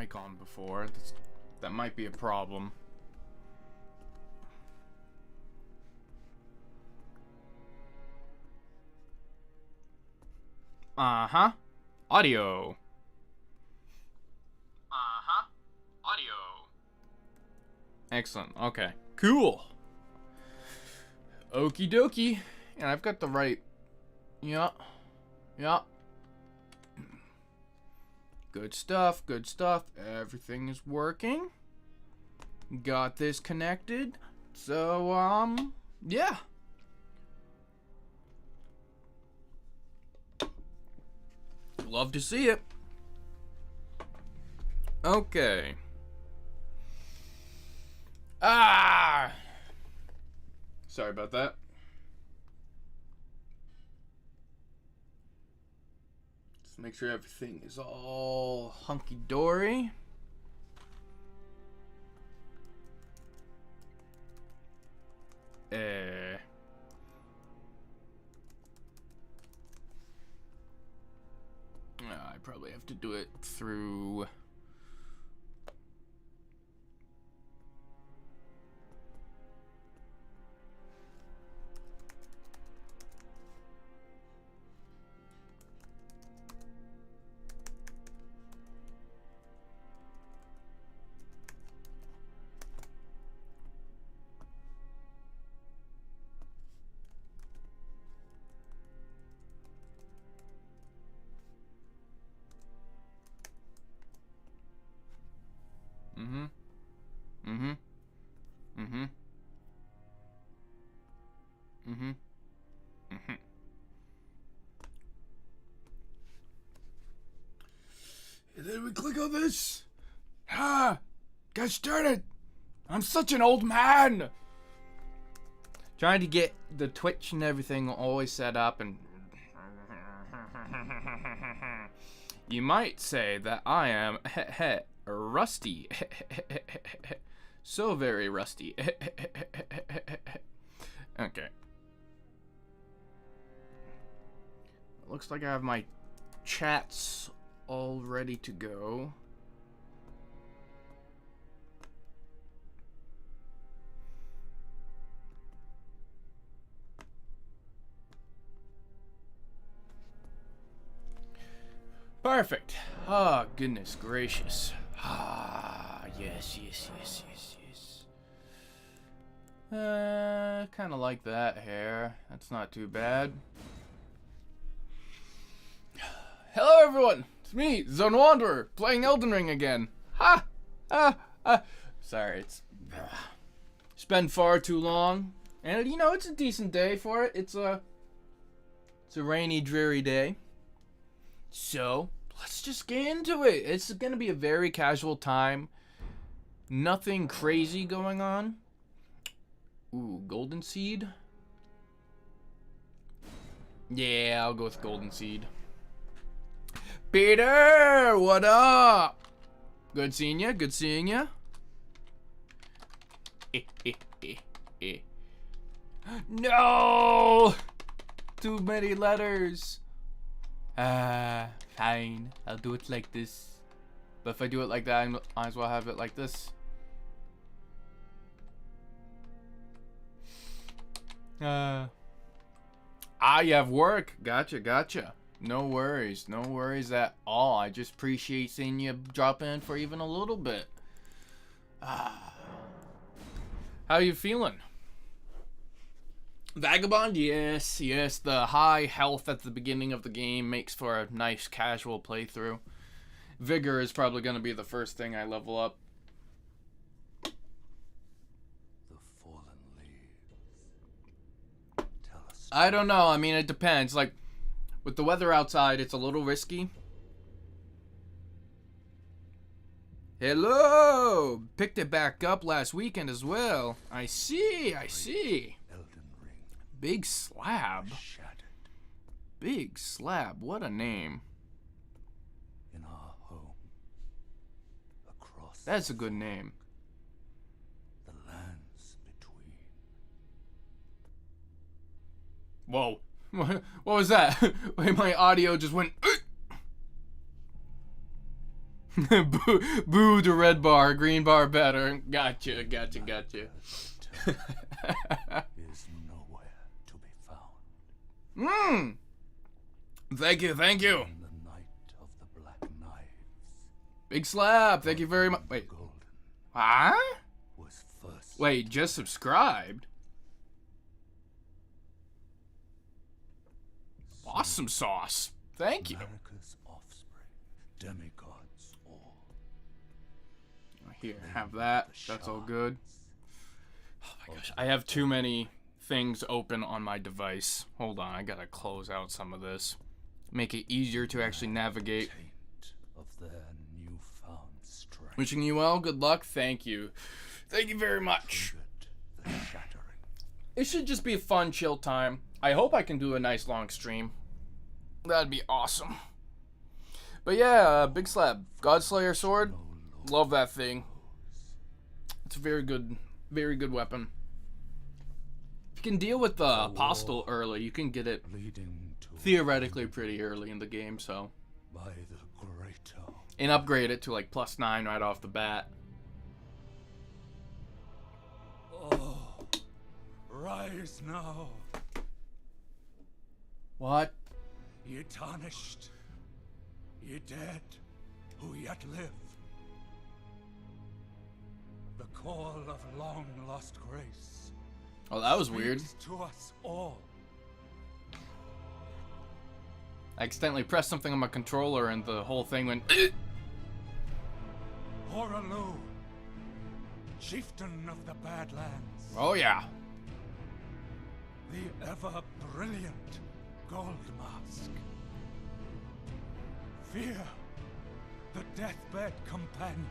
mic on before. That might be a problem. Uh-huh. Audio. Uh-huh. Audio. Excellent. Okay. Cool. Okie dokie. And I've got the right... Yeah. Yeah. Good stuff. Good stuff. Everything is working. Got this connected. So, yeah. Love to see it. Okay. Sorry about that. Just make sure everything is all hunky-dory. I probably have to do it through... And then we click on this. Gosh darn it. I'm such an old man. Trying to get the Twitch and everything always set up, and you might say that I am rusty. So very rusty. Okay. Looks like I have my chats all ready to go. Perfect. Ah, oh, goodness gracious. Ah, yes. Kind of like that hair. That's not too bad. Hello, everyone. It's me, Zone Wanderer, playing Elden Ring again. Sorry, it's been far too long, and you know it's a decent day for it. It's a rainy, dreary day. So let's just get into it. It's gonna be a very casual time. Nothing crazy going on. Ooh, golden seed. Yeah, I'll go with golden seed. Peter, what up? Good seeing ya. Good seeing ya. No! Too many letters. Fine. I'll do it like this. But if I do it like that, I might as well have it like this. You have work. Gotcha. No worries at all. I just appreciate seeing you drop in for even a little bit. How you feeling? Vagabond? Yes. The high health at the beginning of the game makes for a nice casual playthrough. Vigor is probably going to be the first thing I level up. The fallen leaves. Tell us. I don't know. I mean, it depends. Like, with the weather outside, it's a little risky. Hello! Picked it back up last weekend as well. I see. Elden Ring. Big slab. Shattered Big slab. What a name. in our home. Across That's a good name. the lands between. Whoa. What was that? Wait, my audio just went... Boo the red bar, green bar better. Gotcha. Is nowhere to be found. Thank you. In the night of the black knives, Big slap. Thank you very much. Wait. golden Huh? was first. Wait, just subscribed? Awesome sauce. Thank you. America's offspring, demigods all. Here, have that. That's all good. Oh my gosh, I have too many things open on my device. Hold on, I gotta close out some of this. Make it easier to actually navigate. Taint of their newfound strength. Wishing you well, good luck, thank you. Thank you very much. Triggered the shattering. It should just be a fun, chill time. I hope I can do a nice long stream. That'd be awesome. But yeah, Big Slab. Godslayer sword. Love that thing. It's a very good weapon. If you can deal with the Apostle early, you can get it Leading to theoretically pretty early in the game, so. by the greater. And upgrade it to like +9 right off the bat. Oh, rise now, What? ye tarnished, ye dead, who yet live. The call of long lost grace Oh, that was weird. speaks to us all. I accidentally pressed something on my controller and the whole thing went. Horalu, chieftain of the Badlands, Oh yeah. the ever brilliant Gold Mask. Fear, the deathbed companion,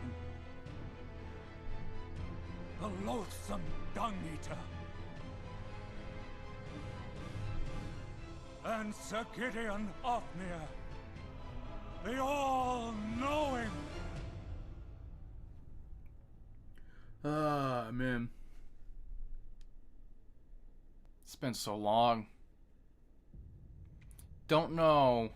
the loathsome dung eater, and Sir Gideon Ofnir, the all-knowing. Ah, man. It's been so long. Don't know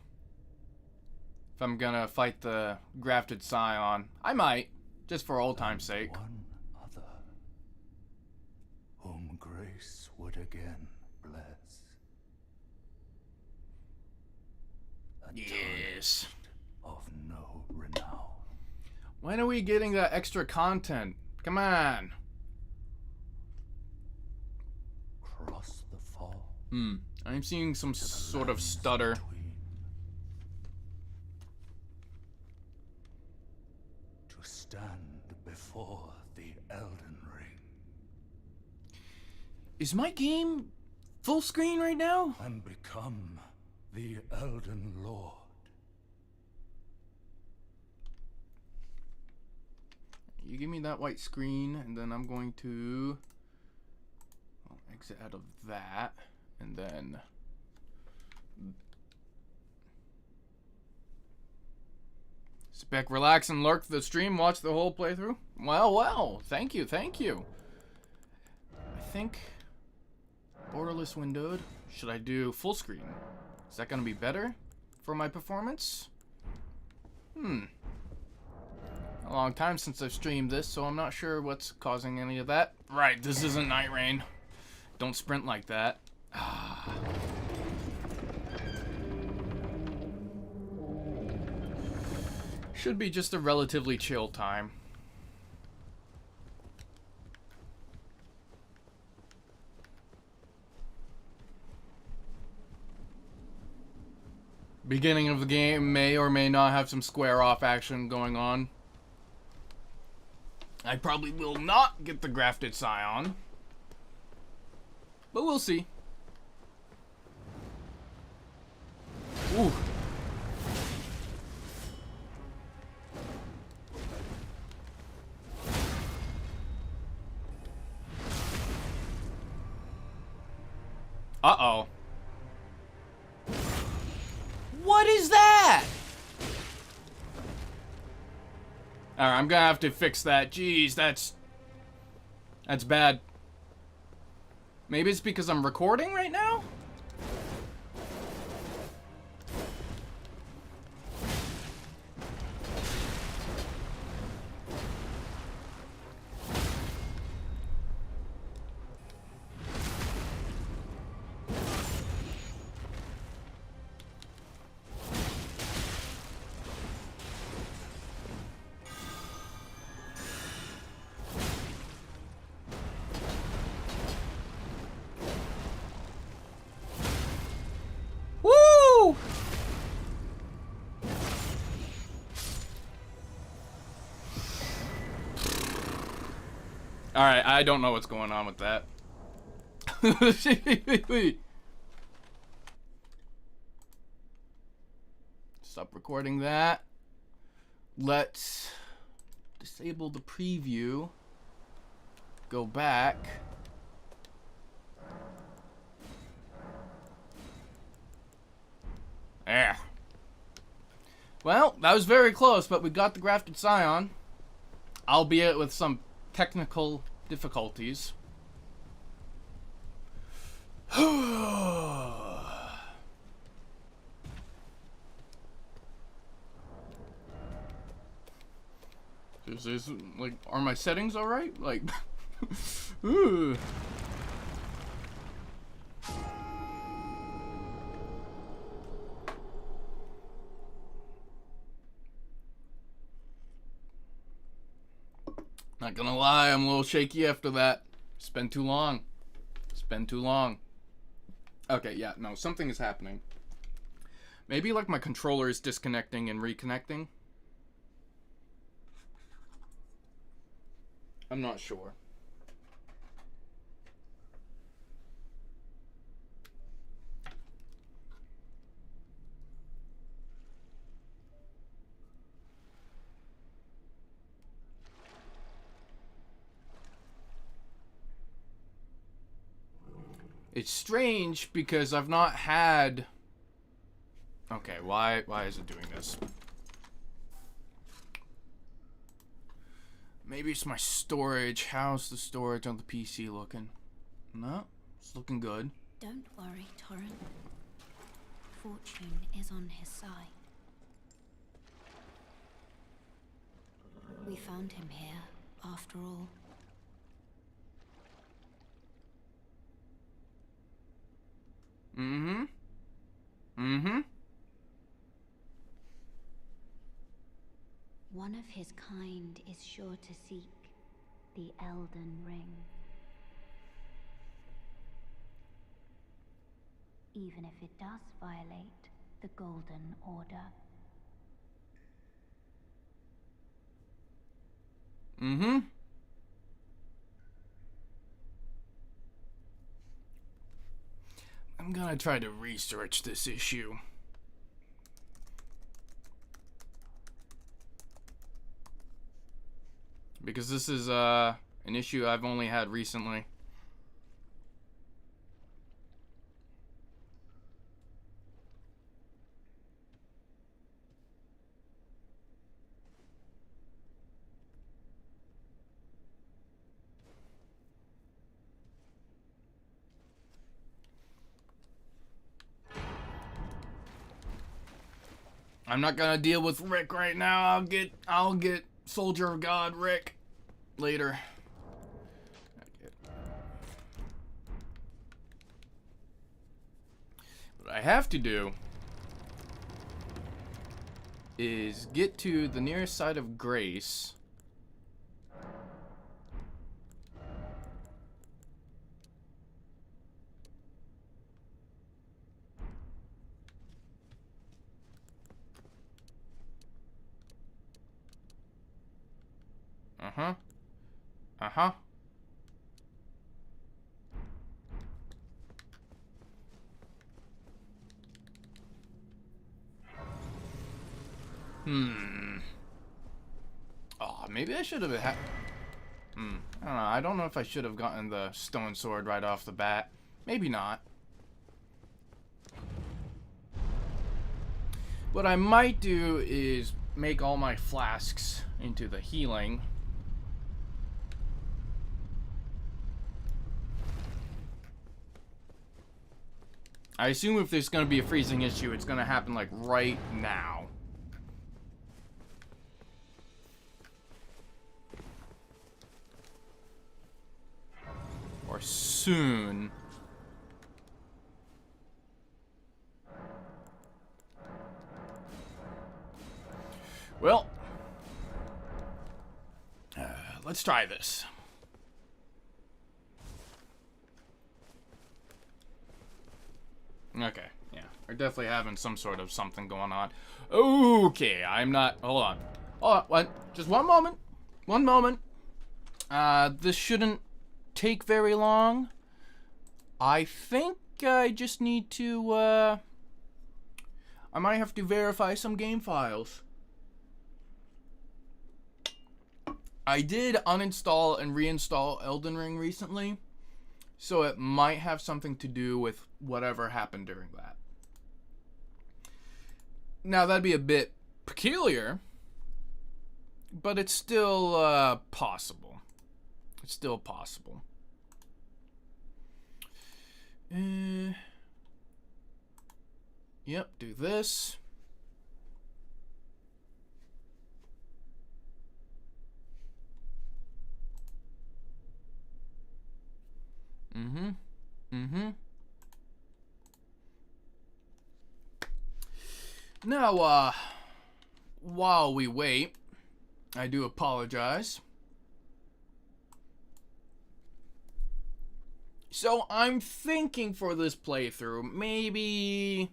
if I'm gonna fight the grafted scion. I might, just for old time's sake. One other, whom grace would again bless. A Yes. of no renown. When are we getting that extra content? Come on. Cross the fall. I'm seeing some to the sort of lands stutter. between. To stand before the Elden Ring Is my game full screen right now? and become the Elden Lord. You give me that white screen, and then I'm going to exit out of that, and then sit back, relax, and lurk the stream. Watch the whole playthrough. Well, thank you. I think borderless windowed. Should I do full screen? Is that gonna be better for my performance? A long time since I've streamed this, so I'm not sure what's causing any of that. Right, this isn't Night Rain. Don't sprint like that. Should be just a relatively chill time. Beginning of the game may or may not have some square off action going on. I probably will not get the grafted scion, but we'll see. Ooh. Uh-oh. What is that? Alright, I'm gonna have to fix that. Jeez, that's bad. Maybe it's because I'm recording right now? Alright, I don't know what's going on with that. Stop recording that. Let's disable the preview. Go back. There. Well, that was very close, but we got the grafted scion. Albeit with some technical difficulties. Is like, are my settings alright? Like, ooh. Not gonna lie, I'm a little shaky after that. It's been too long. It's been too long. Okay, yeah, no, something is happening. Maybe like my controller is disconnecting and reconnecting. I'm not sure. It's strange because I've not had... Okay, why is it doing this? Maybe it's my storage. How's the storage on the PC looking? No, it's looking good. Don't worry, Torrent. Fortune is on his side. We found him here, after all. Mm-hmm. Mm-hmm. One of his kind is sure to seek the Elden Ring. Even if it does violate the Golden Order. Mm-hmm. I'm gonna try to research this issue. Because this is an issue I've only had recently. I'm not gonna deal with Rick right now. I'll get Soldier of God Rick later. What I have to do is get to the nearest side of Grace. Uh-huh. Uh-huh. Oh, maybe I should have I don't know. I don't know if I should have gotten the stone sword right off the bat. Maybe not. What I might do is make all my flasks into the healing. I assume if there's going to be a freezing issue, it's going to happen like right now. Or soon. Well, let's try this. Okay, yeah. We're definitely having some sort of something going on. Okay, I'm not... Hold on. Hold on. Just one moment. One moment. This shouldn't take very long. I think I just need to, I might have to verify some game files. I did uninstall and reinstall Elden Ring recently, so it might have something to do with whatever happened during that. Now, that'd be a bit peculiar, but it's still possible. It's still possible. Yep, do this. Now, while we wait, I do apologize. So I'm thinking for this playthrough, maybe...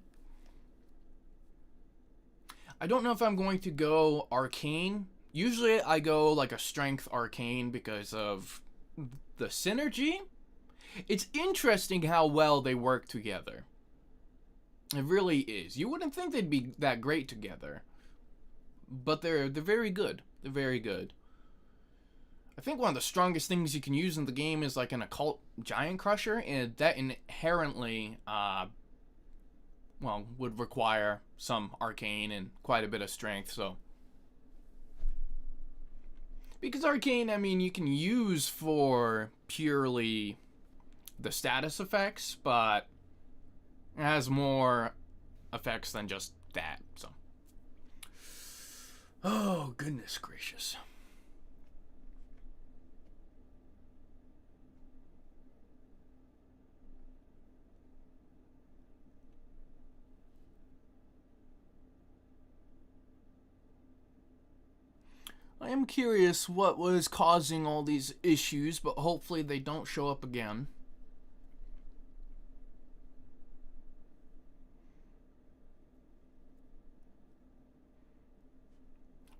I don't know if I'm going to go arcane. Usually I go like a strength arcane because of the synergy. It's interesting how well they work together. It really is. You wouldn't think they'd be that great together. But they're very good. They're very good. I think one of the strongest things you can use in the game is like an occult giant crusher, and that inherently well, would require some arcane and quite a bit of strength, so. Because arcane, I mean, you can use for purely the status effects, but it has more effects than just that, so. Oh, goodness gracious. I am curious what was causing all these issues, but hopefully they don't show up again.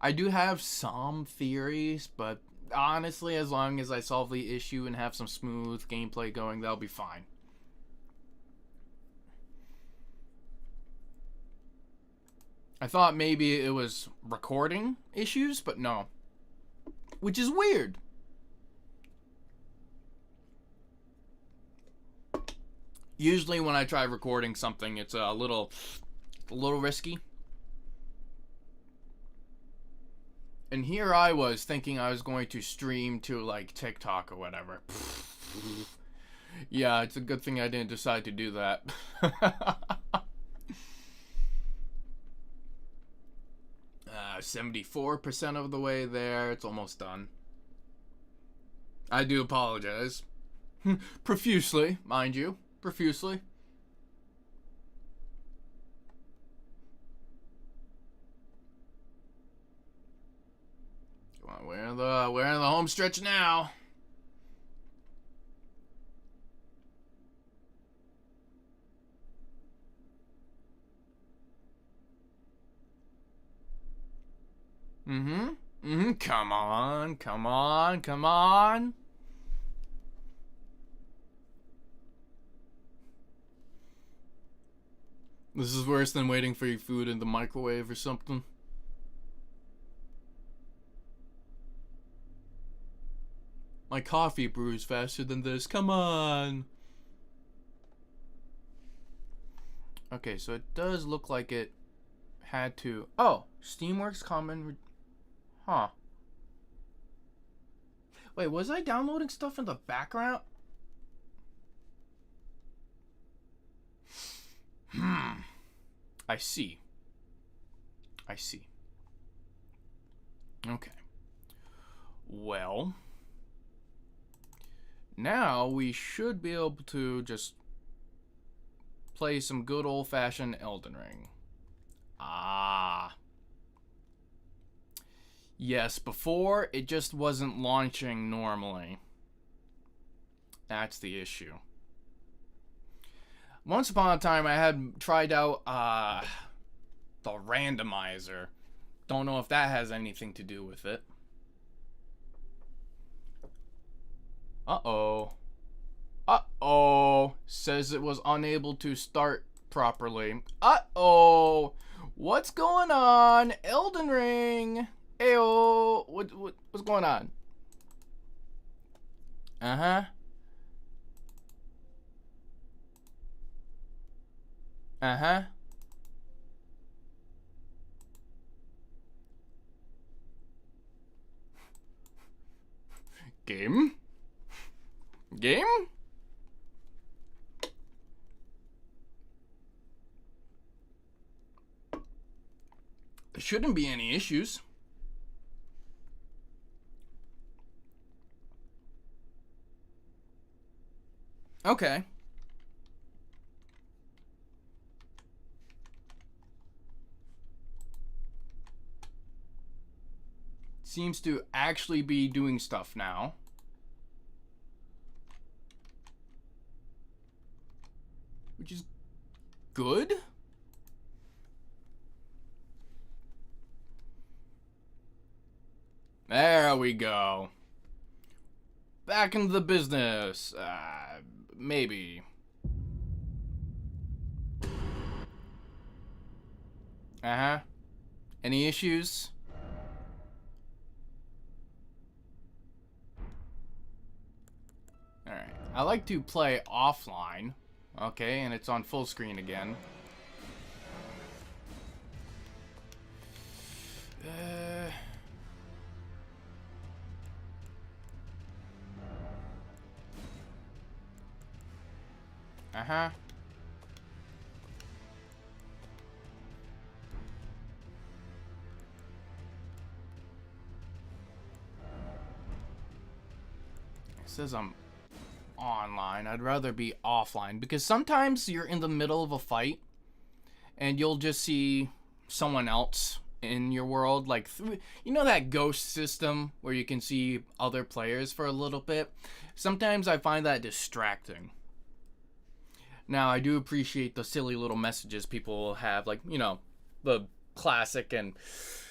I do have some theories, but honestly, as long as I solve the issue and have some smooth gameplay going, that'll be fine. I thought maybe it was recording issues, but no. Which is weird. Usually when I try recording something, it's a little risky. And here I was thinking I was going to stream to like TikTok or whatever. Yeah, it's a good thing I didn't decide to do that. 74% of the way there. It's almost done. I do apologize. Profusely, mind you. Profusely. Come on, we're in the home stretch now. Come on, come on, come on. This is worse than waiting for your food in the microwave or something. My coffee brews faster than this. Come on. Okay, so it does look like it had to... Oh, Steamworks Common... Huh. Wait, was I downloading stuff in the background? I see. I see. Okay. Well... Now we should be able to just play some good old-fashioned Elden Ring. Ah. Yes, before it just wasn't launching normally. That's the issue. Once upon a time I had tried out the randomizer. Don't know if that has anything to do with it. Uh-oh. Uh-oh. Says it was unable to start properly. Uh-oh. What's going on? Elden Ring. Ayo. What's going on? Uh-huh. Uh-huh. Game? Game? There shouldn't be any issues. Okay. Seems to actually be doing stuff now. Which is good. There we go. Back into the business. Maybe. Uh-huh. Any issues? Alright. I like to play offline. Okay, and it's on full screen again. Uh-huh. It says I'm online. I'd rather be offline because sometimes you're in the middle of a fight and you'll just see someone else in your world, like you know that ghost system where you can see other players for a little bit. Sometimes I find that distracting. Now I do appreciate the silly little messages people will have, like, you know, the classic and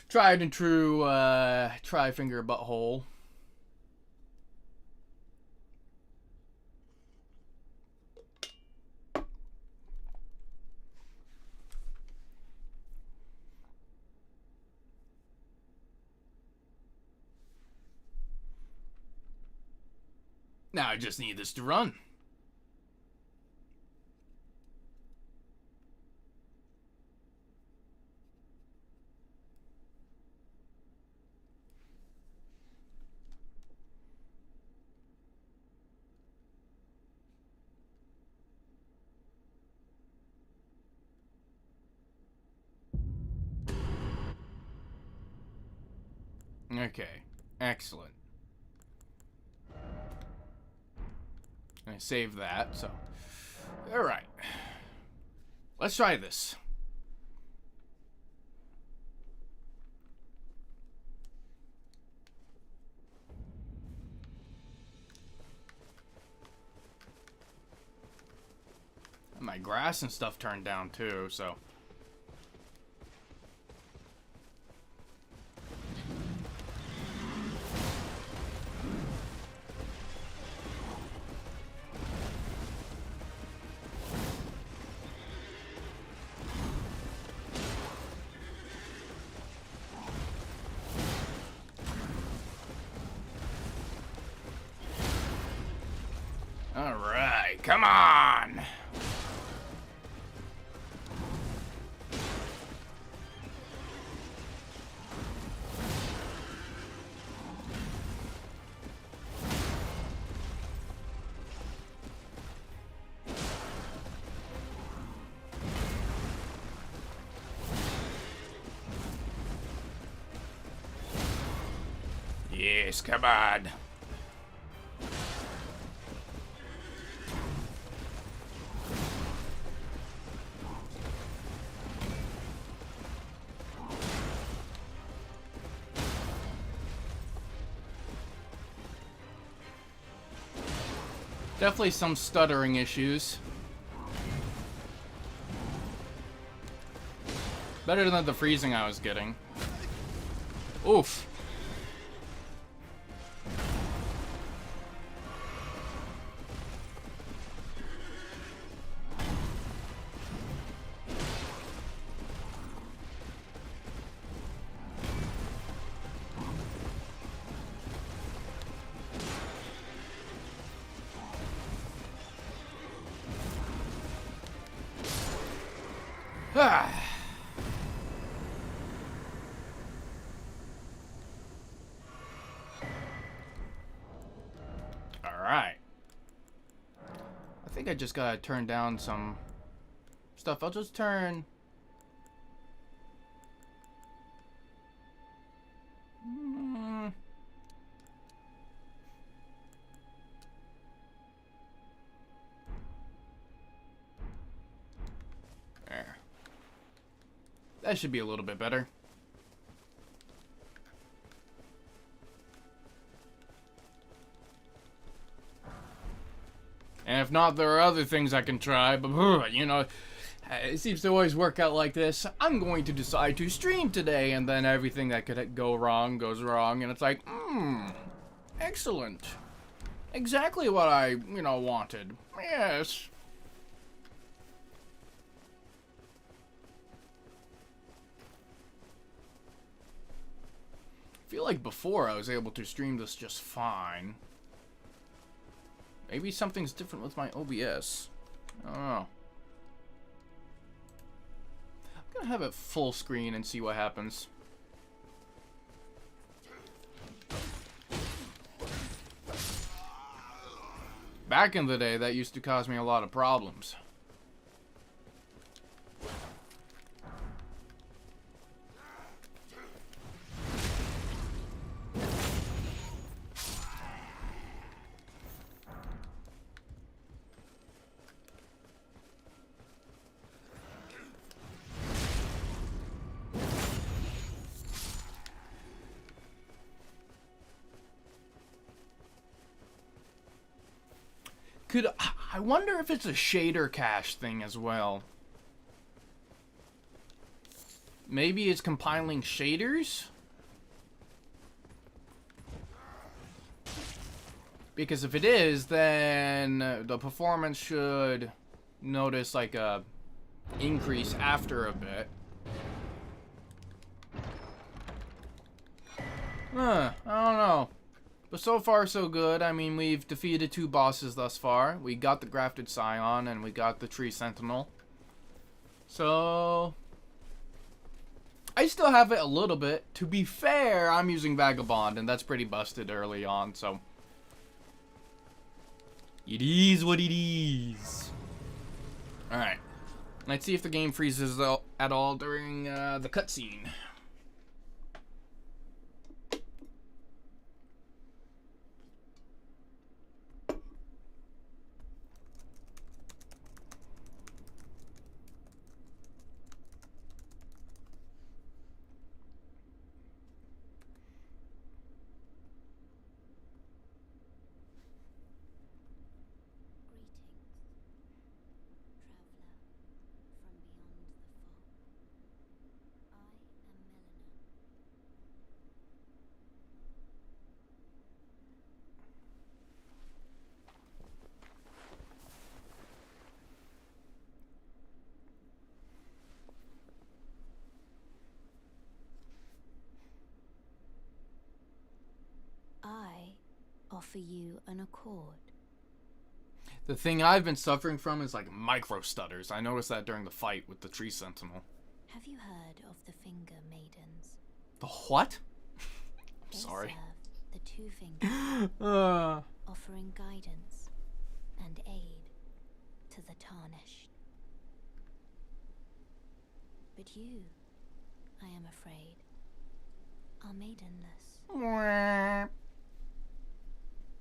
tried and true try finger butthole. Now I just need this to run. Okay, excellent. I saved that, so. Alright. Let's try this. My grass and stuff turned down too, so. Alright, come on! Yes, come on. Definitely some stuttering issues. Better than the freezing I was getting. Oof. Ah. Alright. I think I just gotta turn down some stuff. I'll just turn... There. That should be a little bit better. And if not, there are other things I can try, but, you know, it seems to always work out like this. I'm going to decide to stream today, and then everything that could go wrong goes wrong, and it's like, excellent. Exactly what I, you know, wanted. Yes. I feel like before I was able to stream this just fine. Maybe something's different with my OBS. I don't know. I'm gonna have it full screen and see what happens. Back in the day, that used to cause me a lot of problems. I wonder if it's a shader cache thing as well. Maybe it's compiling shaders? Because if it is, then the performance should notice like a increase after a bit. I don't know. But so far, so good. I mean, we've defeated 2 bosses thus far. We got the Grafted Scion, and we got the Tree Sentinel. So... I still have it a little bit. To be fair, I'm using Vagabond, and that's pretty busted early on, so... It is what it is. Alright. Let's see if the game freezes at all during the cutscene. Offer you an accord. The thing I've been suffering from is like micro stutters. I noticed that during the fight with the Tree Sentinel. Have you heard of the Finger Maidens? The what? I'm They sorry. serve the 2 fingers, offering guidance and aid to the tarnished. But you, I am afraid, are maidenless.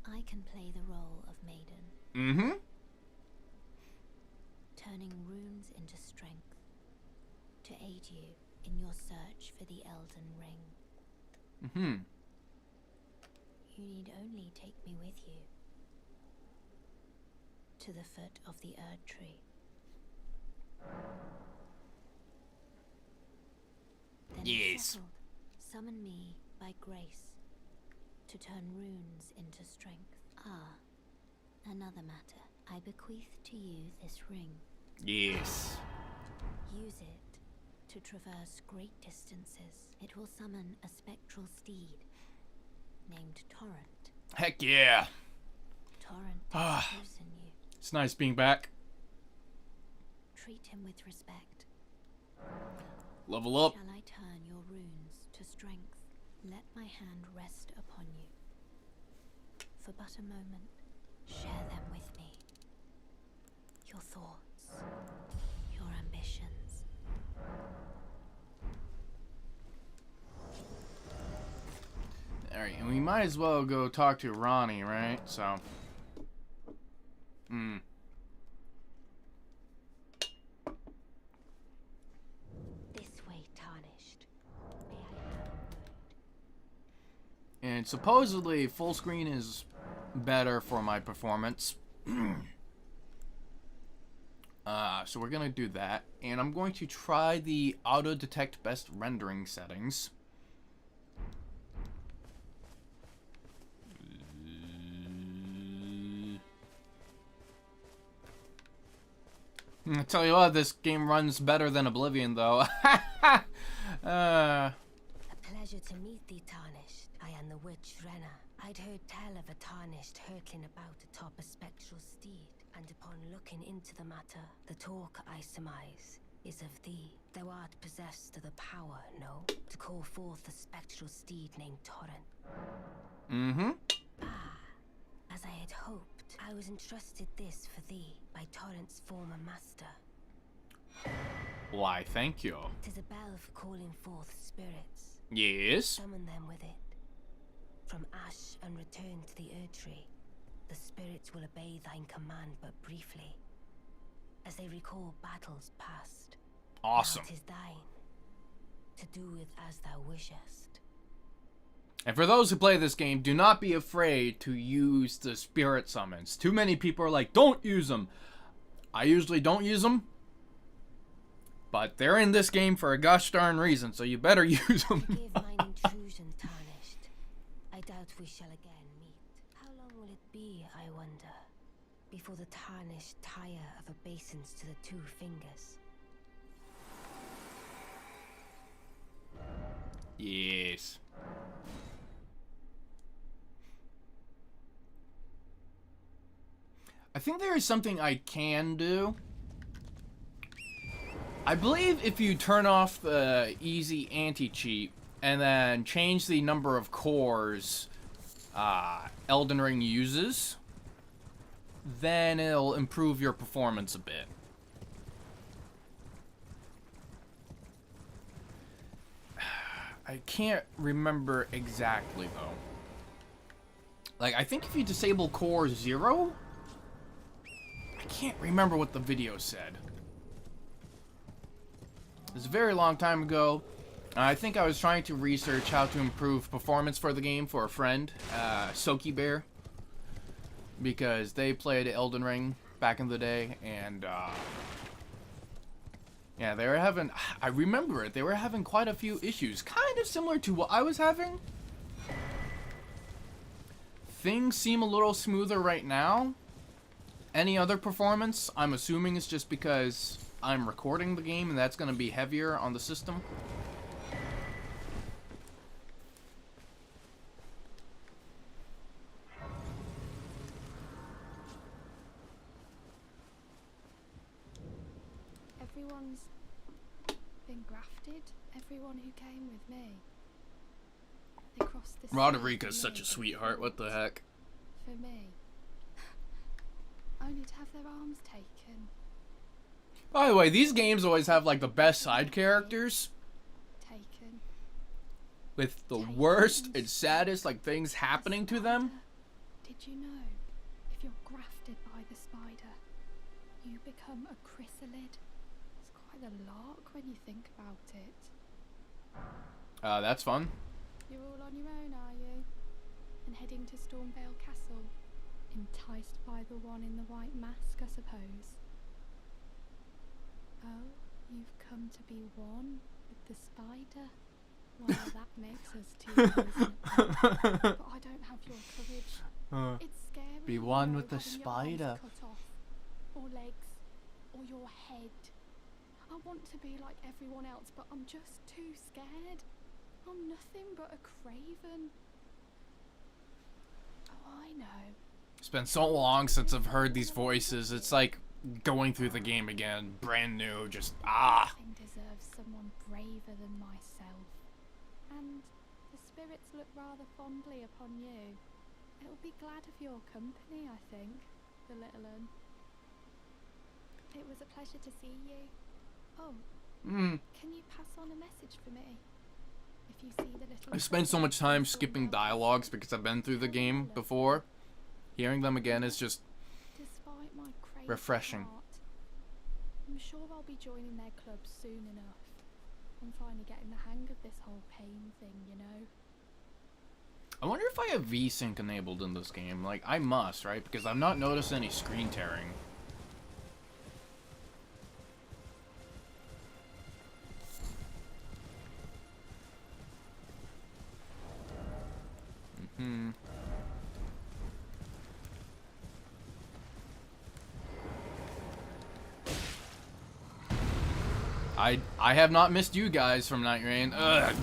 I can play the role of maiden. Mm-hmm. Turning runes into strength to aid you in your search for the Elden Ring. Mm-hmm. You need only take me with you to the foot of the Erd Tree. Then Yes. settled, summon me by grace to turn runes into strength. Ah, another matter. I bequeath to you this ring. Yes. Use it to traverse great distances. It will summon a spectral steed named Torrent. Heck yeah. Torrent Ah. will loosen you. It's nice being back. Treat him with respect Level up. Shall I turn your runes to strength? Let my hand rest upon you. For but a moment, share them with me. Your thoughts, your ambitions. Alright, and we might as well go talk to Ronnie, right? So. This way, tarnished. May I have a word? And supposedly, full screen is better for my performance. So we're gonna do that. And I'm going to try the auto detect best rendering settings. I tell you what, this game runs better than Oblivion, though. A pleasure to meet thee, Tarnished. I am the witch Renna. I'd heard tell of a Tarnished hurtling about atop a spectral steed, and upon looking into the matter, the talk I surmise is of thee. Thou art possessed of the power, no, to call forth a spectral steed named Torrent. Mm-hmm. As I had hoped, I was entrusted this for thee by Torrent's former master. Why, thank you. 'Tis a bell for calling forth spirits. Yes? Summon them with it. From ash and return to the Erdtree, the spirits will obey thine command but briefly, as they recall battles past. Awesome. Now 'tis thine, to do with as thou wishest. And for those who play this game, do not be afraid to use the spirit summons. Too many people are like, don't use them. I usually don't use them. But they're in this game for a gosh darn reason, so you better use them. Forgive mine intrusion, Tarnished. I doubt we shall again meet. How long will it be, I wonder, before the Tarnished tire of obeisance to the two fingers? Yes. I think there is something I can do. I believe if you turn off the easy anti-cheat and then change the number of cores Elden Ring uses, then it'll improve your performance a bit. I can't remember exactly though. Like, I think if you disable core 0, I can't remember what the video said. It was a very long time ago. I think I was trying to research how to improve performance for the game for a friend, Soki Bear, because they played Elden Ring back in the day, and yeah, they were having, I remember it, they were having quite a few issues, kind of similar to what I was having. Things seem a little smoother right now. Any other performance, I'm assuming, is just because I'm recording the game and that's going to be heavier on the system. Everyone's been grafted. Everyone who came with me. They crossed the sea Roderica's for such me, a sweetheart, what the heck. For me. Only to have their arms taken. By the way, these games always have like the best side characters Taken. with the worst and saddest like things happening to them. Did you know, if you're grafted by the spider, you become a chrysalid? It's quite a lark when you think about it. That's fun. You're all on your own, are you? And heading to Stormvale Castle? Enticed by the one in the white mask, I suppose. Oh, you've come to be one with the spider? Well, that makes us two poison apart. But I don't have your courage. It's scary. Be one you know, with the having your arms spider. cut off, or legs, or your head. I want to be like everyone else, but I'm just too scared. I'm nothing but a craven. Oh, I know. It's been so long since I've heard these voices. It's like going through the game again, brand new, just Thing, does deserve someone braver than myself. And the spirits look rather fondly upon you. It'll be glad of your company, I think, the little un. It was a pleasure to see you. Oh, can you pass on a message for me? If you see the little... I spent so much time skipping dialogues because I've been through the game before. Hearing them again is just Despite my crazy refreshing. heart, I'm sure I'll be joining their club soon enough. I'm finally getting the hang of this whole pain thing, you know? I wonder if I have VSync enabled in this game. Like, I must, right? Because I've not noticed any screen tearing. I have not missed you guys from Night Rain. Ugh.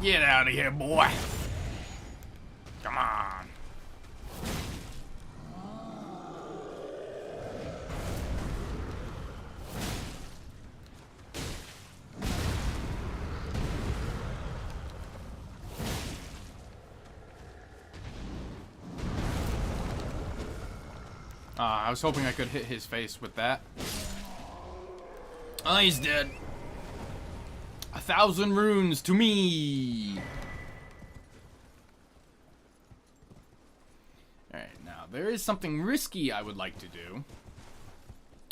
Get out of here, boy. Come on. I was hoping I could hit his face with that. Oh, he's dead. 1,000 runes to me. Alright, now there is something risky I would like to do.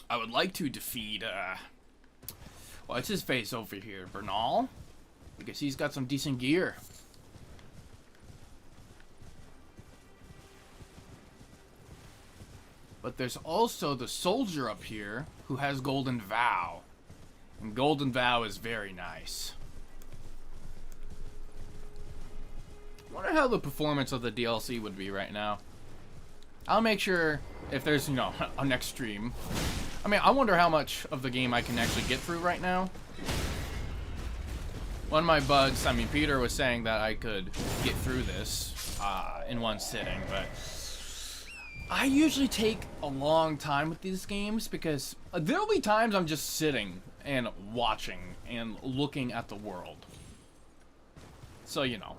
I would like to defeat, what's his face over here? Bernal? Because he's got some decent gear. But there's also the soldier up here who has Golden Vow. And Golden Vow is very nice. I wonder how the performance of the DLC would be right now. I'll make sure if there's, you know, a next stream. I mean, I wonder how much of the game I can actually get through right now. One of my buds, I mean, Peter was saying that I could get through this in one sitting, but I usually take a long time with these games because there'll be times I'm just sitting and watching and looking at the world. So, you know.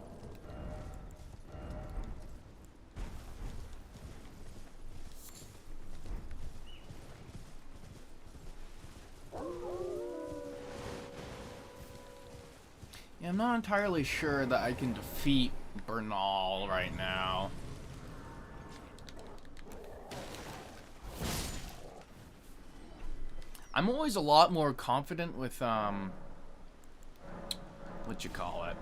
Yeah, I'm not entirely sure that I can defeat Bernal right now. I'm always a lot more confident with, what you call it?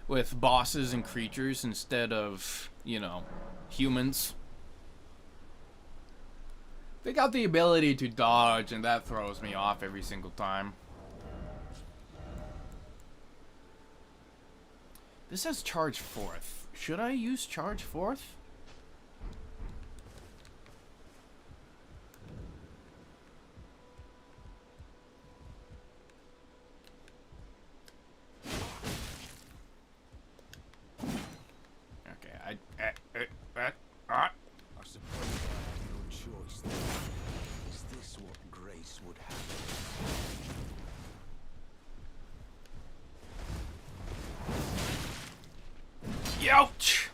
With bosses and creatures instead of, you know, humans. They got the ability to dodge, and that throws me off every single time. This says charge forth. Should I use charge forth? I suppose I have no choice then. Is this what grace would have? Ouch!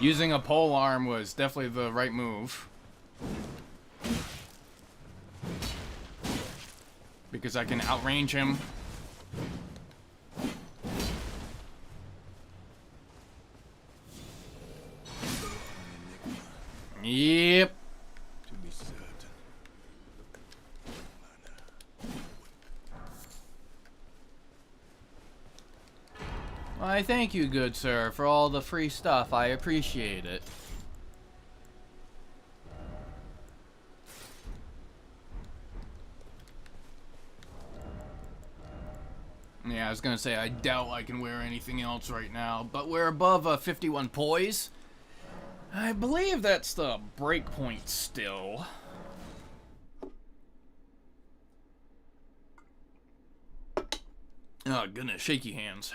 Using a pole arm was definitely the right move. Because I can outrange him. Yep. To be certain. Why, thank you, good sir, for all the free stuff. I appreciate it. Yeah, I was gonna say, I doubt I can wear anything else right now, but we're above 51 poise. I believe that's the break point still. Oh, goodness, shaky hands.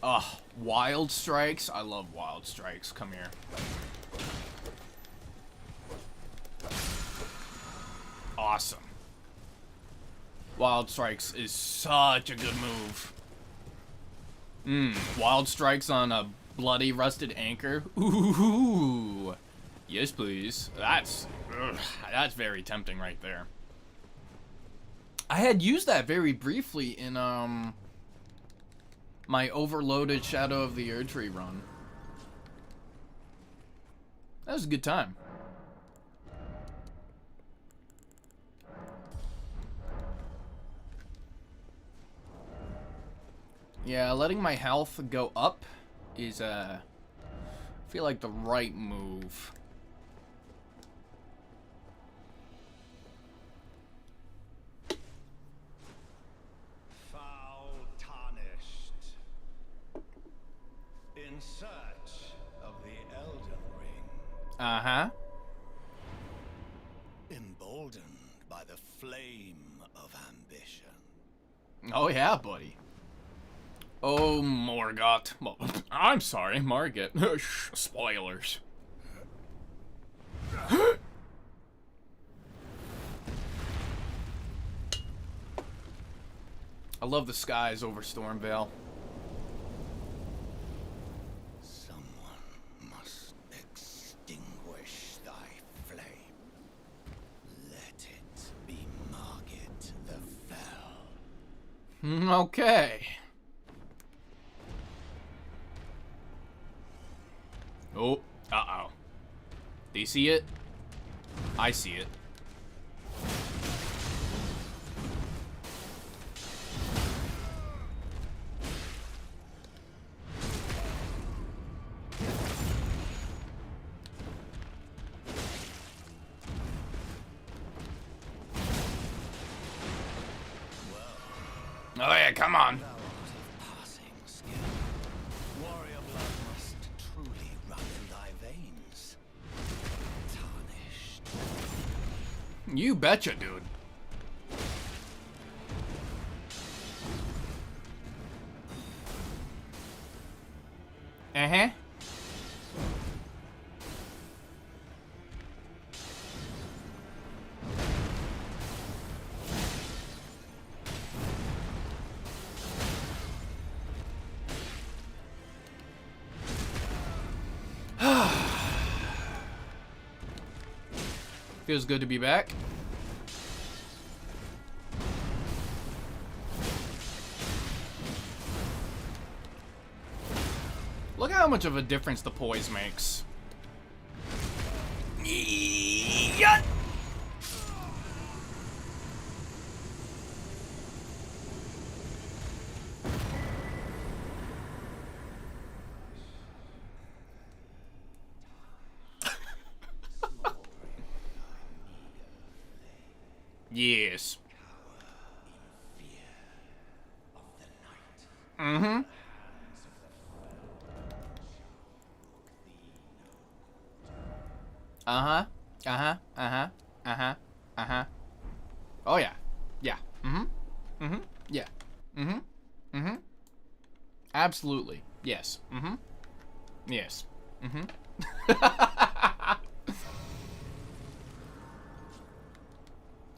Ugh, wild strikes. I love wild strikes. Come here. Awesome. Wild strikes is such a good move. Wild strikes on a bloody rusted anchor. Ooh. Yes, please. That's very tempting right there. I had used that very briefly in my overloaded Shadow of the Erdtree run. That was a good time. Yeah, letting my health go up is I feel like the right move. Foul tarnished. In search of the Elden Ring. Uh-huh. Emboldened by the flame of ambition. Oh yeah, buddy. Oh, Morgott. Well, I'm sorry, Margit. Spoilers. I love the skies over Stormvale. Someone must extinguish thy flame. Let it be Margit the Fell. Okay. Oh, uh-oh. Do you see it? I see it. Oh yeah, come on. Thou art of passing skill. Warrior blood must truly run in thy veins. Tarnished. You betcha, dude. Uh-huh. Feels good to be back. Look at how much of a difference the poise makes. Yeah. Yes. Mm-hmm. Uh-huh. Uh-huh. Uh-huh. Uh-huh. Uh-huh. Oh yeah. Yeah. Mm-hmm. Mm-hmm. Yeah. Mm-hmm. Mm-hmm. Absolutely. Yes. Mm-hmm. Yes. Mm-hmm.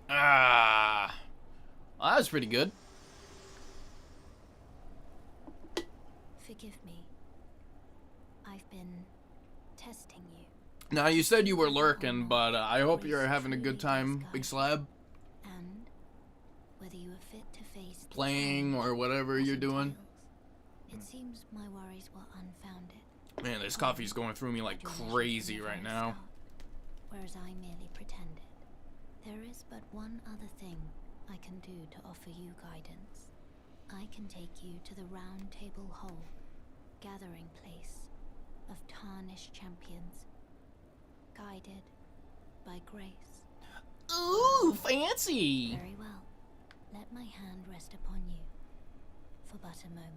Ah. That's pretty good. Forgive me. I've been testing you. Now, you said you were lurking, but I hope you're having a good time, Big Slab. And whether you are fit to face the Playing challenge or whatever that you're doing. entails. It seems my worries were unfounded. Man, this coffee's going through me like Your mission crazy from the right very now. start, whereas I merely pretended. There is but one other thing I can do to offer you guidance. I can take you to the Round Table Hall, gathering place of tarnished champions, guided by grace. Ooh, fancy! Very well. Let my hand rest upon you for but a moment.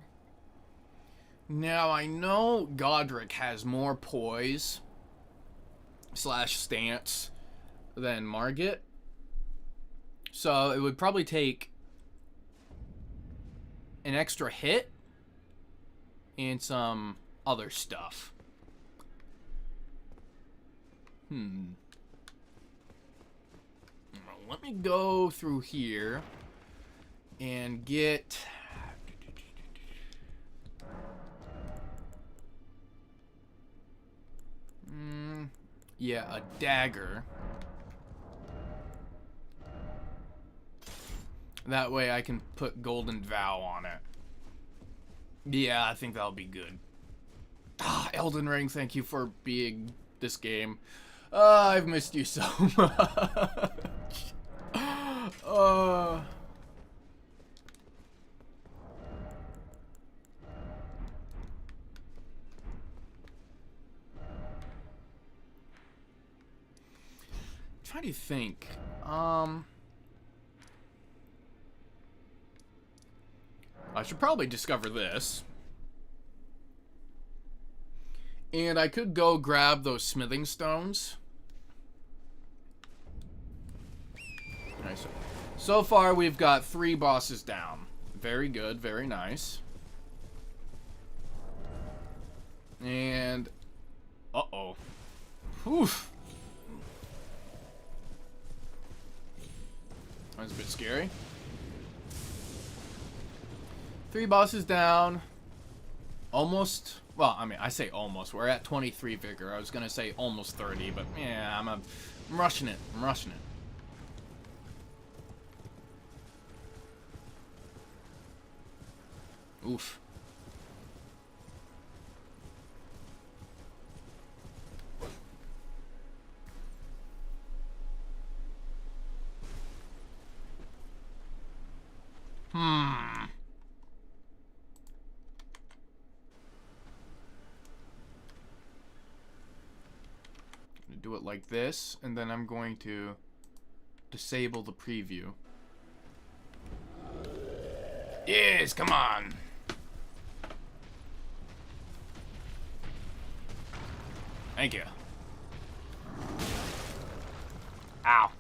Now, I know Godric has more poise / stance than Margit. So it would probably take an extra hit and some other stuff. Let me go through here and get... yeah, a dagger. That way I can put Golden Vow on it. Yeah, I think that'll be good. Ah, Elden Ring, thank you for being this game. I've missed you so much. Try to think. I should probably discover this. And I could go grab those smithing stones. Nice. So far, we've got 3 bosses down. Very good, very nice. And... uh-oh. Whew. That's a bit scary. 3 bosses down. Almost... well, I mean, I say almost. We're at 23 vigor. I was gonna say almost 30, but yeah, I'm rushing it. I'm rushing it. Oof. Do it like this, and then I'm going to disable the preview. Yes, come on. Thank you. Ow.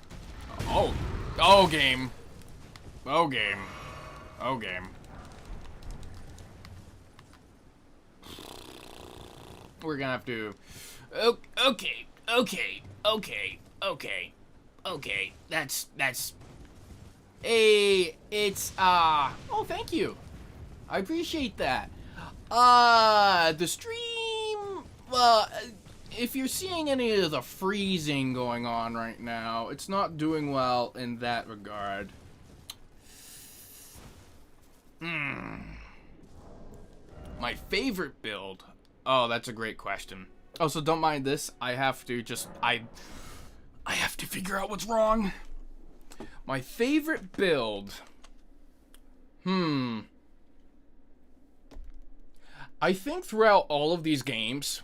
Oh. Oh, game. Oh, game. Oh, game. We're gonna have to... okay. Okay. That's... hey, it's, oh, thank you. I appreciate that. The stream... if you're seeing any of the freezing going on right now, it's not doing well in that regard. My favorite build... oh, that's a great question. Oh, so don't mind this. I have to just... I have to figure out what's wrong. My favorite build... I think throughout all of these games...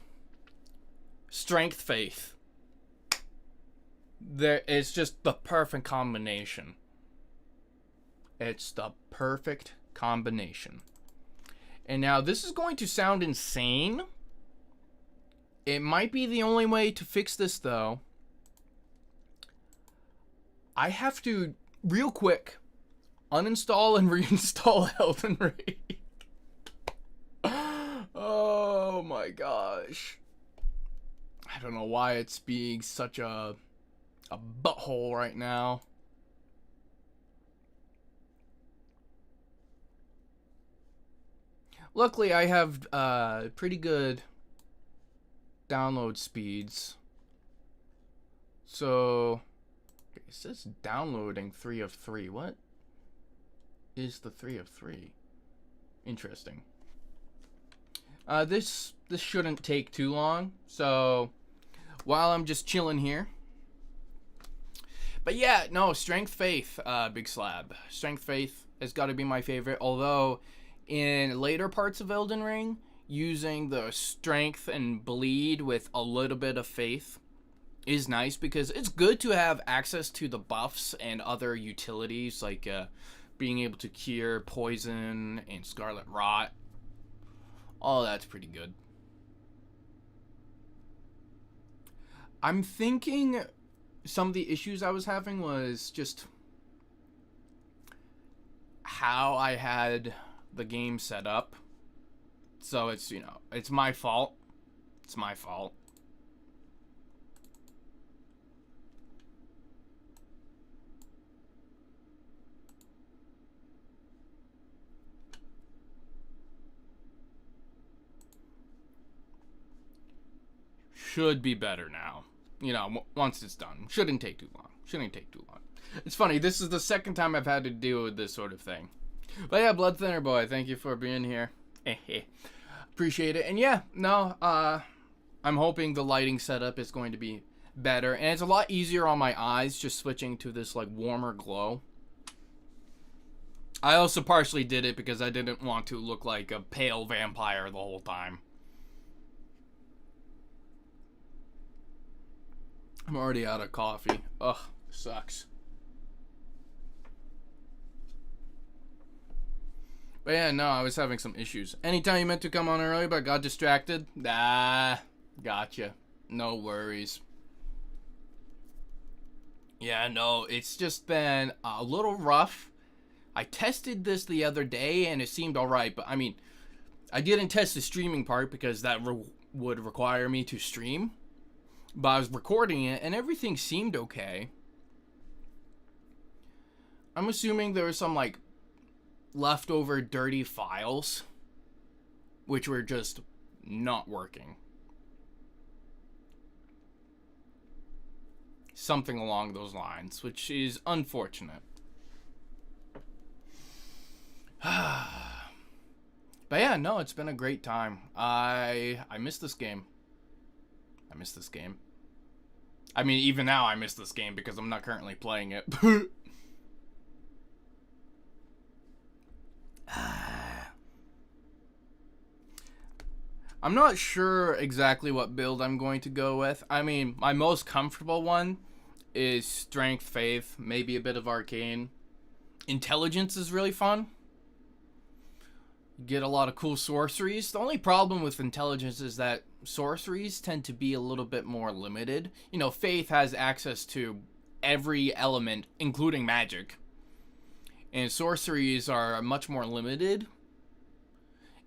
Strength Faith. It's just the perfect combination. It's the perfect combination. And now, this is going to sound insane. It might be the only way to fix this, though. I have to, real quick, uninstall and reinstall Elden Ring. Oh my gosh. I don't know why it's being such a butthole right now. Luckily, I have pretty good download speeds. So, it says downloading 3 of 3. What is the 3 of 3? Interesting. This shouldn't take too long. So, while I'm just chilling here. But yeah, no, Strength Faith, Big Slab. Strength Faith has got to be my favorite. Although, in later parts of Elden Ring, using the Strength and Bleed with a little bit of Faith is nice, because it's good to have access to the buffs and other utilities, like being able to cure Poison and Scarlet Rot. All that's pretty good. I'm thinking some of the issues I was having was just how I had the game set up. So it's, you know, it's my fault. It's my fault. Should be better now. You know, once it's done. Shouldn't take too long. Shouldn't take too long. It's funny, this is the second time I've had to deal with this sort of thing. But yeah, Blood Thinner Boy, thank you for being here. Appreciate it. And yeah, no, I'm hoping the lighting setup is going to be better. And it's a lot easier on my eyes, just switching to this, like, warmer glow. I also partially did it because I didn't want to look like a pale vampire the whole time. I'm already out of coffee. Ugh, sucks. But yeah, no, I was having some issues. Anytime you meant to come on early but got distracted? Gotcha. No worries. Yeah, no, it's just been a little rough. I tested this the other day and it seemed alright, but I mean, I didn't test the streaming part because that would require me to stream. But I was recording it, and everything seemed okay. I'm assuming there were some, like, leftover dirty files, which were just not working. Something along those lines, which is unfortunate. But yeah, no, it's been a great time. I miss this game. I miss this game. I mean, even now I miss this game because I'm not currently playing it. I'm not sure exactly what build I'm going to go with. I mean, my most comfortable one is Strength, Faith, maybe a bit of Arcane. Intelligence is really fun. Get a lot of cool sorceries. The only problem with Intelligence is that sorceries tend to be a little bit more limited. You know, Faith has access to every element, including magic. And sorceries are much more limited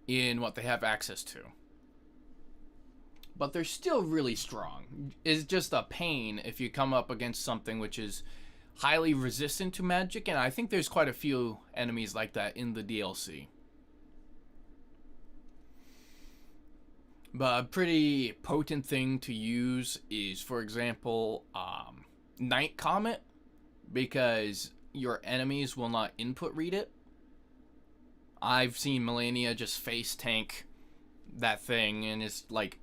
in what they have access to. But they're still really strong. It's just a pain if you come up against something which is highly resistant to magic, and I think there's quite a few enemies like that in the DLC. But a pretty potent thing to use is, for example, Night Comet, because your enemies will not input read it. I've seen Melania just face tank that thing, and it's like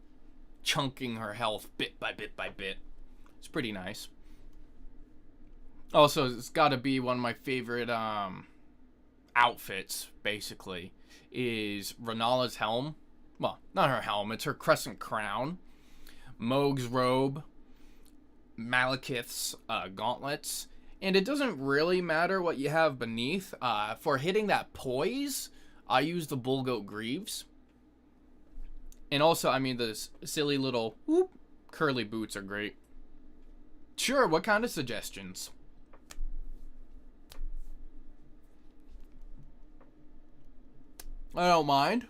chunking her health bit by bit by bit. It's pretty nice. Also, it's got to be one of my favorite outfits, basically, is Renala's helm. Well, not her helm, it's her crescent crown. Mohg's robe. Malekith's gauntlets. And it doesn't really matter what you have beneath. For hitting that poise, I use the Bullgoat Greaves. And also, I mean, the silly little whoop, curly boots are great. Sure, what kind of suggestions? I don't mind.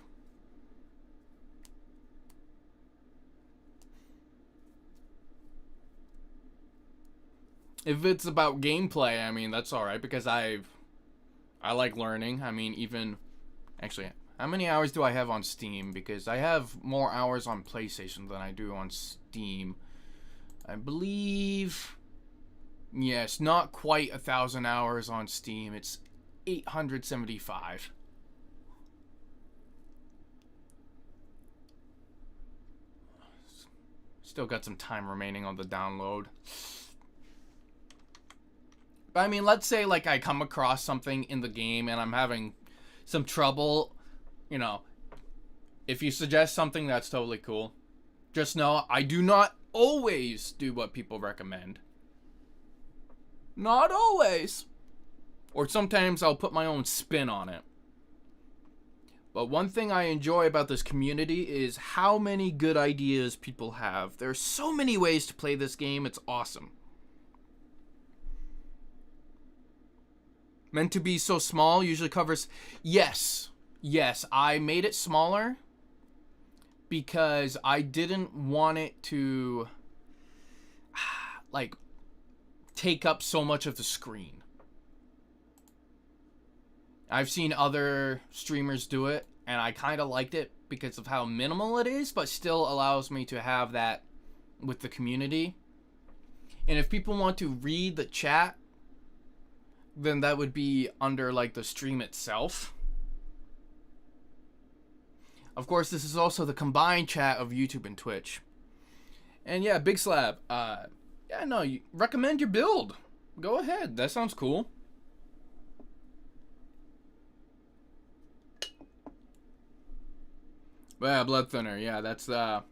If it's about gameplay, I mean, that's alright, because I like learning. I mean, even... Actually, How many hours do I have on Steam? Because I have more hours on PlayStation than I do on Steam. I believe... Yes, not quite 1,000 hours on Steam. It's 875. Still got some time remaining on the download. But I mean, let's say like I come across something in the game and I'm having some trouble, you know, if you suggest something, that's totally cool. Just know I do not always do what people recommend. Not always. Or sometimes I'll put my own spin on it. But one thing I enjoy about this community is how many good ideas people have. There are so many ways to play this game, it's awesome. Meant to be so small, usually covers... Yes, I made it smaller because I didn't want it to, like, take up so much of the screen. I've seen other streamers do it, and I kind of liked it because of how minimal it is, but still allows me to have that with the community. And if people want to read the chat, then that would be under, like, the stream itself. Of course, this is also the combined chat of YouTube and Twitch. And yeah, Big Slab, yeah, no, you recommend your build. Go ahead, that sounds cool. But yeah, Blood Thinner, yeah, that's part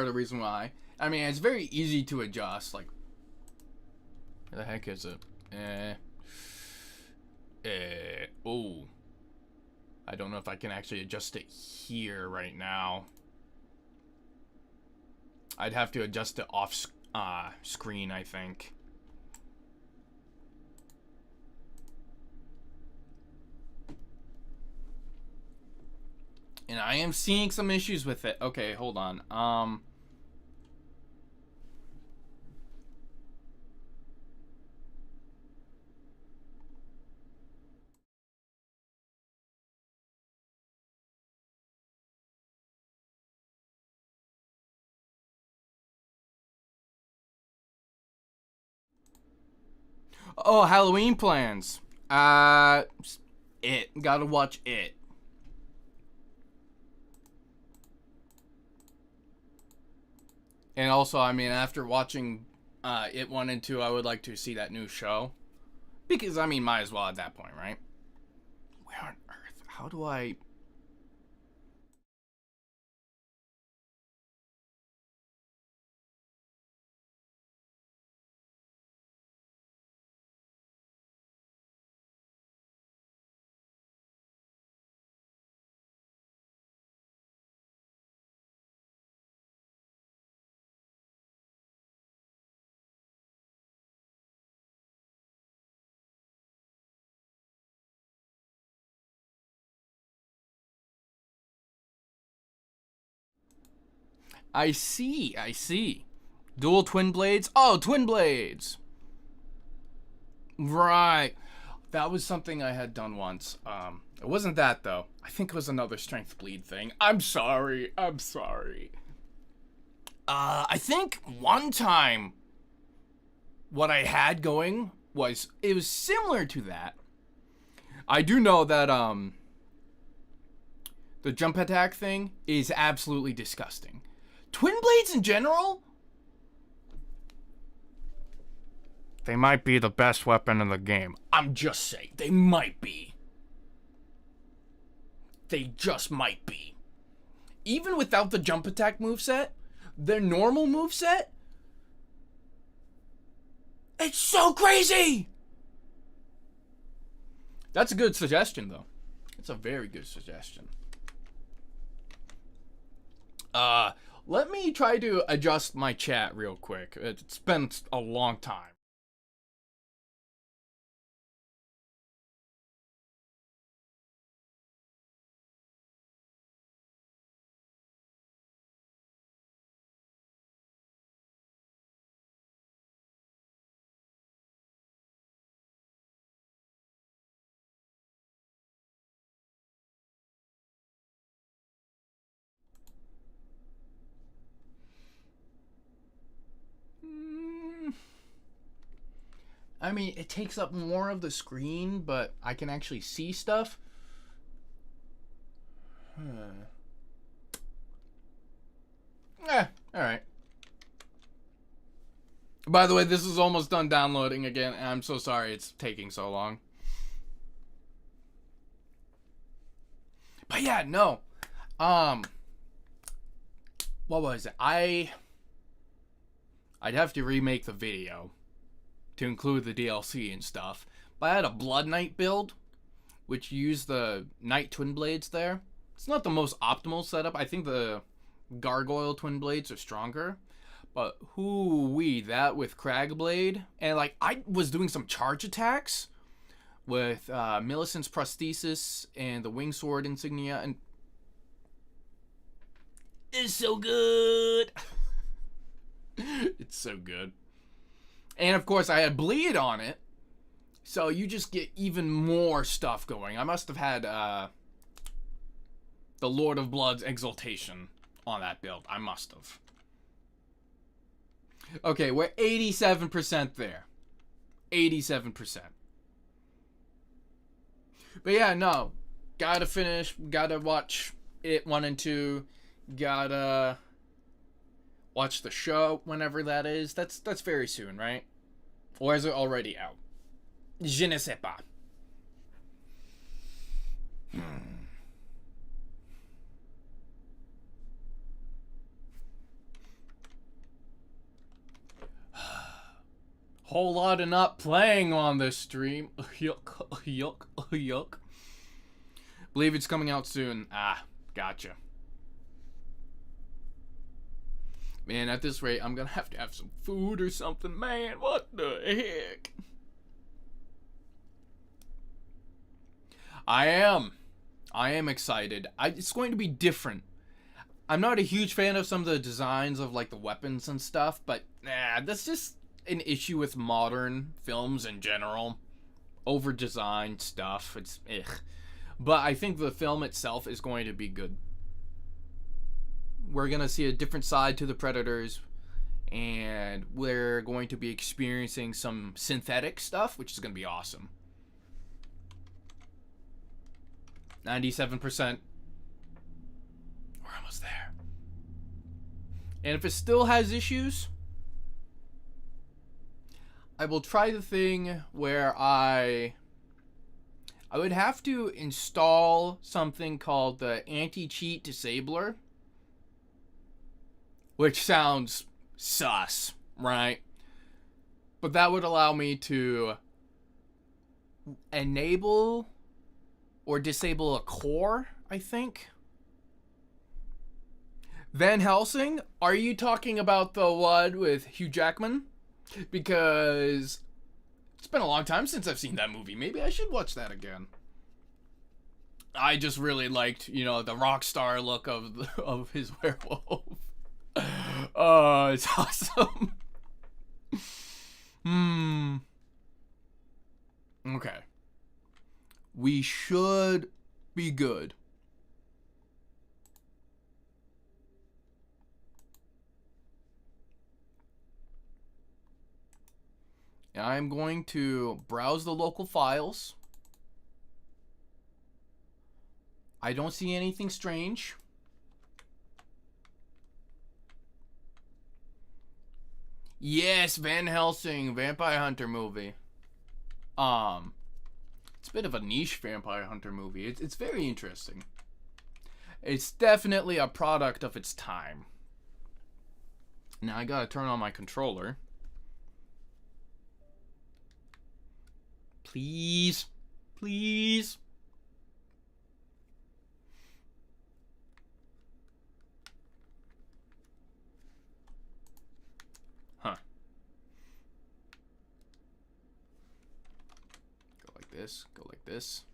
of the reason why. I mean, it's very easy to adjust, like, where the heck is it? Oh. I don't know if I can actually adjust it here right now. I'd have to adjust it off screen, I think. And I am seeing some issues with it. Okay, hold on. Oh, Halloween plans. It. Gotta watch It. And also, I mean, after watching It 1 and 2, I would like to see that new show. Because, I mean, might as well at that point, right? Where on earth? How do I... I see. Dual twin blades? Oh, twin blades! Right. That was something I had done once. It wasn't that, though. I think it was another strength bleed thing. I'm sorry. I think one time what I had going was, it was similar to that. I do know that, the jump attack thing is absolutely disgusting. Twin blades in general? They might be the best weapon in the game. I'm just saying, they might be. They just might be. Even without the jump attack moveset, their normal moveset, it's so crazy! That's a good suggestion, though. It's a very good suggestion. Let me try to adjust my chat real quick. It's been a long time. I mean, it takes up more of the screen, but I can actually see stuff. Alright. By the way, this is almost done downloading again, and I'm so sorry it's taking so long. But yeah, no. What was it? I'd have to remake the video to include the DLC and stuff. But I had a Blood Knight build, which used the Knight Twin Blades there. It's not the most optimal setup. I think the Gargoyle Twin Blades are stronger. But hoo-wee, that with Cragblade. And like, I was doing some charge attacks with Millicent's Prosthesis and the Wing Sword insignia, and it's so good. It's so good. And of course, I had Bleed on it, so you just get even more stuff going. I must have had the Lord of Blood's Exaltation on that build. I must have. Okay, we're 87% there. 87%. But yeah, no. Gotta finish. Gotta watch it 1 and 2. Gotta watch the show whenever that is. That's very soon, right? Or is it already out? Je ne sais pas. Whole lot of not playing on this stream. Yuck, yuck, yuck. Believe it's coming out soon. Ah, gotcha. Man, at this rate, I'm gonna have to have some food or something. Man, what the heck? I am excited. It's going to be different. I'm not a huge fan of some of the designs of like the weapons and stuff, but that's just an issue with modern films in general. Over-designed stuff. It's But I think the film itself is going to be good. We're going to see a different side to the Predators, and we're going to be experiencing some synthetic stuff, which is going to be awesome. 97%. We're almost there. And if it still has issues, I will try the thing where I would have to install something called the anti-cheat disabler, which sounds sus, right? But that would allow me to enable or disable a core, I think. Van Helsing? Are you talking about the one with Hugh Jackman? Because it's been a long time since I've seen that movie. Maybe I should watch that again. I just really liked, the rock star look of his werewolf. Oh, it's awesome. Okay. We should be good. And I'm going to browse the local files. I don't see anything strange. Yes, Van Helsing, Vampire Hunter movie. It's a bit of a niche Vampire Hunter movie. It's very interesting. It's definitely a product of its time. Now I gotta turn on my controller. Please. Please. Huh. Go like this. Go like this.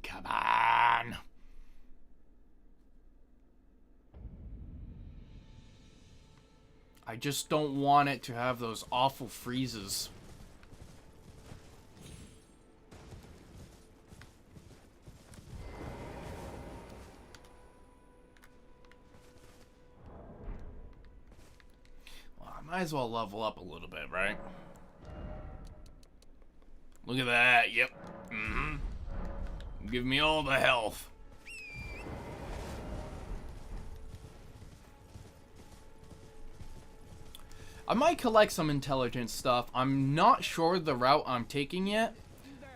Come on. I just don't want it to have those awful freezes. Might as well level up a little bit, right? Look at that. Yep. Give me all the health. I might collect some intelligence stuff. I'm not sure the route I'm taking yet,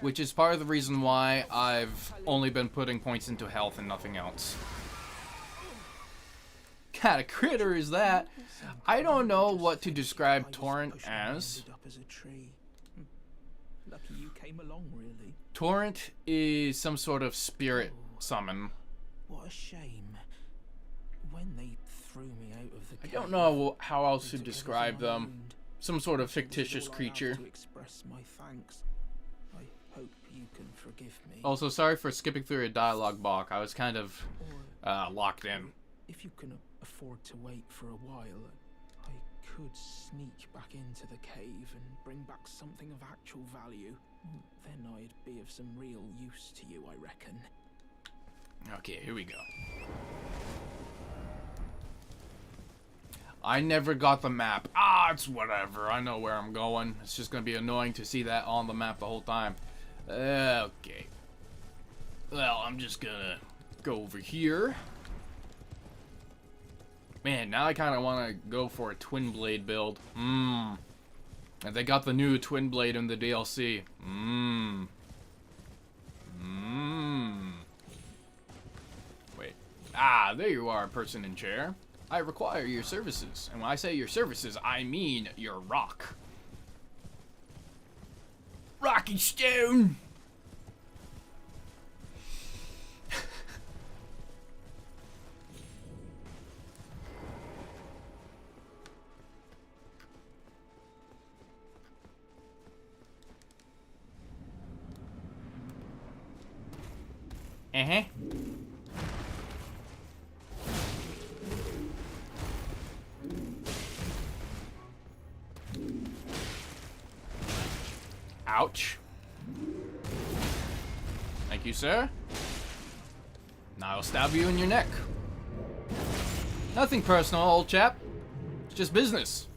which is part of the reason why I've only been putting points into health and nothing else. Kind of critter is that? I don't know what to describe Torrent as. Lucky you came along, really. Torrent is some sort of spirit summon. What a shame. When they threw me out of the I don't know how else to describe them. Some sort of fictitious creature. To express my thanks. I hope you can forgive me. Also, sorry for skipping through a dialogue block. I was kind of locked in. If you can afford to wait for a while, I could sneak back into the cave and bring back something of actual value. Then I'd be of some real use to you, I reckon. Okay, here we go. I never got the map. It's whatever. I know where I'm going. It's just gonna be annoying to see that on the map the whole time. Okay. Well, I'm just gonna go over here. Man, now I kind of want to go for a twin blade build. And they got the new twin blade in the DLC. Wait. There you are, person in chair. I require your services. And when I say your services, I mean your rock. Rocky Stone! Ouch. Thank you, sir. Now I'll stab you in your neck. Nothing personal, old chap. It's just business.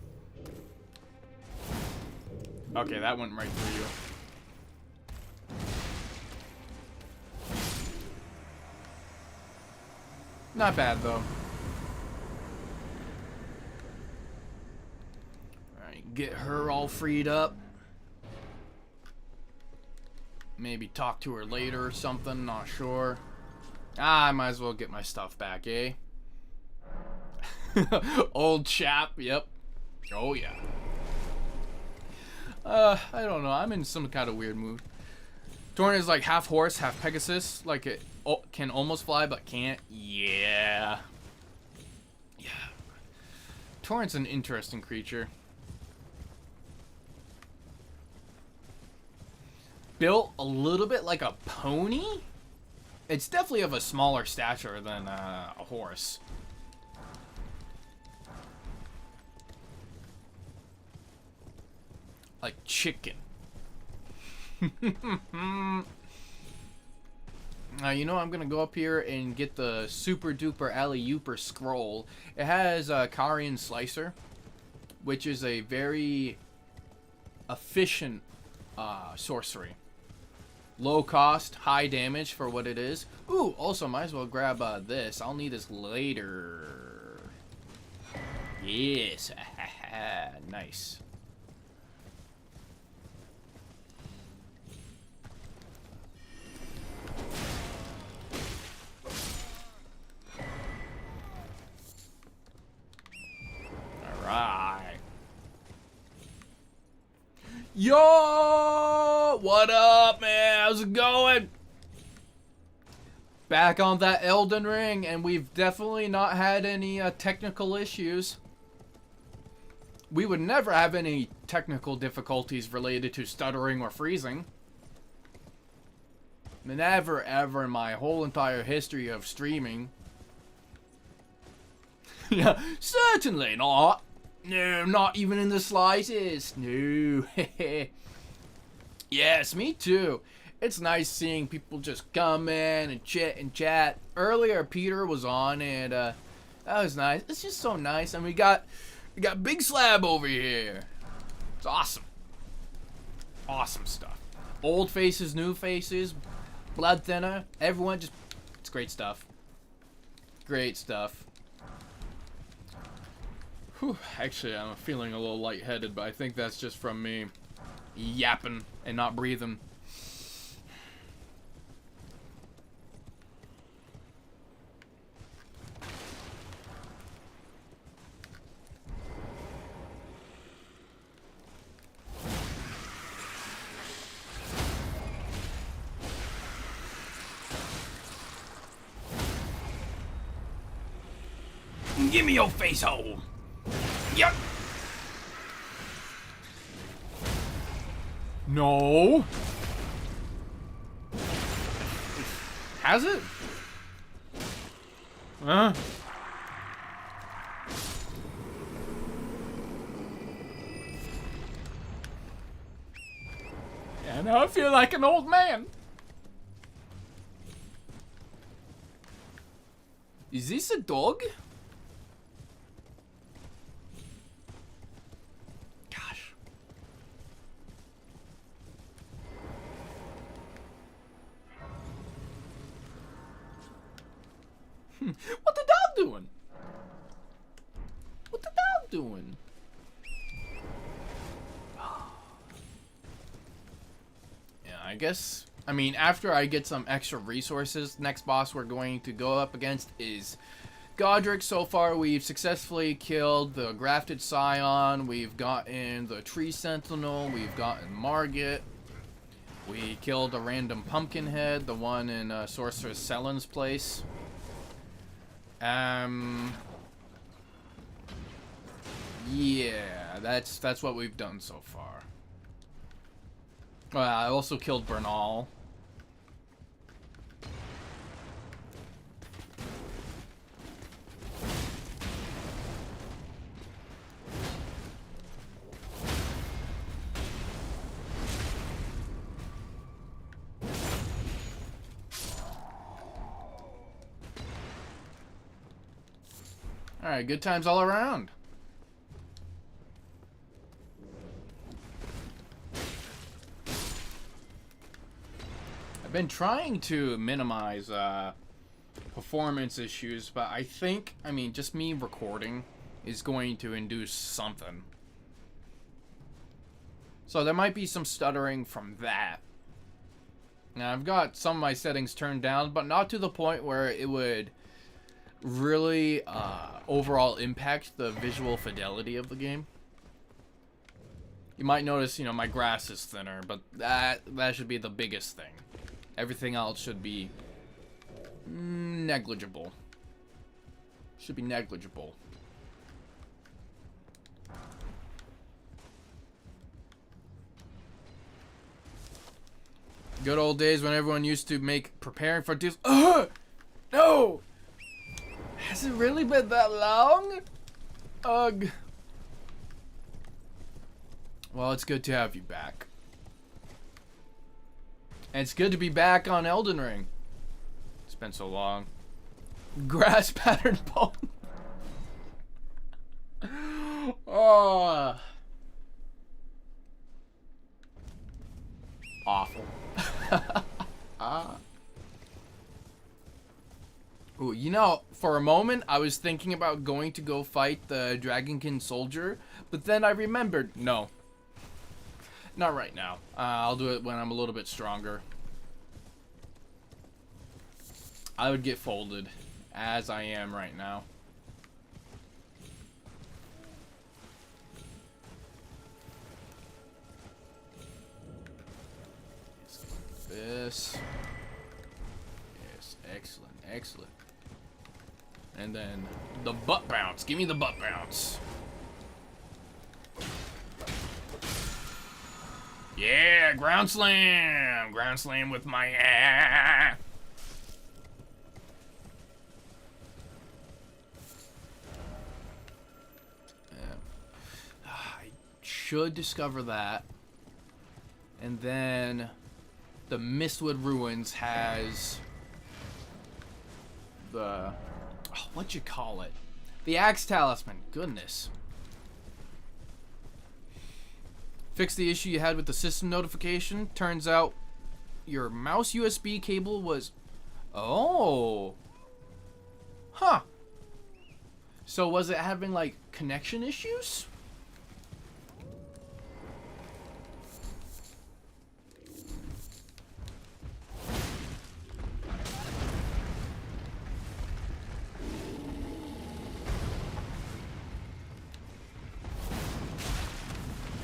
Okay, that went right through you. Not bad, though. Alright, get her all freed up. Maybe talk to her later or something, not sure. I might as well get my stuff back, eh? Old chap, yep. Oh, yeah. I don't know, I'm in some kind of weird mood. Torrent is like half horse, half Pegasus. Like it can almost fly, but can't. Yeah. Yeah. Torrent's an interesting creature. Built a little bit like a pony? It's definitely of a smaller stature than a horse. Like chicken. You know, I'm gonna go up here and get the super duper alley-ooper scroll. It has a Carian Slicer, which is a very efficient sorcery. Low cost, high damage for what it is. Ooh, also might as well grab this. I'll need this later. Yes, nice. Alright. Yo! What up, man? How's it going? Back on that Elden Ring, and we've definitely not had any technical issues. We would never have any technical difficulties related to stuttering or freezing. Never ever in my whole entire history of streaming. Yeah, certainly not. No, not even in the slightest. No. Yes, me too. It's nice seeing people just come in and chit and chat. Earlier, Peter was on, and that was nice. It's just so nice. And we got We got Big Slab over here. It's awesome. Awesome stuff. Old faces, new faces, blood thinner. Everyone just... It's great stuff. Great stuff. Whew. Actually, I'm feeling a little lightheaded, but I think that's just from me yapping and not breathing. Give me your face hole. Yep. No. Has it? Huh? Yeah, now I feel like an old man. Is this a dog? Gosh. What the dog doing? What the dog doing? Yeah, I guess, I mean, after I get some extra resources, next boss we're going to go up against is Godric. So far, we've successfully killed the Grafted Scion, we've gotten the Tree Sentinel, we've gotten Margit, we killed a random Pumpkinhead, the one in Sorceress Sellen's place. Yeah, that's what we've done so far. Well, I also killed Bernal. Alright, good times all around. I've been trying to minimize performance issues, but I think, I mean, just me recording is going to induce something. So there might be some stuttering from that. Now, I've got some of my settings turned down, but not to the point where it would really overall impact the visual fidelity of the game. You might notice, you know, my grass is thinner, but that should be the biggest thing. Everything else should be negligible. Should be negligible. Good old days when everyone used to make preparing for deals. No! Has it really been that long? Ugh. Well, it's good to have you back. And it's good to be back on Elden Ring. It's been so long. Grass pattern bone. Oh. Awful. Ooh, you know, for a moment, I was thinking about going to go fight the Dragonkin soldier, but then I remembered, no. Not right now. I'll do it when I'm a little bit stronger. I would get folded, as I am right now. This. Yes, excellent, excellent. And then the butt bounce. Give me the butt bounce. Yeah, ground slam. Ground slam with my ass. I should discover that. And then the Mistwood Ruins has the... Oh, what'd you call it? The Axe Talisman. Goodness. Fix the issue you had with the system notification. Turns out your mouse USB cable was... Oh. Huh. So was it having, like, connection issues?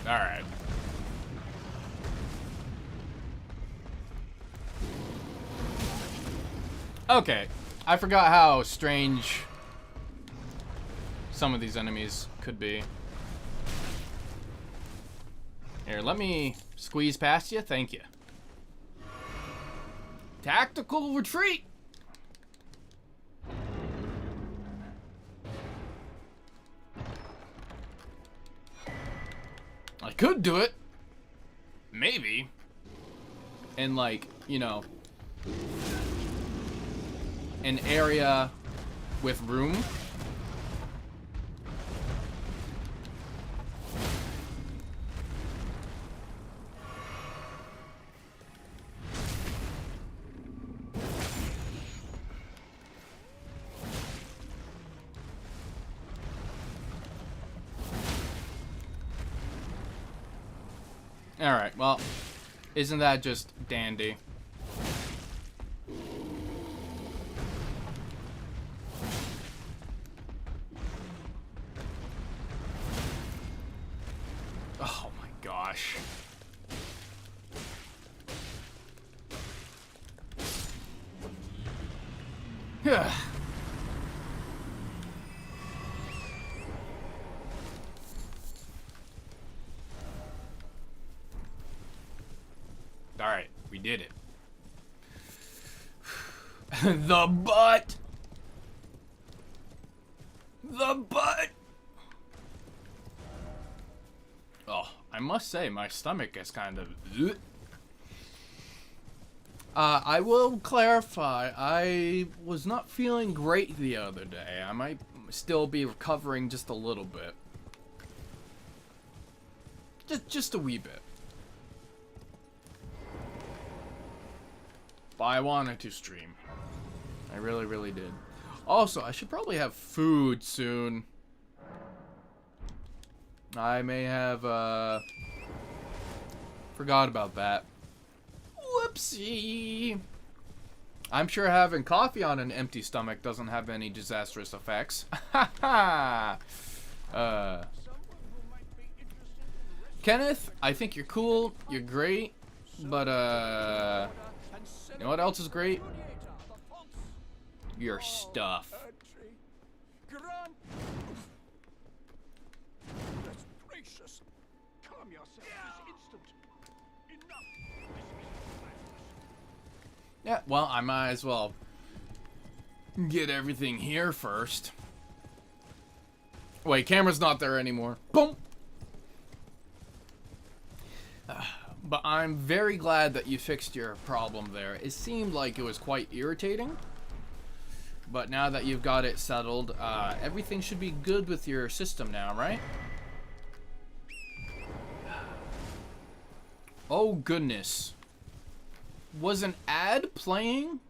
Alright. Okay. I forgot how strange some of these enemies could be. Here, let me squeeze past you. Thank you. Tactical retreat! I could do it. Maybe. In, like, you know, an area with room. Alright, well, isn't that just dandy? Oh my gosh. Yeah. Alright, we did it. The butt! The butt! Oh, I must say, my stomach is kind of... I will clarify, I was not feeling great the other day. I might still be recovering just a little bit. Just a wee bit. But I wanted to stream. I really, really did. Also, I should probably have food soon. I may have, forgot about that. Whoopsie. I'm sure having coffee on an empty stomach doesn't have any disastrous effects. Ha ha! Kenneth, I think you're cool, you're great, but, you know what else is great? Your stuff. Yeah, well, I might as well get everything here first. Wait, camera's not there anymore. Boom! But I'm very glad that you fixed your problem there. It seemed like it was quite irritating. But now that you've got it settled, everything should be good with your system now, right? Oh, goodness. Was an ad playing?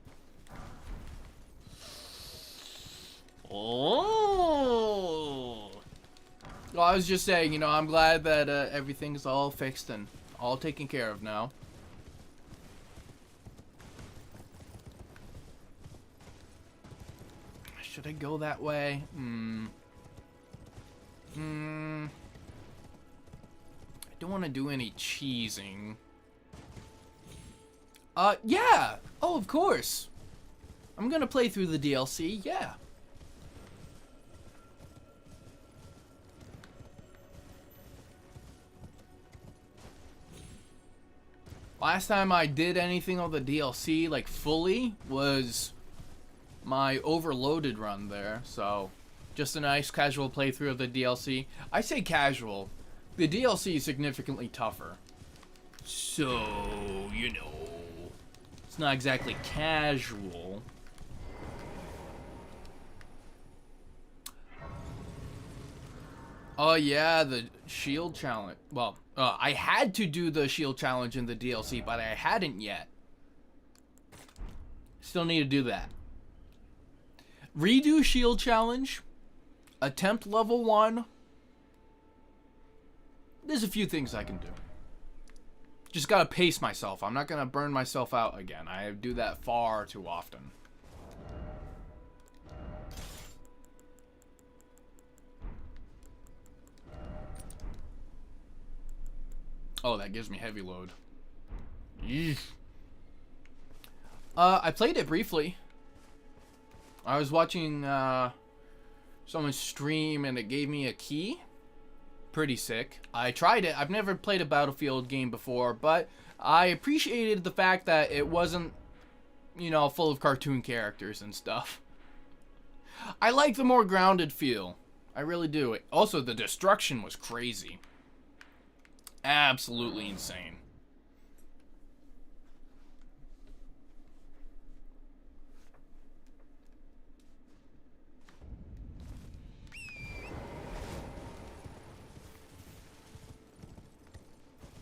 Oh. Well, I was just saying, you know, I'm glad that everything's all fixed and all taken care of now. Should I go that way? I don't want to do any cheesing. Yeah! Oh, of course! I'm gonna play through the DLC, yeah. Last time I did anything on the DLC, like, fully, was my overloaded run there, so just a nice casual playthrough of the DLC. I say casual. The DLC is significantly tougher. So, you know, it's not exactly casual. Oh yeah, the shield challenge. Well, I had to do the shield challenge in the DLC, but I hadn't yet. Still need to do that. Redo shield challenge. Attempt level 1. There's a few things I can do. Just gotta pace myself. I'm not gonna burn myself out again. I do that far too often. Oh, that gives me heavy load. Yeesh. I played it briefly. I was watching someone stream and it gave me a key. Pretty sick. I tried it. I've never played a Battlefield game before, but I appreciated the fact that it wasn't, you know, full of cartoon characters and stuff. I like the more grounded feel. I really do. Also, the destruction was crazy. Absolutely insane.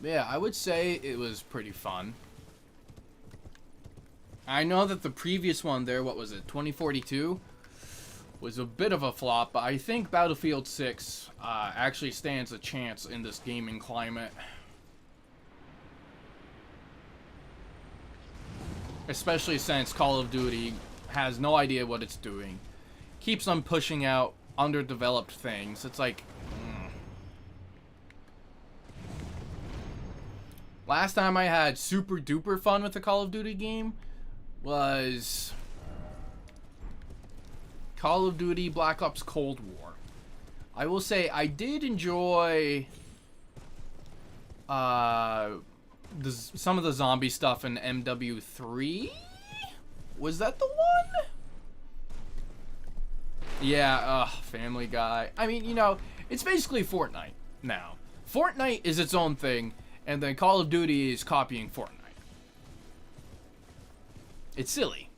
Yeah, I would say it was pretty fun. I know that the previous one there, what was it, 2042? Was a bit of a flop, but I think Battlefield 6 actually stands a chance in this gaming climate. Especially since Call of Duty has no idea what it's doing. Keeps on pushing out underdeveloped things. It's like... Last time I had super duper fun with a Call of Duty game was Call of Duty Black Ops Cold War. I will say I did enjoy some of the zombie stuff in MW3. Was that the one? Yeah, Family Guy. I mean, you know, it's basically Fortnite now. Fortnite is its own thing, and then Call of Duty is copying Fortnite. It's silly.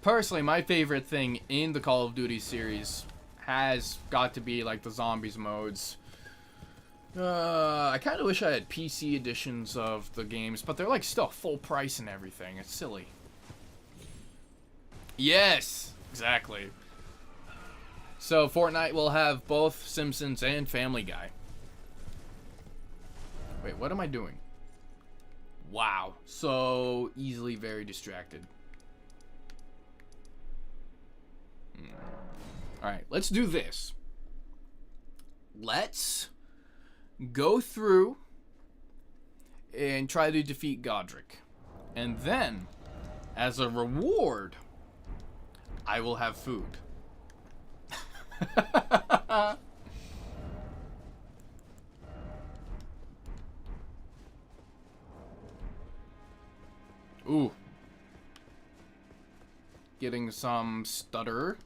Personally, my favorite thing in the Call of Duty series has got to be like the zombies modes. I kind of wish I had PC editions of the games, but they're like still full price and everything. It's silly. Yes, exactly. So Fortnite will have both Simpsons and Family Guy. Wait, what am I doing? Wow, so easily very distracted. Alright, let's do this. Let's go through and try to defeat Godric. And then, as a reward, I will have food. Ooh. Getting some stutter.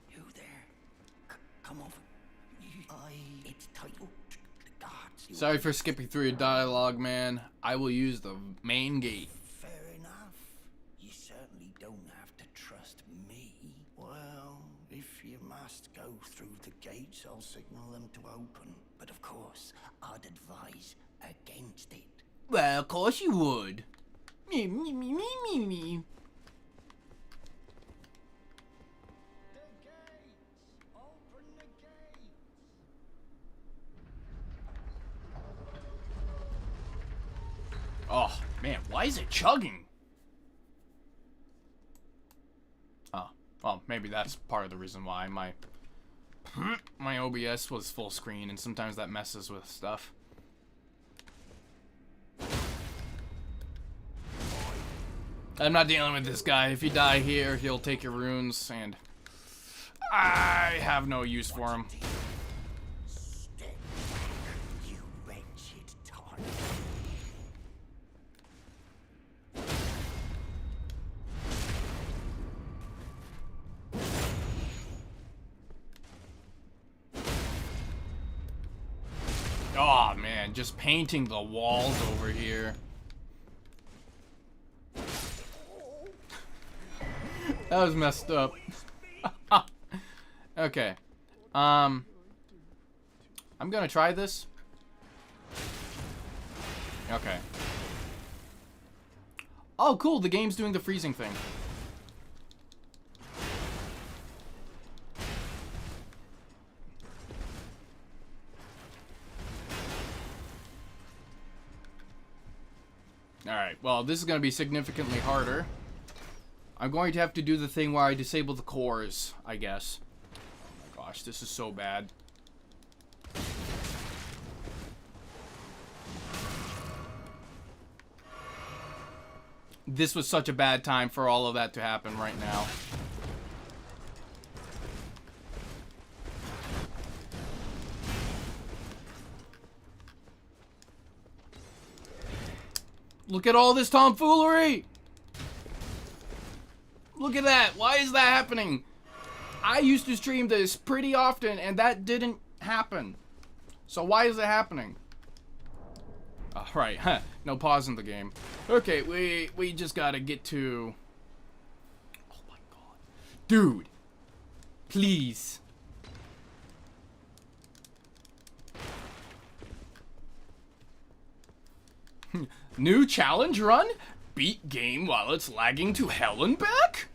You there? Come over. It's titled The Gods. Sorry for skipping through your dialogue, man. I will use the main gate. Fair enough. You certainly don't have to trust me. Well, if you must go through the gates, I'll signal them to open. But of course, I'd advise against it. Well, of course you would. Me, me, me, me, me, me. The gates! Open the gates! Oh, man, why is it chugging? Oh, well, maybe that's part of the reason why my OBS was full screen, and sometimes that messes with stuff. I'm not dealing with this guy. If you die here, he'll take your runes, and I have no use for him. Step back, you wretched target. Oh, man. man, just painting the walls over here. That was messed up. Okay. I'm gonna try this. Okay. Oh, cool. The game's doing the freezing thing. Alright, well, this is going to be significantly harder. I'm going to have to do the thing where I disable the cores, I guess. Oh my gosh, this is so bad. This was such a bad time for all of that to happen right now. Look at all this tomfoolery! Look at that! Why is that happening? I used to stream this pretty often and that didn't happen. So why is it happening? Right, no pause in the game. Okay, we just gotta get to... Oh my god. Dude! Please. New challenge run? Beat game while it's lagging to hell and back?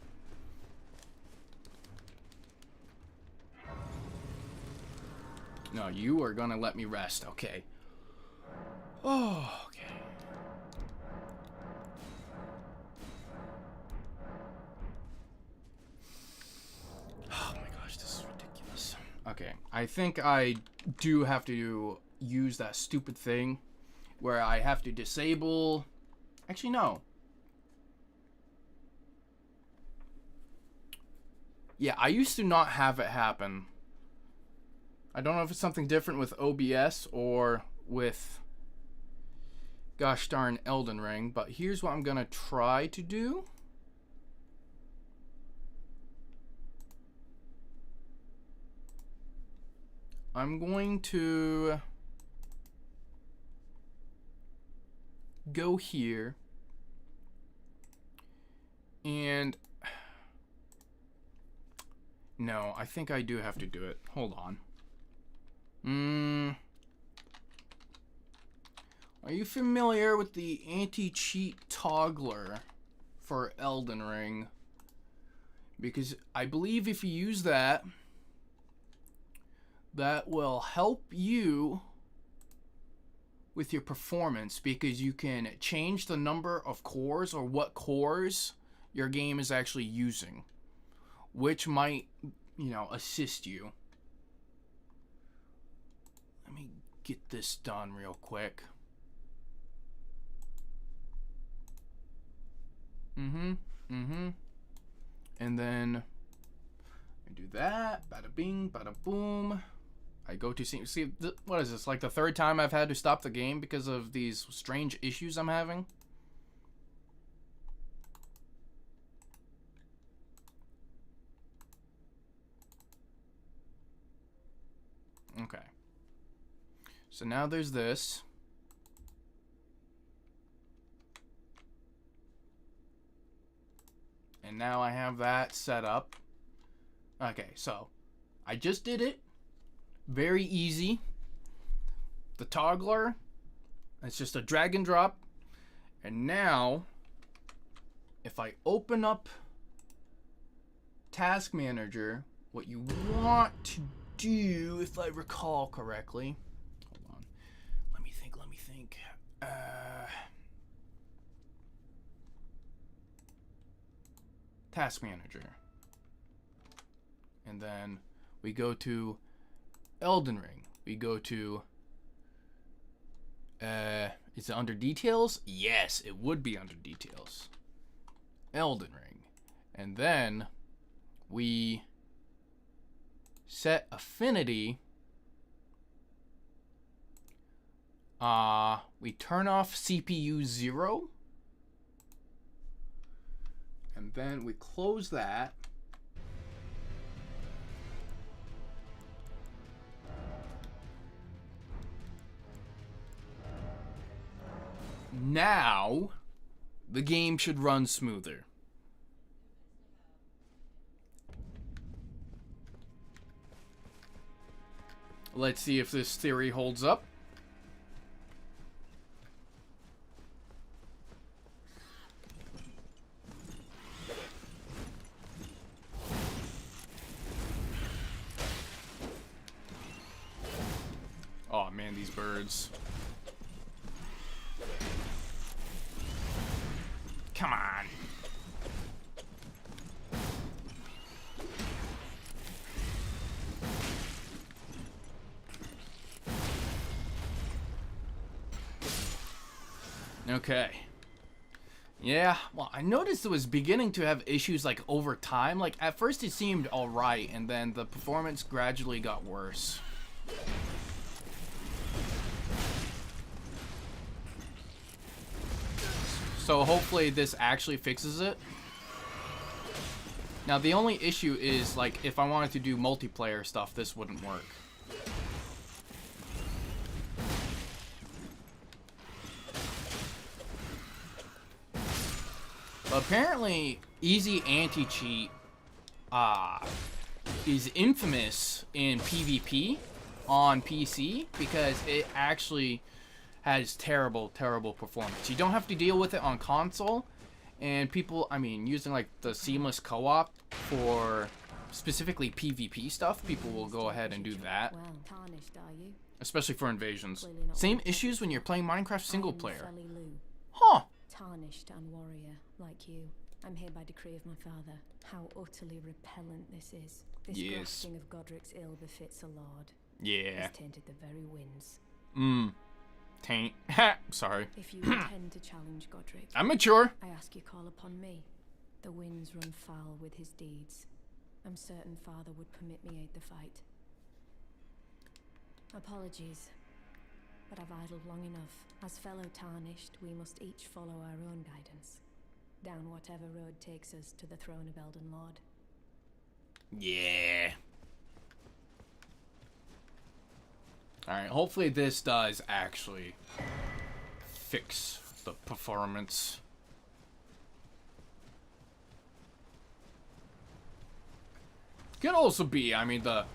No, you are gonna let me rest, okay. Oh, okay. Oh my gosh, this is ridiculous. Okay, I think I do have to use that stupid thing where I have to disable... Actually, no. Yeah, I used to not have it happen. I don't know if it's something different with OBS or with... gosh darn Elden Ring, but here's what I'm gonna try to do. I'm going to go here and no, I think I do have to do it. Hold on. Are you familiar with the anti-cheat toggler for Elden Ring? Because I believe if you use that, that will help you with your performance, because you can change the number of cores or what cores your game is actually using, which might, you know, assist you. Let me get this done real quick. And then I do that. Bada bing, bada boom. I go to see what is this? Like the third time I've had to stop the game because of these strange issues I'm having. Okay. So now there's this. And now I have that set up. Okay, so I just did it. Very easy. The toggler, it's just a drag and drop. And now, if I open up Task Manager, what you want to do, if I recall correctly, hold on, let me think. Task Manager. And then we go to Elden Ring. We go to is it under details? Yes, it would be under details. Elden Ring. And then we set affinity. We turn off CPU 0. And then we close that. Now, the game should run smoother. Let's see if this theory holds up. Oh man, these birds. Come on. Okay. Yeah, well, I noticed it was beginning to have issues like over time. Like at first it seemed alright, and then the performance gradually got worse. So hopefully this actually fixes it. Now the only issue is like if I wanted to do multiplayer stuff, this wouldn't work. Apparently, easy anti-cheat is infamous in PvP on PC because it actually has terrible, terrible performance. You don't have to deal with it on console, and people, I mean, using like the seamless co-op for specifically PvP stuff, people will go ahead and do that. Well, tarnished, are you? Especially for invasions. Clearly not Same one issues when you're playing Minecraft single I am player. Sally Lou, Huh. tarnished and warrior, like you. I'm here by decree of my father. How utterly repellent this is. This Yes. grasping of Godric's ill befits a lord. Yeah. Has tainted the very winds. Taint. Sorry. If you intend to challenge Godric, I'm mature. I ask you call upon me. The winds run foul with his deeds. I'm certain father would permit me aid the fight. Apologies, but I've idled long enough. As fellow tarnished, we must each follow our own guidance. Down whatever road takes us to the throne of Elden Lord. Yeah. Alright, hopefully this does actually fix the performance. Could also be, I mean, the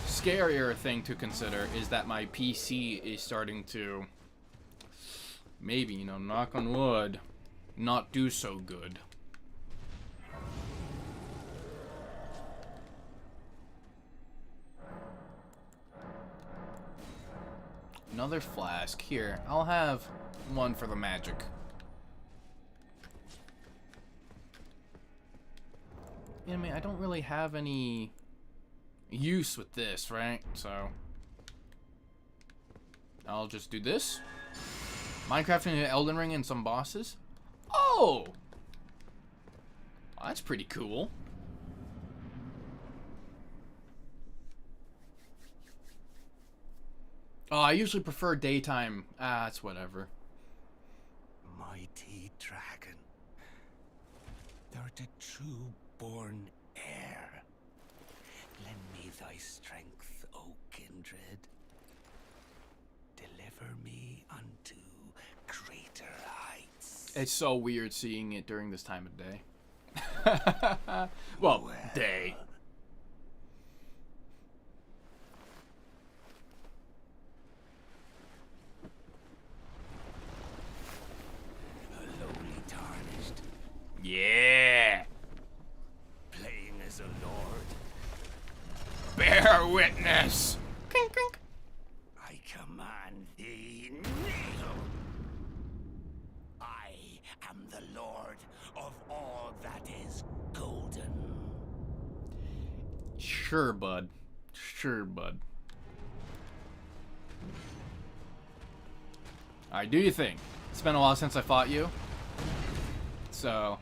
scarier thing to consider is that my PC is starting to, maybe, you know, knock on wood, not do so good. Another flask. Here, I'll have one for the magic. I mean, I don't really have any use with this, right? So I'll just do this. Minecraft and Elden Ring and some bosses. Oh! That's pretty cool. Oh, I usually prefer daytime. Ah, it's whatever. Mighty dragon, thou the true-born heir. Lend me thy strength, O kindred. Deliver me unto greater heights. It's so weird seeing it during this time of day. Well, day. Lowly tarnished, Yeah. playing as a lord. Bear witness. I command thee, kneel. I am the lord of all that is golden. Sure, bud. Sure, bud. Alright, do your thing. It's been a while since I fought you. So.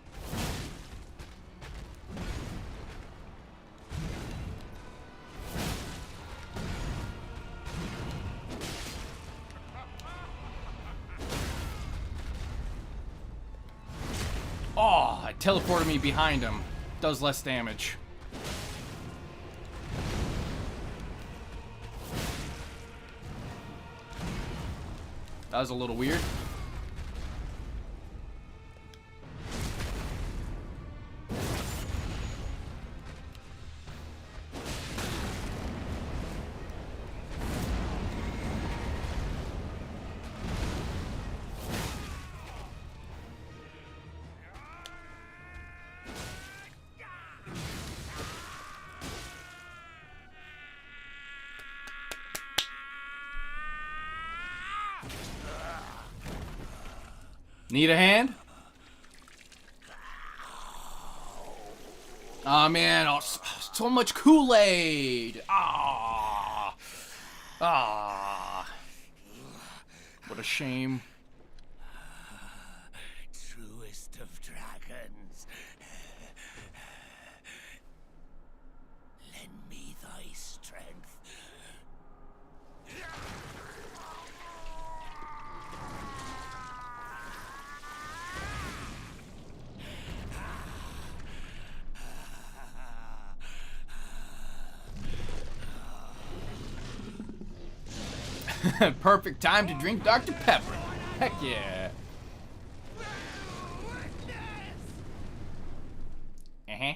Oh, it teleported me behind him. Does less damage. That was a little weird. Need a hand? Oh man, oh, so much Kool-Aid. Ah. Ah. What a shame. Truest of dragons. Lend me thy strength. Perfect time to drink Dr. Pepper. Heck yeah. Uh-huh.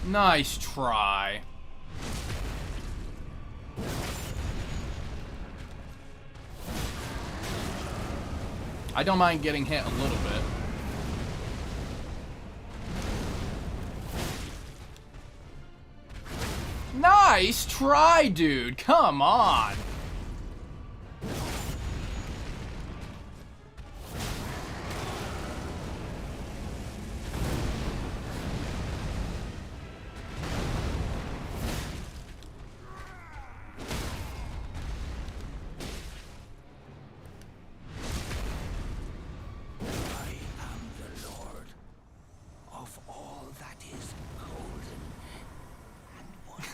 Nice try. I don't mind getting hit a little bit. Nice try, dude. Come on.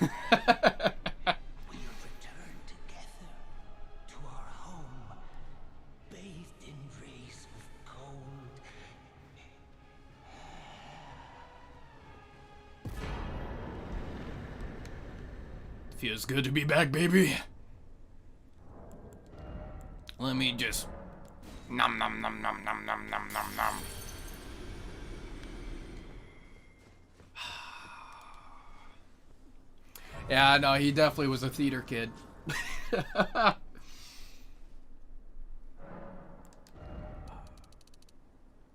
We'll return together to our home, bathed in rays of gold. Feels good to be back, baby. Let me just nom nom nom nom nom nom nom nom nom. Yeah, no, he definitely was a theater kid.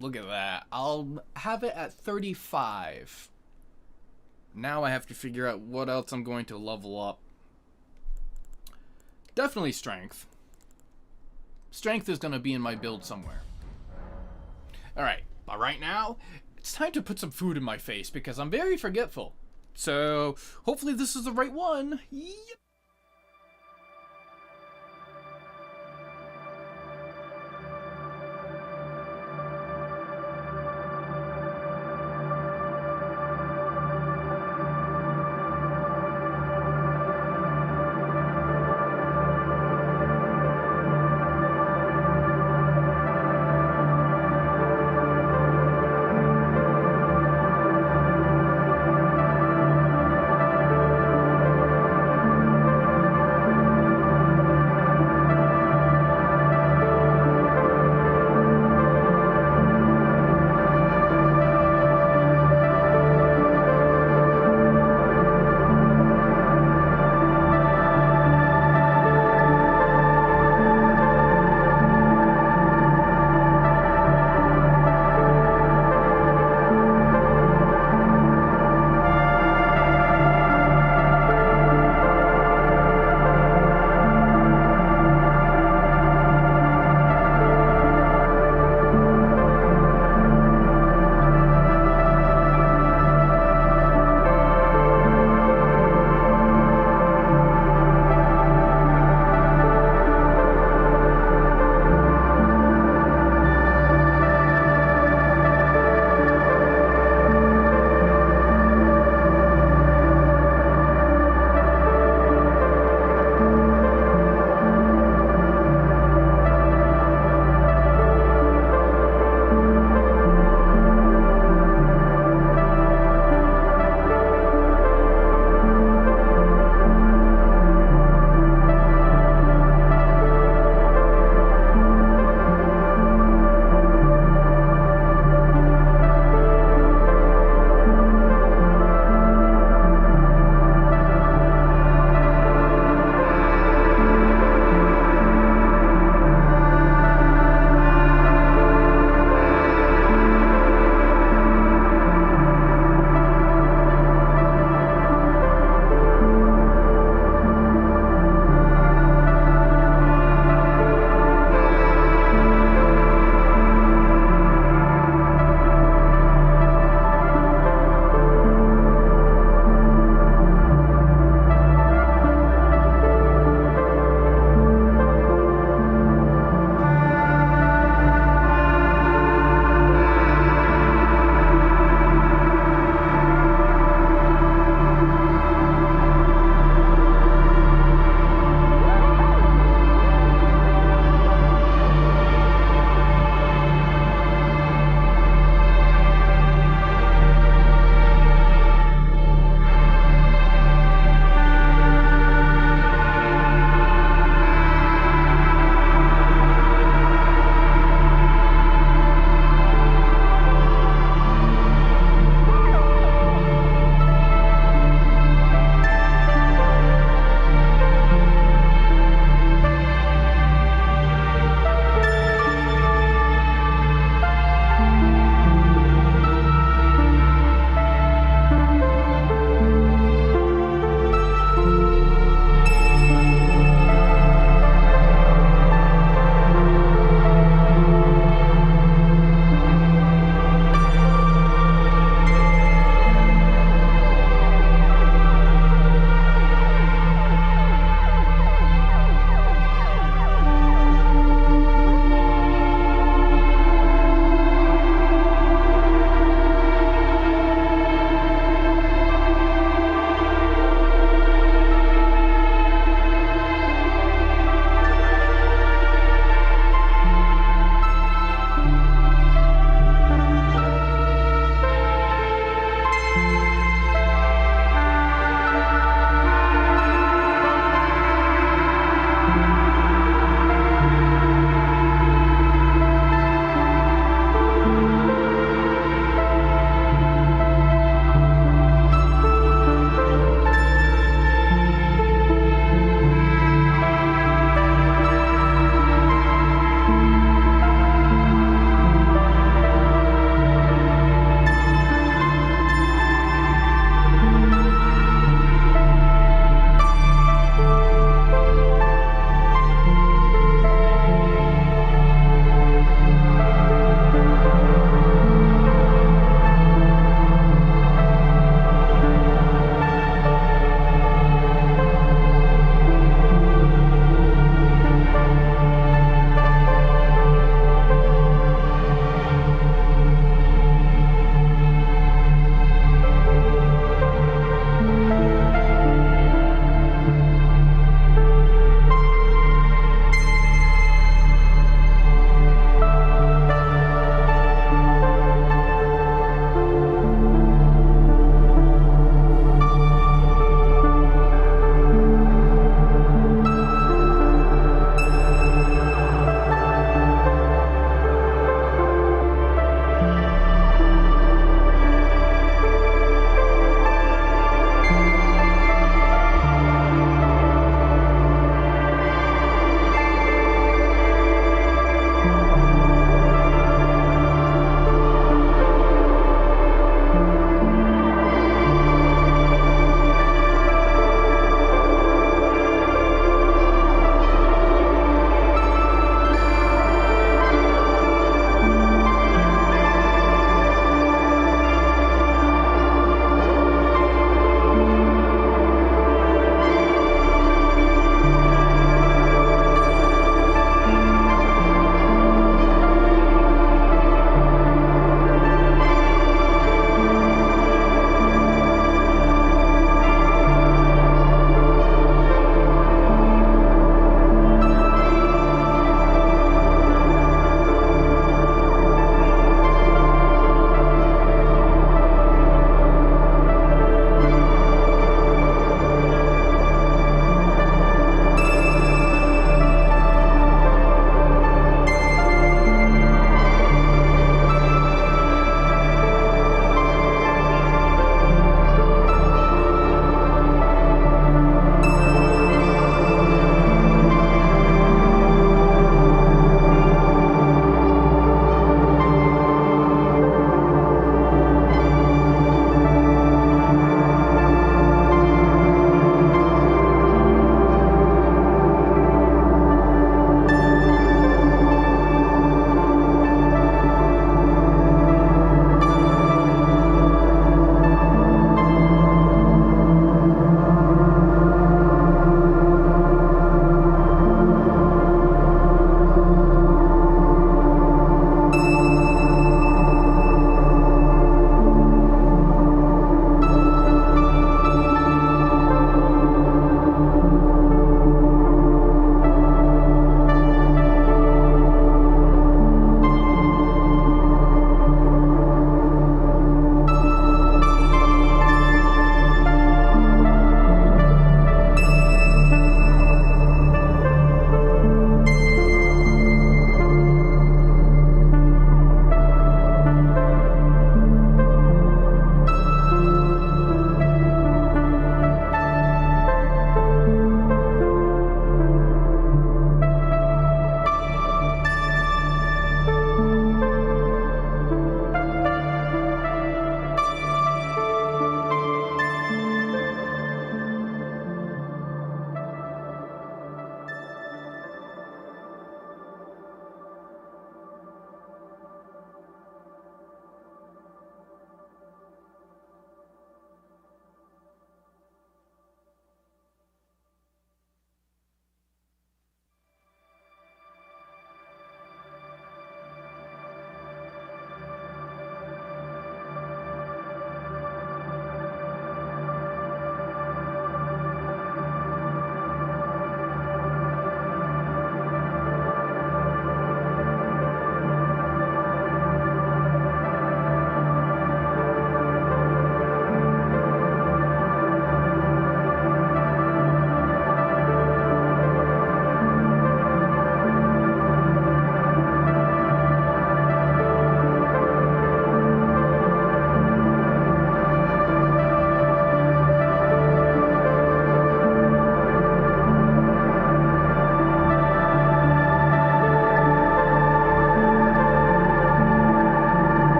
Look at that. I'll have it at 35. Now I have to figure out what else I'm going to level up. Definitely strength. Strength is going to be in my build somewhere. Alright, but right now, it's time to put some food in my face because I'm very forgetful. So, hopefully this is the right one. Yep.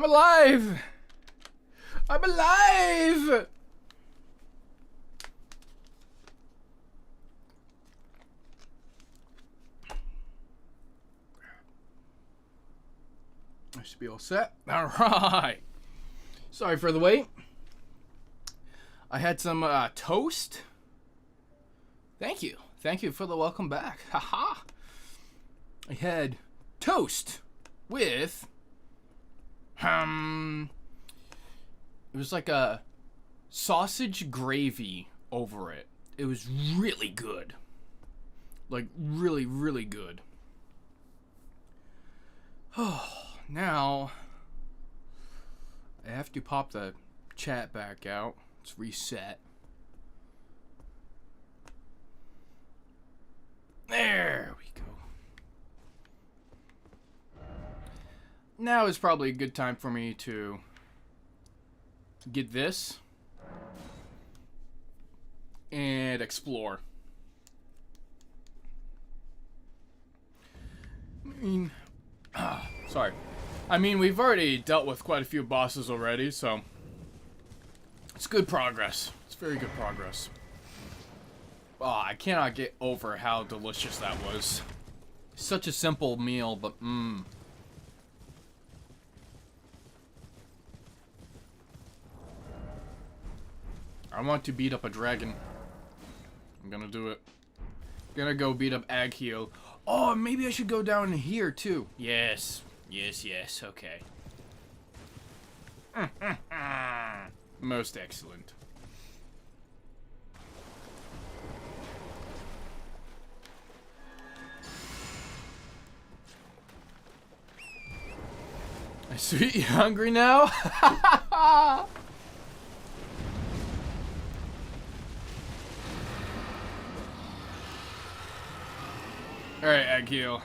alive! I'm alive! I should be all set. Alright. Sorry for the wait. I had some toast. Thank you. Thank you for the welcome back. Haha. I had toast with it was like a sausage gravy over it. It was really good. Like really, really good. Oh, now I have to pop the chat back out. It's reset. There we go. Now is probably a good time for me to get this and explore. Sorry. I mean, we've already dealt with quite a few bosses already, so it's good progress. It's very good progress. Oh, I cannot get over how delicious that was. Such a simple meal, but I want to beat up a dragon. I'm gonna do it. Gonna go beat up Agheel. Oh, maybe I should go down here too. Yes. Yes, yes, okay. Most excellent. Sweet, you hungry now? Alright, Agheel.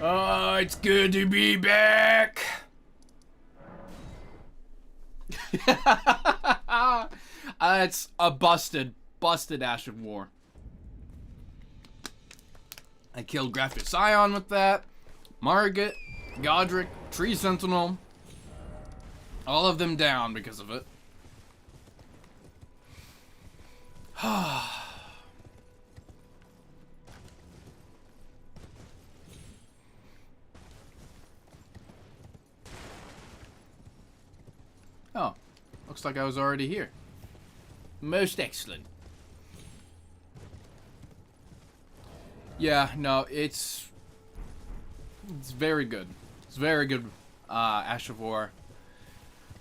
Oh, it's good to be back. It's a busted Ash of War. I killed Grafted Scion with that. Margit, Godric, Tree Sentinel. All of them down because of it. Oh, looks like I was already here. Most excellent. Yeah, no, it's very good. It's very good, Ash of War.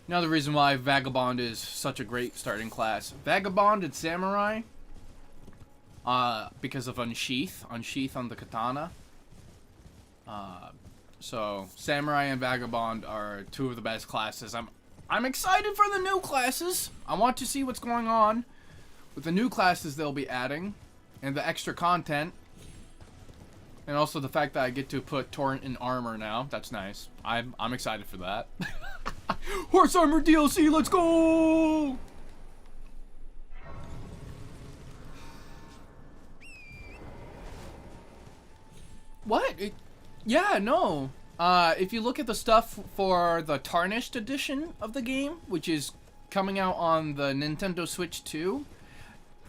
Another reason why Vagabond is such a great starting class. Vagabond and Samurai, because of Unsheath on the katana. So Samurai and Vagabond are two of the best classes. I'm excited for the new classes. I want to see what's going on with the new classes they'll be adding and the extra content. And also the fact that I get to put Torrent in armor now. That's nice. I'm excited for that. Horse Armor DLC, let's go! What? Yeah, no. If you look at the stuff for the Tarnished edition of the game, which is coming out on the Nintendo Switch 2,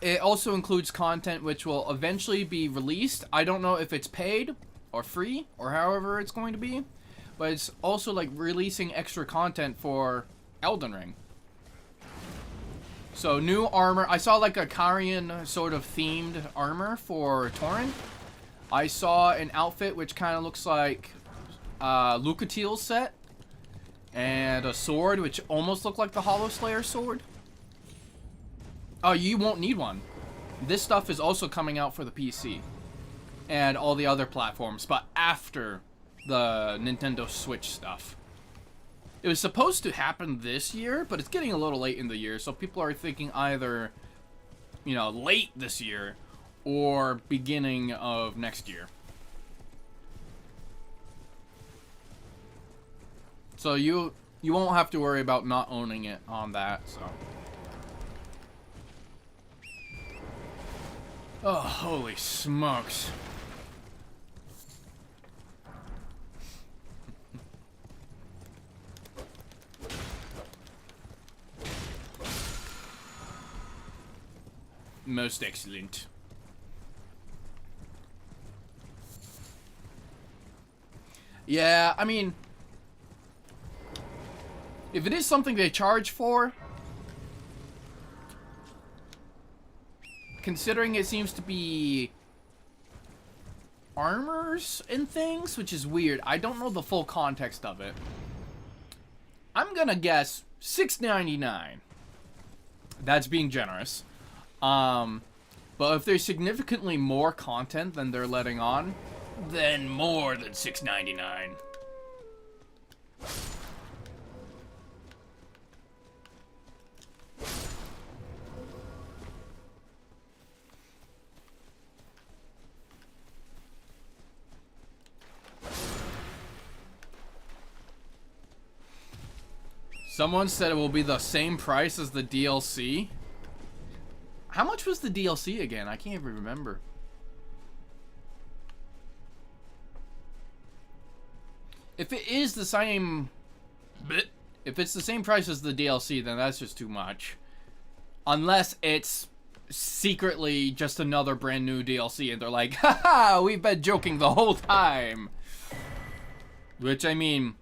it also includes content which will eventually be released. I don't know if it's paid or free or however it's going to be, but it's also like releasing extra content for Elden Ring. So new armor. I saw like a Karian sort of themed armor for Torrent. I saw an outfit which kind of looks like Lucatiel's set. And a sword which almost looked like the Hollow Slayer sword. Oh, you won't need one. This stuff is also coming out for the PC. And all the other platforms, but after the Nintendo Switch stuff. It was supposed to happen this year, but it's getting a little late in the year, so people are thinking either, you know, late this year or beginning of next year. So you won't have to worry about not owning it on that, so. Oh, holy smokes. Most excellent. Yeah, I mean, if it is something they charge for, considering it seems to be armors and things, which is weird. I don't know the full context of it. I'm gonna guess $6.99. That's being generous. But if there's significantly more content than they're letting on, then more than $6.99. Someone said it will be the same price as the DLC. How much was the DLC again? I can't even remember. If it is the same... If it's the same price as the DLC, then that's just too much. Unless it's secretly just another brand new DLC and they're like, haha, we've been joking the whole time. Which, I mean,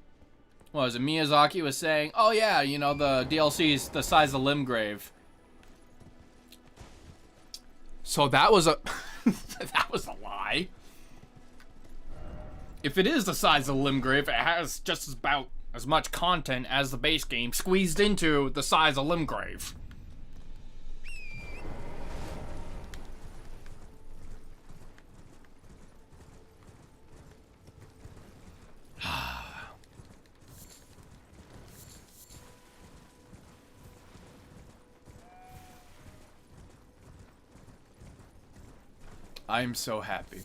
what was it? Miyazaki was saying, oh yeah, you know, the DLC is the size of Limgrave. So that was a that was a lie. If it is the size of Limgrave, it has just about as much content as the base game squeezed into the size of Limgrave. I'm so happy.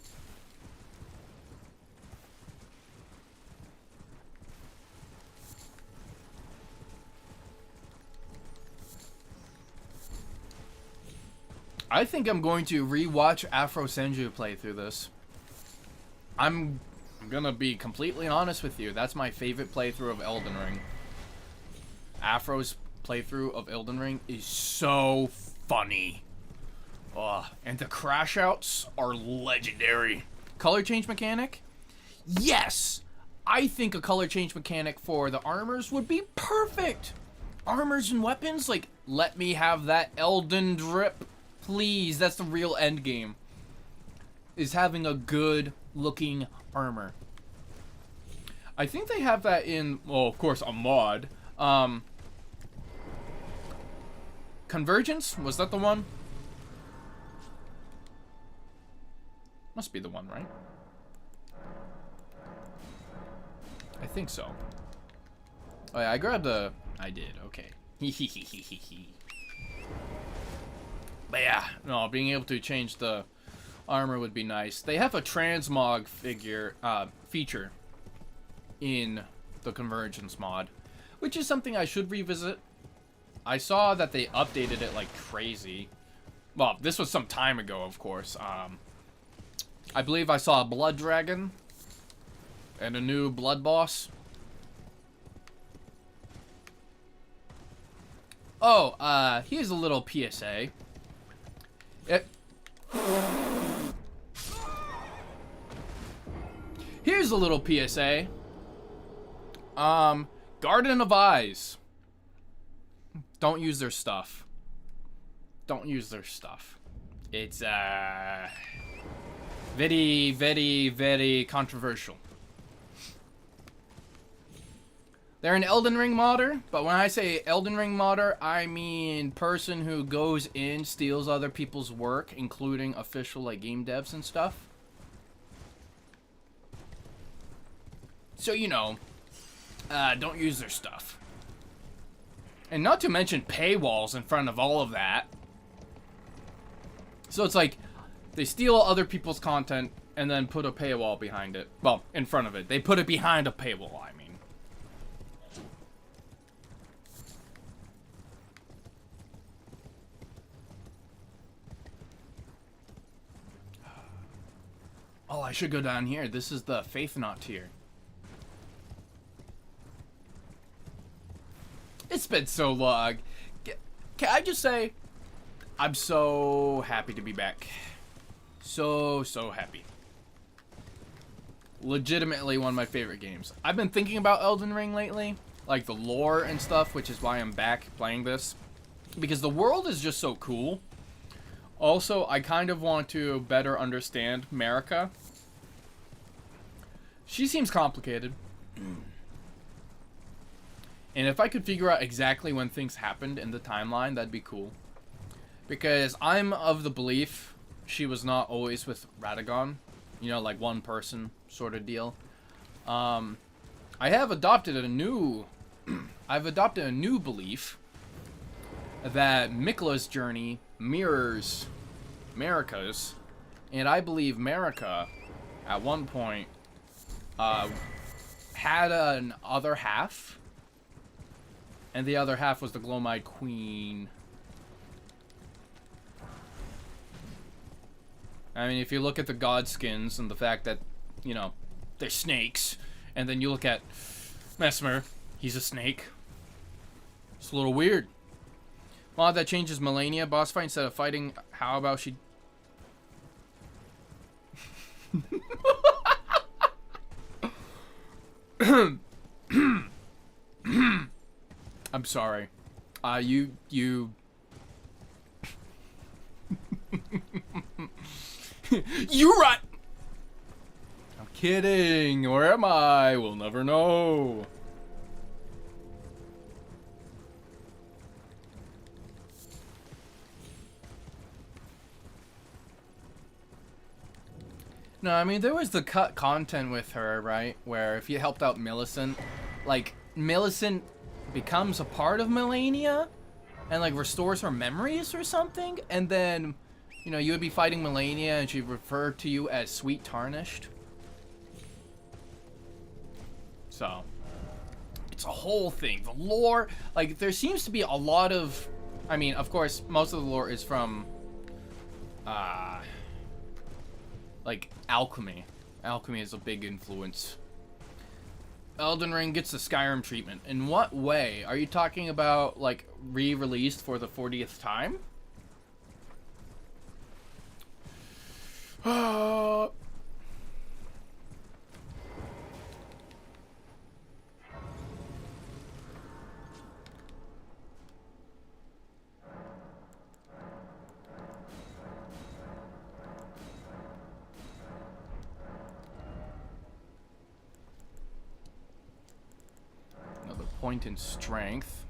I think I'm going to rewatch Afro Senju play through this. I'm gonna be completely honest with you. That's my favorite playthrough of Elden Ring. Afro's playthrough of Elden Ring is so funny. And the crash outs are legendary. Color change mechanic? Yes! I think a color change mechanic for the armors would be perfect. Armors and weapons, like, let me have that Elden drip. Please, that's the real end game. Is having a good looking armor. I think they have that in, well, of course, a mod. Convergence? Was that the one? Must be the one, right? I think so. Oh yeah, I grabbed the... I did, okay. But yeah, no, being able to change the armor would be nice. They have a transmog feature in the Convergence mod, which is something I should revisit. I saw that they updated it like crazy. Well, this was some time ago, of course. I believe I saw a blood dragon and a new blood boss. Oh, here's a little PSA. Here's a little PSA. Garden of Eyes. Don't use their stuff. don't use their stuff. It's very, very, very controversial. They're an Elden Ring modder, but when I say Elden Ring modder, I mean person who goes in, steals other people's work, including official like game devs and stuff. So, you know, don't use their stuff. And not to mention paywalls in front of all of that. So it's like, they steal other people's content and then put a paywall behind it. Well, in front of it. They put it behind a paywall, I mean. Oh, I should go down here. This is the Faith Knot tier. It's been so long. Can I just say, I'm so happy to be back. So happy. Legitimately one of my favorite games. I've been thinking about Elden Ring lately, like the lore and stuff, which is why I'm back playing this. Because the world is just so cool. Also, I kind of want to better understand Marika. She seems complicated. And if I could figure out exactly when things happened in the timeline, that'd be cool. Because I'm of the belief she was not always with Radagon. You know, like one person sort of deal. I have adopted a new... I've adopted a new belief that Mikla's journey mirrors Marika's. And I believe Marika, at one point, had an other half. And the other half was the Glowmide Queen. I mean, if you look at the god skins and the fact that, you know, they're snakes. And then you look at Mesmer, he's a snake. It's a little weird. Mod that changes Melania boss fight instead of fighting. How about she... I'm sorry. You... You're right! I'm kidding. Where am I? We'll never know. No, I mean, there was the cut content with her, right? Where if you helped out Millicent, like, Millicent becomes a part of Melania and, like, restores her memories or something. And then, you know, you would be fighting Melania and she'd refer to you as Sweet Tarnished. So, it's a whole thing. The lore, like, there seems to be a lot of... I mean, of course, most of the lore is from... like, alchemy. Alchemy is a big influence. Elden Ring gets the Skyrim treatment. In what way? Are you talking about, like, re-released for the 40th time? Another point in strength.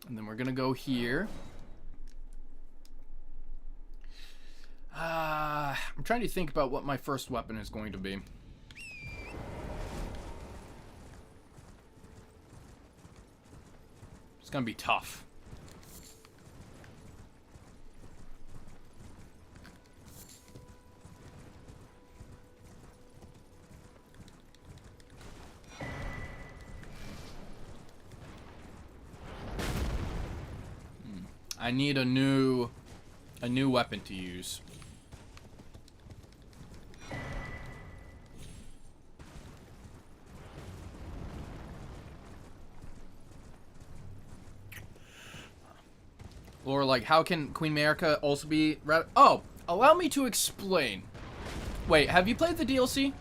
And then we're gonna go here. I'm trying to think about what my first weapon is going to be. It's gonna be tough. I need a new weapon to use. Or, like, how can Queen Marika also be... Oh, allow me to explain. Wait, have you played the DLC?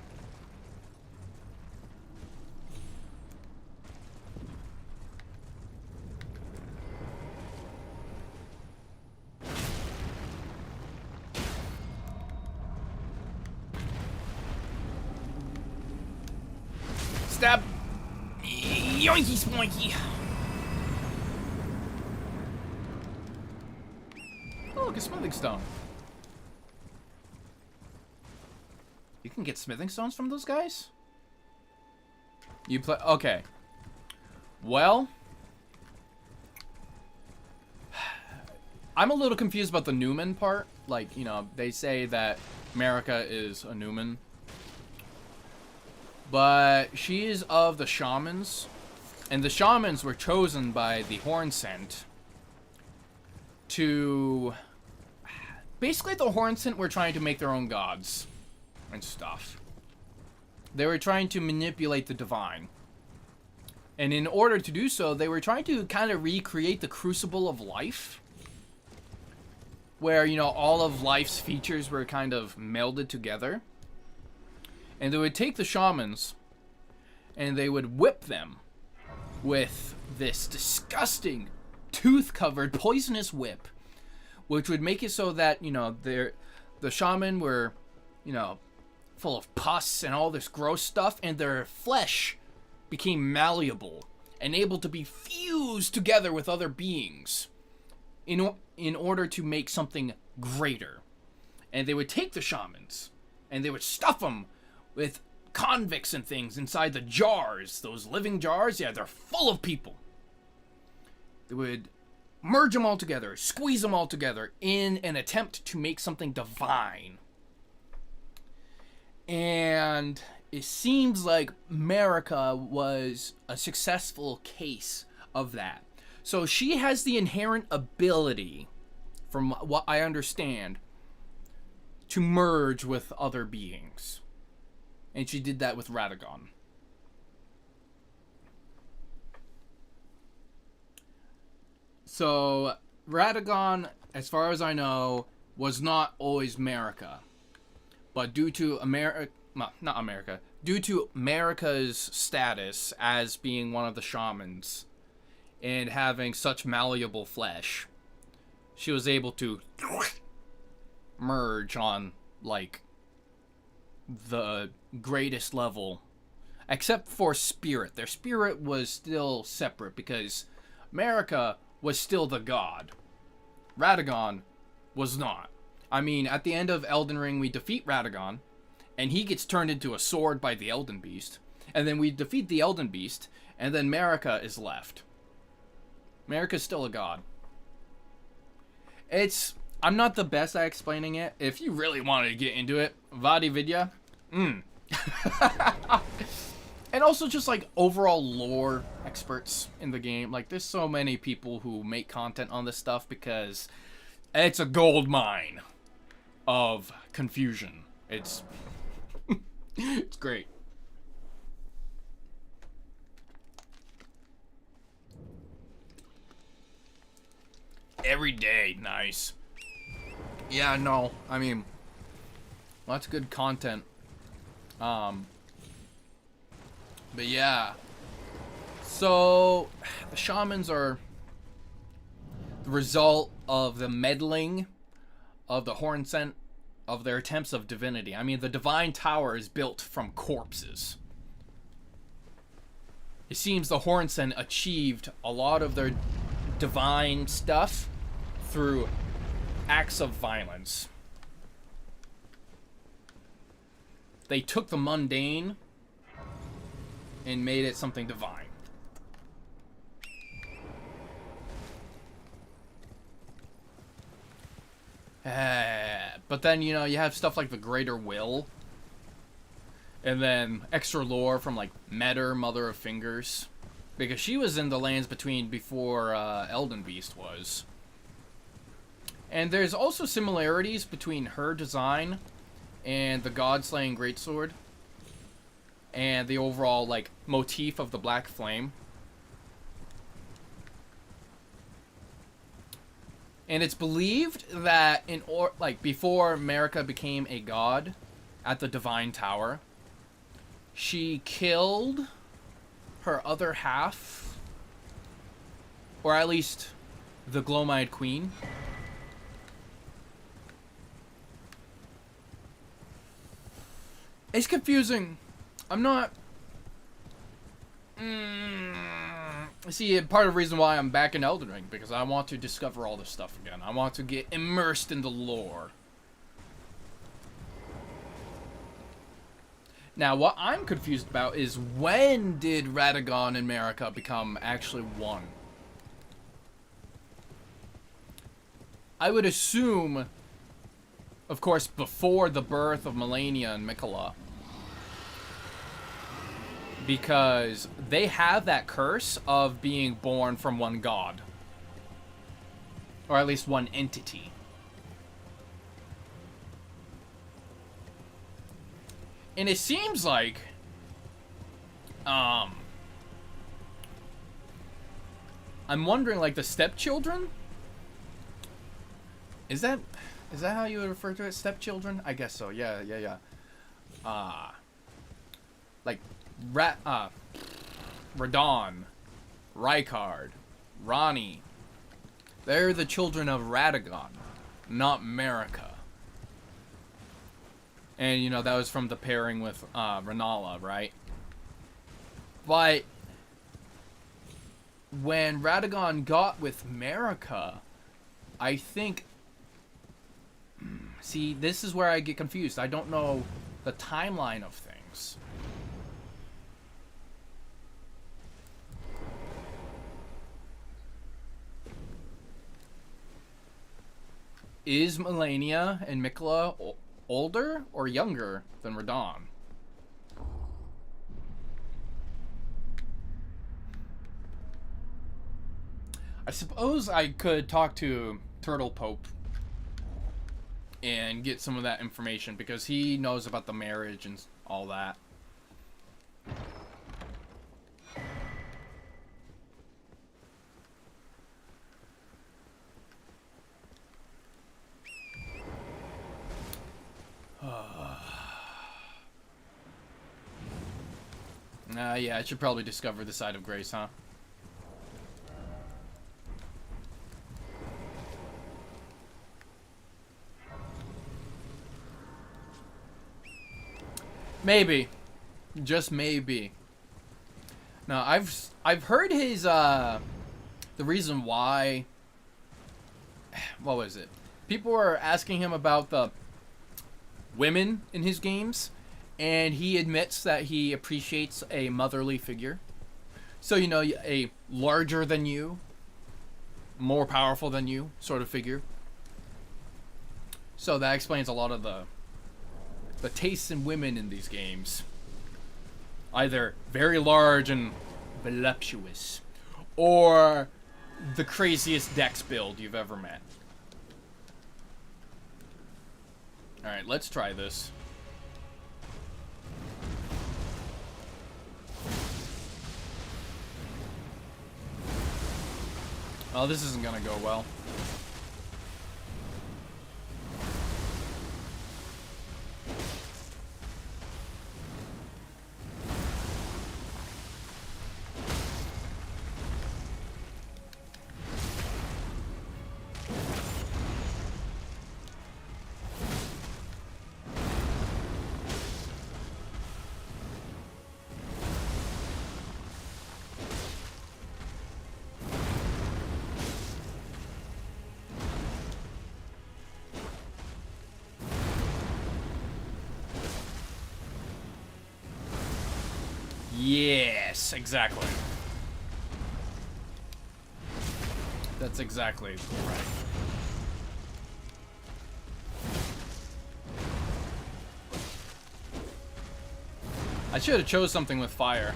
Stab. Yoinky spoinky. Oh, look, a smithing stone. You can get smithing stones from those guys? You play... Okay. Well... I'm a little confused about the Newman part. Like, you know, they say that America is a Newman. But she is of the shamans. And the shamans were chosen by the Horn Scent to... Basically, the Horn Scent were trying to make their own gods and stuff. They were trying to manipulate the divine. And in order to do so, they were trying to kind of recreate the crucible of life. Where, you know, all of life's features were kind of melded together. And they would take the shamans and they would whip them with this disgusting, tooth-covered, poisonous whip. Which would make it so that, you know, the shaman were, you know, full of pus and all this gross stuff. And their flesh became malleable and able to be fused together with other beings. In order to make something greater. And they would take the shamans and they would stuff them with convicts and things inside the jars. Those living jars, yeah, they're full of people. They would merge them all together, squeeze them all together in an attempt to make something divine. And it seems like America was a successful case of that. So she has the inherent ability, from what I understand, to merge with other beings. And she did that with Radagon. So Radagon, as far as I know, was not always America. But due to due to America's status as being one of the shamans and having such malleable flesh, she was able to merge on, like, the greatest level. Except for spirit. Their spirit was still separate because America was still the god. Radagon was not. I mean, at the end of Elden Ring, we defeat Radagon, and he gets turned into a sword by the Elden Beast. And then we defeat the Elden Beast, and then Marika is left. Marika's still a god. I'm not the best at explaining it. If you really wanted to get into it, Vadi Vidya. And also just like overall lore experts in the game. Like, there's so many people who make content on this stuff because it's a gold mine of confusion. It's it's great. Every day, nice. Yeah, no, I mean, lots of good content. But yeah. So, the shamans are the result of the meddling of the Horn Scent, of their attempts of divinity. I mean, the Divine Tower is built from corpses. It seems the Horn Scent achieved a lot of their divine stuff through acts of violence. They took the mundane and made it something divine. But then, you know, you have stuff like the Greater Will. And then extra lore from, like, Metter, Mother of Fingers. Because she was in the lands between before Elden Beast was. And there's also similarities between her design and the God-slaying Greatsword. And the overall, like, motif of the Black Flame. And it's believed that before Marika became a god at the Divine Tower, she killed her other half, or at least the Glowmide Queen. It's confusing. I'm not See, part of the reason why I'm back in Elden Ring, because I want to discover all this stuff again. I want to get immersed in the lore. Now, what I'm confused about is when did Radagon and Marika become actually one? I would assume, of course, before the birth of Melania and Mikola. Because they have that curse of being born from one god. Or at least one entity. And it seems like... I'm wondering, like, the stepchildren? Is that how you would refer to it? Stepchildren? I guess so. Yeah. Like... Radon, Rykard, Ronnie. They're the children of Radagon, not Marika. And, you know, that was from the pairing with Renala, right? But when Radagon got with Marika, I think... See, this is where I get confused. I don't know the timeline of things. Is Melania and Mikola older or younger than Radon? I suppose I could talk to Turtle Pope and get some of that information because he knows about the marriage and all that. Yeah, I should probably discover the side of grace, huh? Maybe. Just maybe. Now, I've heard his, the reason why... What was it? People were asking him about the women in his games, and he admits that he appreciates a motherly figure. So, you know, a larger than you, more powerful than you sort of figure. So that explains a lot of the tastes in women in these games. Either very large and voluptuous, or the craziest dex build you've ever met. Alright, let's try this. Oh, this isn't gonna go well. Yes, exactly. That's exactly right. I should have chose something with fire.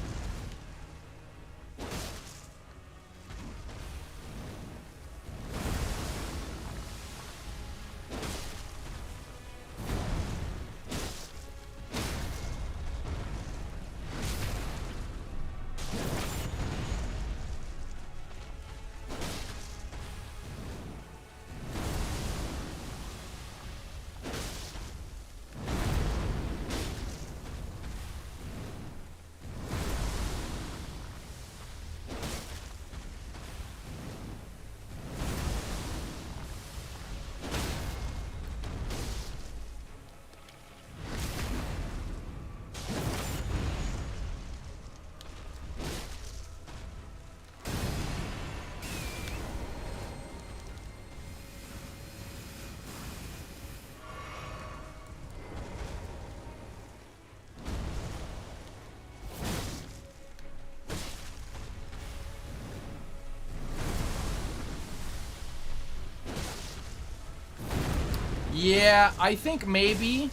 Yeah, I think maybe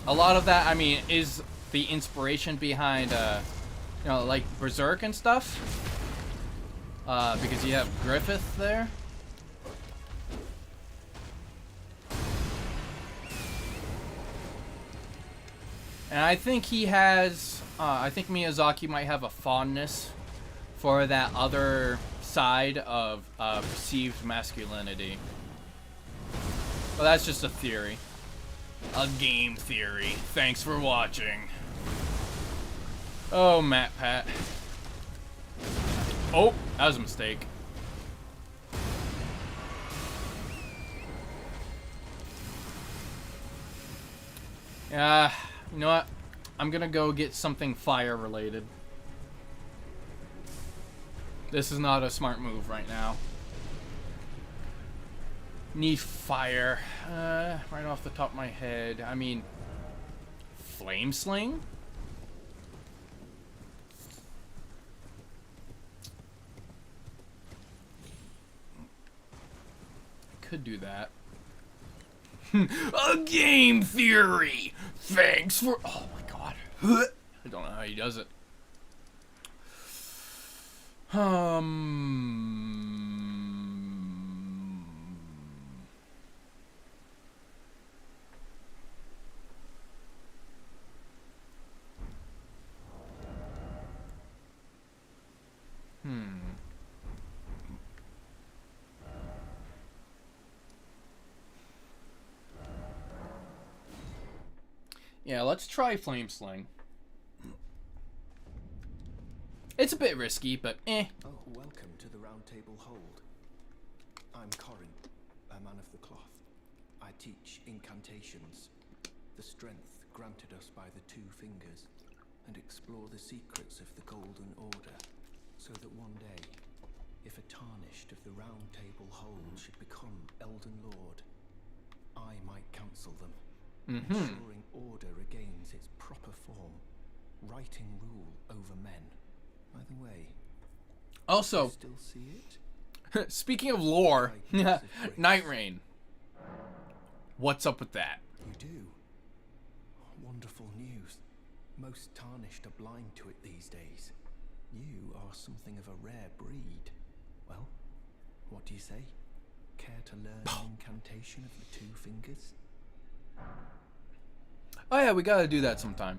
a lot of that, I mean, is the inspiration behind, you know, like Berserk and stuff. Because you have Griffith there. And I think he has, I think Miyazaki might have a fondness for that other side of perceived masculinity. Well, that's just a theory. A game theory. Thanks for watching. Oh, Matt Pat. Oh, that was a mistake. Yeah, you know what? I'm gonna go get something fire related. This is not a smart move right now. Need fire. Right off the top of my head. I mean, flame sling? I could do that. A game theory! Thanks for... Oh my god. I don't know how he does it. Yeah, let's try Flame Sling. It's a bit risky, but eh. Oh, welcome to the Round Table Hold. I'm Corin, a man of the cloth. I teach incantations, the strength granted us by the two fingers, and explore the secrets of the Golden Order, so that one day, if a tarnished of the Round Table Hold should become Elden Lord, I might counsel them, ensuring order regains its proper form, righting rule over men. By the way, Also, still see it? speaking of lore, Night Rain. What's up with that? You do. Wonderful news. Most tarnished are blind to it these days. You are something of a rare breed. Well, what do you say? Care to learn an incantation of the two fingers? Oh yeah, we gotta do that sometime.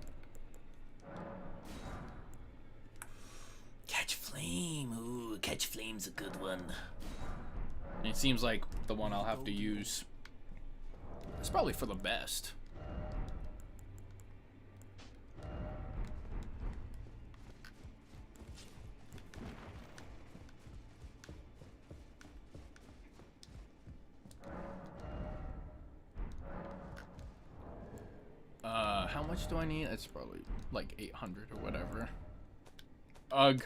Catch flame. Ooh, catch flame's a good one. And it seems like the one I'll have to use. It's probably for the best. How much do I need? It's probably like 800 or whatever. Ugh.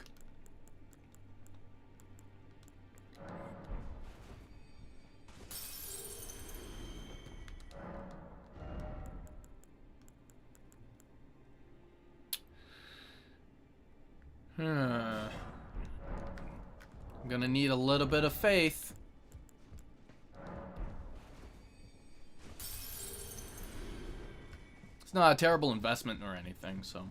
I'm gonna need a little bit of faith. It's not a terrible investment or anything, so.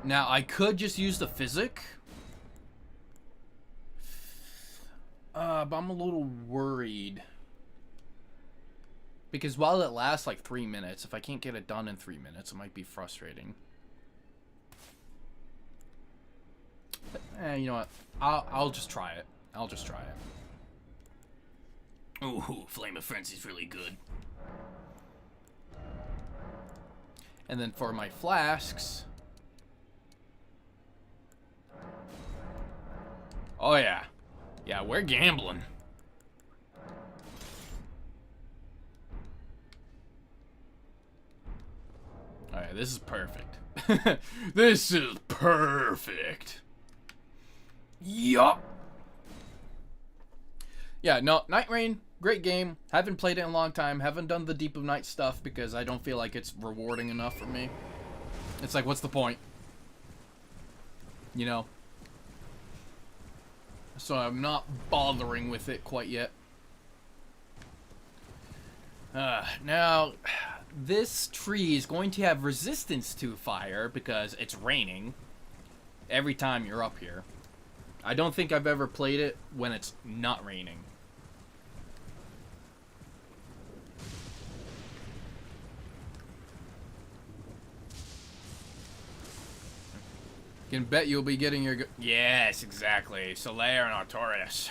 Now, I could just use the physic. But I'm a little worried. Because while it lasts like 3 minutes, if I can't get it done in 3 minutes, it might be frustrating. But, you know what? I'll just try it. I'll just try it. Ooh, Flame of Frenzy's really good. And then for my flasks... Oh yeah. Yeah, we're gambling. Alright, this is perfect. This is perfect. Yup. Yeah, no, Night Rain, great game. Haven't played it in a long time. Haven't done the Deep of Night stuff because I don't feel like it's rewarding enough for me. It's like, what's the point? You know? So I'm not bothering with it quite yet. Now, this tree is going to have resistance to fire because it's raining every time you're up here. I don't think I've ever played it when it's not raining. Can bet you'll be getting your... Yes, exactly. Solaire and Artorias.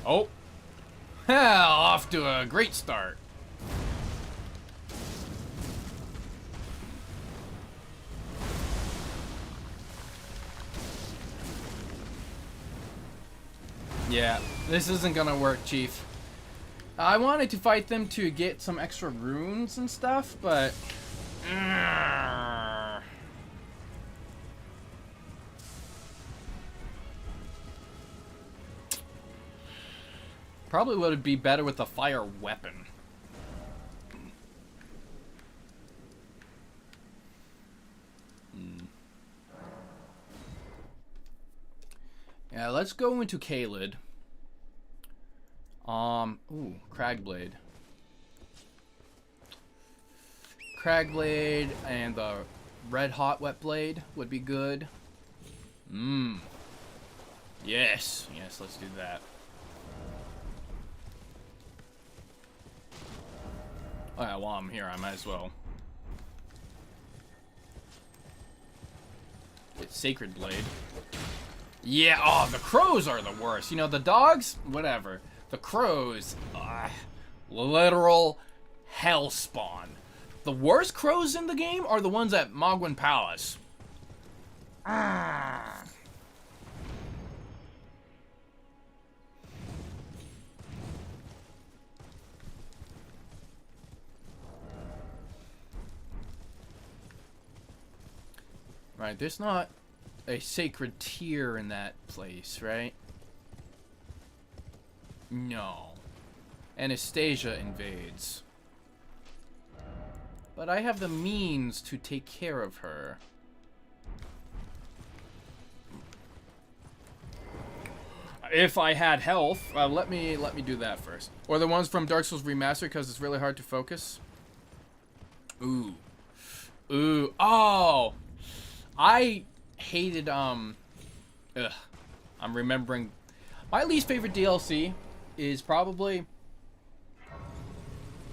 Oh. Hell, off to a great start. Yeah, this isn't gonna work, Chief. I wanted to fight them to get some extra runes and stuff, but... Probably would be better with a fire weapon. Yeah, let's go into Caelid. Ooh, Cragblade. Cragblade and the Red Hot Wet Blade would be good. Yes, let's do that. Oh yeah, while I'm here, I might as well. It's Sacred Blade. Yeah, oh, the crows are the worst. You know, the dogs, whatever. The crows, literal hell spawn. The worst crows in the game are the ones at Mogwin Palace. Right, there's not a sacred tier in that place, right? No. Anastasia invades. But I have the means to take care of her. If I had health, let me do that first. Or the ones from Dark Souls Remastered, because it's really hard to focus. Ooh. Oh! I hated, I'm remembering. My least favorite DLC is probably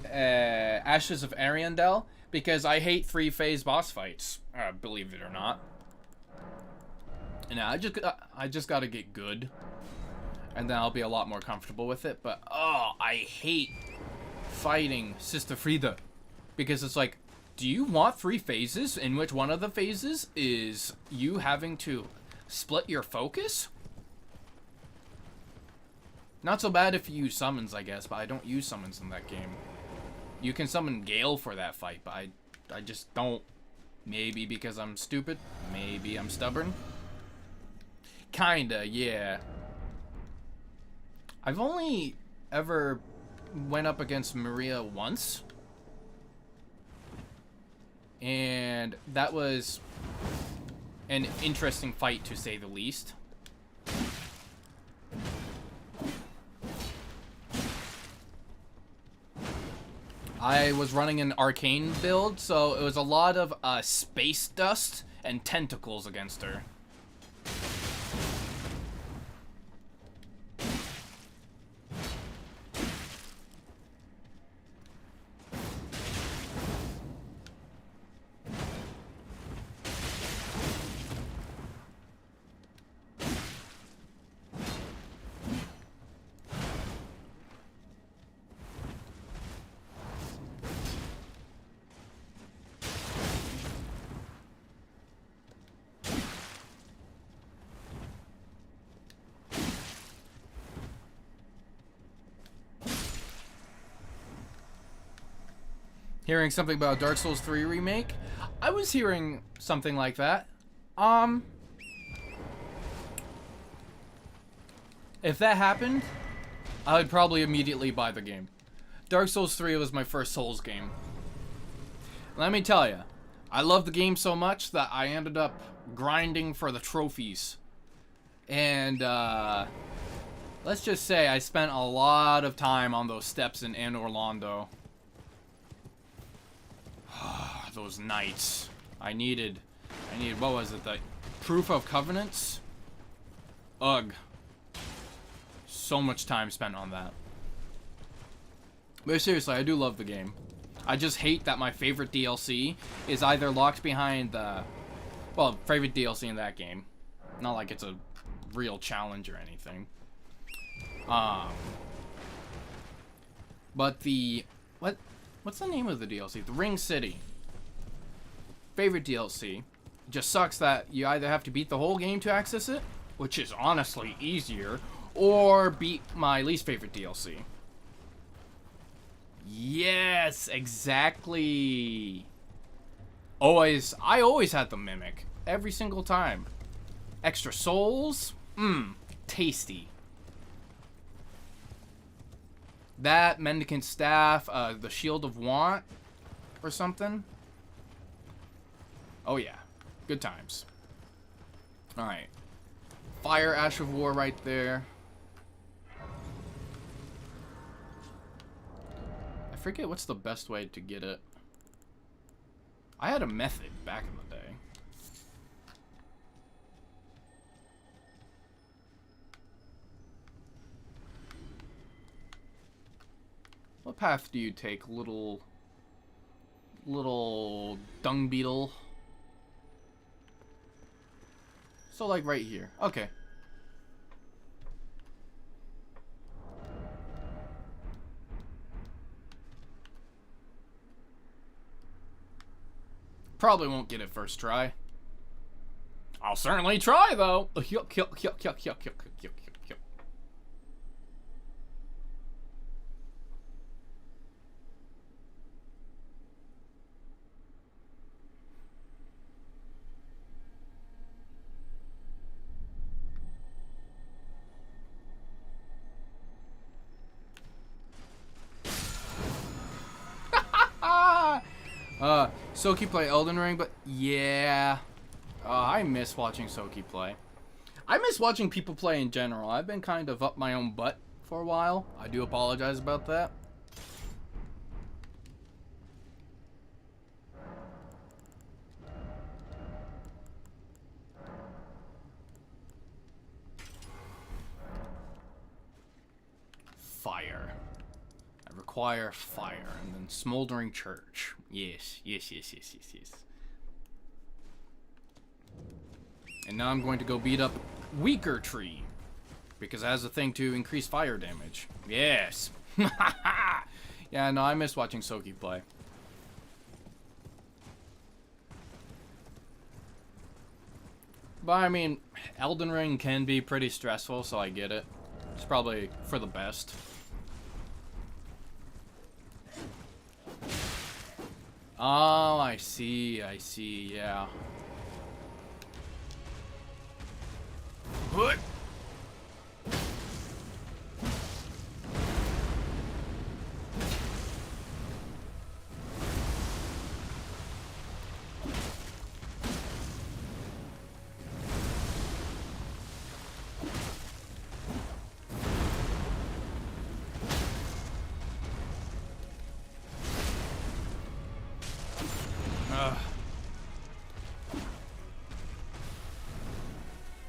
Ashes of Ariandel, because I hate 3-phase boss fights, believe it or not. And I just gotta get good, and then I'll be a lot more comfortable with it. But oh, I hate fighting Sister Frida, because it's like, do you want 3 phases in which one of the phases is you having to split your focus? Not so bad if you use summons, I guess, but I don't use summons in that game. You can summon Gale for that fight, but I just don't. Maybe because I'm stupid. Maybe I'm stubborn. Kinda, yeah. I've only ever went up against Maria once. And that was an interesting fight, to say the least. I was running an arcane build, so it was a lot of space dust and tentacles against her. Hearing something about Dark Souls 3 remake? I was hearing something like that. If that happened, I would probably immediately buy the game. Dark Souls 3 was my first Souls game. Let me tell you, I love the game so much that I ended up grinding for the trophies. And, let's just say I spent a lot of time on those steps in Anor Londo. Those nights. I needed, what was it, the Proof of Covenants? Ugh. So much time spent on that. But seriously, I do love the game. I just hate that my favorite DLC is either locked behind the... Well, favorite DLC in that game. Not like it's a real challenge or anything. But the... What's the name of the DLC? The Ring City. Favorite DLC. Just sucks that you either have to beat the whole game to access it, which is honestly easier, or beat my least favorite DLC. Yes, exactly. I always had the Mimic. Every single time. Extra souls? Tasty. That, Mendicant Staff, the Shield of Want, or something. Oh yeah. Good times. Alright. Fire Ash of War right there. I forget what's the best way to get it. I had a method back in the day. What path do you take, little dung beetle? So like right here. Okay. Probably won't get it first try. I'll certainly try though. Soki play Elden Ring, but yeah. I miss watching Soki play. I miss watching people play in general. I've been kind of up my own butt for a while. I do apologize about that. Fire. I require fire. And then Smoldering Church. Yes. And now I'm going to go beat up Weaker Tree. Because it has a thing to increase fire damage. Yes. Yeah, no, I miss watching Soki play. But I mean, Elden Ring can be pretty stressful, so I get it. It's probably for the best. Oh, I see, yeah. What?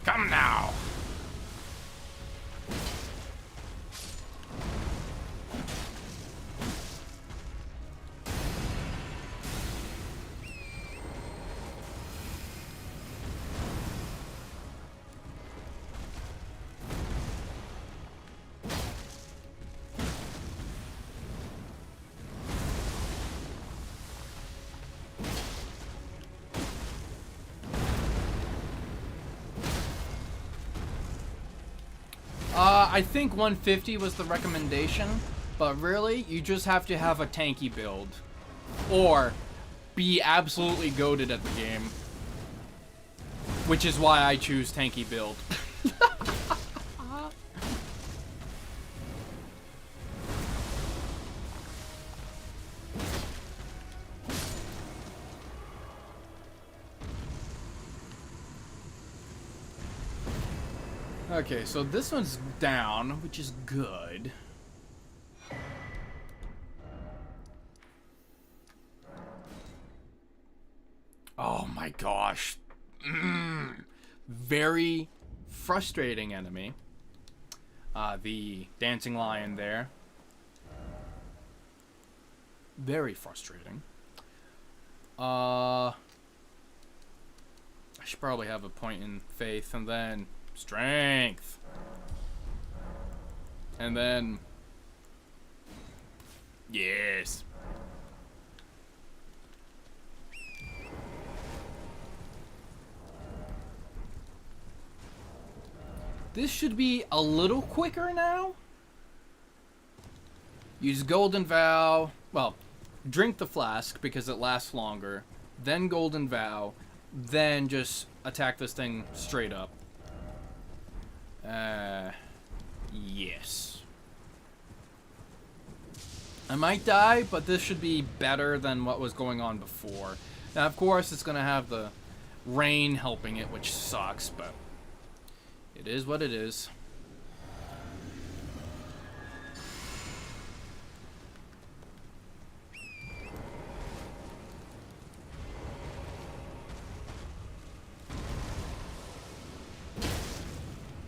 Come now. I think 150 was the recommendation, but really, you just have to have a tanky build. Or be absolutely goated at the game. Which is why I choose tanky build. Okay, so this one's down, which is good. Oh my gosh. Very frustrating enemy. The dancing lion there. Very frustrating. I should probably have a point in faith and then strength. And then yes. This should be a little quicker now. Use Golden Vow. Well, drink the flask because it lasts longer. Then Golden Vow. Then just attack this thing straight up. Yes. I might die, but this should be better than what was going on before. Now, of course, it's going to have the rain helping it, which sucks, but it is what it is.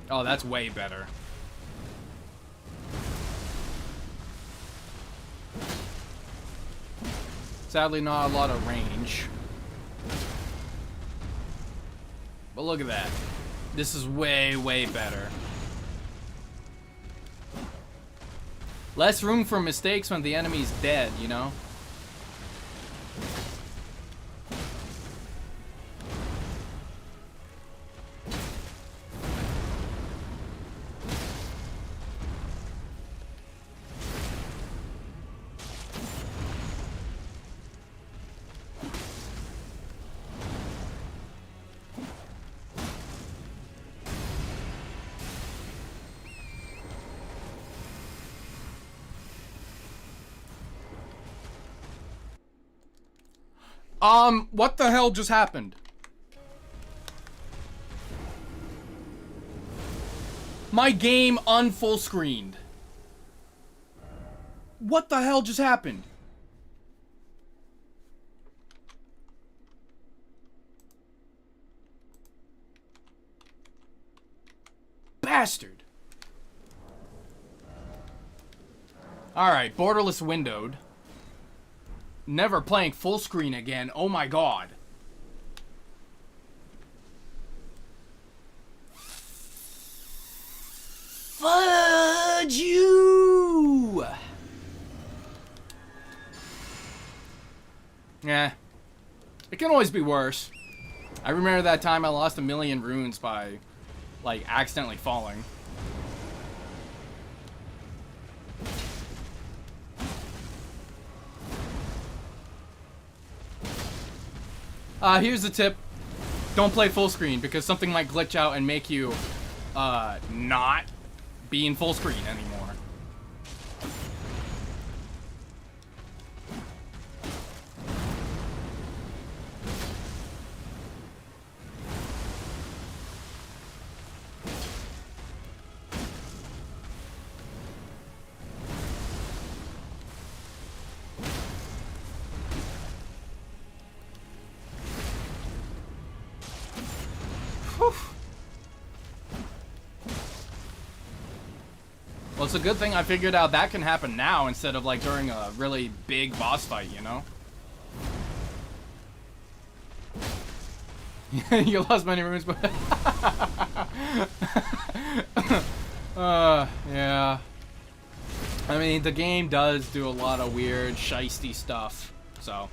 Oh, that's way better. Sadly, not a lot of range. But look at that. This is way, way better. Less room for mistakes when the enemy's dead, you know? What the hell just happened? My game unfull screened. What the hell just happened? Bastard. Alright, borderless windowed. Never playing full screen again. Oh my god. Fudge you! Yeah. It can always be worse. I remember that time I lost 1,000,000 runes by, like, accidentally falling. Here's the tip. Don't play full screen because something might glitch out and make you, not be in full screen anymore. Well, it's a good thing I figured out that can happen now instead of, like, during a really big boss fight, you know? You lost many runes, but... yeah. I mean, the game does do a lot of weird, shisty stuff, so...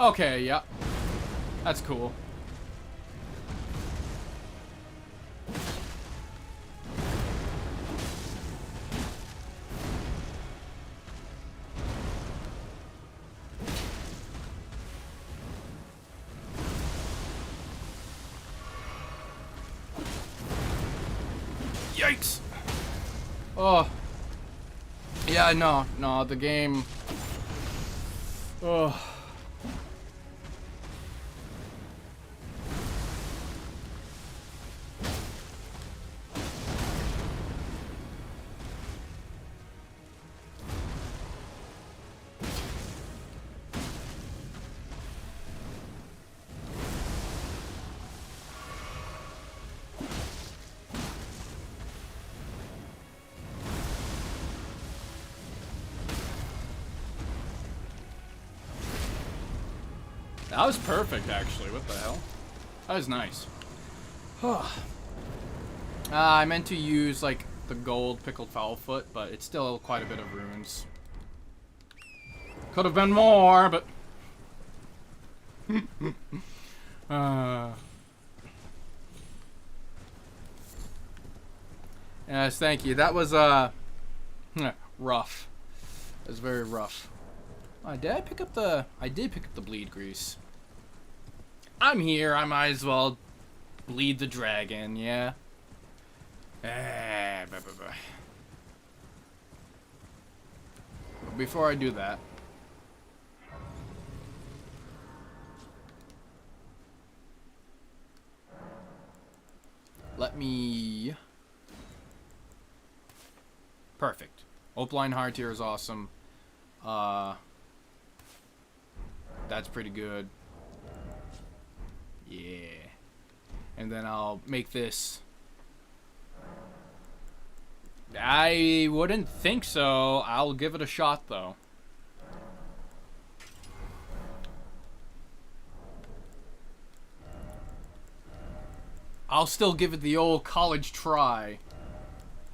Okay, yeah. That's cool. Yikes! Oh. Yeah, no, the game. Oh. That was perfect, actually. What the hell? That was nice. I meant to use, like, the gold pickled foulfoot, but it's still quite a bit of runes. Could have been more, but... Yes, thank you. That was, rough. It was very rough. Did I pick up the... I did pick up the bleed grease. I'm here, I might as well bleed the dragon, yeah? But before I do that... let me... Perfect. Opaline Heart here is awesome. That's pretty good. Yeah. And then I'll make this. I wouldn't think so. I'll give it a shot, though. I'll still give it the old college try.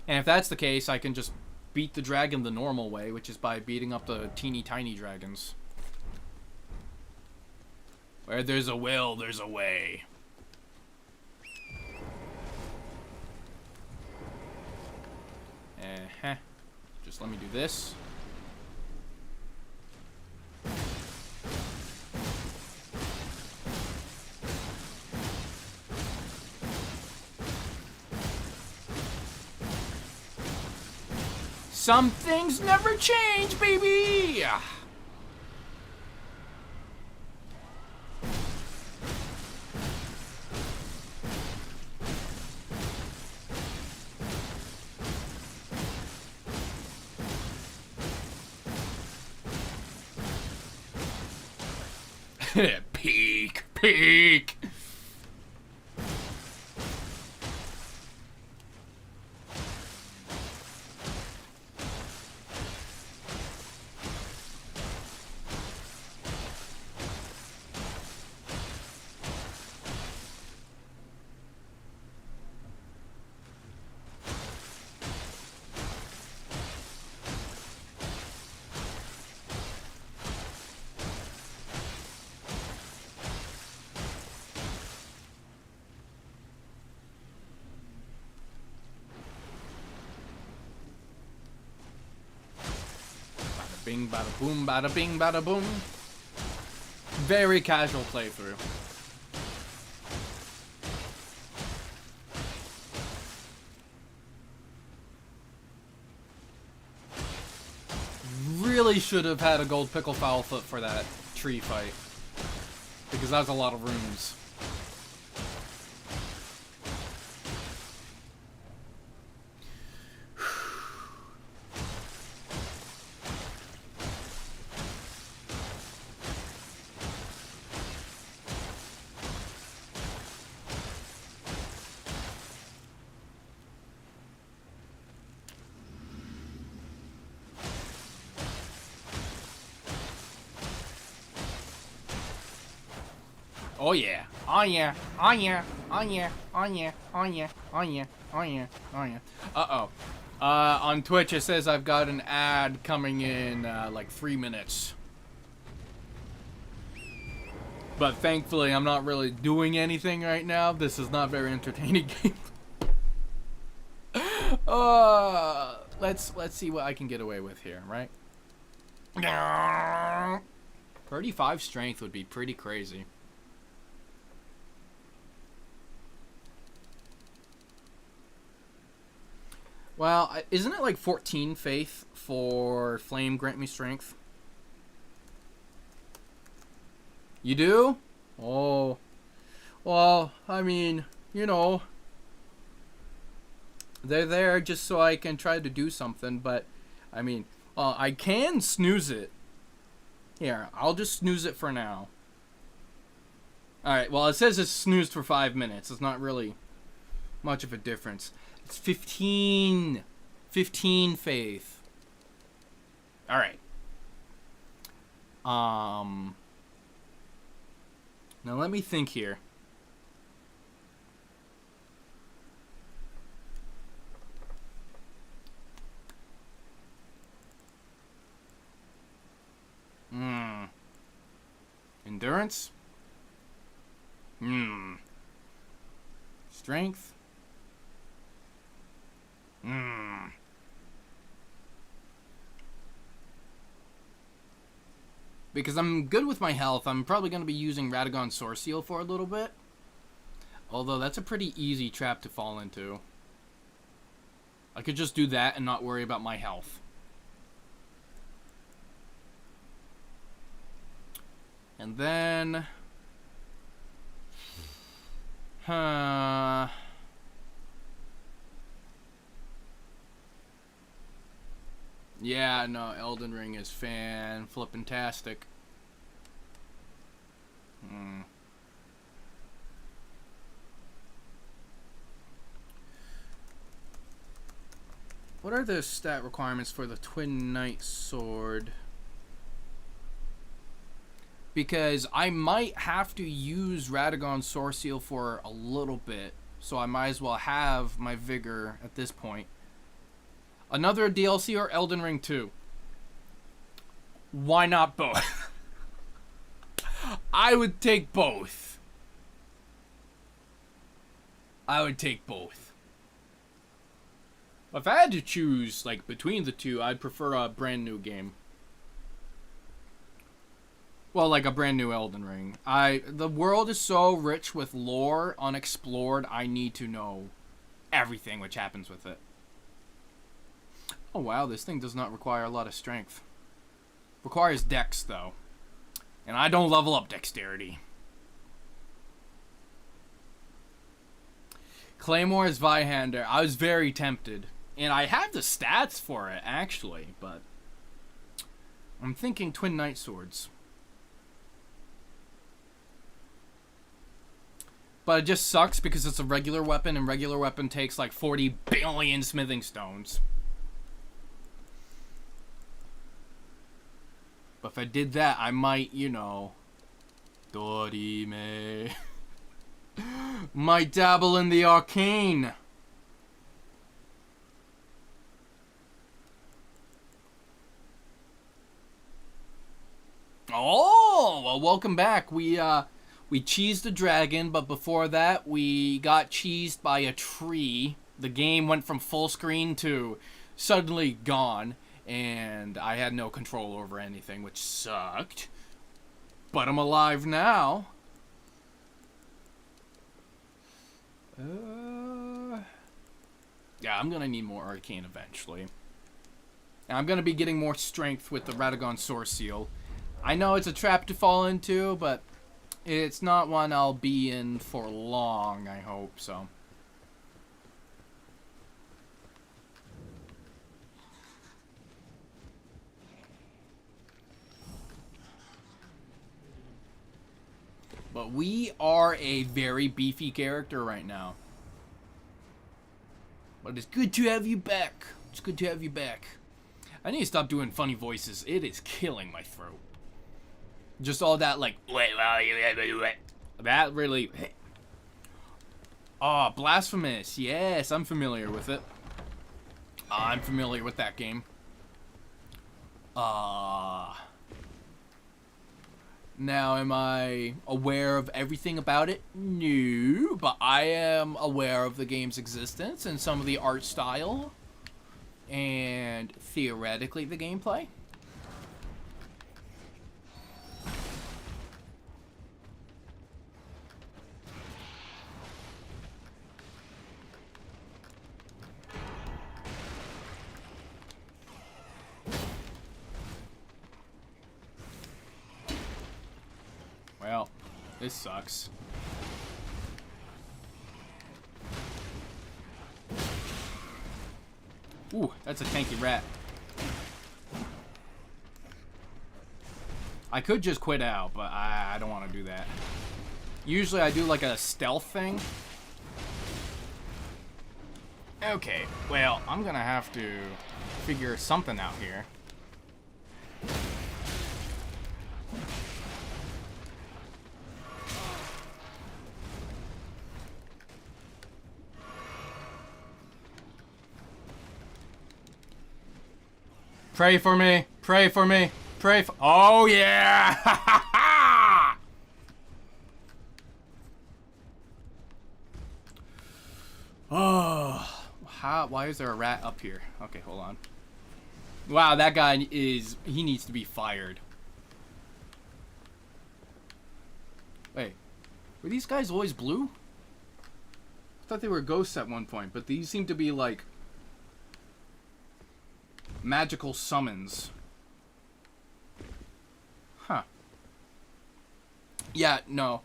And if that's the case, I can just beat the dragon the normal way, which is by beating up the teeny tiny dragons. Where there's a will, there's a way. Just let me do this. Some things never change, baby! Peek, peek. Bing, bada boom, bada bing, bada boom. Very casual playthrough. Really should have had a gold pickle foulfoot for that tree fight. Because that's a lot of runes. Oh yeah. Oh yeah. Oh yeah. Oh yeah. Oh yeah. Oh yeah. Oh yeah. Oh yeah. Oh yeah. Uh-oh. On Twitch it says I've got an ad coming in like 3 minutes. But thankfully, I'm not really doing anything right now. This is not very entertaining game. Let's see what I can get away with here, right? 35 strength would be pretty crazy. Well, isn't it like 14 faith for flame grant me strength? You do? Oh. Well, I mean, you know. They're there just so I can try to do something, but, I mean, I can snooze it. Here, I'll just snooze it for now. Alright, well, it says it's snoozed for 5 minutes. It's not really much of a difference. It's 15. 15 faith. Alright. Now let me think here. Endurance? Strength? Because I'm good with my health, I'm probably going to be using Radagon Source Seal for a little bit. Although that's a pretty easy trap to fall into. I could just do that and not worry about my health. And then... Yeah, no, Elden Ring is fan-flippin-tastic. What are the stat requirements for the Twin Knight Sword? Because I might have to use Radagon Source Seal for a little bit, so I might as well have my vigor at this point. Another DLC or Elden Ring 2? Why not both? I would take both. I would take both. If I had to choose, like, between the two, I'd prefer a brand new game. Well, like a brand new Elden Ring. The world is so rich with lore, unexplored, I need to know everything which happens with it. Oh wow, this thing does not require a lot of strength. Requires dex, though. And I don't level up dexterity. Claymore's Vihander. I was very tempted. And I have the stats for it, actually, but... I'm thinking Twin Knight Swords. But it just sucks because it's a regular weapon, and regular weapon takes like 40 billion smithing stones. But if I did that, I might, you know... Dorime. Might dabble in the arcane. Oh, well, welcome back. We cheesed the dragon, but before that, we got cheesed by a tree. The game went from full screen to suddenly gone, and I had no control over anything, which sucked. But I'm alive now. Yeah, I'm gonna need more arcane eventually. And I'm gonna be getting more strength with the Radagon Source Seal. I know it's a trap to fall into, but it's not one I'll be in for long, I hope, so. But we are a very beefy character right now. But it's good to have you back. It's good to have you back. I need to stop doing funny voices. It is killing my throat. Just all that, like, that really... Oh, Blasphemous. Yes, I'm familiar with it. I'm familiar with that game. Now, am I aware of everything about it? No, but I am aware of the game's existence and some of the art style and theoretically the gameplay. Well, this sucks. Ooh, that's a tanky rat. I could just quit out, but I don't want to do that. Usually I do like a stealth thing. Okay, well, I'm gonna have to figure something out here. Pray for me. Pray for me. Pray for... Oh, yeah! Oh. Why is there a rat up here? Okay, hold on. Wow, that guy is... He needs to be fired. Wait. Were these guys always blue? I thought they were ghosts at one point, but these seem to be, like... magical summons. Huh. Yeah, no.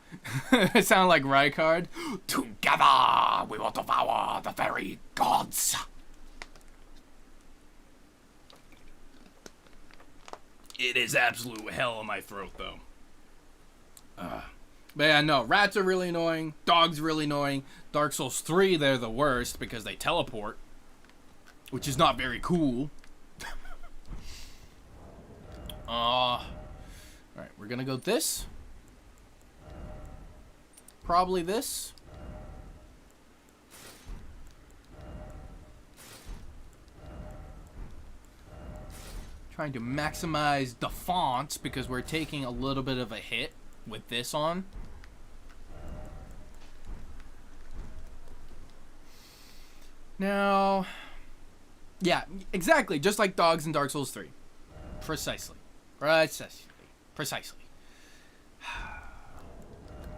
It sounded like Rykard. Together we will devour the very gods. It is absolute hell in my throat, though. But yeah, no. Rats are really annoying. Dogs really annoying. Dark Souls 3, they're the worst because they teleport. Which is not very cool. Alright, we're gonna go this. Probably this. Trying to maximize the fonts because we're taking a little bit of a hit with this on. Now, yeah, exactly, just like dogs in Dark Souls 3. Precisely. Precisely.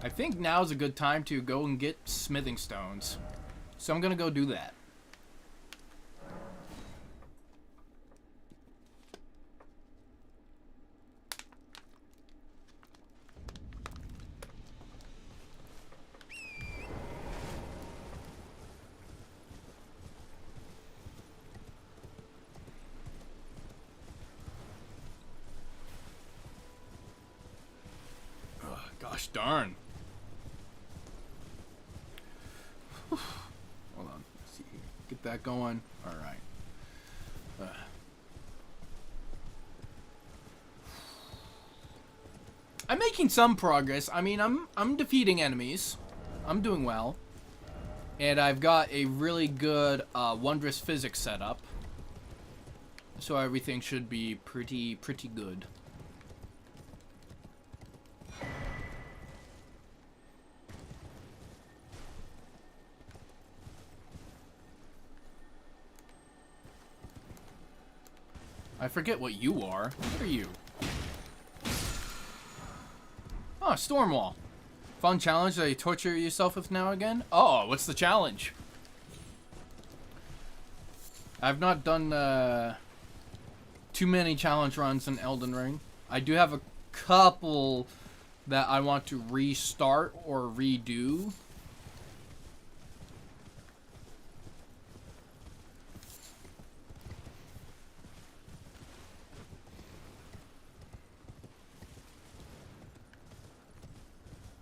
I think now's a good time to go and get smithing stones. So I'm gonna go do that. Gosh darn. Hold on. Let's see here. Get that going. Alright. I'm making some progress. I mean, I'm defeating enemies. I'm doing well. And I've got a really good wondrous physics setup. So everything should be pretty good. I forget what you are. What are you? Oh, Stormwall. Fun challenge that you torture yourself with now again? Oh, what's the challenge? I've not done too many challenge runs in Elden Ring. I do have a couple that I want to restart or redo.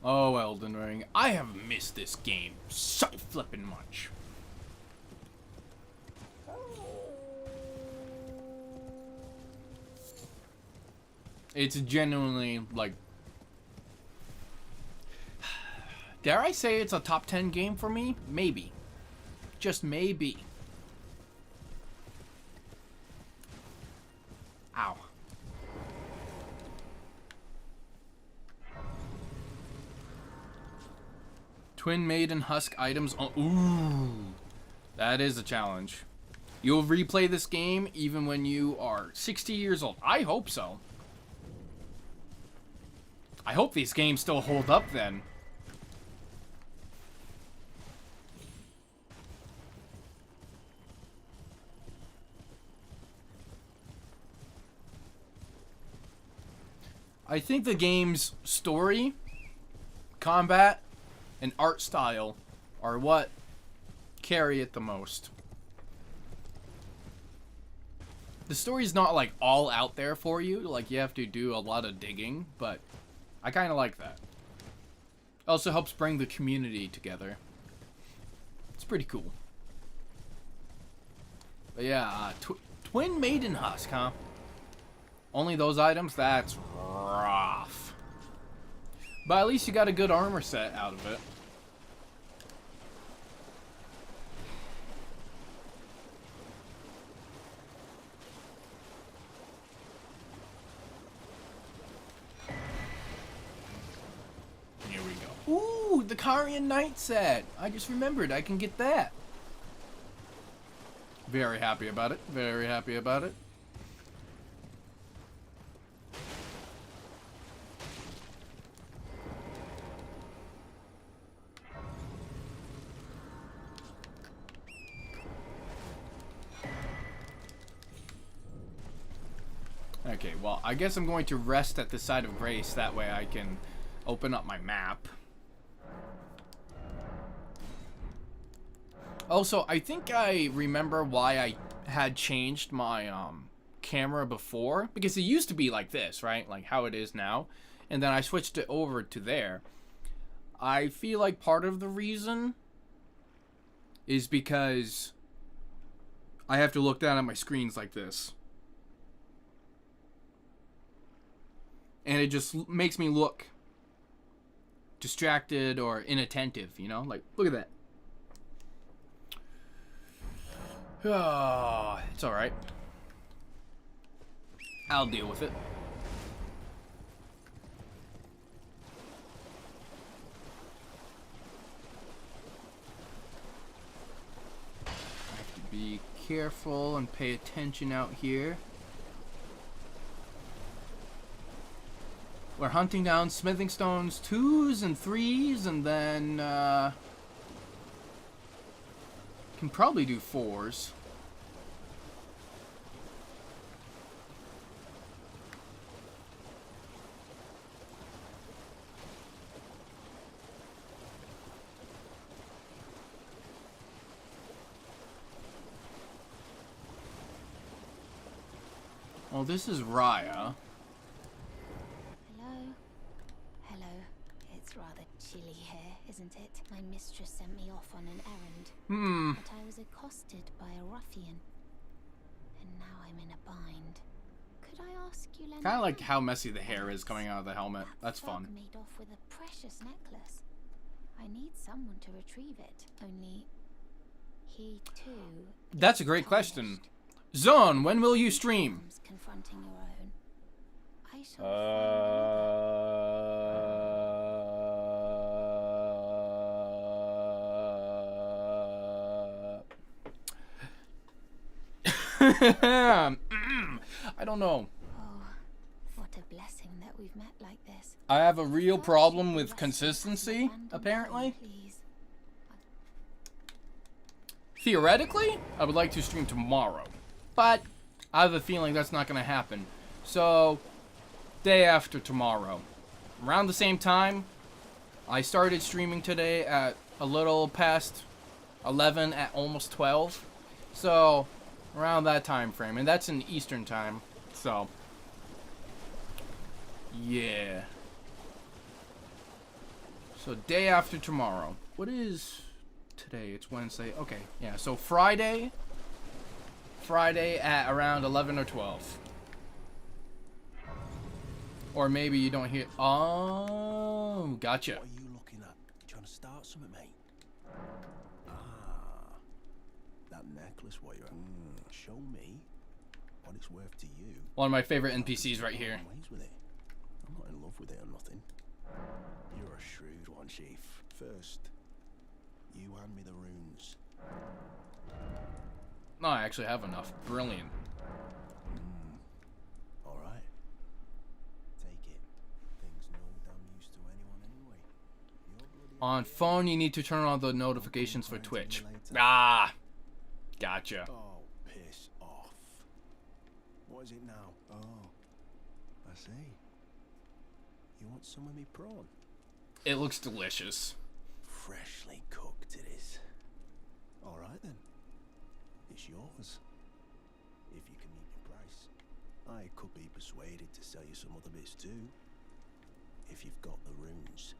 Oh, Elden Ring. I have missed this game so flippin' much. It's genuinely, like... Dare I say it's a top 10 game for me? Maybe. Just maybe. Ow. Twin Maiden Husk items. Oh, ooh. That is a challenge. You'll replay this game even when you are 60 years old. I hope so. I hope these games still hold up then. I think the game's story, combat, and art style are what carry it the most. The story's not like all out there for you, like you have to do a lot of digging, but I kind of like that. Also helps bring the community together. It's pretty cool. But yeah, Twin Maiden Husk, huh? Only those items? That's rough. But at least you got a good armor set out of it. Here we go. Ooh, the Karian Knight set. I just remembered I can get that. Very happy about it. Very happy about it. Okay, well, I guess I'm going to rest at the side of Grace. That way I can open up my map. Also, I think I remember why I had changed my camera before. Because it used to be like this, right? Like how it is now. And then I switched it over to there. I feel like part of the reason is because I have to look down at my screens like this. And it just makes me look distracted or inattentive, you know? Like, look at that. Oh, it's alright. I'll deal with it. I have to be careful and pay attention out here. We're hunting down smithing stones 2s and 3s, and then can probably do 4s. Well, this is Raya. Chilly here, isn't it? My mistress sent me off on an errand. But I was accosted by a ruffian. And now I'm in a bind. Could I ask you, Lena? Kind of like how messy the hair is coming out of the helmet. That's fun. Made off with a precious necklace. I need someone to retrieve it. Only he too. That's a great question. Zone, when will you stream? Confronting your own. I shall I don't know. Oh, what a blessing that we've met like this. I have a real problem with consistency, apparently. Theoretically, I would like to stream tomorrow, but I have a feeling that's not going to happen. So, day after tomorrow. Around the same time, I started streaming today at a little past 11 at almost 12. So, around that time frame, and that's in Eastern time. So, yeah. So, day after tomorrow. What is today? It's Wednesday. Okay, yeah. So, Friday at around 11 or 12. Or maybe you don't hear. Oh, gotcha. What are you looking at? Trying to start something, mate? That necklace, what you're show me what it's worth to you. One of my favorite NPCs right here. Ways with it. I'm not in love with it or nothing. You're a shrewd one, Chief. First, You hand me the runes. No, I actually have enough. Brilliant. All right. Take it. Thing's no damn use to anyone anyway. You're bloody On okay. phone, you need to turn on the notifications for Twitch. Ah, gotcha. Oh, piss off. What is it now? Oh, I see. You want some of me prawn? It looks delicious. Freshly cooked it is. All right then. It's yours. If you can meet the price. I could be persuaded to sell you some other bits too. If you've got the runes.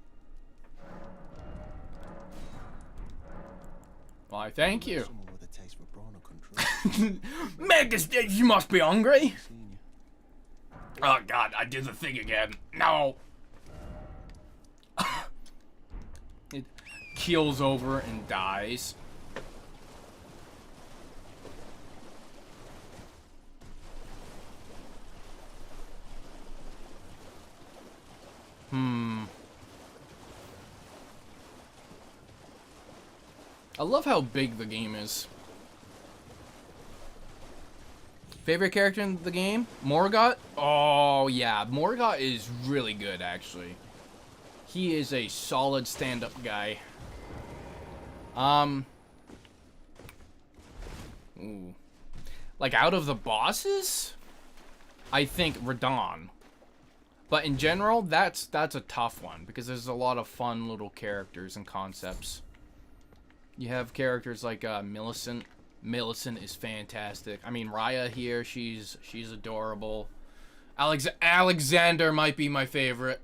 Why, thank you. Someone with a taste for prawn or control. Magus, you must be hungry. Seen you. Oh god, I did the thing again. No. It keels over and dies. I love how big the game is. Favorite character in the game? Morgott? Oh, yeah. Morgott is really good, actually. He is a solid stand-up guy. Ooh. Like, out of the bosses? I think Radon. But in general, that's a tough one, because there's a lot of fun little characters and concepts. You have characters like Millicent. Millicent is fantastic. I mean, Raya here, she's adorable. Alexander might be my favorite.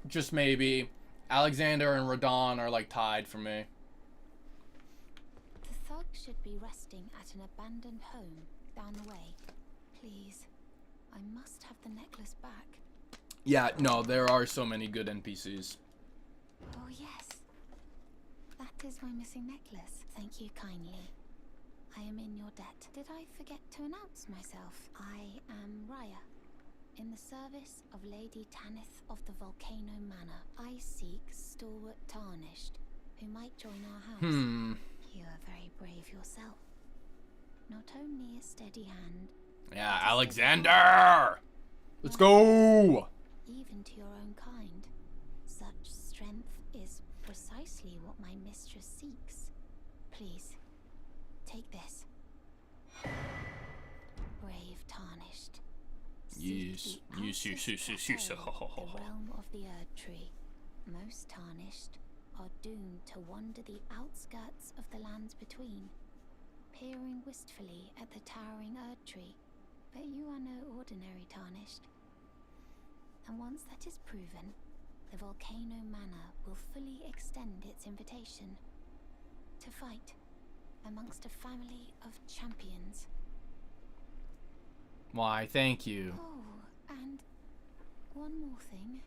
Just maybe. Alexander and Radon are like tied for me. The thug should be resting at an abandoned home down the way. Please, I must have the necklace back. Yeah, no, there are so many good NPCs. Oh yes, that is my missing necklace. Thank you kindly. I am in your debt. Did I forget to announce myself? I am Raya, in the service of Lady Tanith of the Volcano Manor. I seek stalwart Tarnished, who might join our house. You are very brave yourself. Not only a steady hand. Yeah, Alexander! Let's go! Even to your own kind. Such strength is precisely what my mistress seeks. Please, take this. Brave Tarnished. Yes, Seek the yes. plateau, the realm of the Erd Tree. Most Tarnished are doomed to wander the outskirts of the lands between, peering wistfully at the towering Erd Tree. But you are no ordinary Tarnished. And once that is proven, the Volcano Manor will fully extend its invitation to fight amongst a family of champions. Why, thank you. Oh, and one more thing.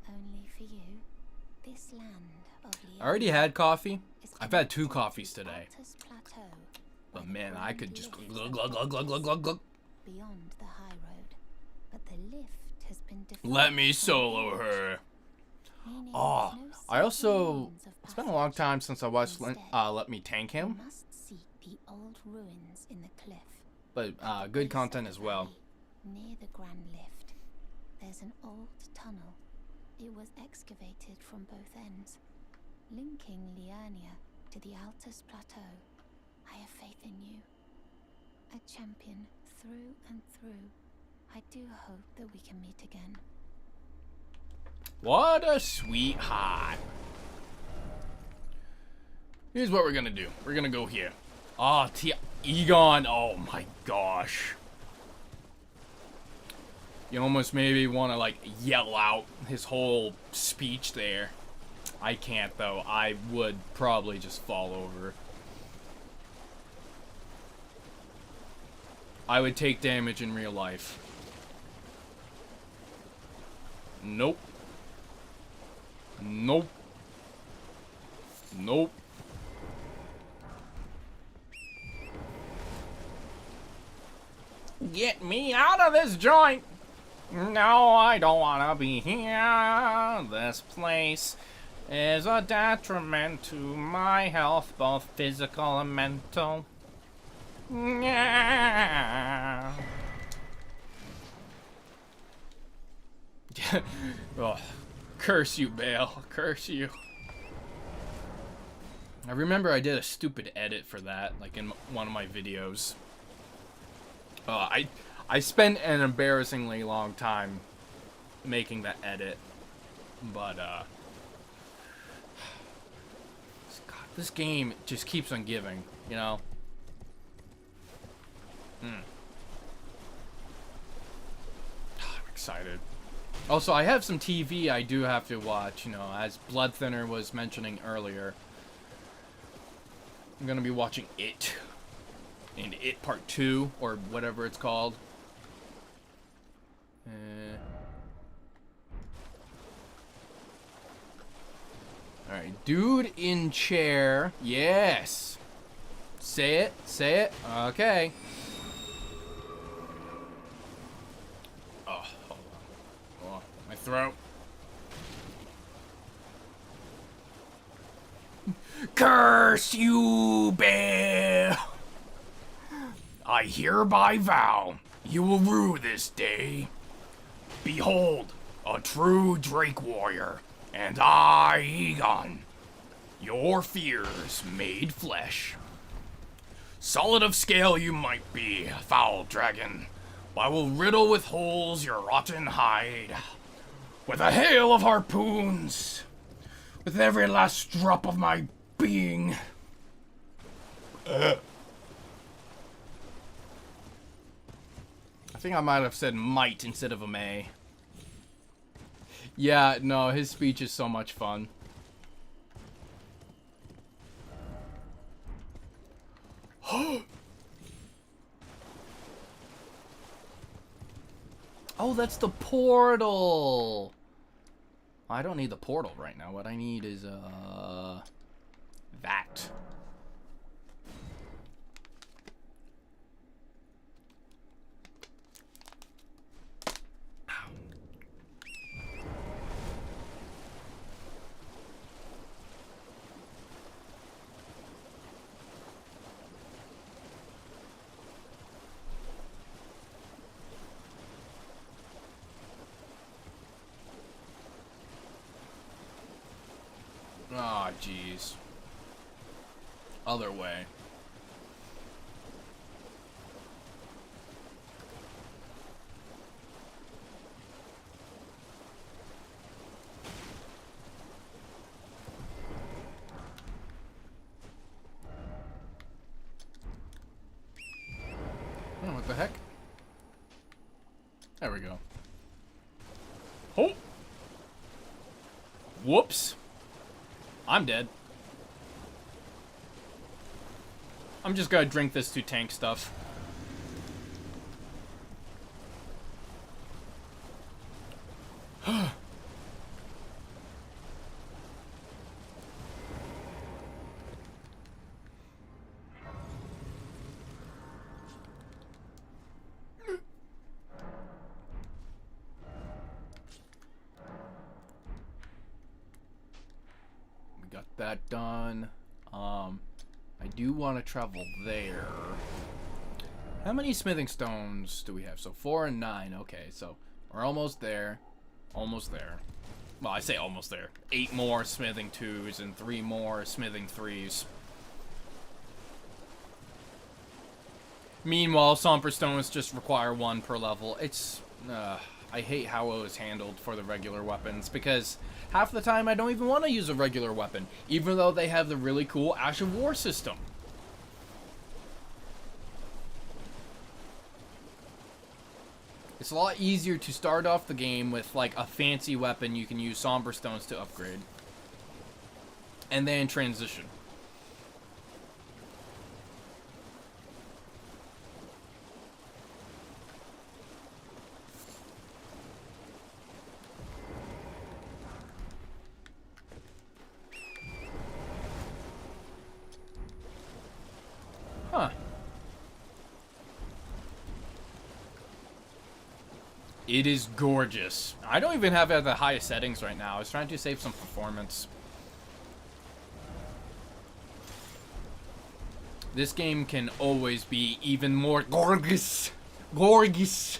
Only for you, this land of I already had coffee. is I've had 2 connected coffees to today. Altus Plateau, But where the man, I grand could just lift glug glug glug glug glug glug glug. beyond the high road. But the lift has been Let me defined solo from the her. edge, meaning Oh, there's no I also... means of It's been a long passage. time since I watched Instead, Let Me Tank you Him. must seek the old ruins in the cliff. But At the good base content of as the well. valley, near the Grand Lift, there's an old tunnel. It was excavated from both ends, linking Liurnia to the Altus Plateau. I have faith in you. A champion through and through. I do hope that we can meet again. What a sweetheart. Here's what we're gonna do. We're gonna go here. Oh, Egon. Oh my gosh. You almost maybe want to like yell out his whole speech there. I can't though. I would probably just fall over. I would take damage in real life. Nope. Nope. Nope. Get me out of this joint! No, I don't want to be here. This place is a detriment to my health, both physical and mental. Yeah. Oh, curse you, Bale. Curse you. I remember I did a stupid edit for that, like in one of my videos. I spent an embarrassingly long time making that edit, but God, this game just keeps on giving, you know. I'm excited. Also, I have some TV I do have to watch, you know, as Blood Thinner was mentioning earlier. I'm gonna be watching It. And It Part 2, or whatever it's called. Alright, dude in chair. Yes! Say it, say it. Okay. Oh, hold on. Oh, my throat. Curse you, bear! I hereby vow you will rue this day. Behold, a true Drake warrior, and I, Egon, your fears made flesh. Solid of scale you might be, foul dragon, but I will riddle with holes your rotten hide. With a hail of harpoons, with every last drop of my being. I think I might have said might instead of a may. Yeah, no, his speech is so much fun. Oh, that's the portal. I don't need the portal right now. What I need is that. Ah, oh, jeez. Other way. Oh, what the heck? There we go. Oh! Whoops! I'm dead. I'm just gonna drink this to tank stuff. That done. I do want to travel there. How many smithing stones do we have? So 4 and 9. Okay, so we're almost there. Almost there. Well, I say almost there. 8 more smithing 2s and 3 more smithing 3s. Meanwhile, somber stones just require 1 per level. It's I hate how it was handled for the regular weapons, because half the time I don't even want to use a regular weapon, even though they have the really cool Ash of War system. It's a lot easier to start off the game with like a fancy weapon you can use somber stones to upgrade, and then transition. Huh. It is gorgeous. I don't even have it at the highest settings right now. I was trying to save some performance. this game can always be even more gorgeous. Gorgeous.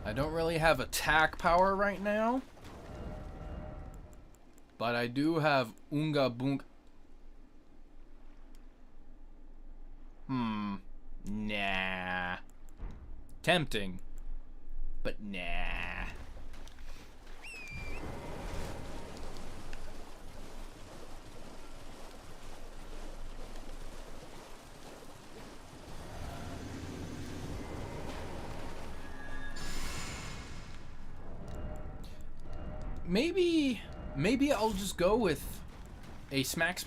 I don't really have attack power right now. But I do have Unga Boonga. Nah. Tempting. But nah. Maybe I'll just go with a smack.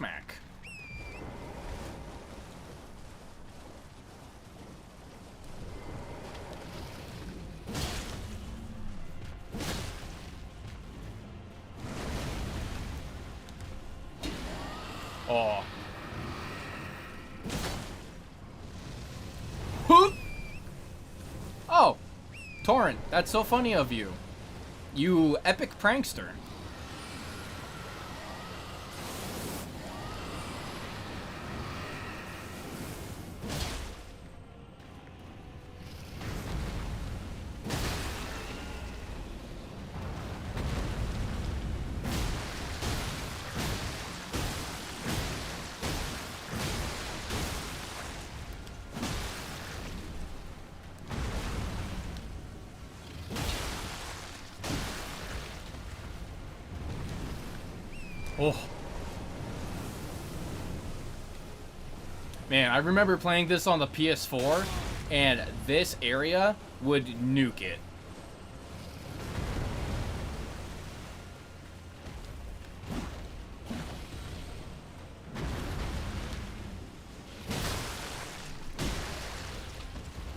Oh. Whoop! Oh, Torrent, that's so funny of you. You epic prankster. Oh. Man, I remember playing this on the PS4, and this area would nuke it.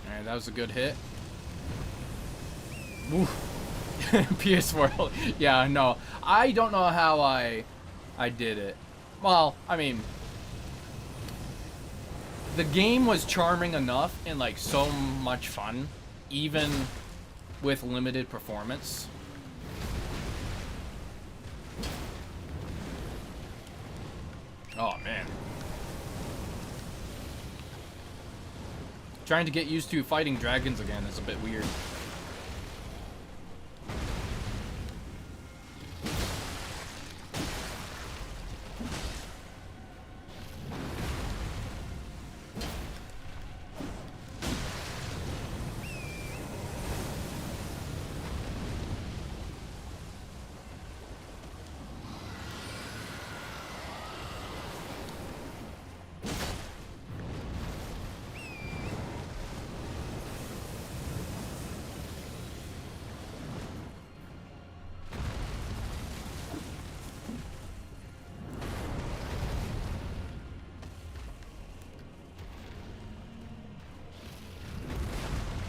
Alright, that was a good hit. Woo. PS4. Yeah, no. I don't know how I did it. Well, I mean, the game was charming enough and like so much fun, even with limited performance. Oh man. Trying to get used to fighting dragons again is a bit weird.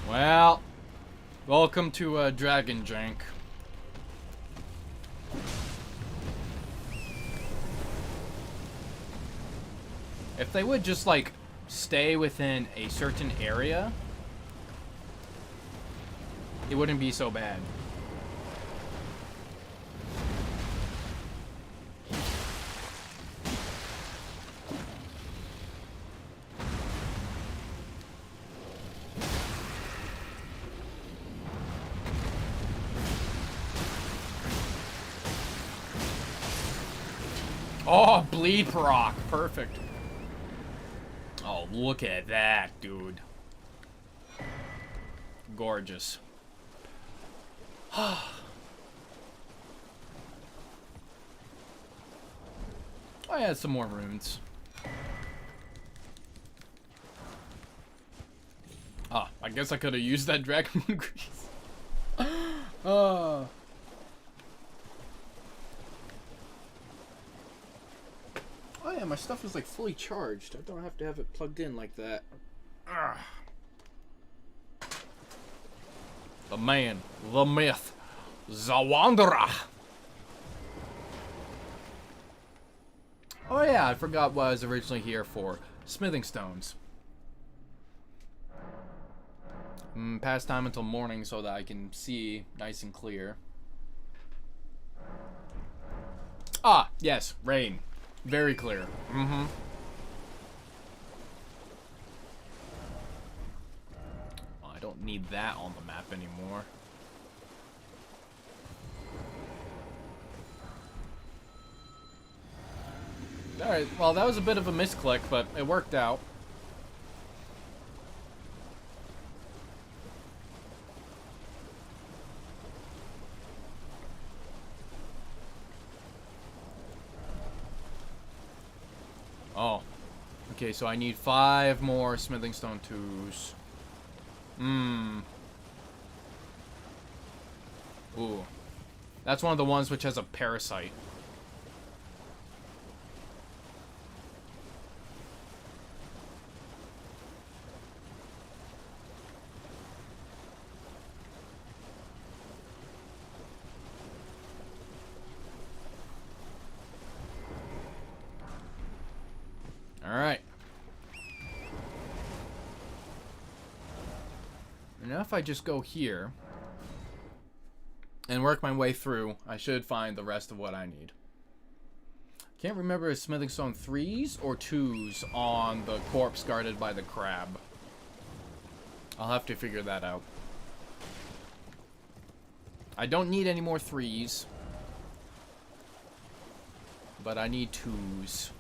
Well, welcome to Dragon Jank. If they would just like stay within a certain area, it wouldn't be so bad. Oh, bleed proc. Perfect. Oh, look at that, dude. Gorgeous. I had some more runes. Ah, I guess I could have used that dragon moon grease. Oh yeah, my stuff is like fully charged. I don't have to have it plugged in like that. Ugh. The man, the myth, the wanderer. Oh yeah, I forgot what I was originally here for. Smithing stones. Past time until morning so that I can see nice and clear. Ah, yes, rain. Very clear. Mm-hmm. Well, I don't need that on the map anymore. Alright, well that was a bit of a misclick, but it worked out. Oh. Okay, so I need 5 more smithing stone 2s. Ooh. That's one of the ones which has a parasite. Alright. Now if I just go here and work my way through, I should find the rest of what I need. Can't remember if smithing stone 3s or 2s on the corpse guarded by the crab. I'll have to figure that out. I don't need any more 3s, but I need 2s.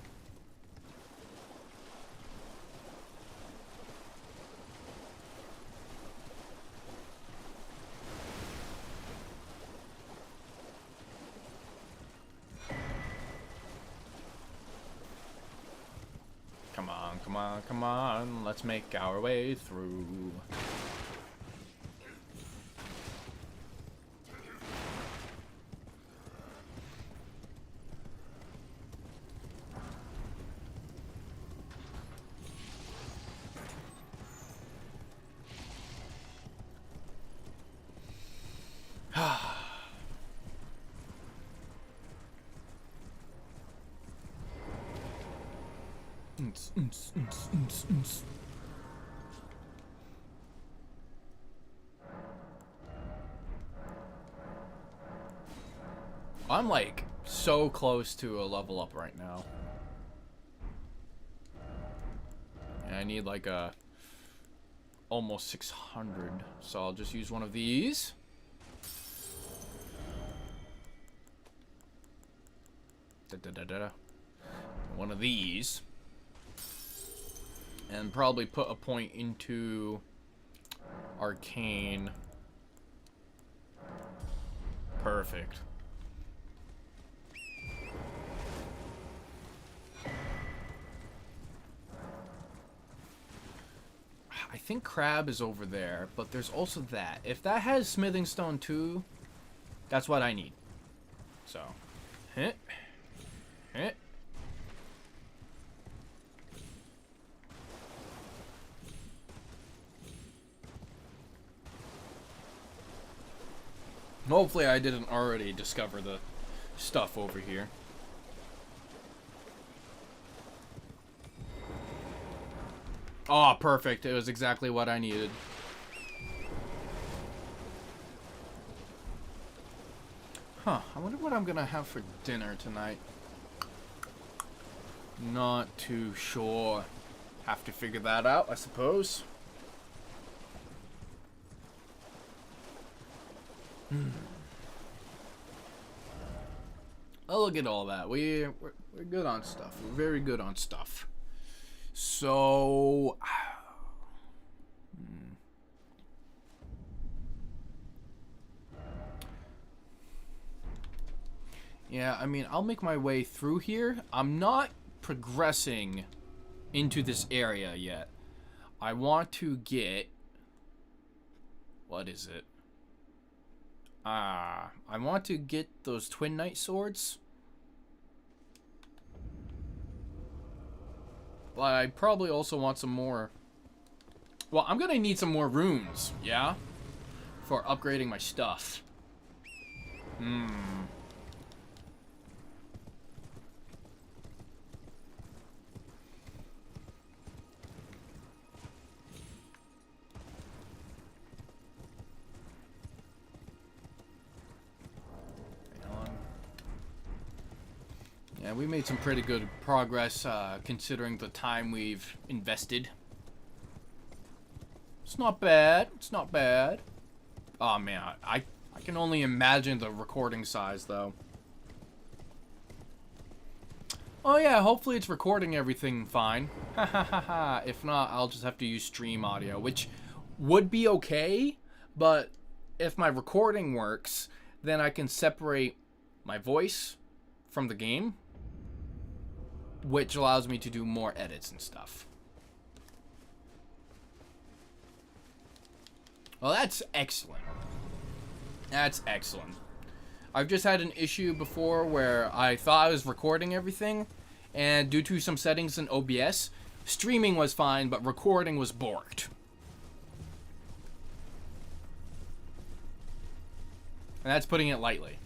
Come on, come on, come on. Let's make our way through. I'm like so close to a level up right now. And I need like a almost 600, so I'll just use one of these. One of these. And probably put a point into arcane. Perfect. I think crab is over there, but there's also that. If that has smithing stone too, that's what I need. So, hit. Hopefully I didn't already discover the stuff over here. Oh, perfect. It was exactly what I needed. Huh. I wonder what I'm gonna have for dinner tonight. Not too sure. Have to figure that out, I suppose. Oh, look at all that. We're good on stuff. We're very good on stuff. So, yeah, I mean, I'll make my way through here. I'm not progressing into this area yet. I want to get, what is it? I want to get those Twin Knight swords. Well, I probably also want some more. Well, I'm gonna need some more runes, yeah? For upgrading my stuff. Yeah, we made some pretty good progress considering the time we've invested. It's not bad. It's not bad. Oh man, I can only imagine the recording size though. Oh yeah, hopefully it's recording everything fine. Ha ha ha ha. If not, I'll just have to use stream audio, which would be okay, but if my recording works, then I can separate my voice from the game, which allows me to do more edits and stuff. Well, that's excellent. That's excellent. I've just had an issue before where I thought I was recording everything, and due to some settings in OBS, streaming was fine, but recording was borked. And that's putting it lightly.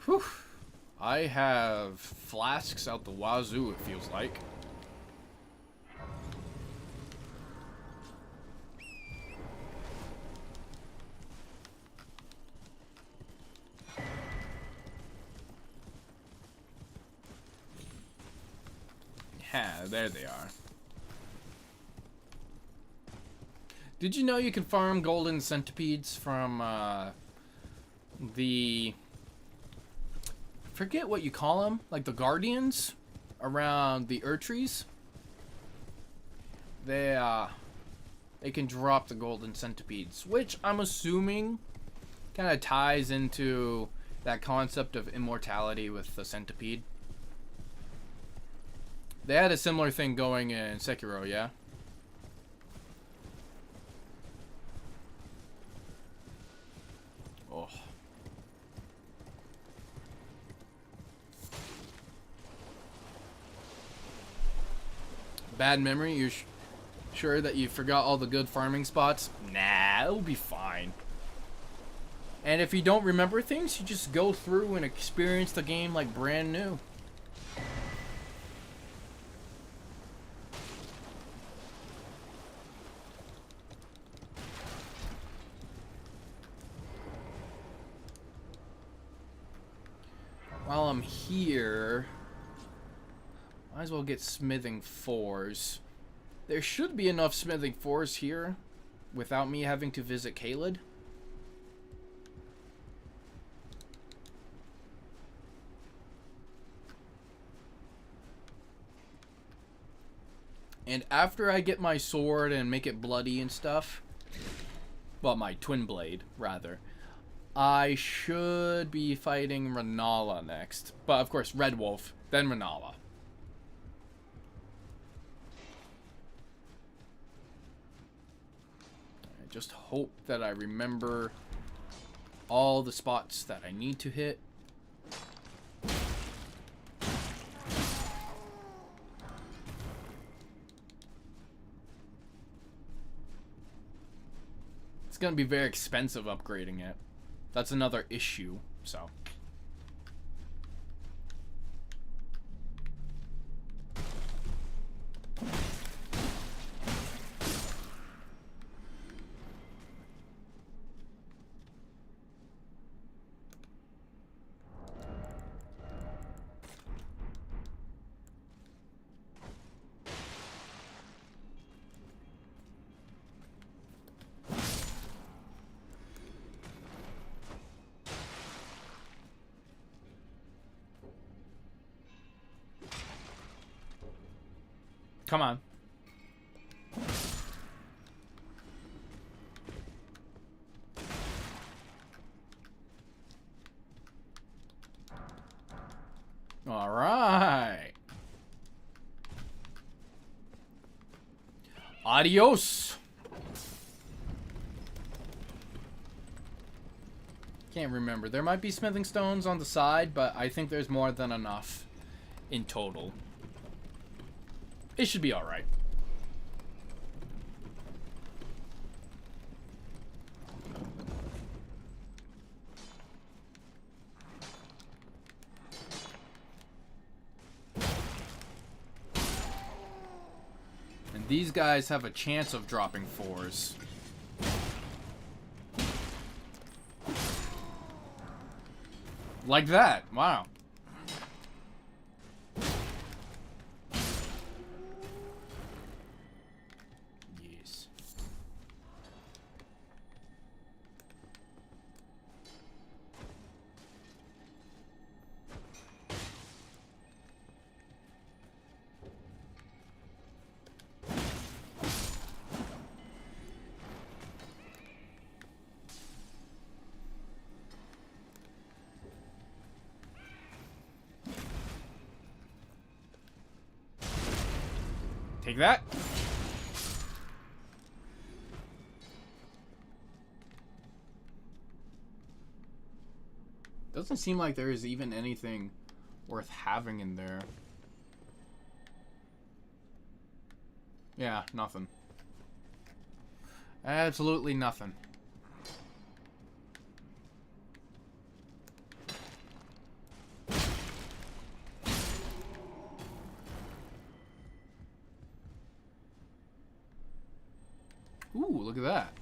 Whew. I have flasks out the wazoo, it feels like. Yeah, there they are. Did you know you can farm golden centipedes from the... forget what you call them, like the guardians around the trees. They can drop the golden centipedes, which I'm assuming kind of ties into that concept of immortality with the centipede. They had a similar thing going in Sekiro, yeah? Oh. Bad memory? You're sure that you forgot all the good farming spots? Nah, it'll be fine. And if you don't remember things, you just go through and experience the game like brand new. While I'm here, might as well get smithing 4s. There should be enough smithing 4s here without me having to visit Caelid. And after I get my sword and make it bloody and stuff, well, my twin blade, rather, I should be fighting Renala next. But, of course, Red Wolf, then Renala. I just hope that I remember all the spots that I need to hit. It's going to be very expensive upgrading it. That's another issue, so. Come on. All right. Adios. Can't remember. There might be smithing stones on the side, but I think there's more than enough in total. It should be alright. these guys have a chance of dropping 4s. Like that. Wow. Yes. Take that. Doesn't seem like there is even anything worth having in there. Yeah, nothing. Absolutely nothing. Ooh, look at that.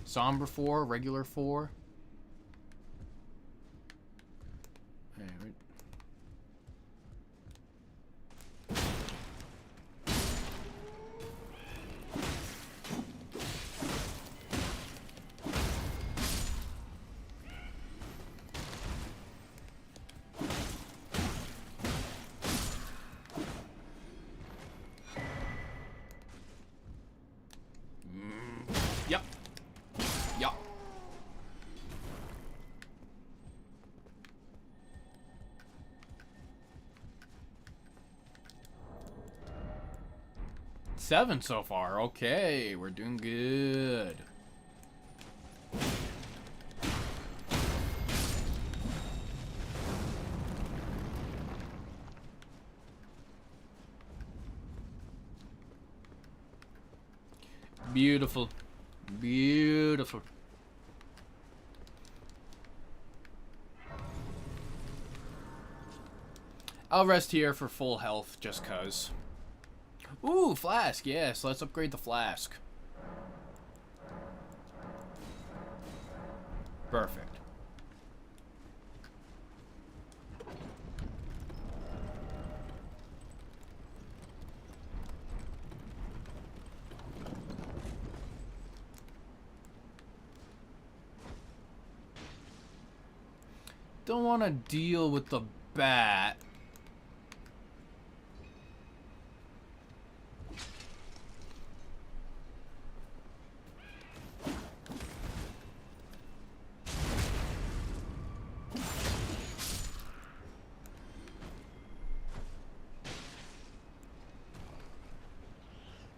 Somber 4, regular 4. Alright. Yep. Yep. Seven so far. Okay, we're doing good. Beautiful. Beautiful. I'll rest here for full health just cuz. Ooh, flask. Yes, let's upgrade the flask. Perfect. Don't want to deal with the bat.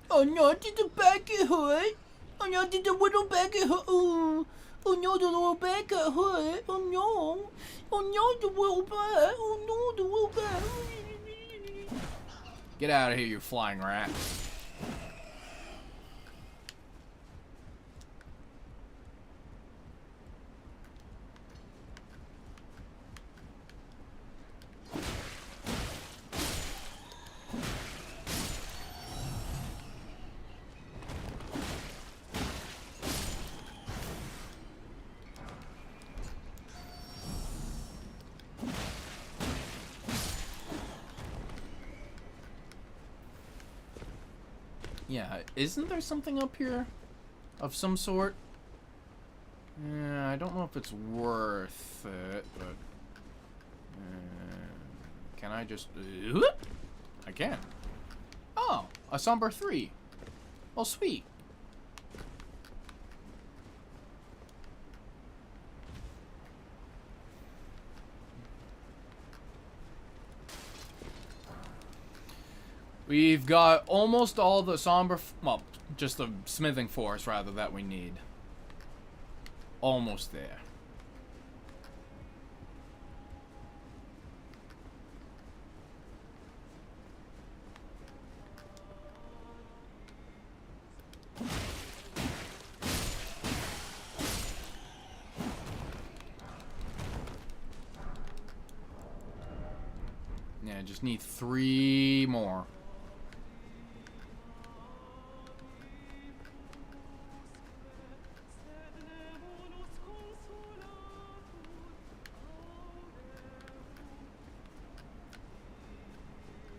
Oh no, did the back get hurt? Oh no, did the little back get hurt? Oh no, the little back got hurt. Oh no. Oh no, the little bat. Oh no, the little bat. Get out of here, you flying rat. Yeah, isn't there something up here of some sort? Yeah, I don't know if it's worth it, but... can I just... I can. Oh, a Somber 3. Oh, sweet. We've got almost all the Somber... well, just the smithing force, rather, that we need. Almost there. Yeah, I just need 3 more.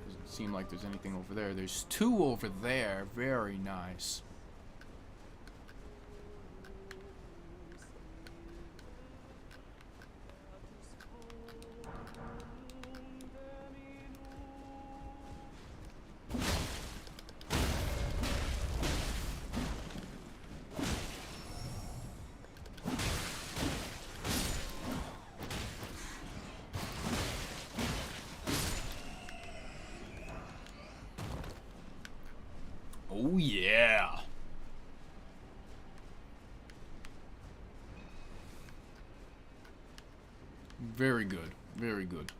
Doesn't seem like there's anything over there. There's 2 over there. Very nice. Oh yeah. Very good. Very good.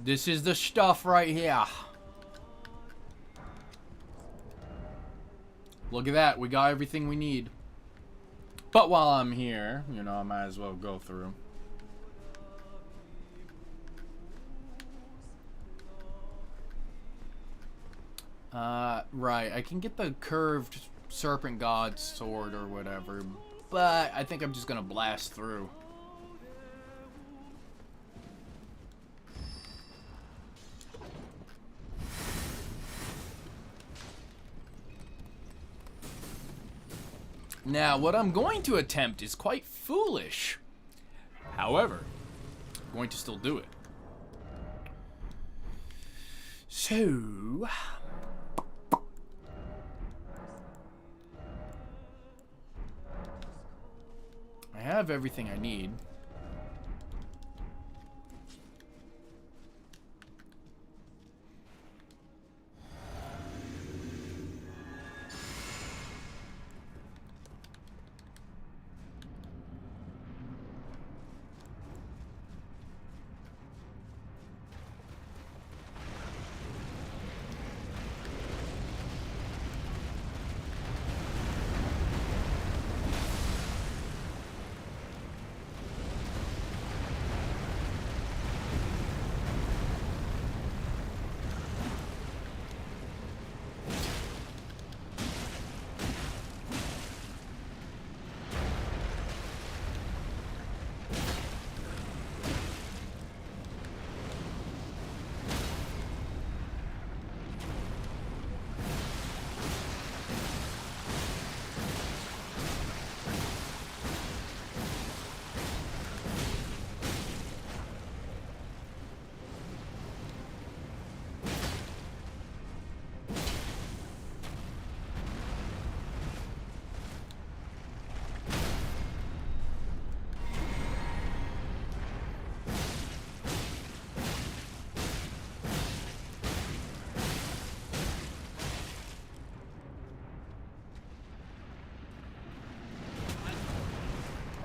This is the stuff right here. Look at that. We got everything we need. But while I'm here, you know, I might as well go through. Right. I can get the curved serpent god sword or whatever. But I think I'm just gonna blast through. Now, what I'm going to attempt is quite foolish. However, I'm going to still do it. So... I have everything I need.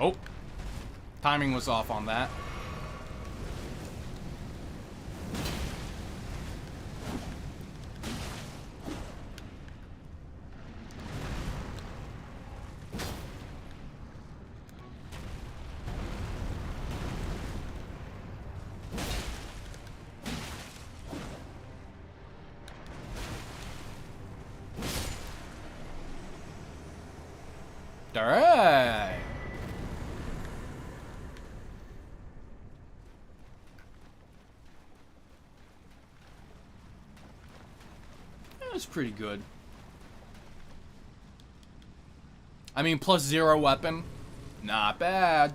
Oh, timing was off on that. All right. That's pretty good. I mean, +0 weapon. Not bad.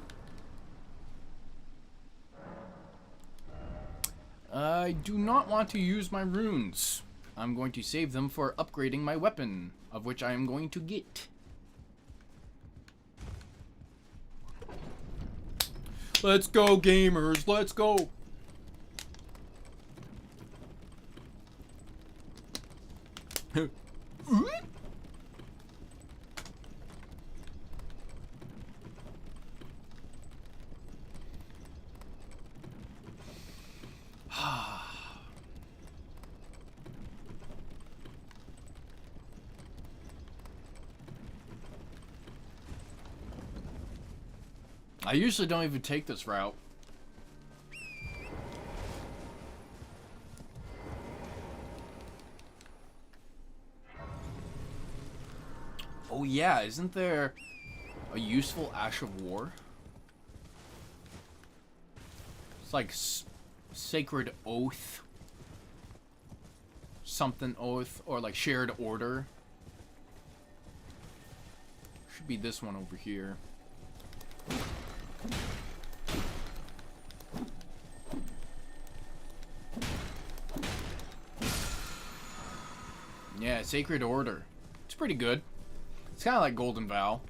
I do not want to use my runes. I'm going to save them for upgrading my weapon, of which I am going to get. Let's go, gamers. Let's go. I usually don't even take this route. Oh yeah, isn't there a useful Ash of War? It's like Sacred Oath. Something Oath, or like Shared Order. Should be this one over here. Yeah, Sacred Order. It's pretty good. It's kind of like Golden Vow.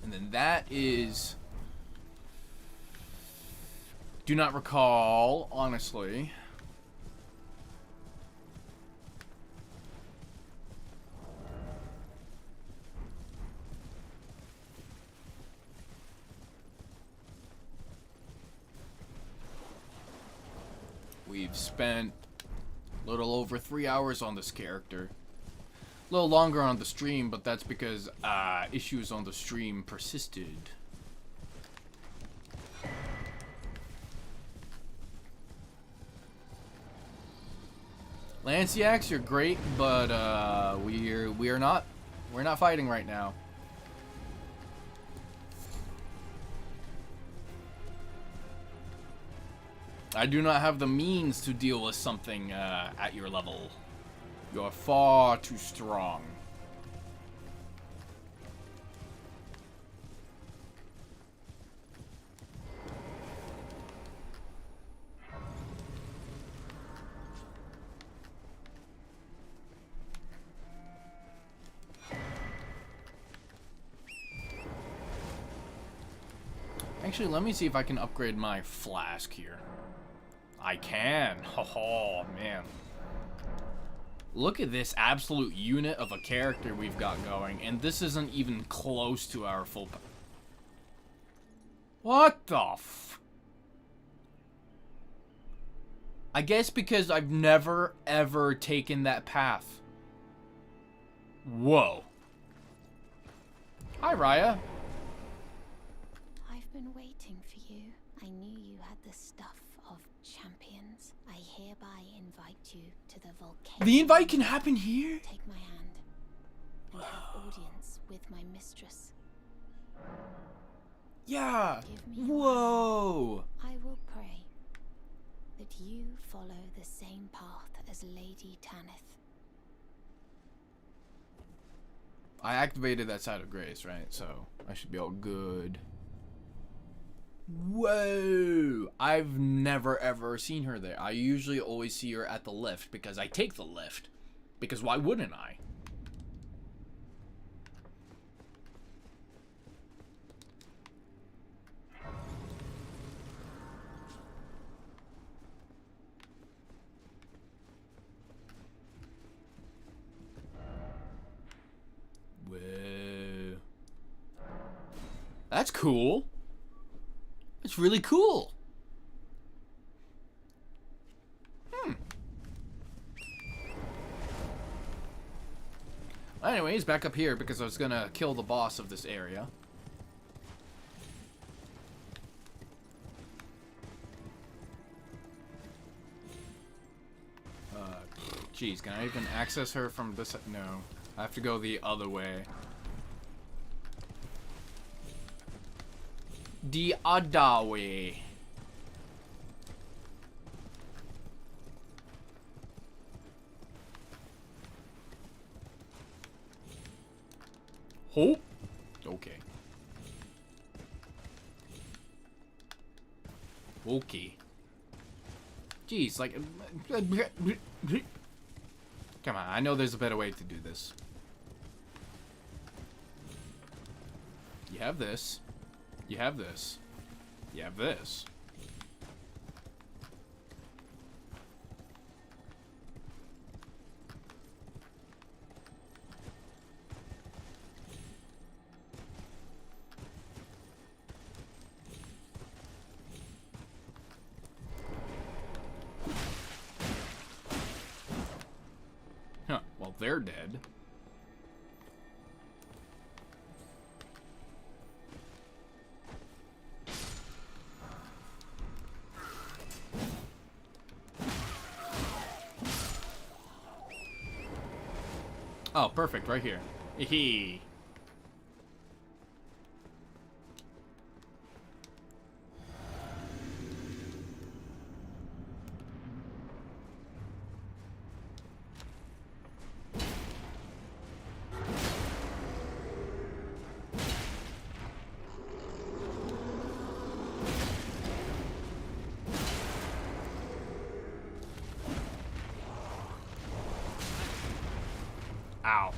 And then that is... Do not recall, honestly. We've spent a little over 3 hours on this character. A little longer on the stream, but that's because issues on the stream persisted. Lanciacs, you're great, but we're not fighting right now. I do not have the means to deal with something at your level. You are far too strong. Actually, let me see if I can upgrade my flask here. I can. Oh, man. Look at this absolute unit of a character we've got going, and this isn't even close to our full power. What the f... I guess because I've never, ever taken that path. Whoa. Hi, Raya. I've been waiting for you. I knew you had the stuff of champions. I hereby invite you to the volcano. The invite can happen here? Take my hand. We have audience with my mistress. Yeah. Give me your Whoa. hand. I will pray that you follow the same path as Lady Tanith. I activated that side of grace, right? So I should be all good. Whoa! I've never ever seen her there. I usually always see her at the lift because I take the lift. Because why wouldn't I? Whoa. That's cool. It's really cool. Anyways, back up here because I was gonna kill the boss of this area. Geez, can I even access her from this? No. I have to go the other way. The other way. Oh. Okay. Okay. Jeez, like... Come on, I know there's a better way to do this. Yeah. have this. You have this. You have this. Huh, well, they're dead. Oh, perfect, right here. Hee. Ow.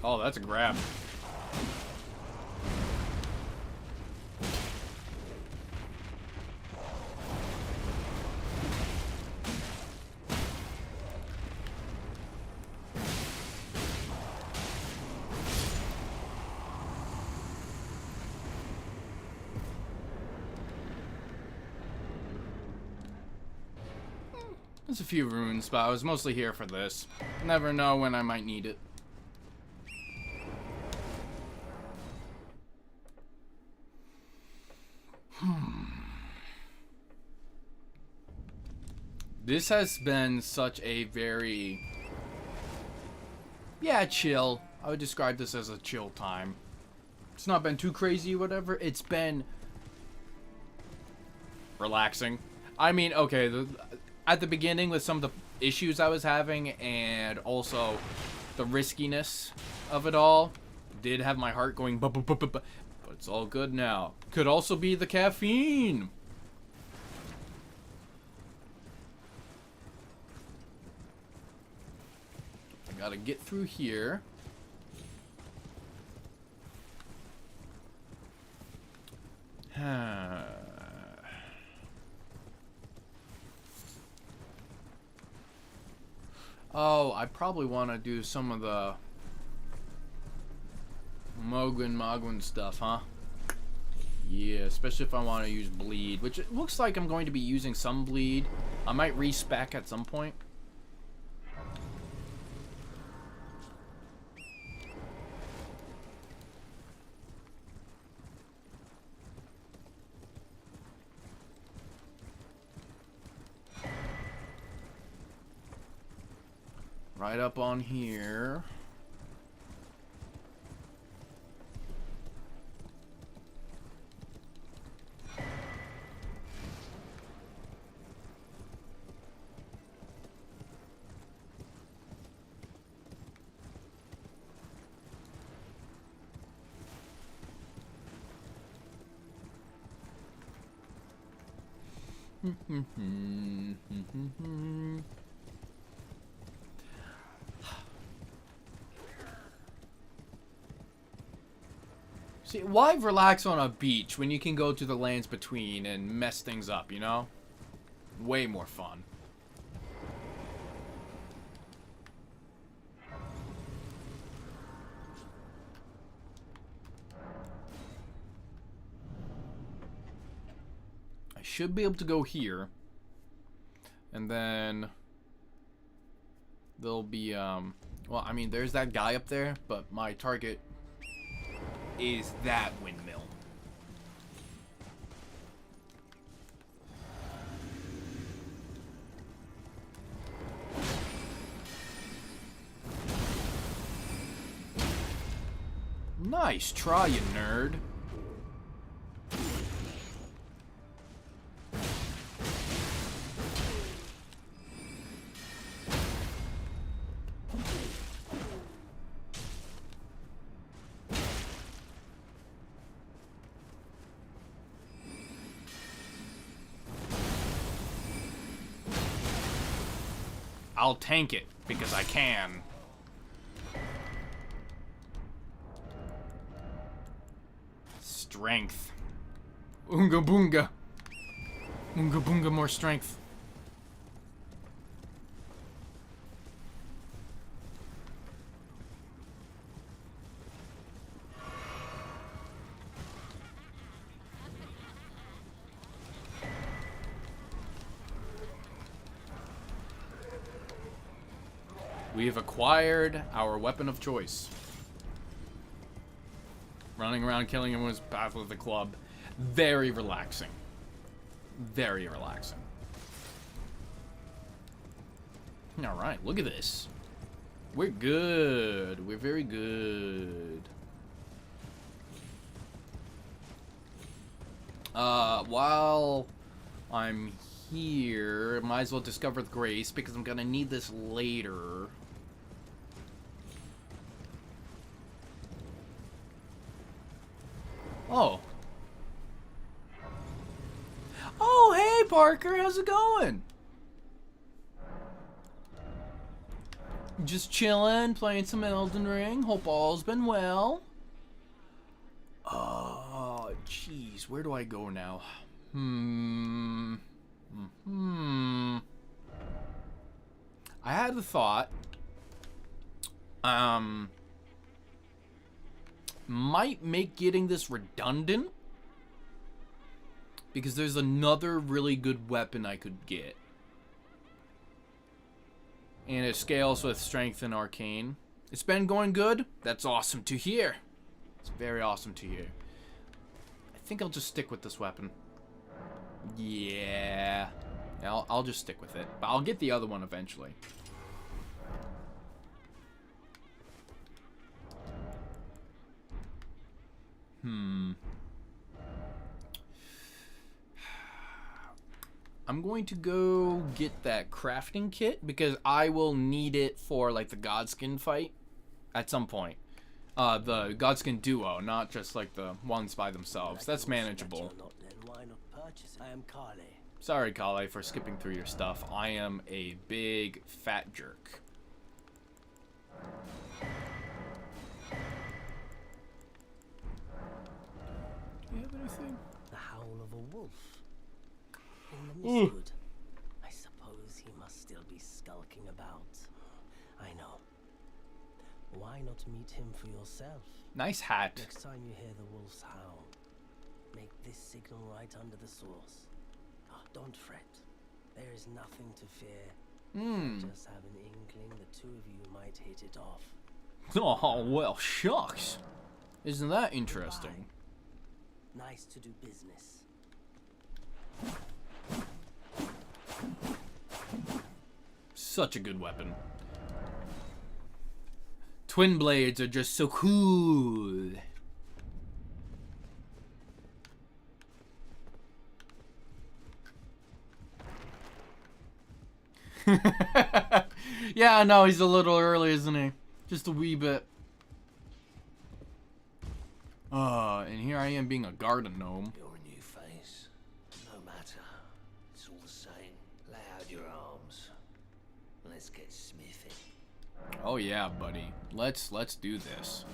Oh, that's a grab. There's a few runes, but I was mostly here for this. Never know when I might need it. This has been such a very... yeah, chill. I would describe this as a chill time. It's not been too crazy or whatever. It's been... relaxing. I mean, okay, at the beginning with some of the issues I was having and also the riskiness of it all did have my heart going but it's all good now. Could also be the caffeine. I gotta get through here. Oh, I probably want to do some of the Mogwin stuff, huh? Yeah, especially if I want to use bleed, which it looks like I'm going to be using some bleed. I might respec at some point. Right up on here. See, why relax on a beach when you can go to the lands between and mess things up, you know? Way more fun. I should be able to go here. And then there'll be, well, I mean, there's that guy up there, but my target is that windmill. Nice try, you nerd. I'll tank it because I can. Strength. Oonga boonga. Oonga boonga, more strength. We have acquired our weapon of choice. Running around killing everyone's path with the club. Very relaxing. Very relaxing. Alright, look at this. We're good. We're very good. While I'm here, might as well discover the grace because I'm gonna need this later. Oh. Oh, hey, Parker. How's it going? Just chilling, playing some Elden Ring. Hope all's been well. Oh, jeez. Where do I go now? I had the thought. Might make getting this redundant because there's another really good weapon I could get, and it scales with strength and arcane. It's been going good. That's awesome to hear. It's very awesome to hear. I think I'll just stick with this weapon. Yeah, I'll just stick with it, but I'll get the other one eventually. I'm going to go get that crafting kit because I will need it for like the Godskin fight at some point. The Godskin duo, not just like the ones by themselves. That's manageable. I am Kale. Sorry, Kale, for skipping through your stuff. I am a big fat jerk. Do you have anything? The howl of a wolf. In the mistwood. I suppose he must still be skulking about. I know. Why not meet him for yourself? Nice hat. Next time you hear the wolf's howl, make this signal right under the source. Oh, don't fret. There is nothing to fear. Just have an inkling the two of you might hit it off. Oh, well, shucks. Isn't that interesting? Goodbye. Nice to do business. Such a good weapon. Twin blades are just so cool. Yeah, no, he's a little early, isn't he? Just a wee bit. And here I am being a garden gnome. You're a new face. No matter. It's all the same. Lay out your arms. Let's get smithing. Oh yeah, buddy. Let's do this.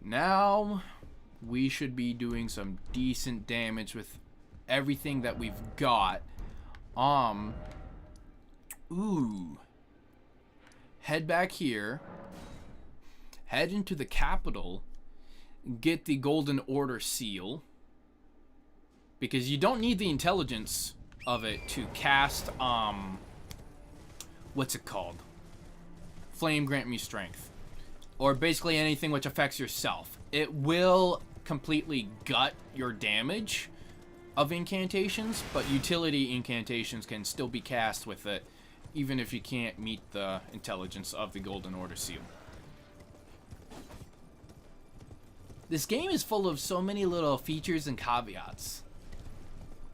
Now we should be doing some decent damage with everything that we've got. Ooh. Head back here. Head into the capital. Get the Golden Order seal. Because you don't need the intelligence of it to cast, what's it called? Flame grant me strength. Or basically anything which affects yourself. It will completely gut your damage of incantations, but utility incantations can still be cast with it, even if you can't meet the intelligence of the Golden Order seal. This game is full of so many little features and caveats.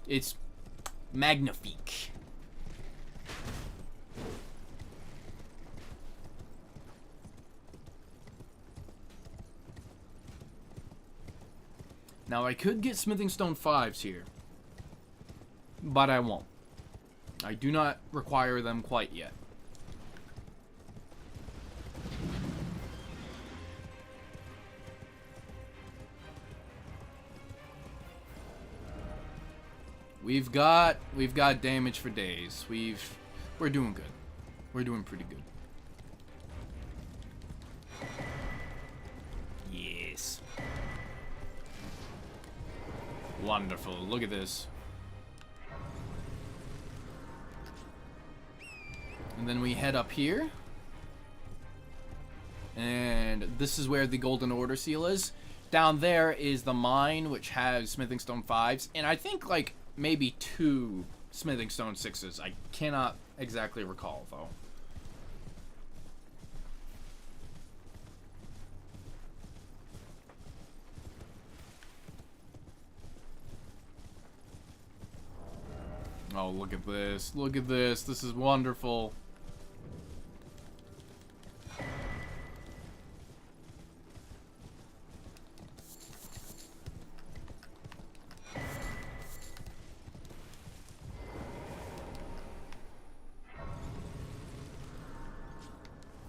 It's magnifique. Now, I could get smithing stone 5s here, but I won't. I do not require them quite yet. We've got damage for days. We're doing good. We're doing pretty good. Yes. Wonderful. Look at this. And then we head up here. And this is where the Golden Order seal is. Down there is the mine, which has smithing stone 5s. And I think, like, maybe 2 smithing stone 6s. I cannot exactly recall, though. Oh, look at this. Look at this. This is wonderful.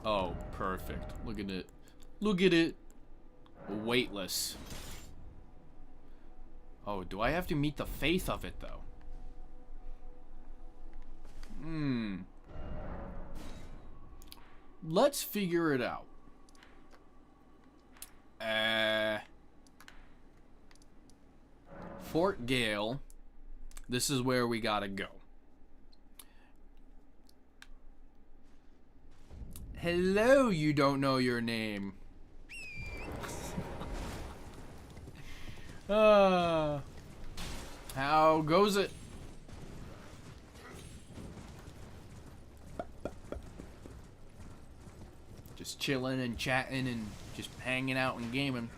Oh, perfect. Look at it. Look at it. Weightless. Oh, do I have to meet the faith of it, though? Let's figure it out. Fort Gale. This is where we gotta go. Hello, you don't know your name. How goes it? Just chilling and chatting and just hanging out and gaming.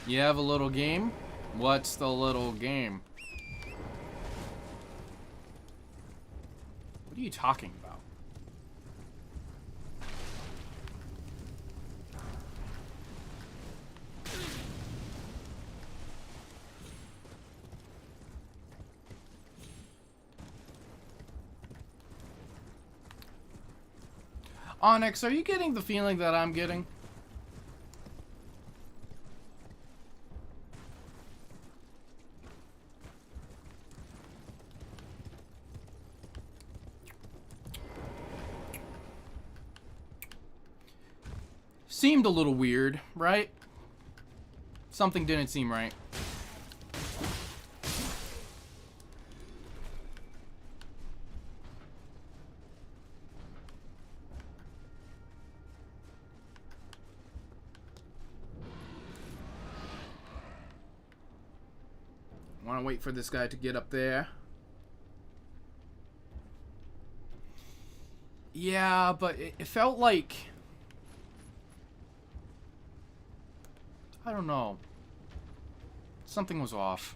You have a little game? What's the little game? What are you talking about? Onyx, are you getting the feeling that I'm getting? Seemed a little weird, right? Something didn't seem right. Want to wait for this guy to get up there. Yeah, but it felt like... I don't know. Something was off.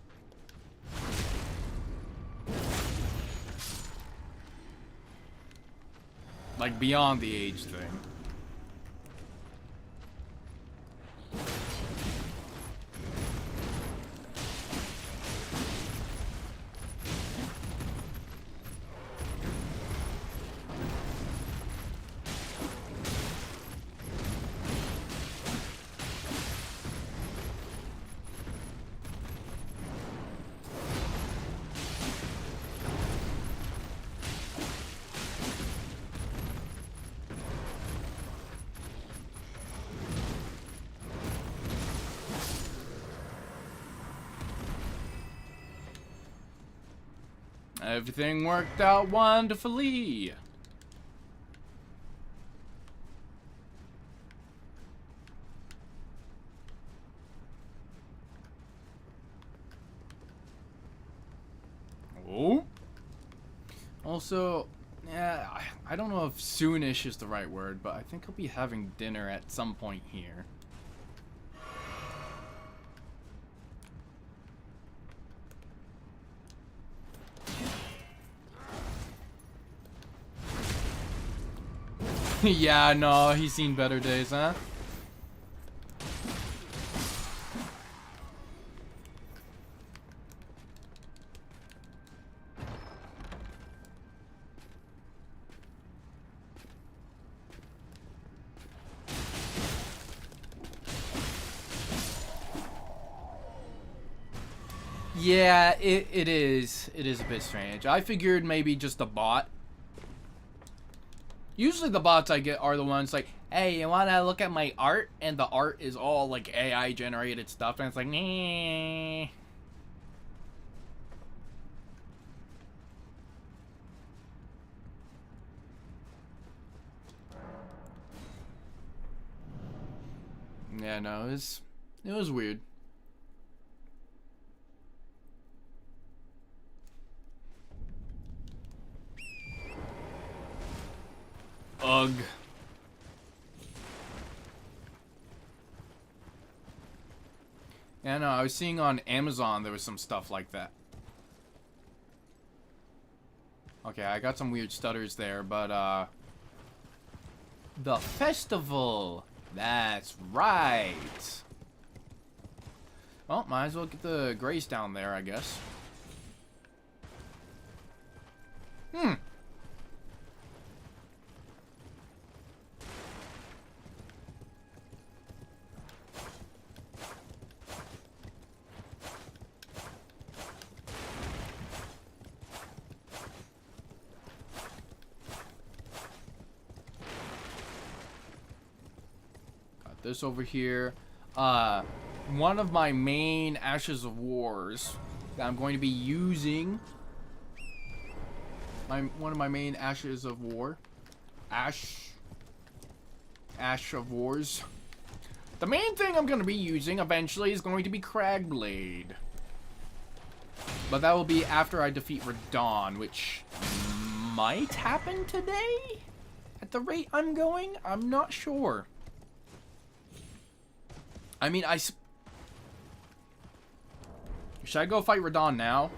Like beyond the age thing. Everything worked out wonderfully. Oh. Also, yeah, I don't know if soonish is the right word, but I think I'll be having dinner at some point here. Yeah, no, he's seen better days, huh? Yeah, it is. It is a bit strange. I figured maybe just a bot. Usually the bots I get are the ones like, hey, you wanna look at my art? And the art is all like AI generated stuff, and it's like, nah. Yeah, no, it was weird. Ugh. Yeah, no, I was seeing on Amazon there was some stuff like that. Okay, I got some weird stutters there, but the festival. That's right. Well, might as well get the grace down there, I guess. Hmm. This over here. One of my main Ashes of Wars that I'm going to be using. One of my main Ashes of War. Ash of Wars. The main thing I'm going to be using eventually is going to be Cragblade. But that will be after I defeat Radon, which might happen today? At the rate I'm going? I'm not sure. I mean, should I go fight Radon now?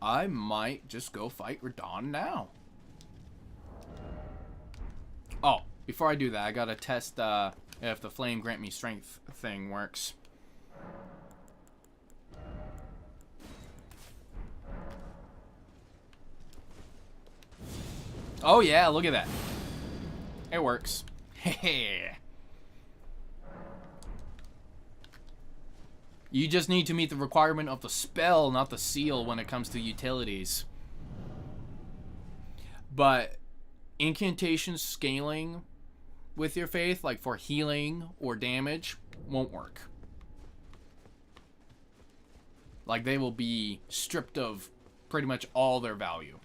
I might just go fight Radon now. Oh, before I do that, I gotta test if the flame grant me strength thing works. Oh yeah, look at that. It works. Hehe. You just need to meet the requirement of the spell, not the seal, when it comes to utilities. But incantation scaling with your faith, like for healing or damage, won't work. Like, they will be stripped of pretty much all their value.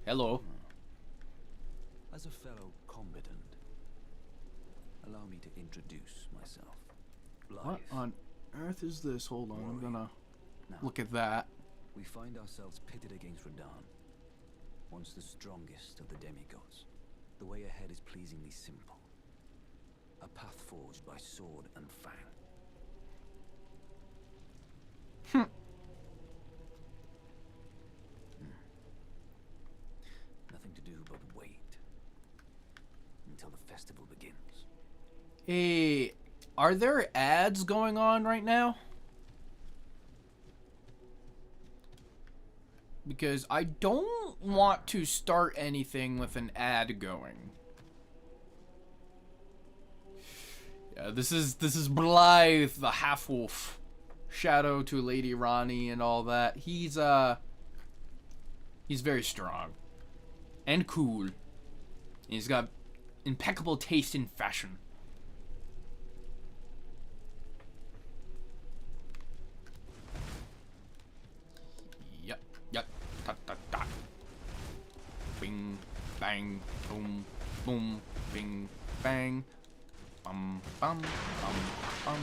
Hello. As a fellow combatant, allow me to introduce myself. What on earth is this? Hold on, I'm gonna Now, look at that. we find ourselves pitted against Radon, once the strongest of the demigods. The way ahead is pleasingly simple. A path forged by sword and fang. Nothing to do but wait until the festival begins. Hey, are there ads going on right now? Because I don't want to start anything with an ad going. Yeah, this is Blythe, the half-wolf. Shadow to Lady Ronnie and all that. He's very strong. And cool. He's got impeccable taste in fashion. bang, boom, boom, bing, bang, bum, bum, bum, bum,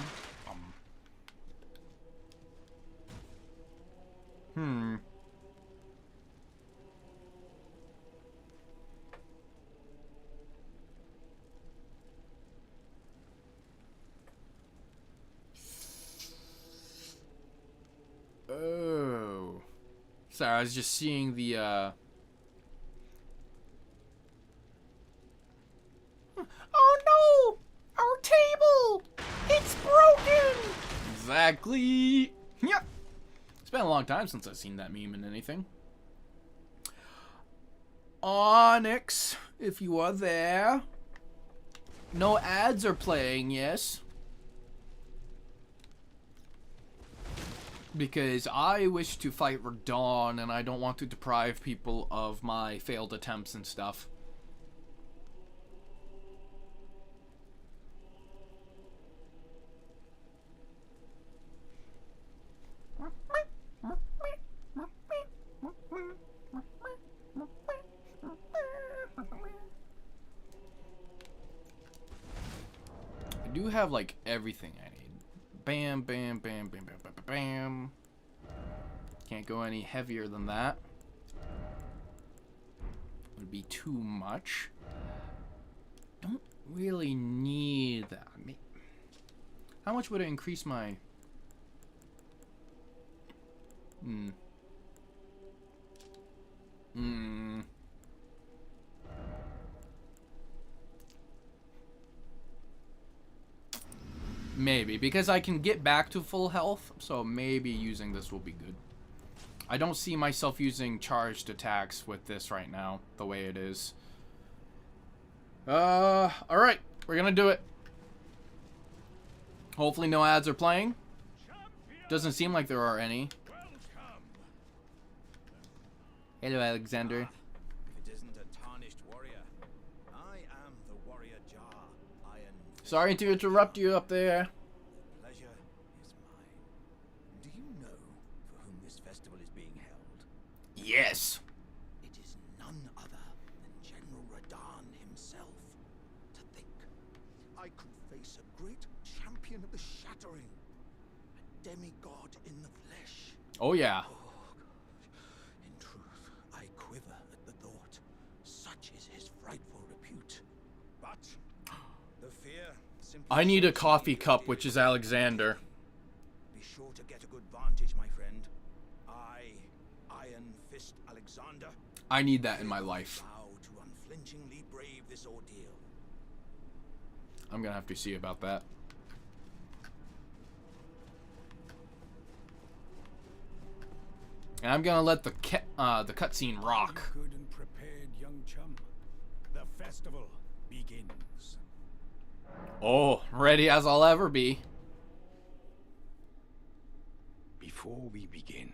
bum. Oh. Sorry, I was just seeing the, Oh no! Our table! It's broken! Exactly! Yep. It's been a long time since I've seen that meme in anything. Onyx, if you are there. No ads are playing, yes? Because I wish to fight Radon and I don't want to deprive people of my failed attempts and stuff. I do have like everything I need. Bam, bam, bam, bam, bam, bam, bam, bam. Can't go any heavier than that. Would be too much. Don't really need that. I mean, how much would it increase my... Maybe, because I can get back to full health, so maybe using this will be good. I don't see myself using charged attacks with this right now, the way it is. Alright, we're gonna do it. Hopefully no ads are playing. Doesn't seem like there are any. Hello, Alexander. If it isn't a tarnished warrior, I am the warrior Jar. Iron. Sorry to interrupt you up there. Pleasure is mine. Do you know for whom this festival is being held? Yes. It is none other than General Radon himself. To think, I could face a great champion of the Shattering, a demigod in the flesh. Oh yeah. In truth, I quiver at the thought. Such is his frightful repute. But the fear simply... I need a coffee cup, which is Alexander. Be sure to get a good vantage, my friend. I, Iron Fist Alexander, I need that in my life. vow to unflinchingly brave this ordeal. I'm gonna have to see about that. And I'm gonna let the cutscene rock. Good and prepared, young chum. The festival begins. Oh, ready as I'll ever be. Before we begin,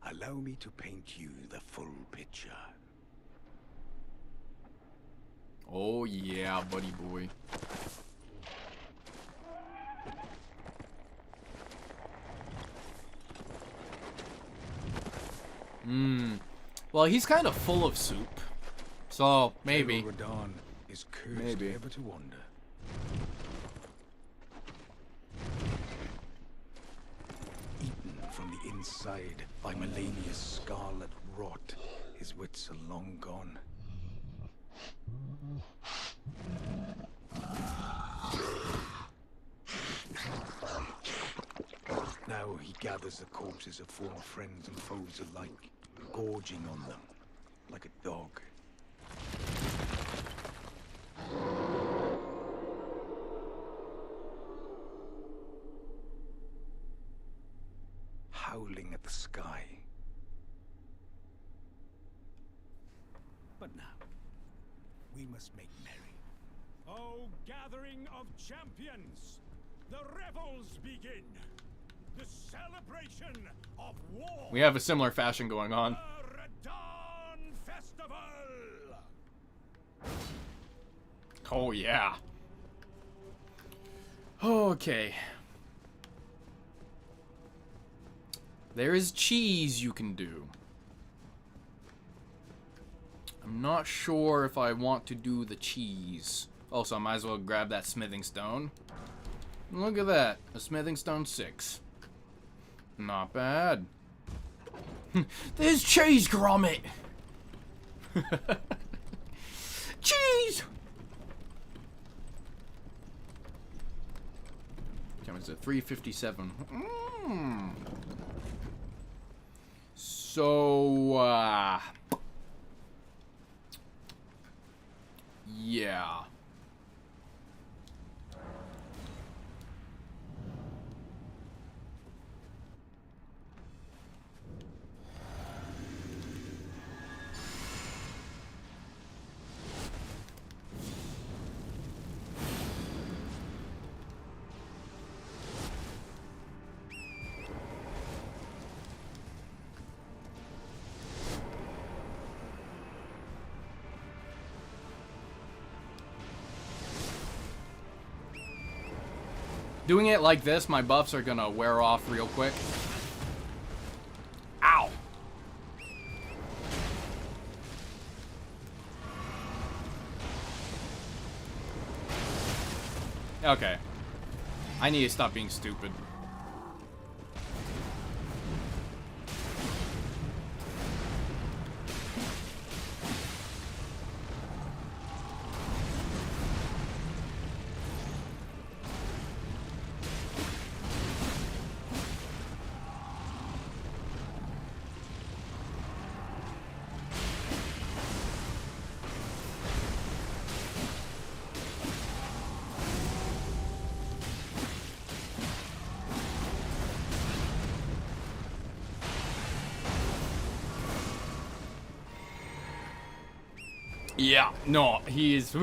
allow me to paint you the full picture. Oh yeah, buddy boy. Well, he's kind of full of soup. So, maybe. Radon is cursed Maybe. ever to wander. Eaten from the inside by Melania's scarlet rot, his wits are long gone. Now he gathers the corpses of former friends and foes alike, gorging on them like a dog. Howling at the sky. But now, we must make merry. O gathering of champions, the revels begin. The celebration of war. We have a similar fashion going on. The Radon Festival. Oh yeah. Okay. There is cheese you can do. I'm not sure if I want to do the cheese. Also, I might as well grab that smithing stone. Look at that. A smithing stone 6. Not bad. There's cheese, Gromit! Cheese! How much is it? 357. So, yeah. Doing it like this, my buffs are gonna wear off real quick. Ow! Okay. I need to stop being stupid. Yeah, no, he is.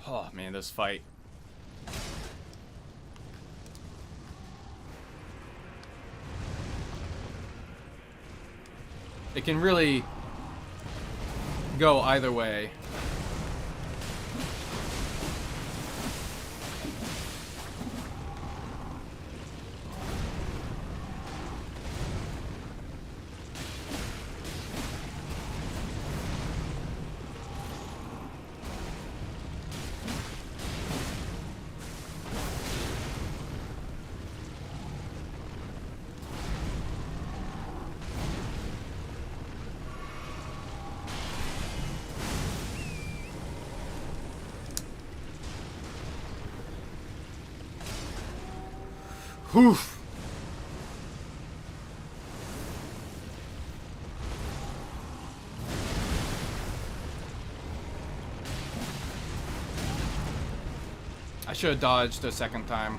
Oh man, this fight. It can really go either way. Oof. I should have dodged a second time.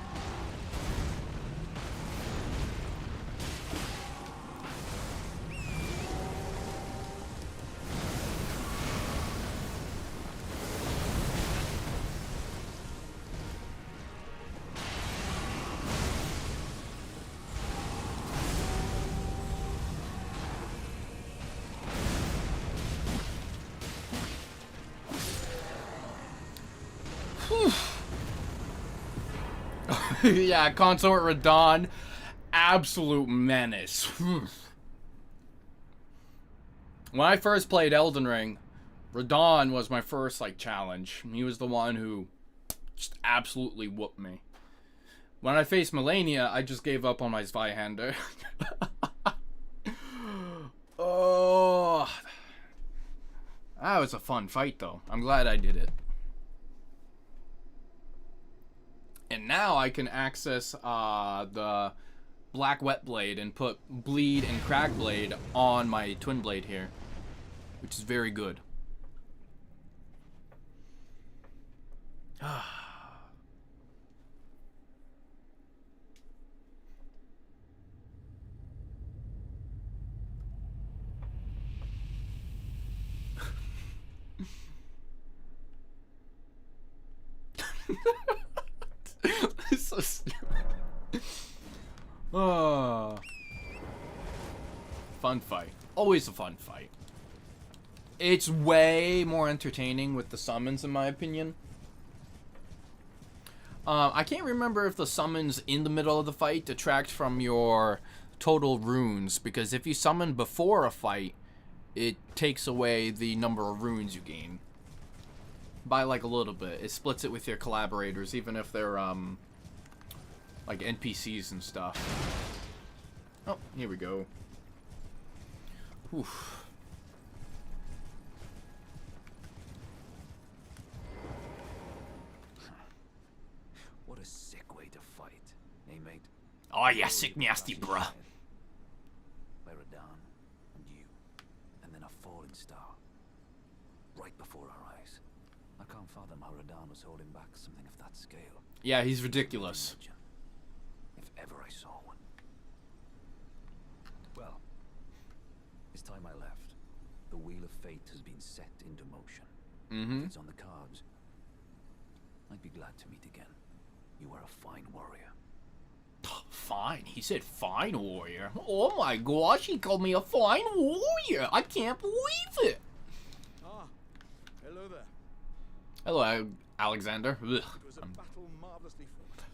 Yeah, Consort Radon, absolute menace. When I first played Elden Ring, Radon was my first like challenge. He was the one who just absolutely whooped me. When I faced Melania, I just gave up on my Zweihander. Oh, that was a fun fight though. I'm glad I did it. And now I can access the Black Wet Blade and put Bleed and Crack Blade on my Twin Blade here, which is very good. It's so stupid. Oh. Fun fight. Always a fun fight. It's way more entertaining with the summons, in my opinion. I can't remember if the summons in the middle of the fight detract from your total runes, because if you summon before a fight, it takes away the number of runes you gain. By like a little bit. It splits it with your collaborators, even if they're like NPCs and stuff. Oh, here we go. Oof. What a sick way to fight, eh, mate? Oh yeah, sick nasty, bruh. Meridan, and you, and then a falling star, right before our eyes. I can't fathom how Radahn was holding back something of that scale. Yeah, he's ridiculous. If ever I saw one. Well, it's time I left. The wheel of fate has been set into motion. Mm-hmm. If it's on the cards, I'd be glad to meet again. You are a fine warrior. Fine. He said fine warrior. Oh my gosh, he called me a fine warrior. I can't believe it. Ah, hello there. Hello, Alexander. Ugh. It was a battle marvelously fought.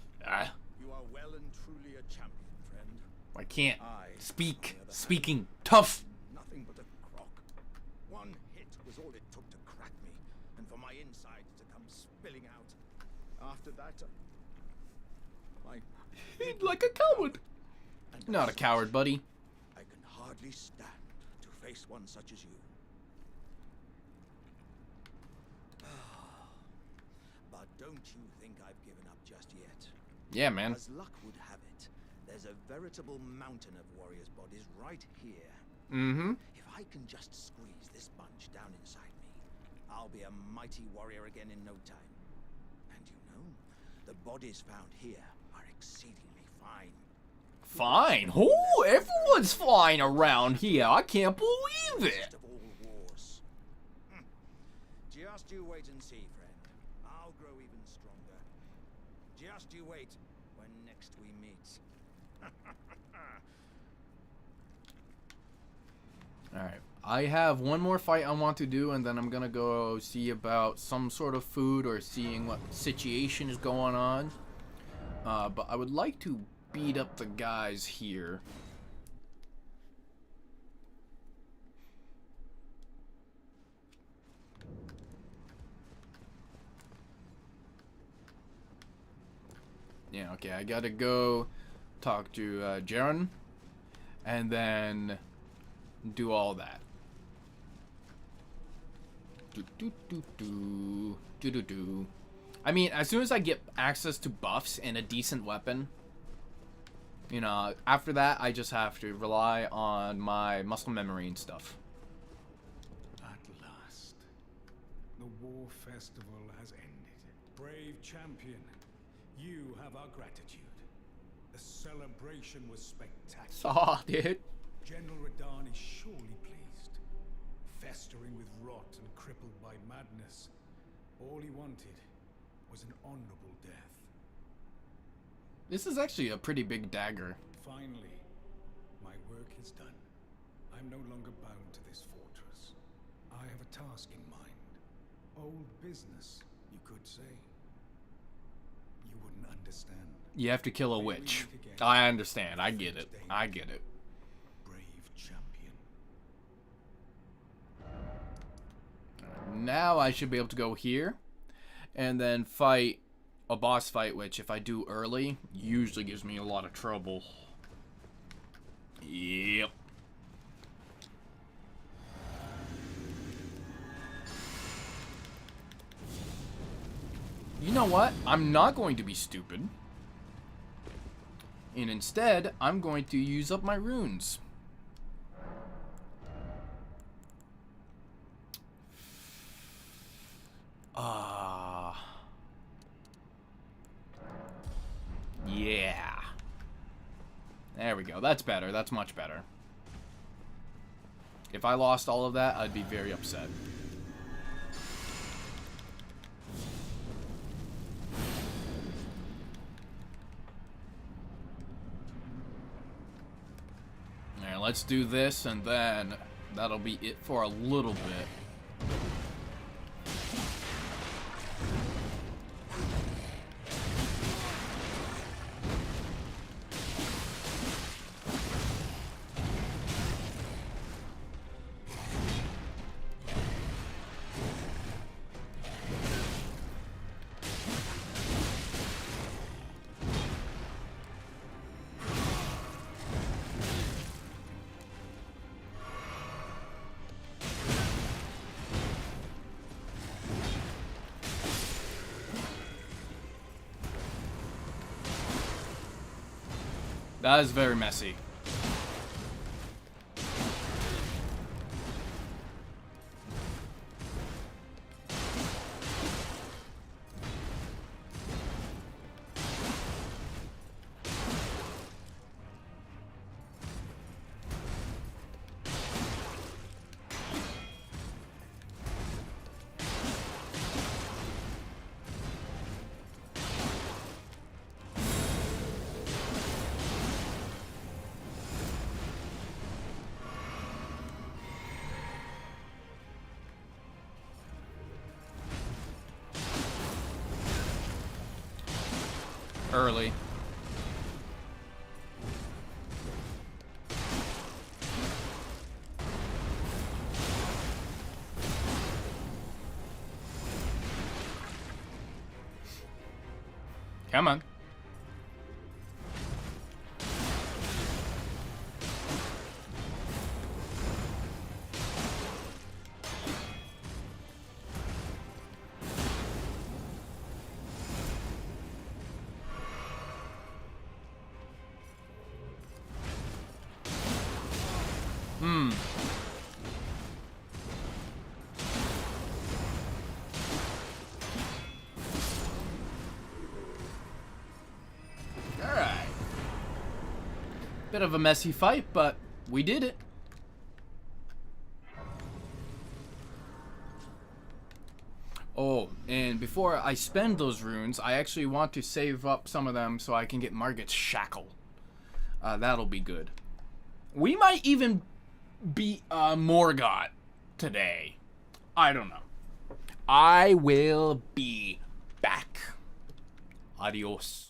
You are well and truly a champion, friend. I can't I, speak. on the other Speaking hand, tough. Nothing but a crock. One hit was all it took to crack me, and for my insides to come spilling out. After that, my Like a coward. Not a coward, buddy. I can hardly stand to face one such as you. But don't you think I've given up just yet? Yeah, man. As luck would have it, there's a veritable mountain of warriors' bodies right here. Mm-hmm. If I can just squeeze this bunch down inside me, I'll be a mighty warrior again in no time. And you know, the bodies found here are exceedingly fine. Fine. Oh, everyone's fine around here. I can't believe it. Best of all wars. Just you wait and see, friend. I'll grow even stronger. Just you wait when next we meet. Alright. I have one more fight I want to do, and then I'm gonna go see about some sort of food or seeing what situation is going on. But I would like to beat up the guys here. Yeah, okay, I gotta go talk to Jaren, and then do all that. I mean, as soon as I get access to buffs and a decent weapon, you know, after that, I just have to rely on my muscle memory and stuff. At last, the war festival has ended. Brave champion, you have our gratitude. The celebration was spectacular. Saw, dude. General Radahn is surely pleased. Festering with rot and crippled by madness, all he wanted was an honorable death. This is actually a pretty big dagger. Finally, my work is done. I'm no longer bound to this fortress. I have a task in mind. Old business, you could say. You wouldn't understand. You have to kill a witch. I understand. I get it. I get it. Brave champion. Now I should be able to go here and then fight a boss fight, which if I do early, usually gives me a lot of trouble. Yep. You know what? I'm not going to be stupid. And instead, I'm going to use up my runes. Yeah. There we go. That's better. That's much better. If I lost all of that, I'd be very upset. Alright, let's do this, and then that'll be it for a little bit. That is very messy. Early. Come on. Alright. Bit of a messy fight, but we did it. Oh, and before I spend those runes, I actually want to save up some of them so I can get Margit's Shackle. That'll be good. We might even beat Morgott today. I don't know. I will be back. Adios.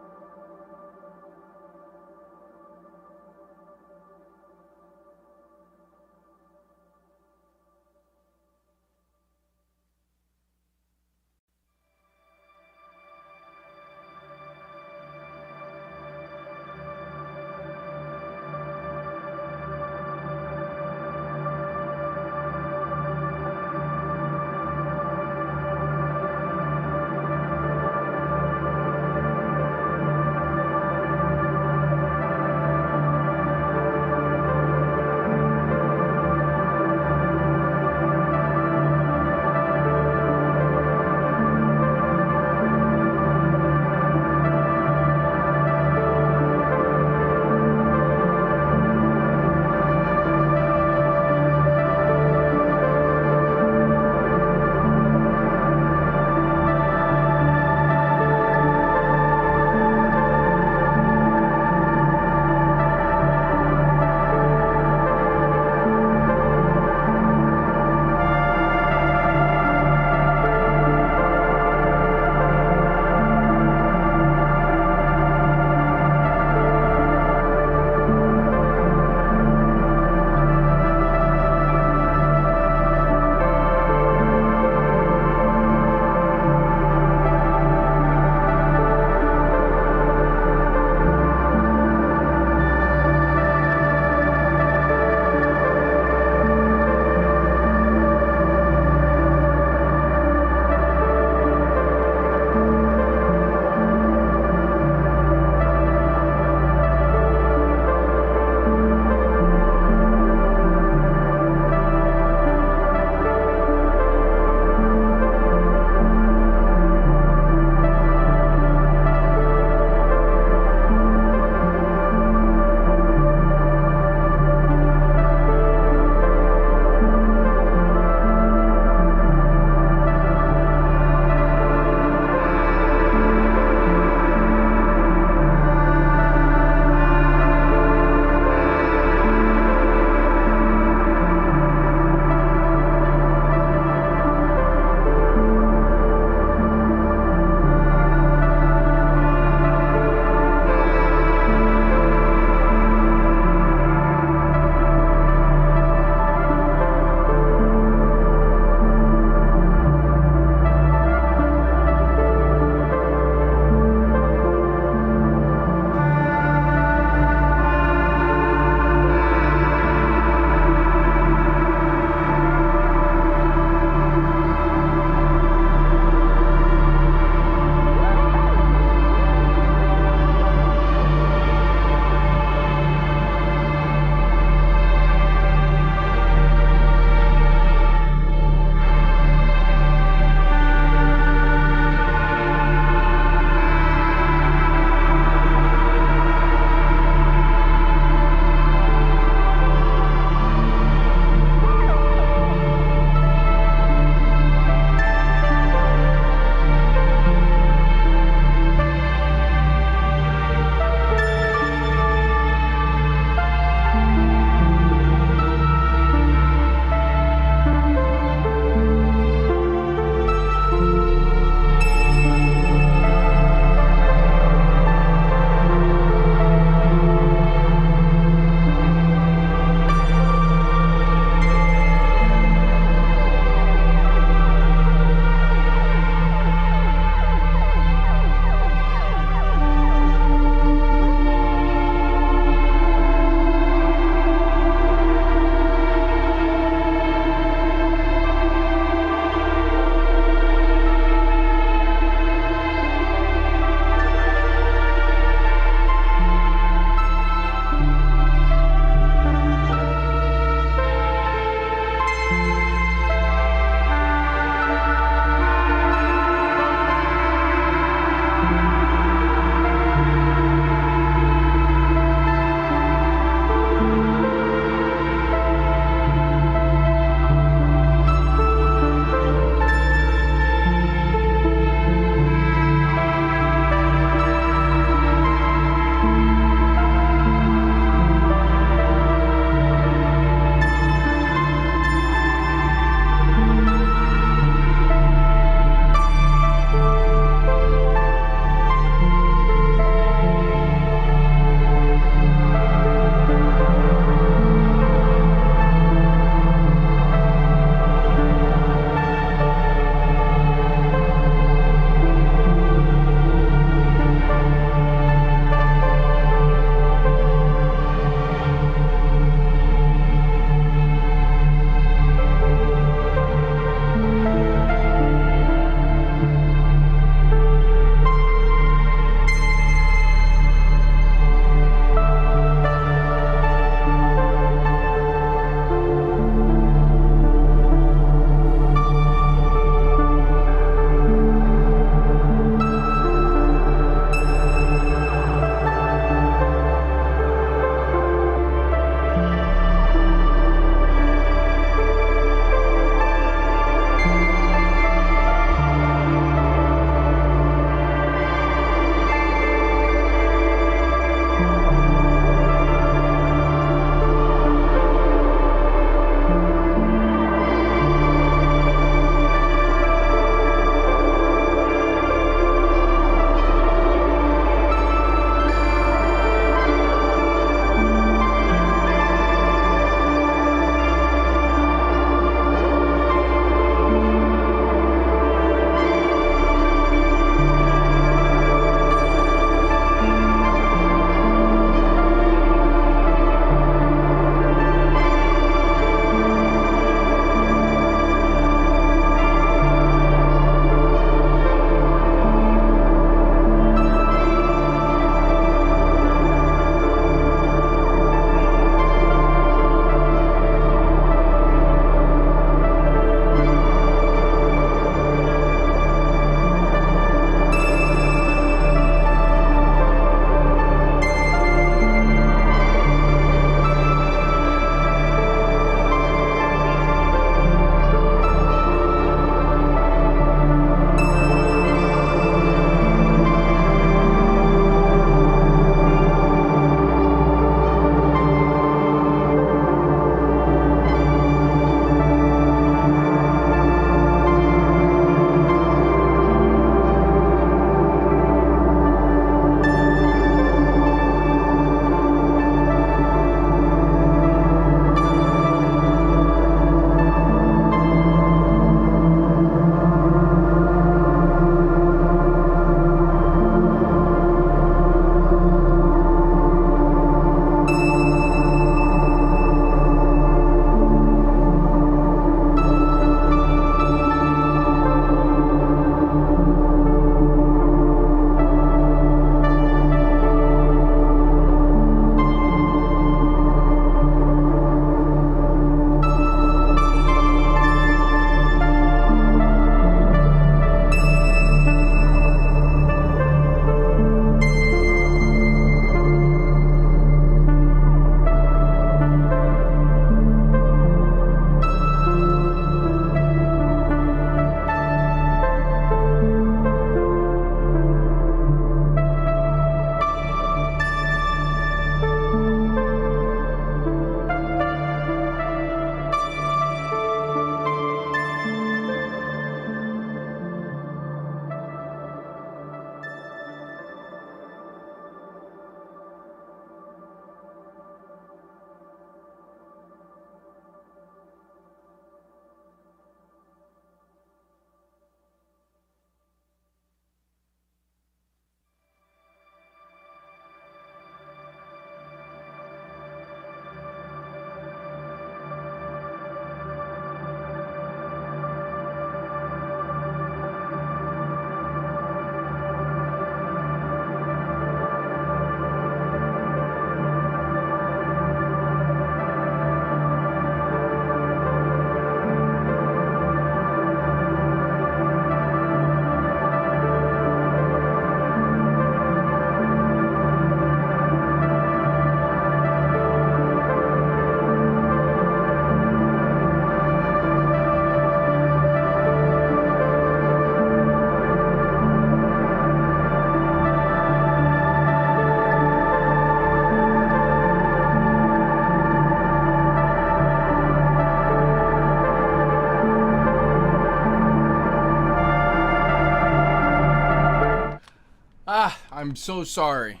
I'm so sorry.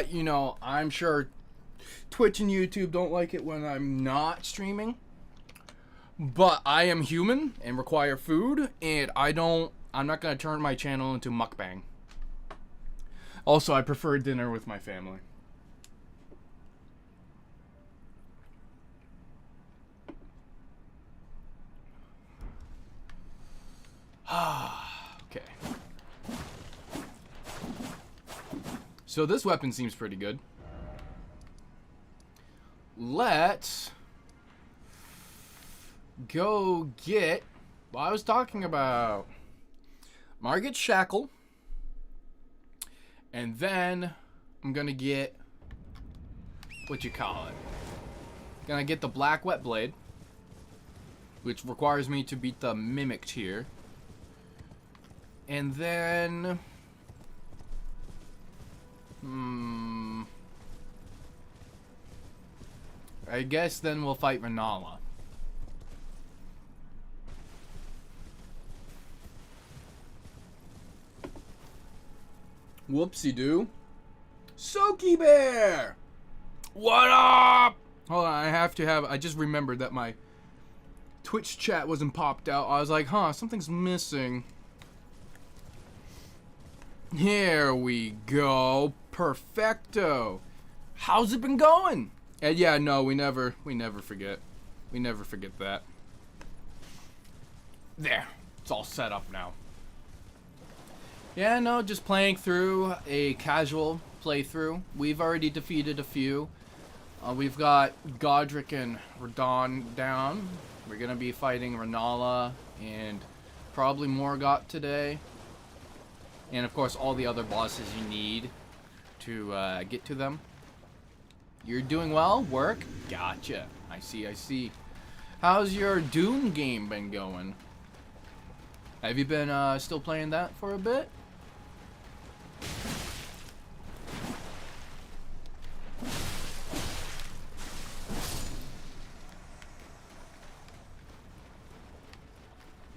You know, I'm sure Twitch and YouTube don't like it when I'm not streaming. But I am human and require food, and I'm not gonna turn my channel into mukbang. Also, I prefer dinner with my family. Okay. So this weapon seems pretty good. Let's go get what I was talking about. Margit Shackle. And then I'm gonna get what you call it. Gonna get the Black Wet Blade, which requires me to beat the Mimic tier. And then I guess then we'll fight Renala. Whoopsie-doo. Soaky Bear! What up? Hold on, I just remembered that my Twitch chat wasn't popped out. I was like, huh, something's missing. Here we go. Perfecto. How's it been going? And yeah, no, we never forget. We never forget that. There. It's all set up now. Yeah, no, just playing through a casual playthrough. We've already defeated a few. We've got Godric and Radon down. We're gonna be fighting Renala and probably Morgott today. And of course, all the other bosses you need to get to them. You're doing well? Work? Gotcha. I see. How's your Dune game been going? Have you been still playing that for a bit?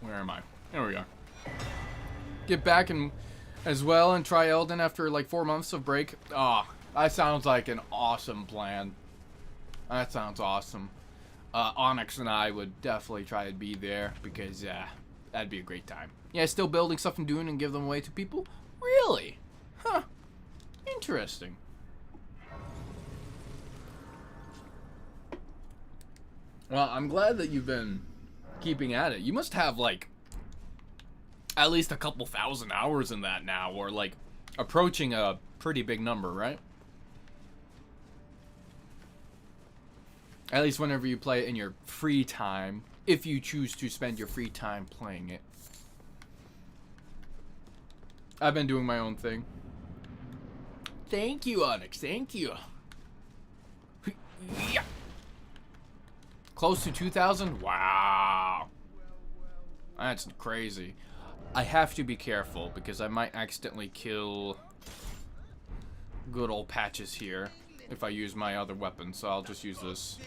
Where am I? There we go. Get back and as well and try Elden after like 4 months of break. Ah, that sounds like an awesome plan. That sounds awesome. Onyx and I would definitely try to be there because that'd be a great time. Yeah, still building stuff and doing and give them away to people? Really? Huh. Interesting. Well, I'm glad that you've been keeping at it. You must have like at least a couple thousand hours in that now, or like approaching a pretty big number, right? At least whenever you play it in your free time, if you choose to spend your free time playing it. I've been doing my own thing. Thank you, Onyx. Thank you. Yeah. Close to 2,000? Wow. That's crazy. I have to be careful because I might accidentally kill good old Patches here if I use my other weapon, so I'll just use this.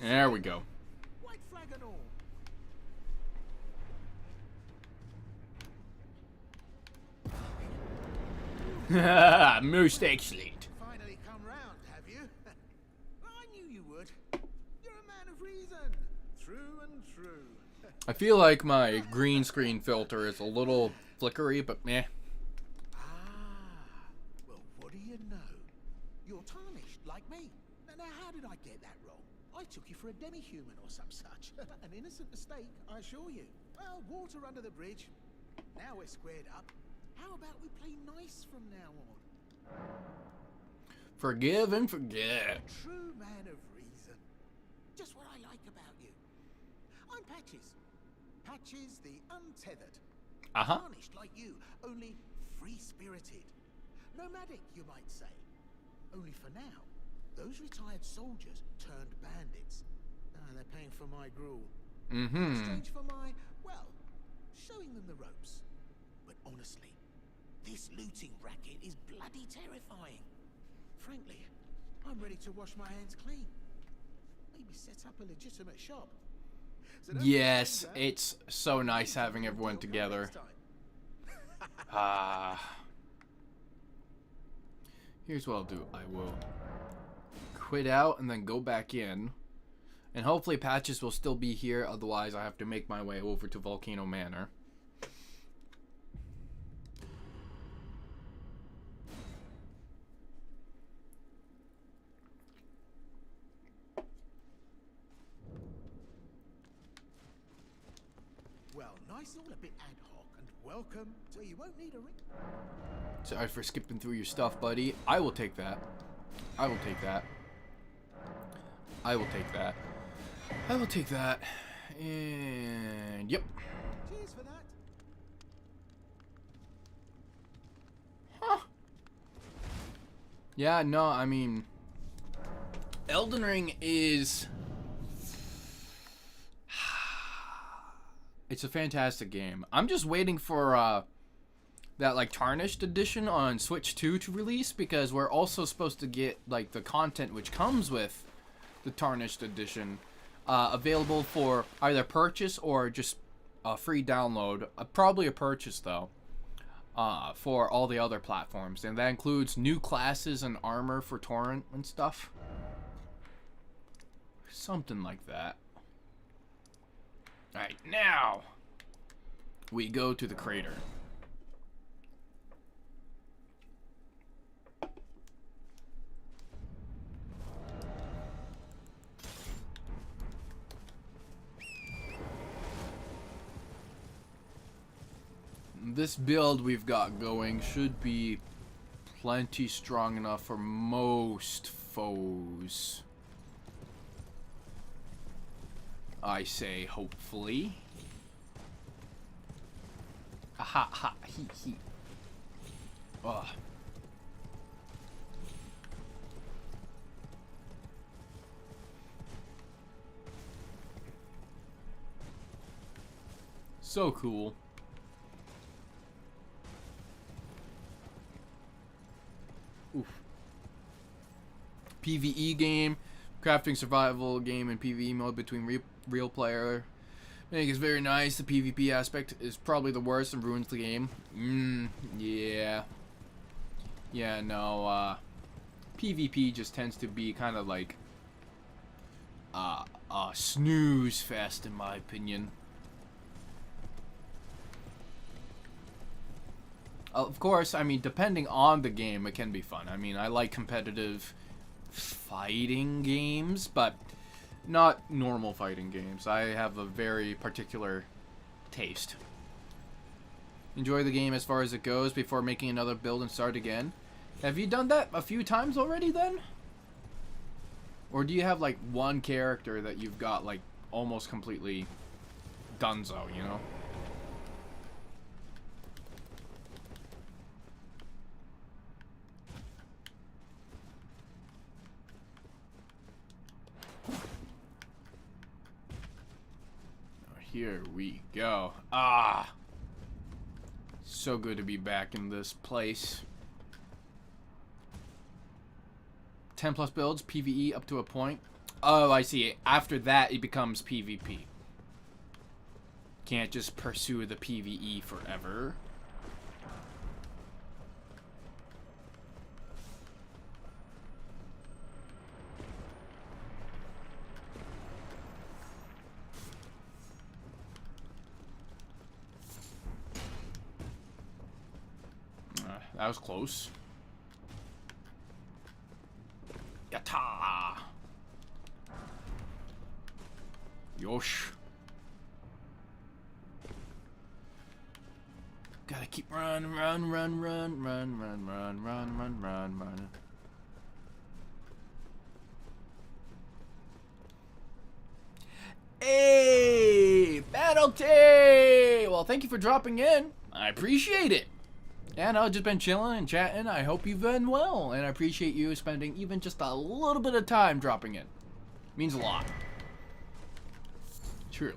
There we go. Most excellent. Finally come round, have you? I knew you would. You're a man of reason. True and true. I feel like my green screen filter is a little flickery, but meh. Well, what do you know? You're tarnished, like me. Now, how did I get that wrong? I took you for a demi-human or some such. An innocent mistake, I assure you. Well, water under the bridge. Now we're squared up. How about we play nice from now on? Forgive and forget. True man of reason. Just what I like about you. I'm Patches. Patches the untethered. Tarnished like you, only free-spirited. Nomadic, you might say. Only for now, those retired soldiers turned bandits. They're paying for my gruel. Strange for my, well, showing them the ropes. But Honestly, this looting racket is bloody terrifying. Frankly, I'm ready to wash my hands clean. Maybe set up a legitimate shop. So don't Yes, be it's so nice having everyone together. Here's what I'll do. I will quit out and then go back in. And hopefully Patches will still be here. Otherwise, I have to make my way over to Volcano Manor. Well, nice all a bit ad hoc, and welcome, so you won't need a ring. Sorry for skipping through your stuff, buddy. I will take that. I will take that. I will take that. I will take that. And yep. Cheers for that. Huh. Yeah, no, I mean, Elden Ring is... It's a fantastic game. I'm just waiting for that like Tarnished edition on Switch 2 to release, because we're also supposed to get like the content which comes with the Tarnished edition available for either purchase or just a free download. Probably a purchase though, for all the other platforms, and that includes new classes and armor for Torrent and stuff. Something like that. Alright, now we go to the crater. This build we've got going should be plenty strong enough for most foes. I say hopefully. Aha ha he he. Ugh. So cool. Oof. PvE game, crafting survival game and PvE mode between real player. I think it's very nice. The PvP aspect is probably the worst and ruins the game. Yeah. Yeah, no, PvP just tends to be kind of like snooze fest in my opinion. Of course, I mean, depending on the game, it can be fun. I mean, I like competitive fighting games, but not normal fighting games. I have a very particular taste. Enjoy the game as far as it goes before making another build and start again. Have you done that a few times already then? Or do you have like one character that you've got like almost completely donezo, you know? Here we go. Ah! So good to be back in this place. 10 plus builds, PvE up to a point. Oh, I see. After that, it becomes PvP. Can't just pursue the PvE forever. That was close. Yatta! Yosh. Gotta keep run. Hey! Battle Tay! Well, thank you for dropping in. I appreciate it. And I've just been chilling and chatting. I hope you've been well, and I appreciate you spending even just a little bit of time dropping in. Means a lot. Truly.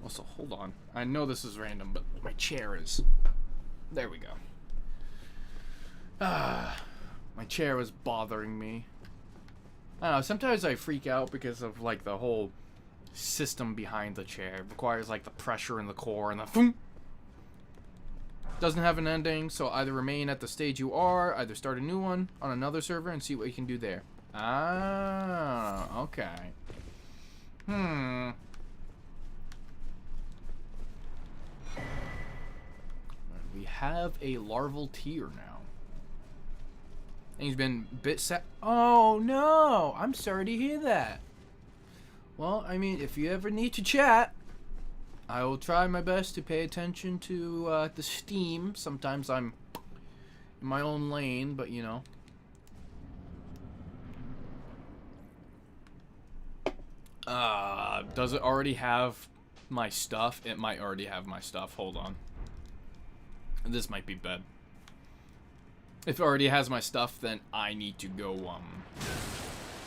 Also, hold on. I know this is random, but my chair is... There we go. My chair was bothering me. I don't know, sometimes I freak out because of, like, the whole system behind the chair. It requires, like, the pressure in the core and the thump. Doesn't have an ending, so either remain at the stage you are, either start a new one on another server and see what you can do there. Ah, okay. We have a larval tier now. And he's been bit set. Oh no! I'm sorry to hear that. Well, I mean, if you ever need to chat, I will try my best to pay attention to the Steam. Sometimes I'm in my own lane, but you know. Does it already have my stuff? It might already have my stuff. Hold on. This might be bad. If it already has my stuff, then I need to go,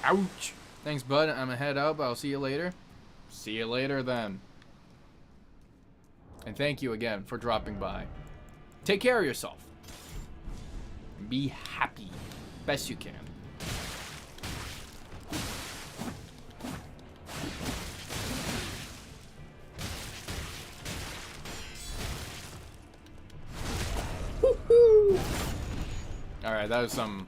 ouch! Thanks, bud. I'm gonna head out, but I'll see you later. See you later, then. And thank you again for dropping by. Take care of yourself. Be happy. Best you can. Alright, that was some...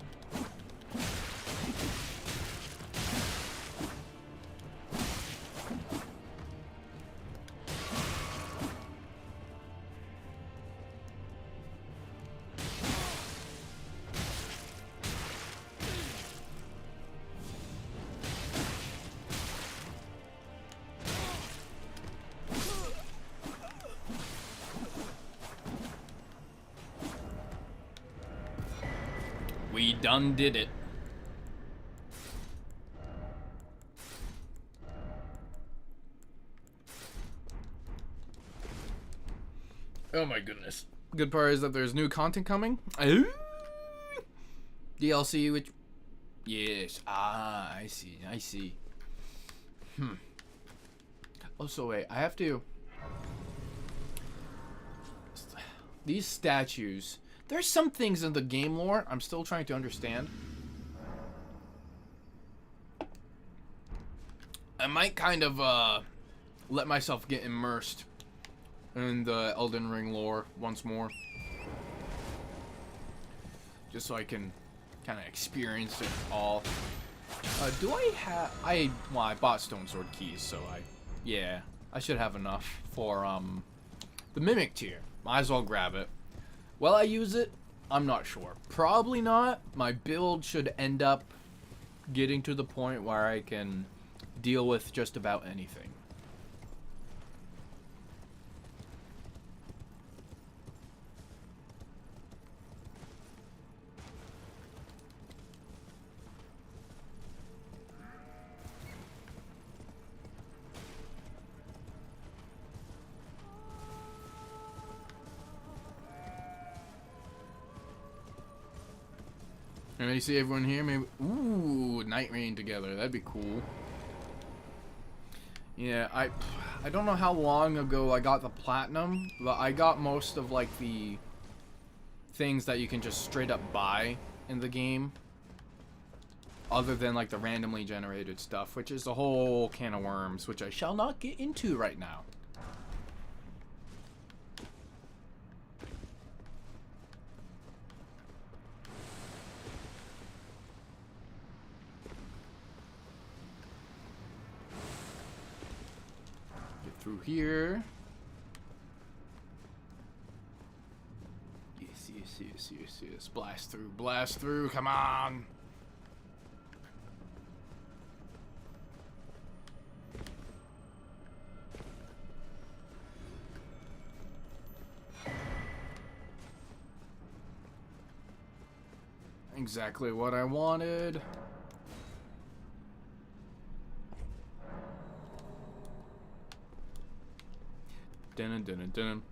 We done did it. Oh my goodness. Good part is that there's new content coming. DLC, which... Yes. Ah, I see. I see. Also, wait. I have to... These statues... There's some things in the game lore I'm still trying to understand. I might kind of let myself get immersed in the Elden Ring lore once more. Just so I can kind of experience it all. Do I have... Well, I bought Stone Sword keys, so yeah, I should have enough for the Mimic tier. Might as well grab it. Will I use it? I'm not sure. Probably not. My build should end up getting to the point where I can deal with just about anything. Can I see everyone here? Maybe. Ooh, Night Rain together. That'd be cool. Yeah, I don't know how long ago I got the platinum, but I got most of like the things that you can just straight up buy in the game, other than like the randomly generated stuff, which is a whole can of worms, which I shall not get into right now. Through here. Yes. Blast through, come on. Exactly what I wanted. Dun.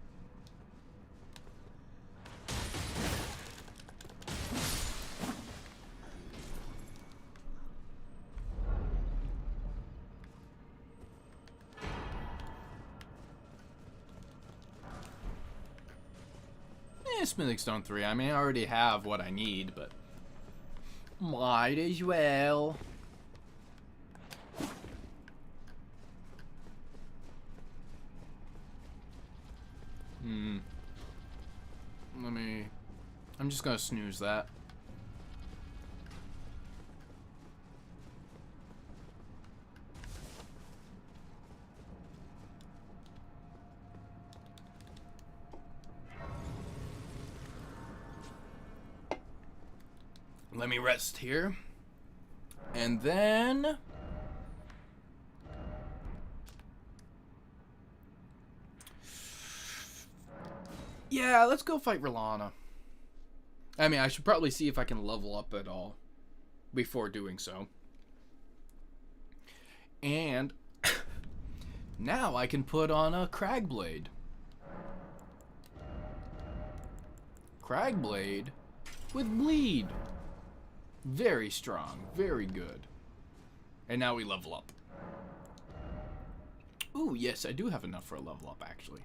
a smithing stone 3. I mean, I already have what I need, but might as well. I'm just gonna snooze that. Let me rest here. And then yeah, let's go fight Rolana. I mean, I should probably see if I can level up at all before doing so. And now I can put on a Cragblade. Cragblade with bleed. Very strong, very good. And now we level up. Ooh, yes, I do have enough for a level up, actually.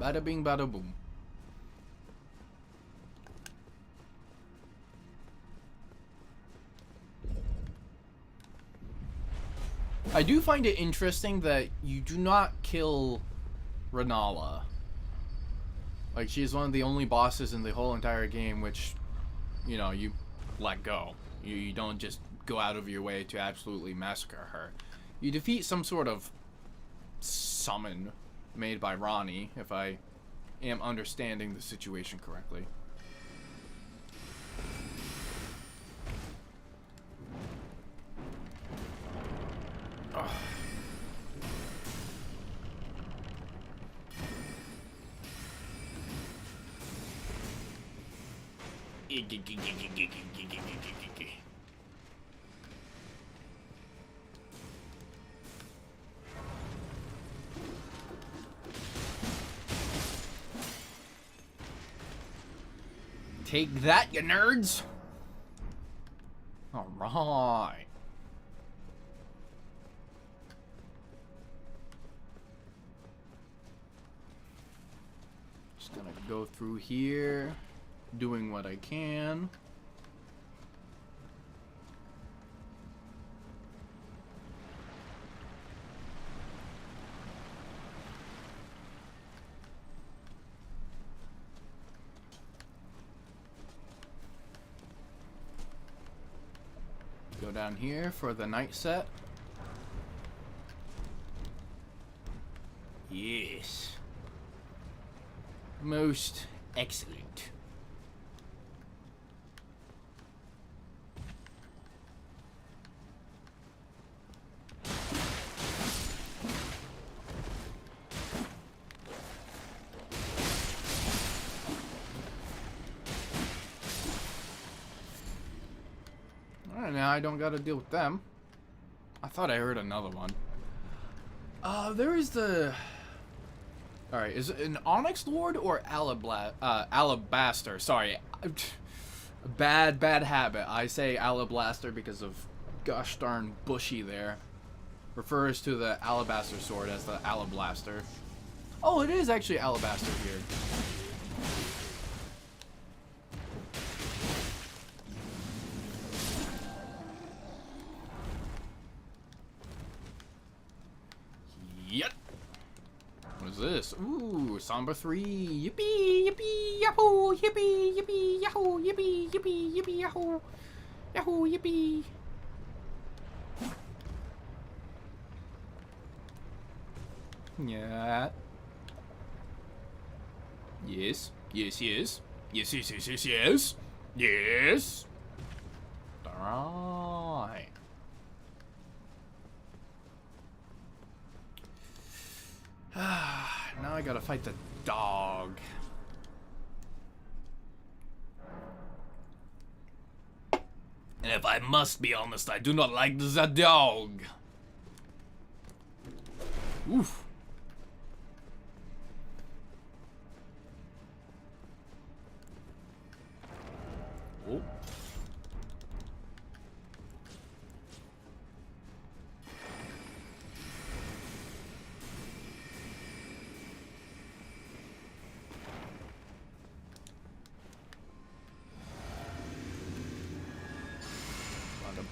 Bada bing, bada boom. I do find it interesting that you do not kill Renala. Like, she's one of the only bosses in the whole entire game which, you know, you let go. You don't just go out of your way to absolutely massacre her. You defeat some sort of summon made by Ronnie, if I am understanding the situation correctly. Ugh. Take that, you nerds! Alright. Just gonna go through here, doing what I can. Go down here for the night set. Yes. Most excellent. Alright, now I don't gotta deal with them. I thought I heard another one. There is the... Alright, is it an Onyx Lord or Alabaster? Sorry. Bad habit. I say Alablaster because of gosh darn bushy there. Refers to the Alabaster sword as the Alablaster. Oh, it is actually Alabaster here. Yep. What is this? Ooh, Somber 3. Yippee, yippee, yahoo, yippee, yippee, yahoo, yippee, yippee, yippee, yahoo, yahoo, yippee. Yeah. Yes. Yes, yes. Yes, yes, yes, yes, yes. Yes. Alright. Now I gotta fight the dog. And if I must be honest, I do not like the dog. Oof. Oh.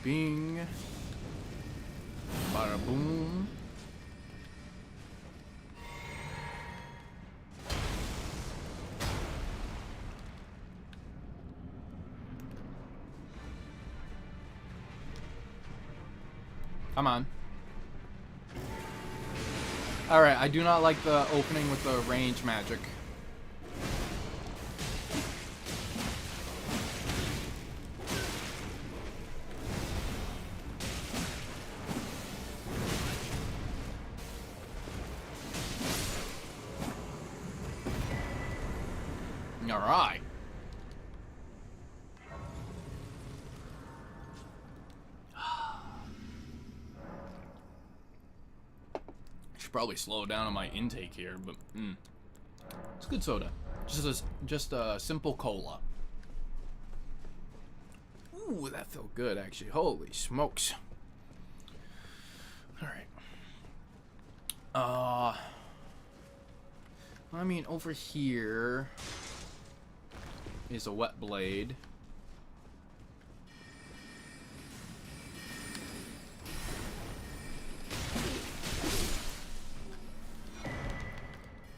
bing. Bada boom. Come on. Alright, I do not like the opening with the range magic. Alright. Should probably slow down on my intake here, but it's good soda. Just a simple cola. Ooh, that felt good actually. Holy smokes. All right. I mean, over here is a wet blade.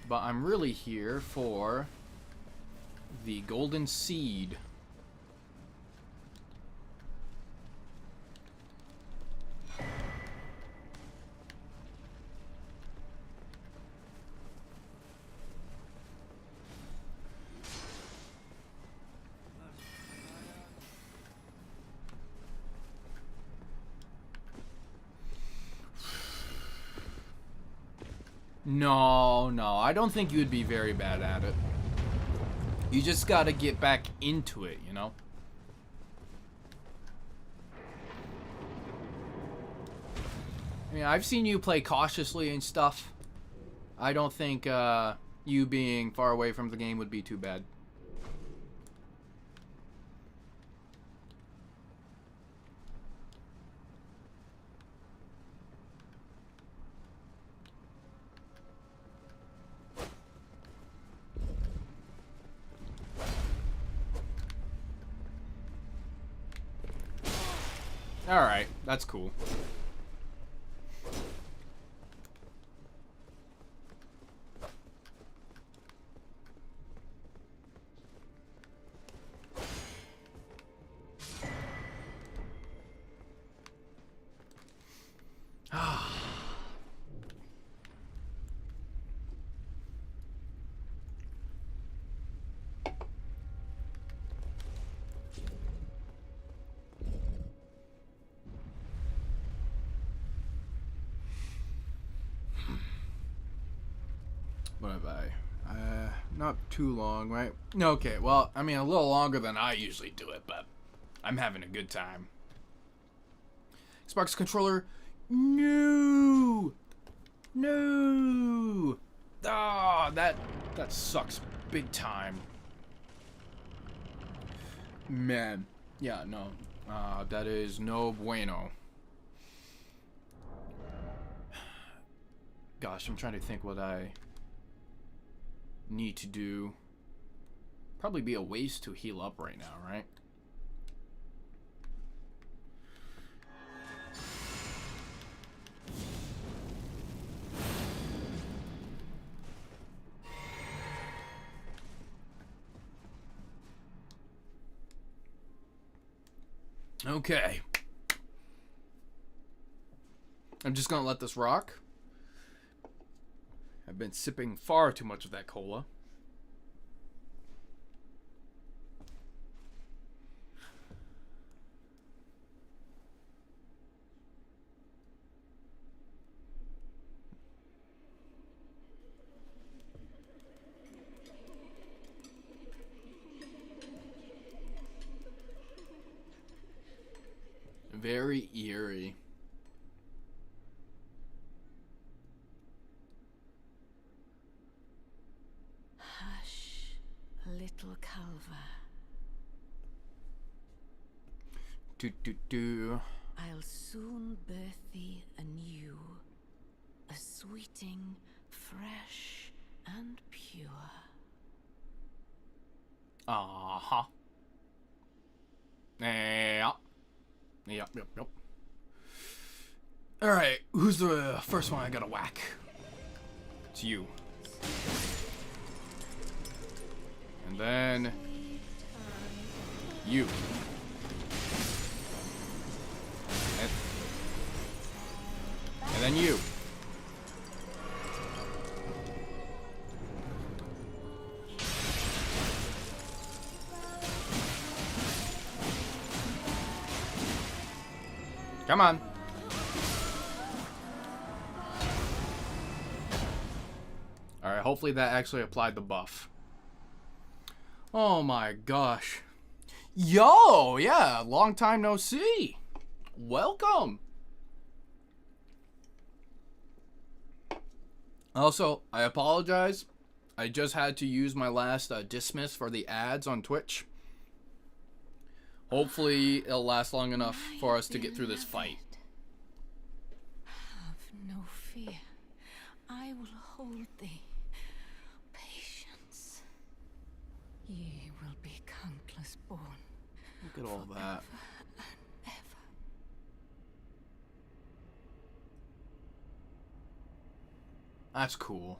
But I'm really here for the golden seed. No, I don't think you would be very bad at it. You just gotta get back into it, you know? I mean, I've seen you play cautiously and stuff. I don't think you being far away from the game would be too bad. Alright, that's cool. What have I? Not too long, right? Okay, well, I mean, a little longer than I usually do it, but I'm having a good time. Xbox controller? No! No! Ah, that sucks big time. Man. Yeah, no. That is no bueno. Gosh, I'm trying to think what I need to do. Probably be a waste to heal up right now, right? Okay. I'm just gonna let this rock. I've been sipping far too much of that cola. Very eerie. Hush, little Calva. I'll soon birth thee anew, a sweeting, fresh and pure. Uh-huh. Yeah. Yep. Alright, who's the first one I gotta whack? It's you. And then... you. And then you. Come on. Alright, hopefully that actually applied the buff. Oh my gosh. Yo, yeah, long time no see. Welcome. Also, I apologize. I just had to use my last dismiss for the ads on Twitch. Hopefully, it'll last long enough for us to get through this fight. Have no fear. I will hold thee. Patience. Ye will be countless born. Look at all that. And ever. That's cool.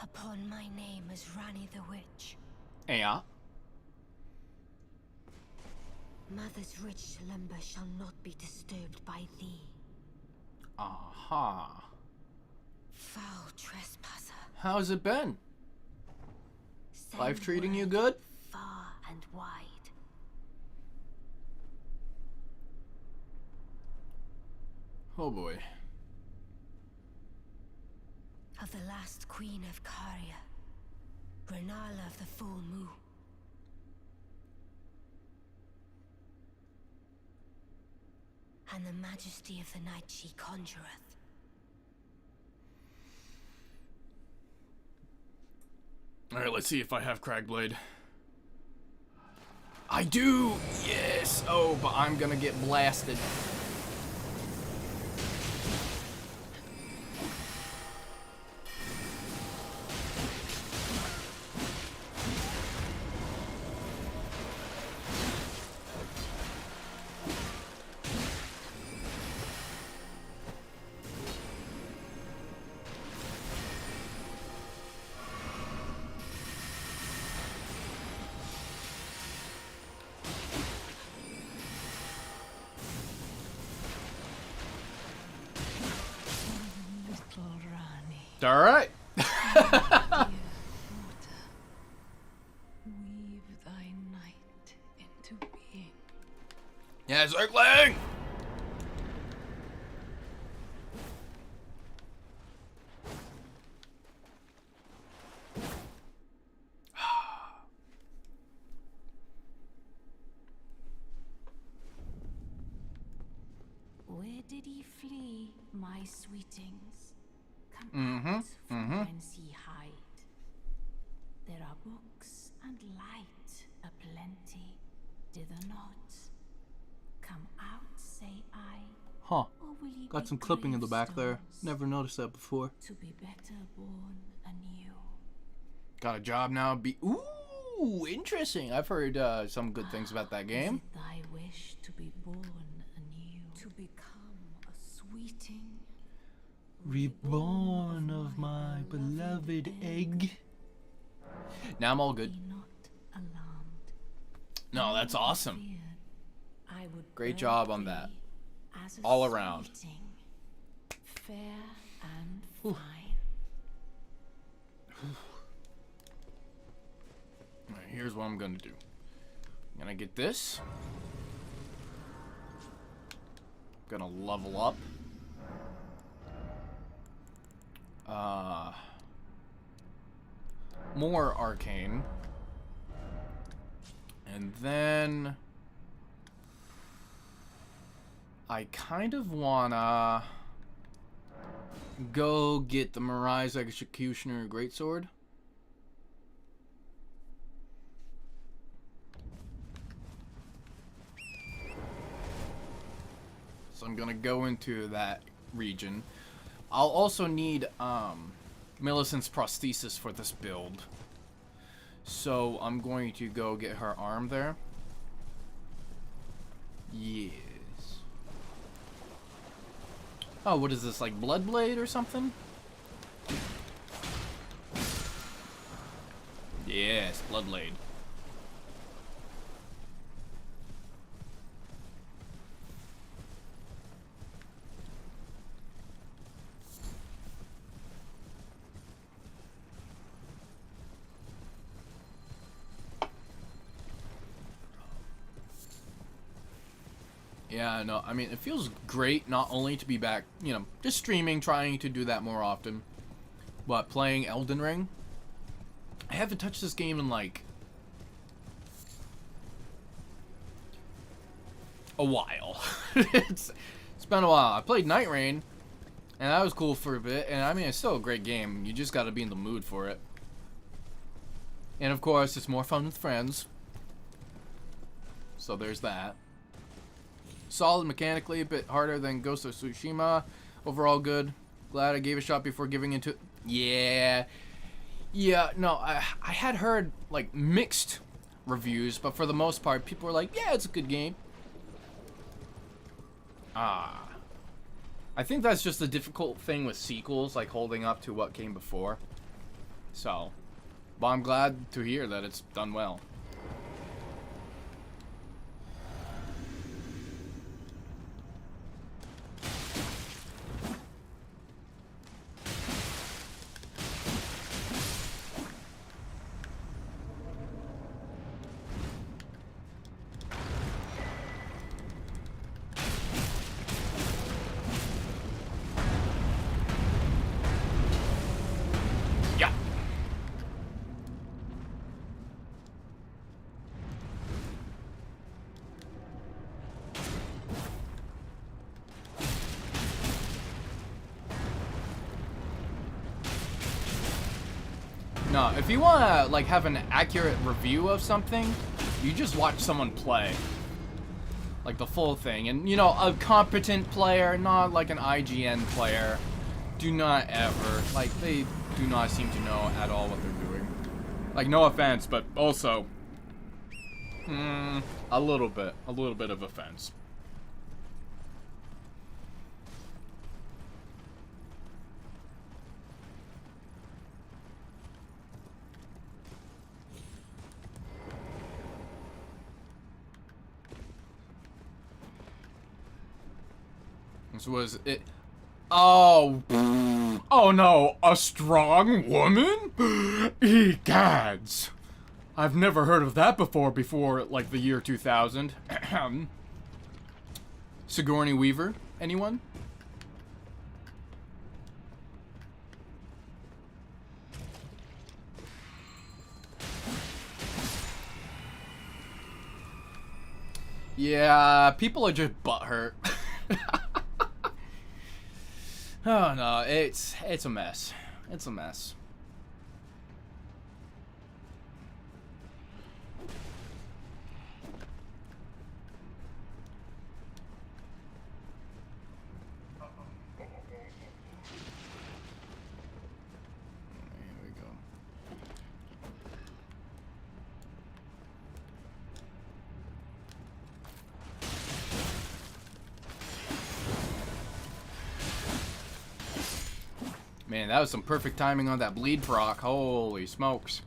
Upon my name as Rani the Witch. Yeah. Mother's rich lumber shall not be disturbed by thee. Aha. Foul trespasser. How's it been? Send Life treating you word good? Far and wide. Oh boy. Of the last queen of Caria, Renala of the full moon. And the majesty of the night she conjureth. Alright, let's see if I have Cragblade. I do! Yes! Oh, but I'm gonna get blasted. Little Rani. Alright. Weave thy night into being. Yeah, circling! Where did he flee, my sweetings? Come out from whence ye hide. There are books and light aplenty. Dither not. Come out, say I. Huh. Or will ye Got be some clipping in the back there. gravestones Never noticed that before. to be better born anew. Got a job now. Ooh, interesting. I've heard some good things about that Is game. it thy wish to be born anew? To become a sweeting? Reborn of my beloved egg. Now I'm all good. Be not alarmed. No, that's awesome. Feared, I would Great birth job on that. thee as a All around. sweeting, fair and Ooh. fine. Alright, here's what I'm gonna do. I'm gonna get this. Gonna level up. More arcane. And then I kind of wanna go get the Mirai's Executioner Greatsword. So I'm gonna go into that region. I'll also need Millicent's prosthesis for this build. So I'm going to go get her arm there. Yes. Oh, what is this, like Bloodblade or something? Yes, Bloodblade. Yeah, no, I mean, it feels great not only to be back, you know, just streaming, trying to do that more often, but playing Elden Ring. I haven't touched this game in, like, a while. it's been a while. I played Night Rain, and that was cool for a bit, and I mean, it's still a great game. You just gotta be in the mood for it. And of course, it's more fun with friends. So there's that. Solid mechanically, a bit harder than Ghost of Tsushima. Overall good. Glad I gave a shot before giving into... Yeah. Yeah, no, I had heard, like, mixed reviews, but for the most part, people were like, yeah, it's a good game. I think that's just the difficult thing with sequels, like, holding up to what came before. So, but I'm glad to hear that it's done well. No, if you want to, like, have an accurate review of something, you just watch someone play. Like, the full thing. And, you know, a competent player, not like an IGN player, do not ever, like, they do not seem to know at all what they're doing. Like, no offense, but also, a little bit of offense. This was it. Oh, oh no, a strong woman? Egads. I've never heard of that before, like, the year 2000. Sigourney Weaver, anyone? Yeah, people are just butthurt. Oh no, it's a mess. It's a mess. Here we go. Man, that was some perfect timing on that bleed proc. Holy smokes.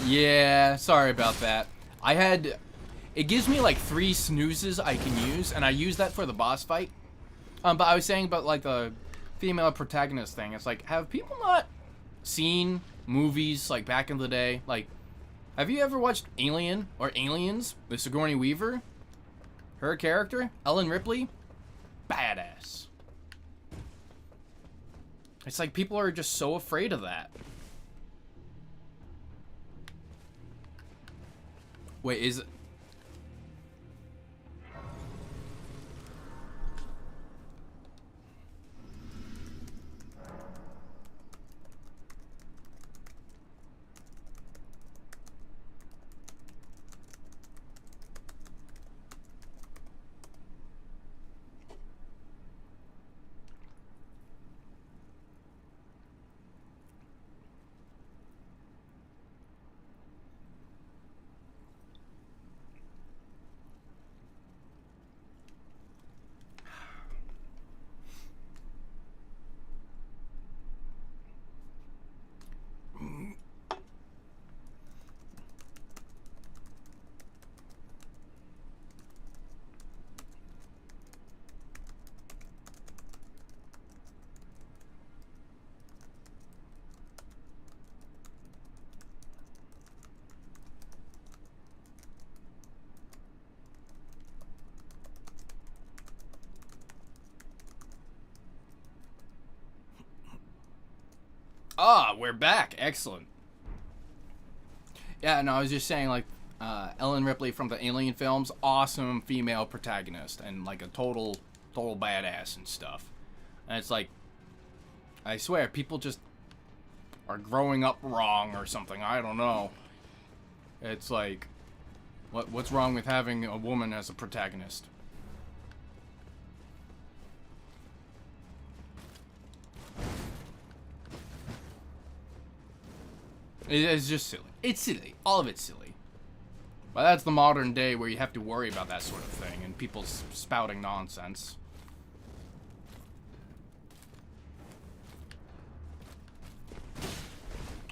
Yeah, sorry about that. It gives me like 3 snoozes I can use, and I use that for the boss fight. But I was saying about, like, the female protagonist thing. It's like, have people not seen movies, like, back in the day? Like, have you ever watched Alien or Aliens with Sigourney Weaver? Her character, Ellen Ripley, badass. It's like people are just so afraid of that. Wait, is it? Ah, we're back. Excellent. Yeah, no, I was just saying, like, Ellen Ripley from the Alien films, awesome female protagonist, and like a total badass and stuff. And it's like, I swear, people just are growing up wrong or something. I don't know. It's like, what's wrong with having a woman as a protagonist? It's just silly. It's silly. All of it's silly. But that's the modern day where you have to worry about that sort of thing and people spouting nonsense.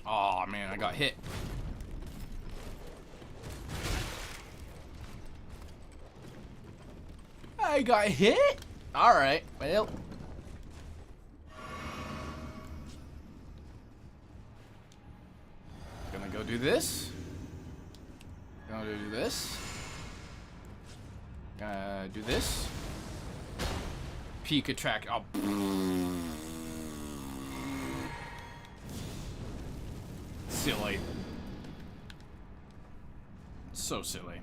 Oh man, I got hit. I got hit? Alright, well. Gonna go do this. Gonna do this. Gonna do this. Peek attract. Oh. Silly. So silly.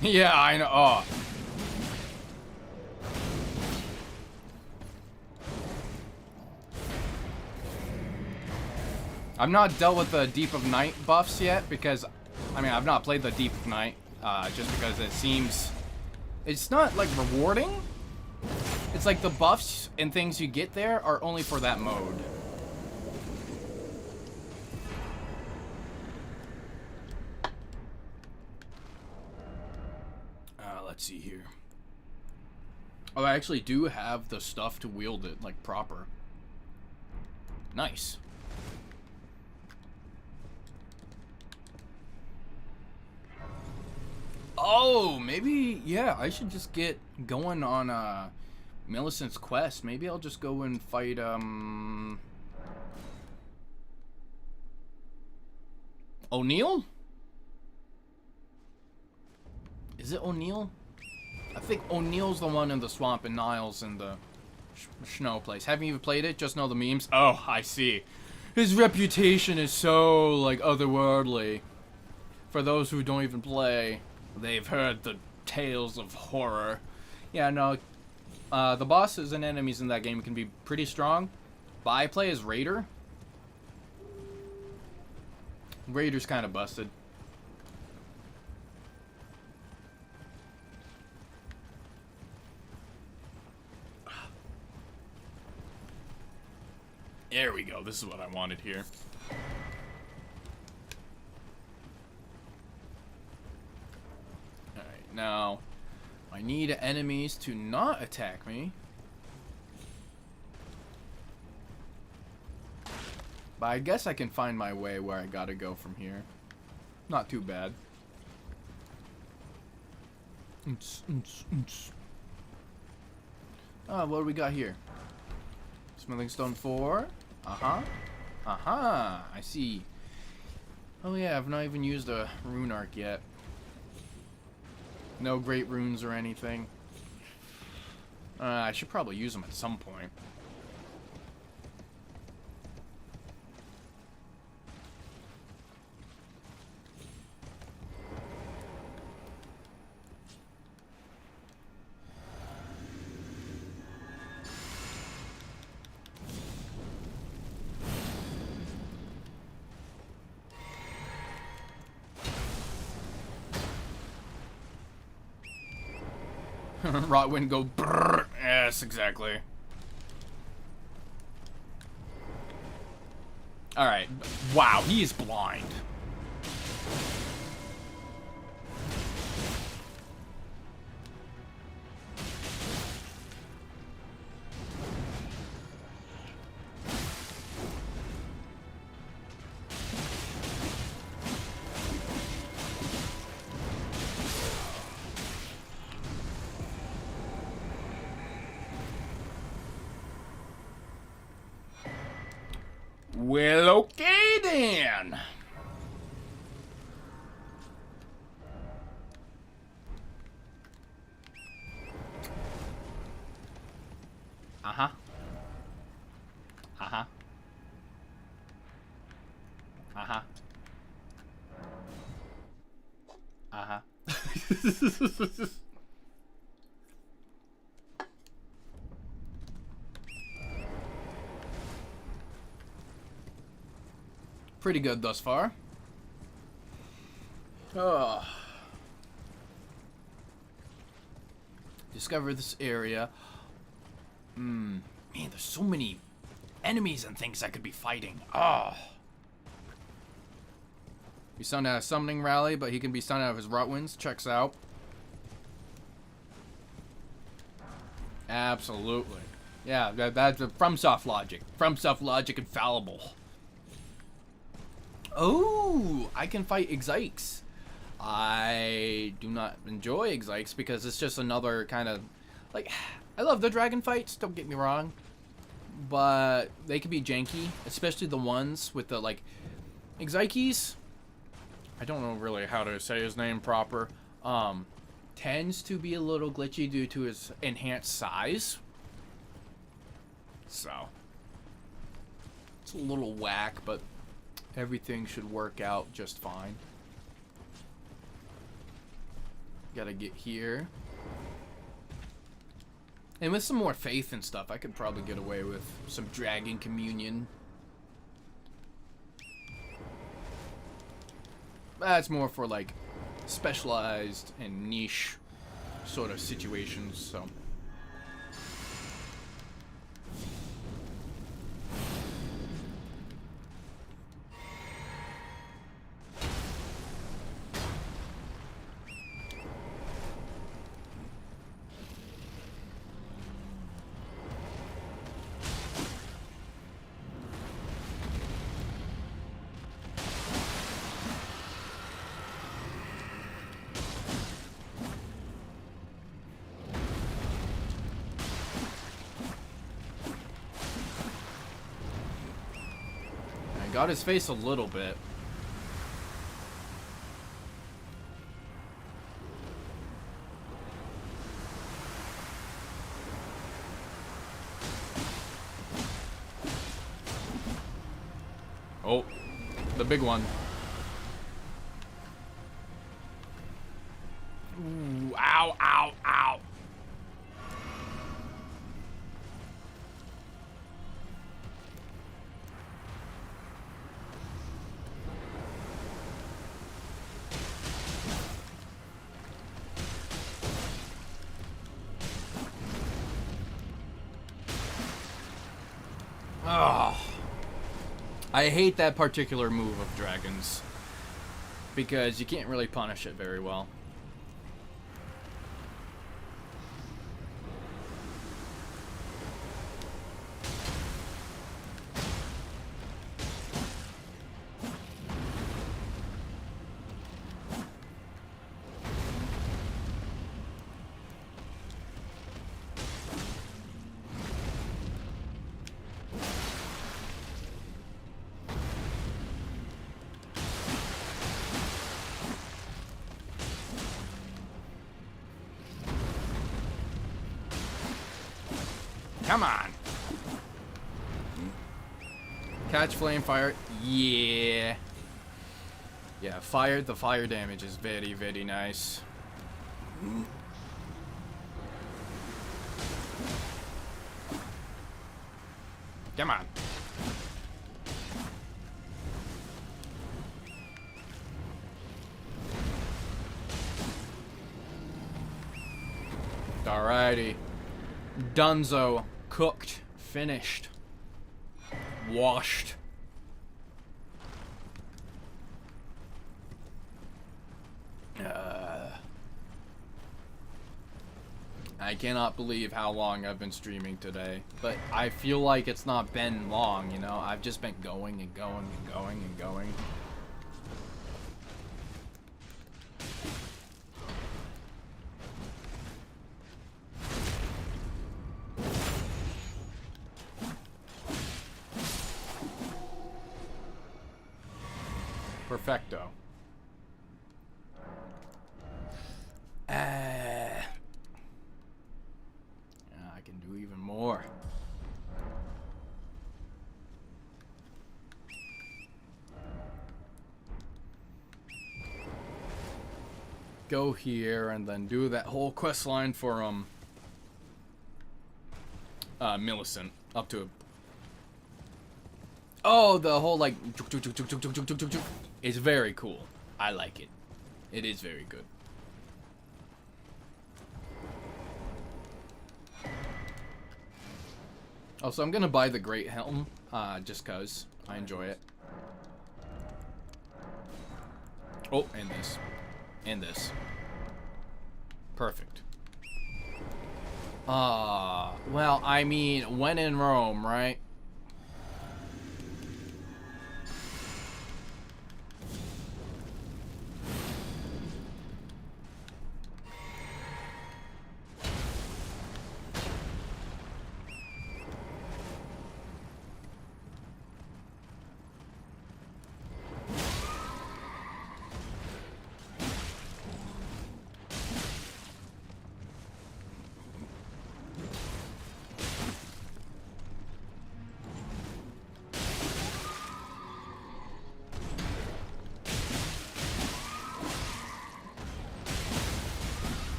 Yeah, I know. Oh. I've not dealt with the Deep of Night buffs yet because, I mean, I've not played the Deep of Night just because it seems, it's not like rewarding. It's like the buffs and things you get there are only for that mode. Let's see here. Oh, I actually do have the stuff to wield it, like, proper. Nice. Oh, maybe, yeah, I should just get going on, Millicent's quest. Maybe I'll just go and fight, O'Neill? Is it O'Neill? I think O'Neill's the one in the swamp and Niles in the snow place. Haven't even played it, just know the memes. Oh, I see. His reputation is so, like, otherworldly. For those who don't even play, they've heard the tales of horror. Yeah, no, the bosses and enemies in that game can be pretty strong. But I play as Raider. Raider's kind of busted. There we go. This is what I wanted here. Alright, now I need enemies to not attack me. But I guess I can find my way where I gotta go from here. Not too bad. Oh, what do we got here? Smithing Stone 4. Uh-huh. Uh-huh. I see. Oh yeah, I've not even used a rune arc yet. No great runes or anything. I should probably use them at some point. Rotwind go brrr. Yes, exactly. Alright. Wow, he is blind. Well, okay then. Uh-huh. Uh-huh. Uh-huh. Uh-huh. Pretty good thus far. Oh. Discover this area. Man, there's so many enemies and things I could be fighting. Oh. Be stunned at a summoning rally, but he can be stunned out of his Rotwinds. Checks out. Absolutely. Yeah, that's a FromSoft logic. FromSoft logic infallible. Oh, I can fight Exikes. I do not enjoy Exikes because it's just another kind of... Like, I love the dragon fights, don't get me wrong. But they can be janky, especially the ones with the, like... Exikes, I don't know really how to say his name proper, tends to be a little glitchy due to his enhanced size. So, it's a little whack, but everything should work out just fine. Gotta get here. And with some more faith and stuff, I could probably get away with some dragon communion. That's more for like specialized and niche sort of situations, so. Got his face a little bit. Oh, the big one. Ooh, ow, ow, ow. Oh, I hate that particular move of dragons because you can't really punish it very well. Come on. Catch flame fire. Yeah. Yeah, fire. The fire damage is very, very nice. Come on. Alrighty. Dunzo. Cooked. Finished. Washed. I cannot believe how long I've been streaming today, but I feel like it's not been long, you know? I've just been going and going and going and going. Perfecto. Yeah, I can do even more. Go here and then do that whole quest line for Millicent up to. Oh, the whole like it's very cool. I like it. It is very good. Also, I'm gonna buy the Great Helm, just cause I enjoy it. Oh, and this. And this. Perfect. Well, I mean, when in Rome, right?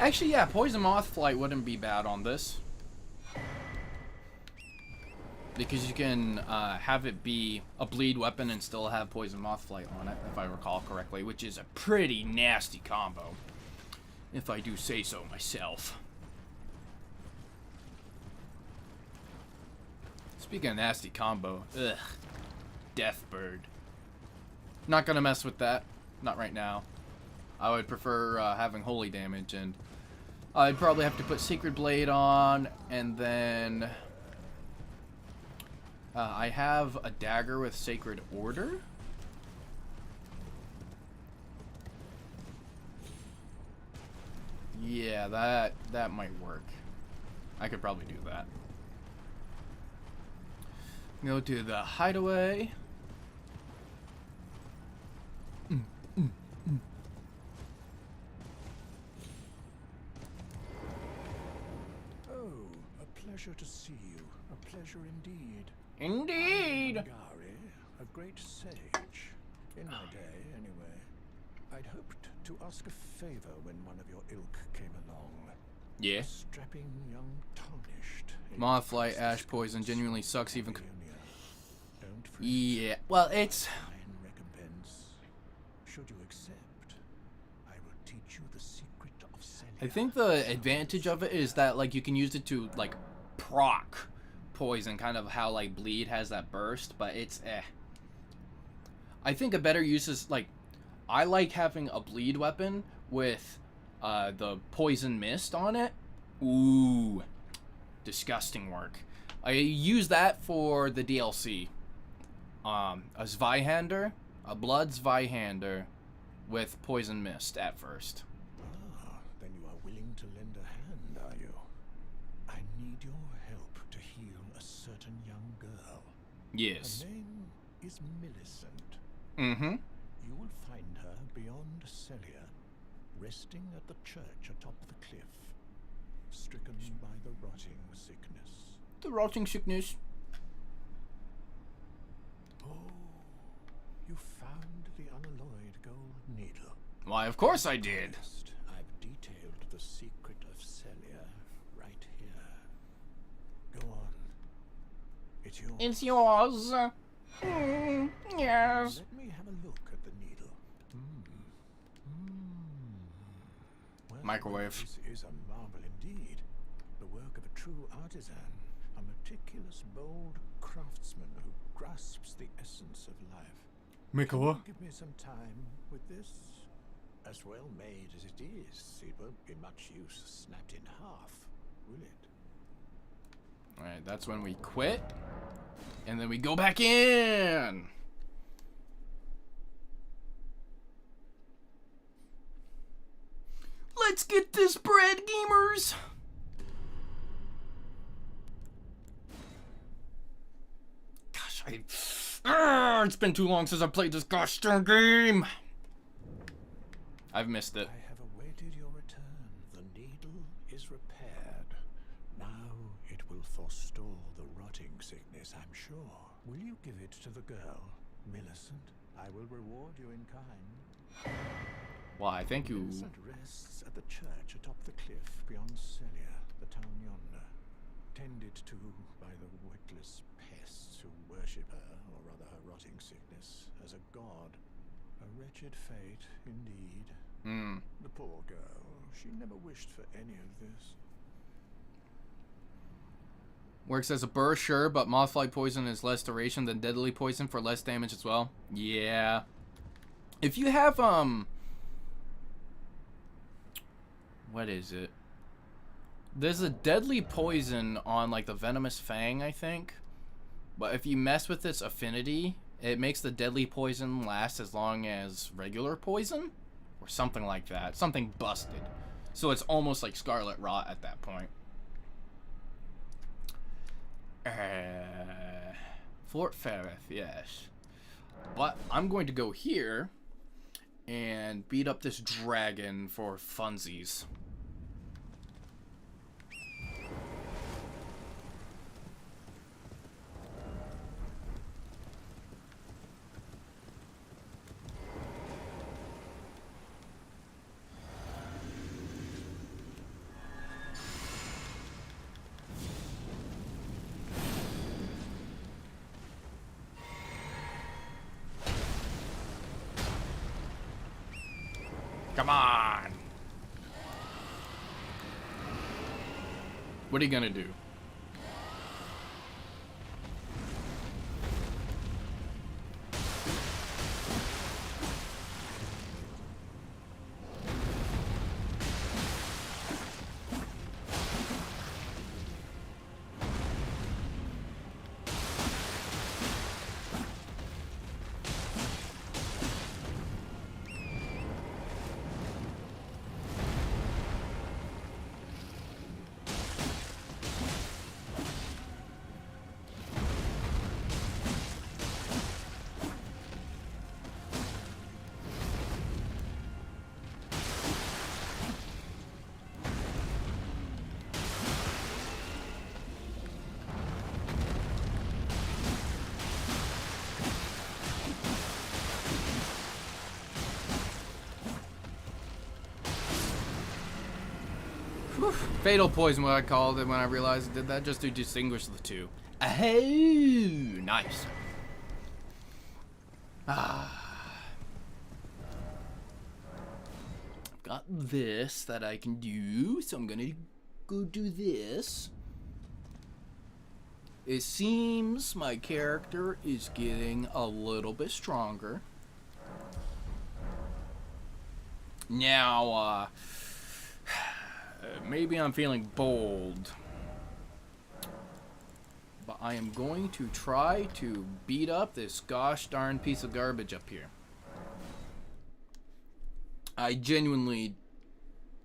Actually, yeah, Poison Moth Flight wouldn't be bad on this. Because you can have it be a bleed weapon and still have Poison Moth Flight on it, if I recall correctly, which is a pretty nasty combo, if I do say so myself. Speaking of nasty combo, ugh, Deathbird. Not gonna mess with that, not right now. I would prefer having holy damage, and I'd probably have to put Sacred Blade on, and then I have a dagger with Sacred Order. Yeah, that might work. I could probably do that. Go to the hideaway. Pleasure to see you. A pleasure indeed. Indeed. Gari, a great sage. In my day, anyway. I'd hoped to ask a favor when one of your ilk came along. Yeah. A strapping young tarnished. Mothflight, Ash Poison genuinely sucks even. Don't fret. Yeah. Well, it's. In recompense, should you accept, I will teach you the secret of Celia. I think the advantage of it is that like you can use it to like proc poison, kind of how like bleed has that burst, but it's I think a better use is like I like having a bleed weapon with the poison mist on it. Ooh, disgusting work. I use that for the DLC. A Zweihander, a blood Zweihander with poison mist at first. Then you are willing to lend a hand, are you? I need your help to heal a certain young girl. Yes. Her name is Millicent. Mm-hmm. You will find her beyond Celia, resting at the church atop the cliff, stricken by the rotting sickness. The rotting sickness. Oh, you found the unalloyed gold needle. Why, of course I did. I've detailed the secret of Celia right here. Go on. It's yours. It's yours. Yes. Let me have a look at the needle. Well, Microwave. This is a marvel indeed. The work of a true artisan. A meticulous, bold craftsman who grasps the essence of life. Mikola. Give me some time with this. As well made as it is, it won't be much use snapped in half, will it? Alright, that's when we quit. And then we go back in. Let's get this spread, gamers! Gosh, it's been too long since I played this gosh darn game. I've missed it. I have awaited your return. The needle is repaired. Now it will forestall the rotting sickness, I'm sure. Will you give it to the girl, Millicent? I will reward you in kind. Why, thank you. Millicent rests at the church atop the cliff beyond Celia, the town yonder, tended to by the witless pests who worship her, or rather her rotting sickness, as a god. A wretched fate, indeed. The poor girl. She never wished for any of this. Works as a burst, sure, but mothfly poison is less duration than deadly poison for less damage as well. Yeah. If you have, what is it? There's a deadly poison on, like, the Venomous Fang, I think. But if you mess with its affinity, it makes the deadly poison last as long as regular poison? Or something like that. Something busted. So it's almost like Scarlet Rot at that point. Fort Ferreth, yes. But I'm going to go here and beat up this dragon for funsies. Come on! What are you gonna do? Fatal poison, what I called it when I realized I did that, just to distinguish the two. Oh, nice. I've got this that I can do, so I'm gonna go do this. It seems my character is getting a little bit stronger. Now, maybe I'm feeling bold, but I am going to try to beat up this gosh darn piece of garbage up here. I genuinely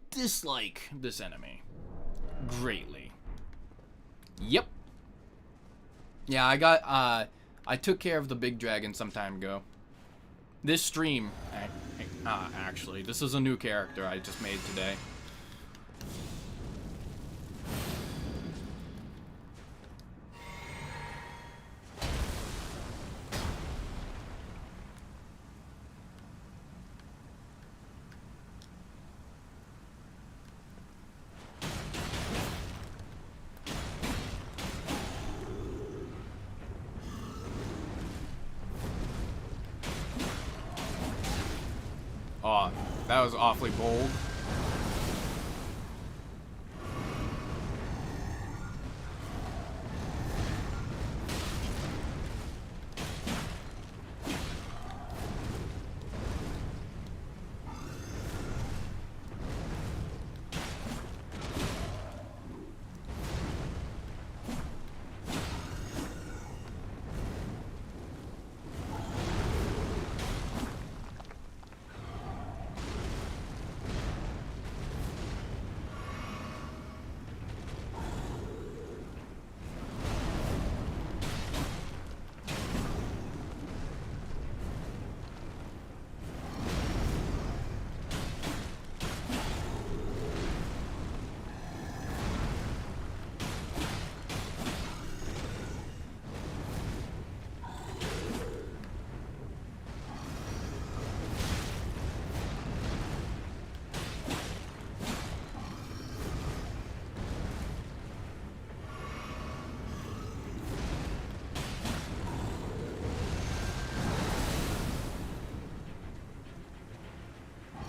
dislike this enemy greatly. Yep. Yeah, I took care of the big dragon some time ago. This stream, actually, this is a new character I just made today. Oh, that was awfully bold.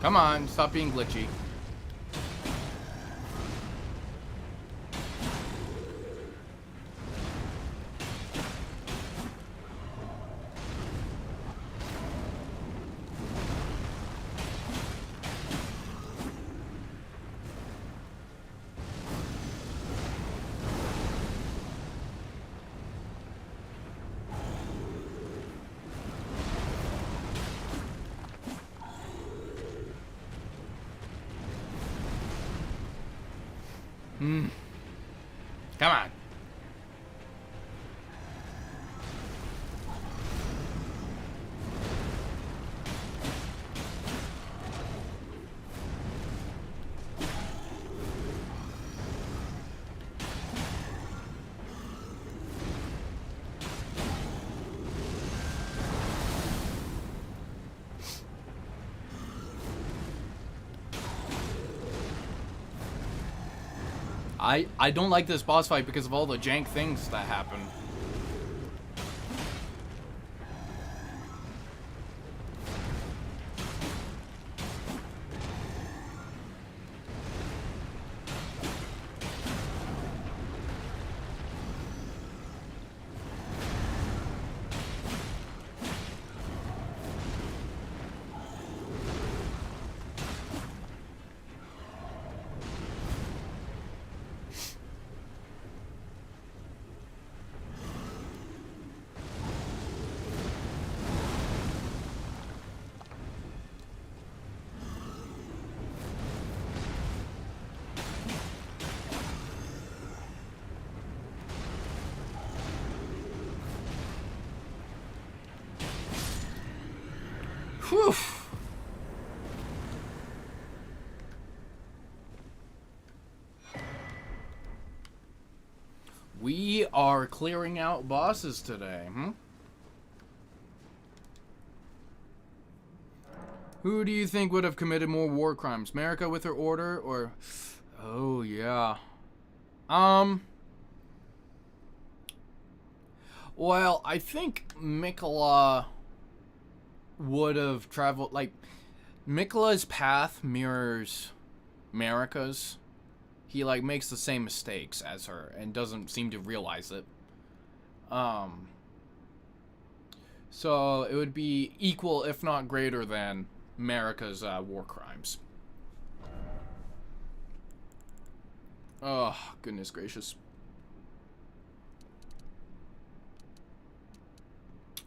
Come on, stop being glitchy. Come on. I don't like this boss fight because of all the jank things that happen. Whew. We are clearing out bosses today, Who do you think would have committed more war crimes? America with her order, or... Oh, yeah. Well, I think Mikola would have traveled, like, Mikola's path mirrors Marika's. He, like, makes the same mistakes as her and doesn't seem to realize it. So it would be equal, if not greater than, Marika's war crimes. Oh, goodness gracious.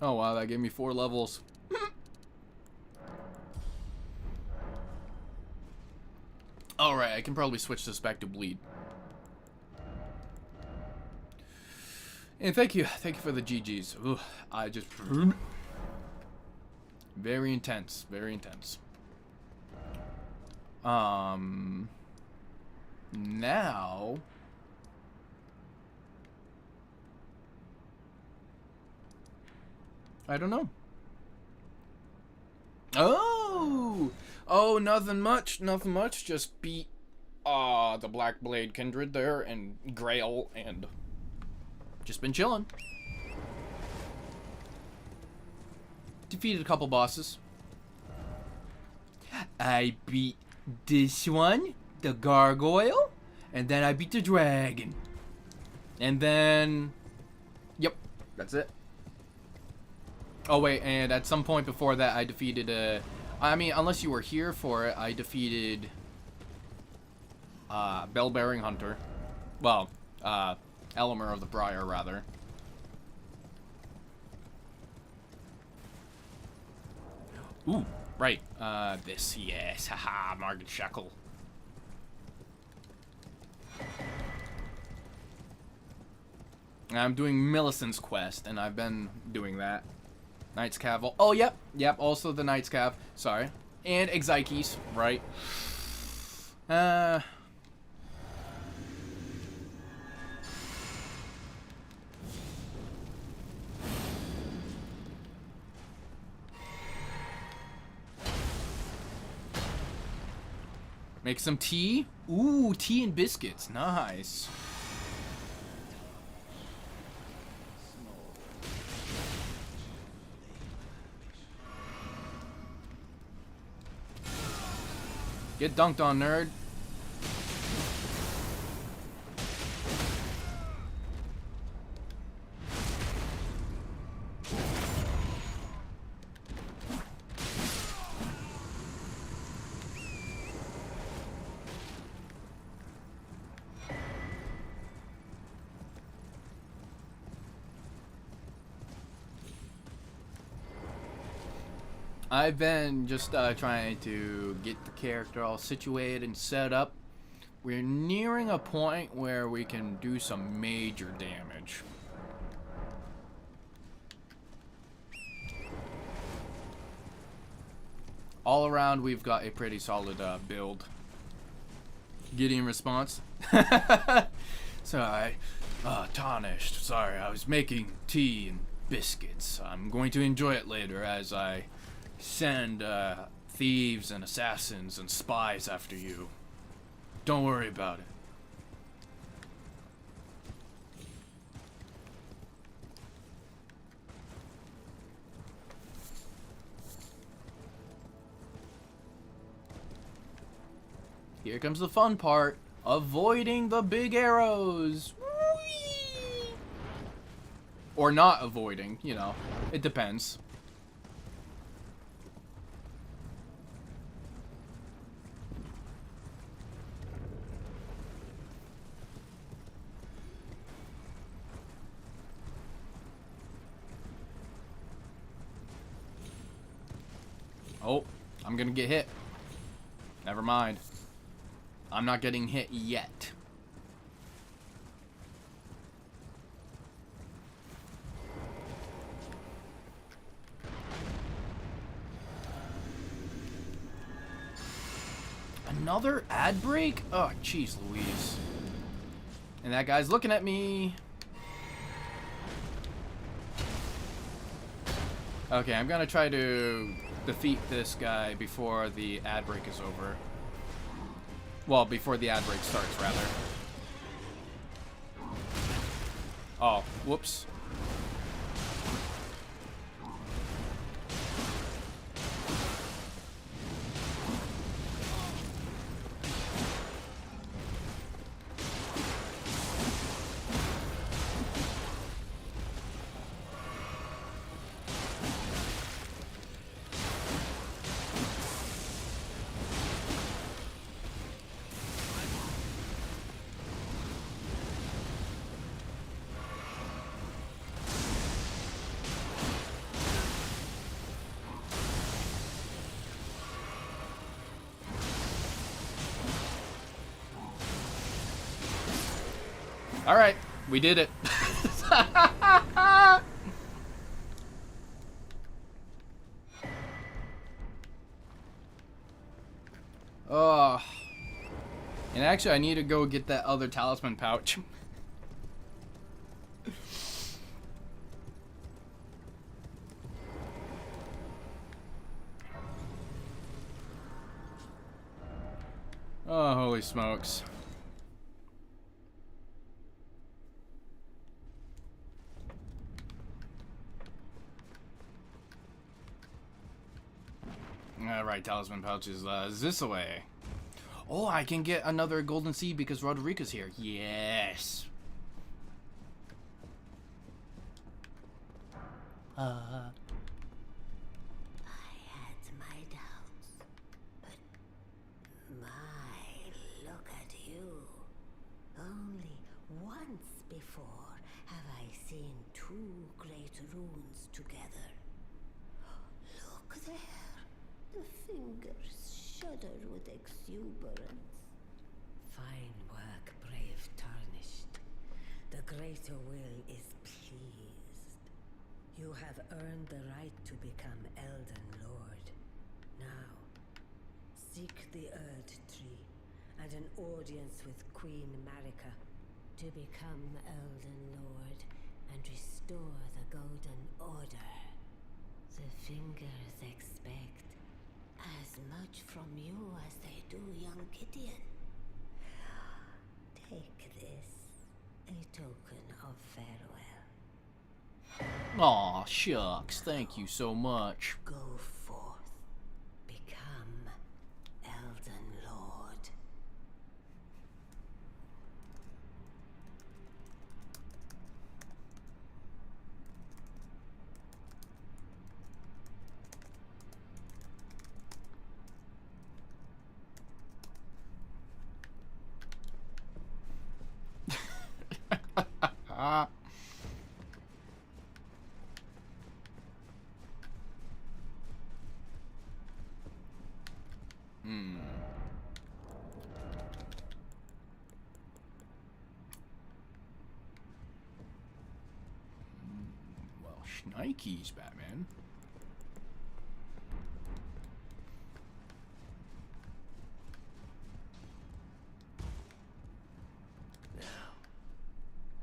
Oh, wow, that gave me 4 levels. Alright, I can probably switch this back to bleed. And thank you for the GGs. Ooh, I just... Very intense, very intense. Now... I don't know. Oh, nothing much, just beat the Black Blade Kindred there and Grail and just been chilling. Defeated a couple bosses. I beat this one, the Gargoyle, and then I beat the Dragon. And then, yep, that's it. Oh wait, and at some point before that I defeated I mean, unless you were here for it, I defeated Bell-Bearing Hunter. Well, Elimer of the Briar, rather. Ooh, right. This, yes. Haha, Margit Shackle. I'm doing Millicent's quest, and I've been doing that. Knight's Cav. Oh, yep. Also the Knight's Cav. Sorry. And Exikes, right? Make some tea. Ooh, tea and biscuits. Nice. Get dunked on, nerd. I've been just trying to get the character all situated and set up. We're nearing a point where we can do some major damage. All around, we've got a pretty solid build. Gideon response. Sorry, tarnished. Sorry, I was making tea and biscuits. I'm going to enjoy it later as I send thieves and assassins and spies after you. Don't worry about it. Here comes the fun part. Avoiding the big arrows. Whee! Or not avoiding, you know. It depends. Oh, I'm gonna get hit. Never mind. I'm not getting hit yet. Another ad break? Oh, jeez Louise. And that guy's looking at me. Okay, I'm gonna try to defeat this guy before the ad break is over. Well, before the ad break starts, rather. Oh, whoops. All right, we did it. Oh. And actually, I need to go get that other talisman pouch. Oh, holy smokes. Alright, talisman pouch is this away. Oh, I can get another golden seed because Roderica's here. Yes. I had my doubts, but look at you. Only once before have I seen two great runes together. Look there. The fingers shudder with exuberance. Fine work, brave Tarnished. The greater will is pleased. You have earned the right to become Elden Lord. Now, seek the Erd Tree and an audience with Queen Marika to become Elden Lord and restore the Golden Order. The fingers expect as much from you as they do young Gideon. Take this, a token of farewell. Aw, shucks. Thank you so much. Go forth. Become Elden Lord. Well, Schnikes, Batman.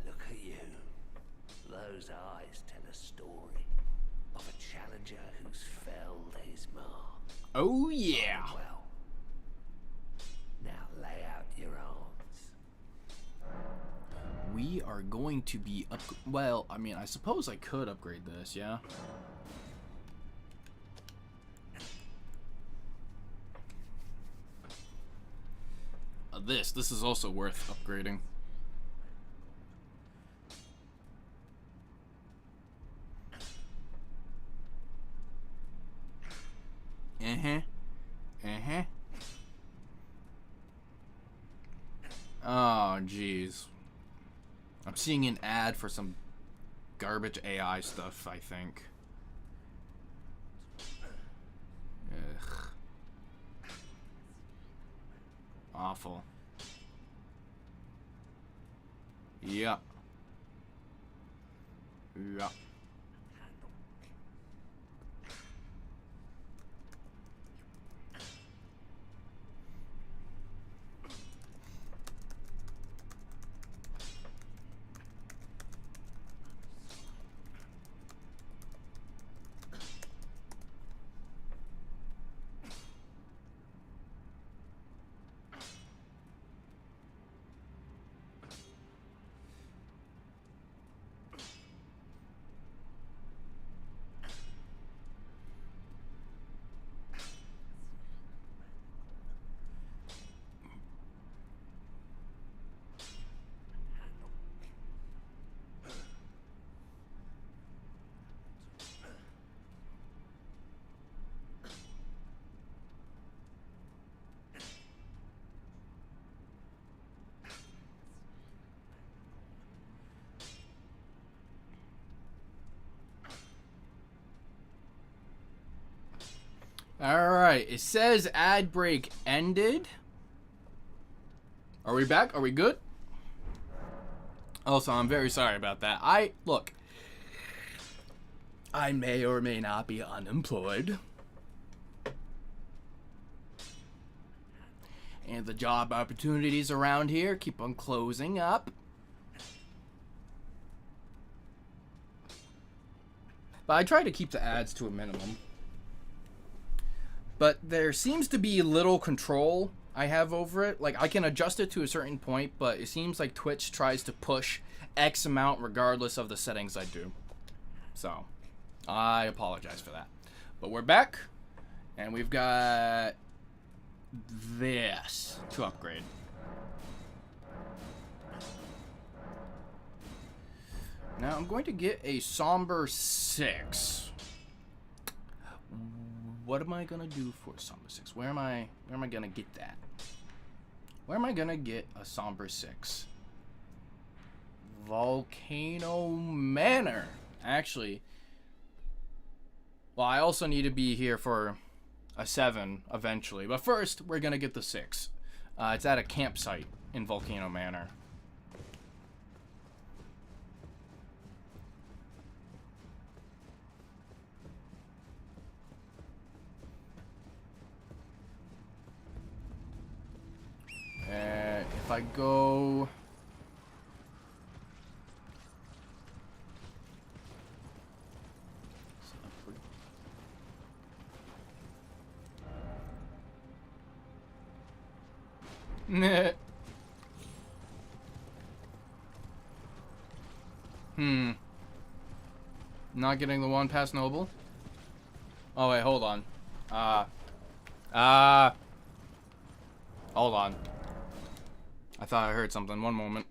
Look at you. Those eyes tell a story of a challenger who's felled his mark. Oh, yeah. Well, now lay out your arms. We are going to be up. Well, I mean, I suppose I could upgrade this, yeah. This is also worth upgrading. Oh, jeez. I'm seeing an ad for some garbage AI stuff, I think. Ugh. Awful. Yeah. Yeah. Alright, it says ad break ended. Are we back? Are we good? Also, I'm very sorry about that. Look, I may or may not be unemployed. And the job opportunities around here keep on closing up. But I try to keep the ads to a minimum. But there seems to be little control I have over it. Like, I can adjust it to a certain point, but it seems like Twitch tries to push X amount regardless of the settings I do. So, I apologize for that. But we're back, and we've got this to upgrade. Now, I'm going to get a Somber 6. What am I gonna do for a Somber 6? Where am I gonna get that? Where am I gonna get a Somber 6? Volcano Manor. Actually, well, I also need to be here for a 7 eventually. But first, we're gonna get the 6. It's at a campsite in Volcano Manor. If I go... Not getting the one past Noble? Oh, wait, hold on. Hold on. I thought I heard something. One moment.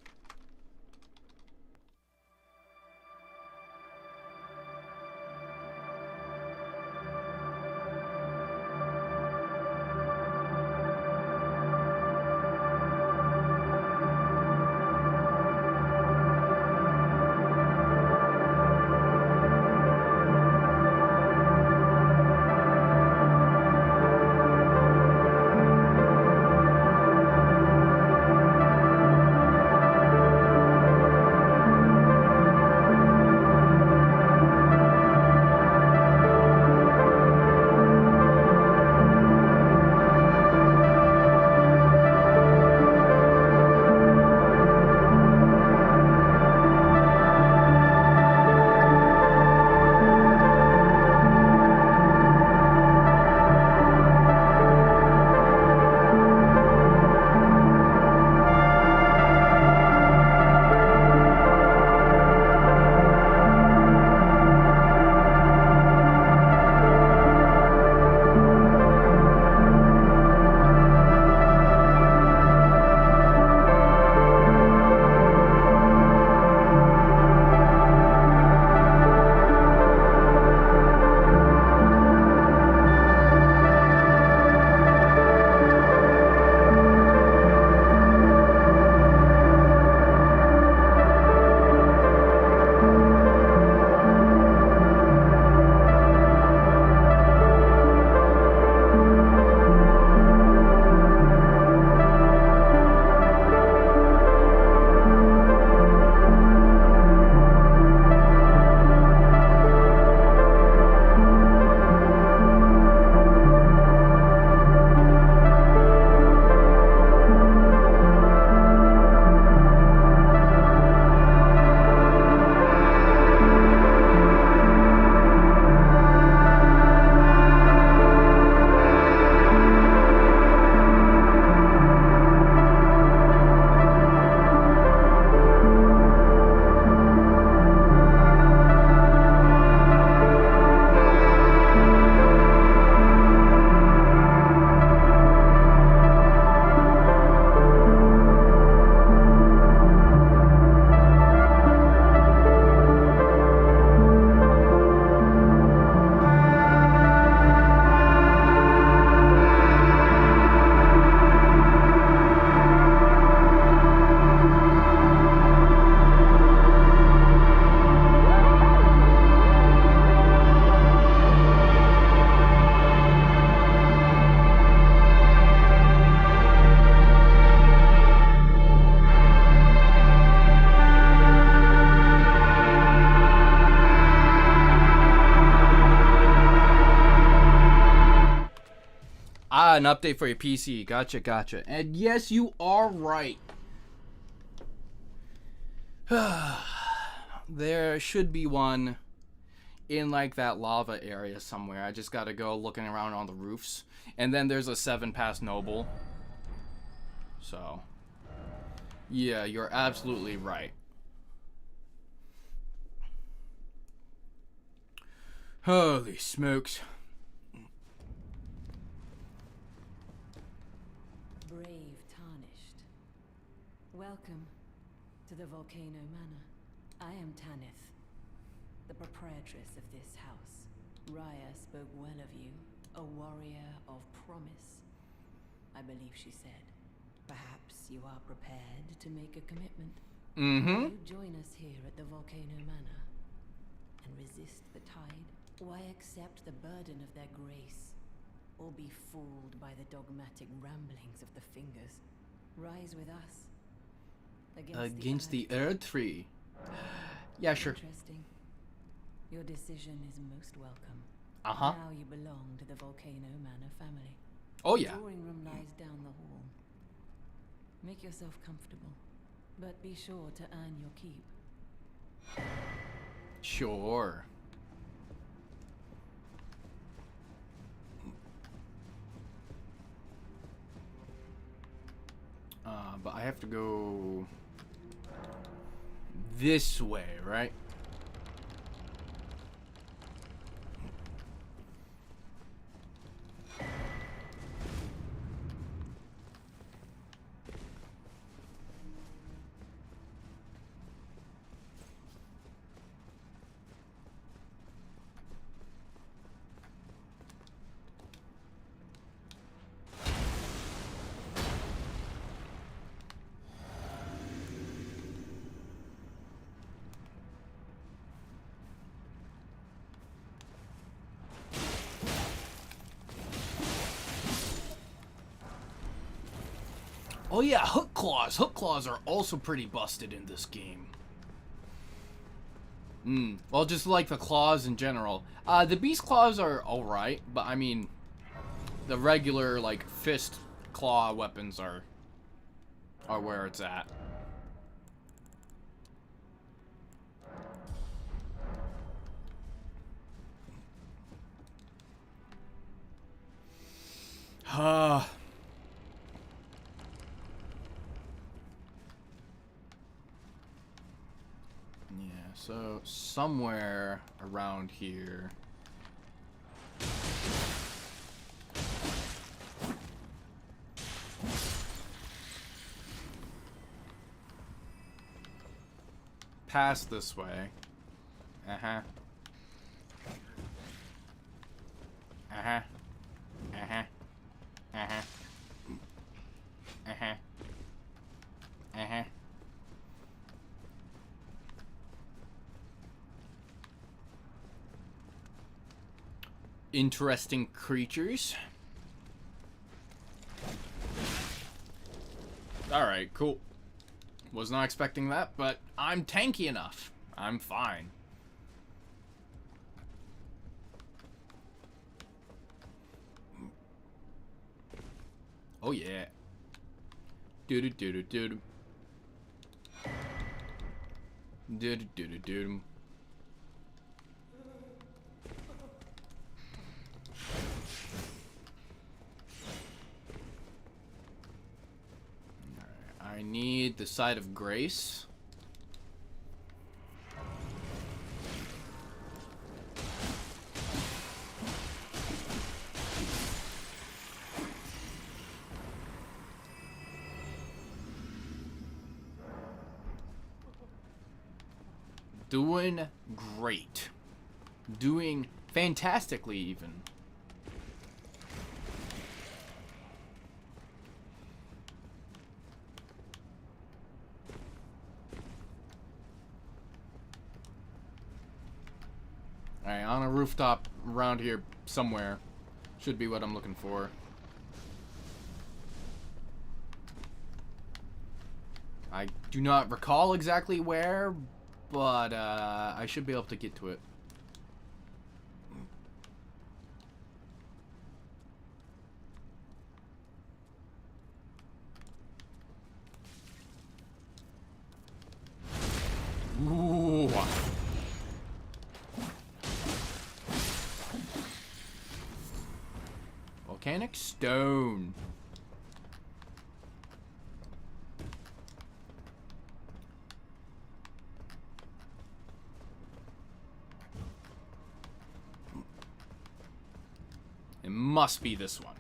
Ah, an update for your PC. Gotcha, gotcha. And yes, you are right. There should be one in like that lava area somewhere. I just gotta go looking around on the roofs. And then there's a 7 Pass Noble. So, yeah, you're absolutely right. Holy smokes. Brave Tarnished. Welcome to the Volcano Manor. I am Tanith, the proprietress of this house. Raya spoke well of you, a warrior of promise, I believe she said. Perhaps you are prepared to make a commitment. Will you join us here at the Volcano Manor and resist the tide? Why accept the burden of their grace, or be fooled by the dogmatic ramblings of the Fingers? Rise with us Against the Earth Tree. Yeah, sure. Interesting. Your decision is most welcome. Uh-huh. Now you belong to the Volcano Manor family. Oh, yeah. The drawing room lies down the hall. Make yourself comfortable, but be sure to earn your keep. Sure. But I have to go this way, right? Oh yeah, hook claws. Hook claws are also pretty busted in this game. Well, just like the claws in general. The beast claws are alright, but I mean, the regular, like, fist claw weapons are where it's at. Yeah, so somewhere around here. Past this way. Uh-huh. Uh-huh. Uh-huh. Uh-huh. Uh-huh. Uh-huh. Interesting creatures. Alright, cool. Was not expecting that, but I'm tanky enough. I'm fine. Oh yeah. Doo doo doo doo doo. Doo doo doo doo. I need the Side of Grace. Doing great. Doing fantastically, even. Alright, on a rooftop around here somewhere. Should be what I'm looking for. I do not recall exactly where, but I should be able to get to it. Volcanic stone. It must be this one.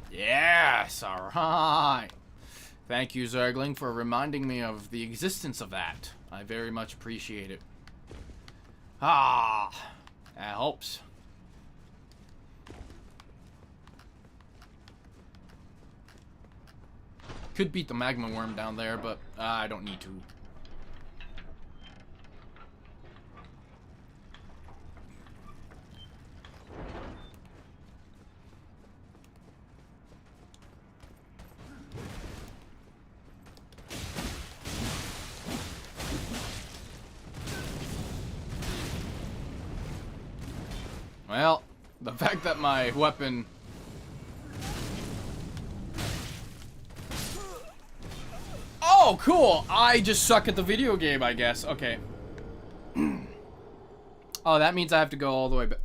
Yes, alright. Thank you, Zergling, for reminding me of the existence of that. I very much appreciate it. Ah, that helps. Could beat the magma worm down there, but I don't need to. Well, the fact that my weapon... Oh, cool! I just suck at the video game, I guess. Okay. Oh, that means I have to go all the way back.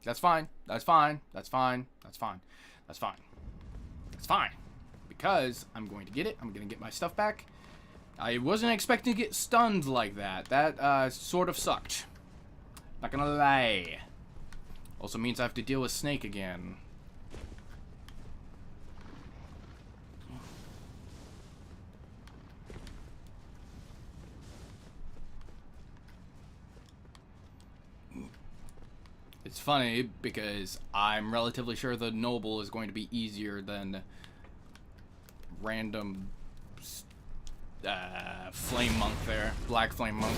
That's fine. That's fine. That's fine. That's fine. That's fine. That's fine. Because I'm going to get it. I'm going to get my stuff back. I wasn't expecting to get stunned like that. That, sort of sucked. Not gonna lie. Also means I have to deal with Snake again. It's funny because I'm relatively sure the Noble is going to be easier than random Flame Monk there. Black Flame Monk.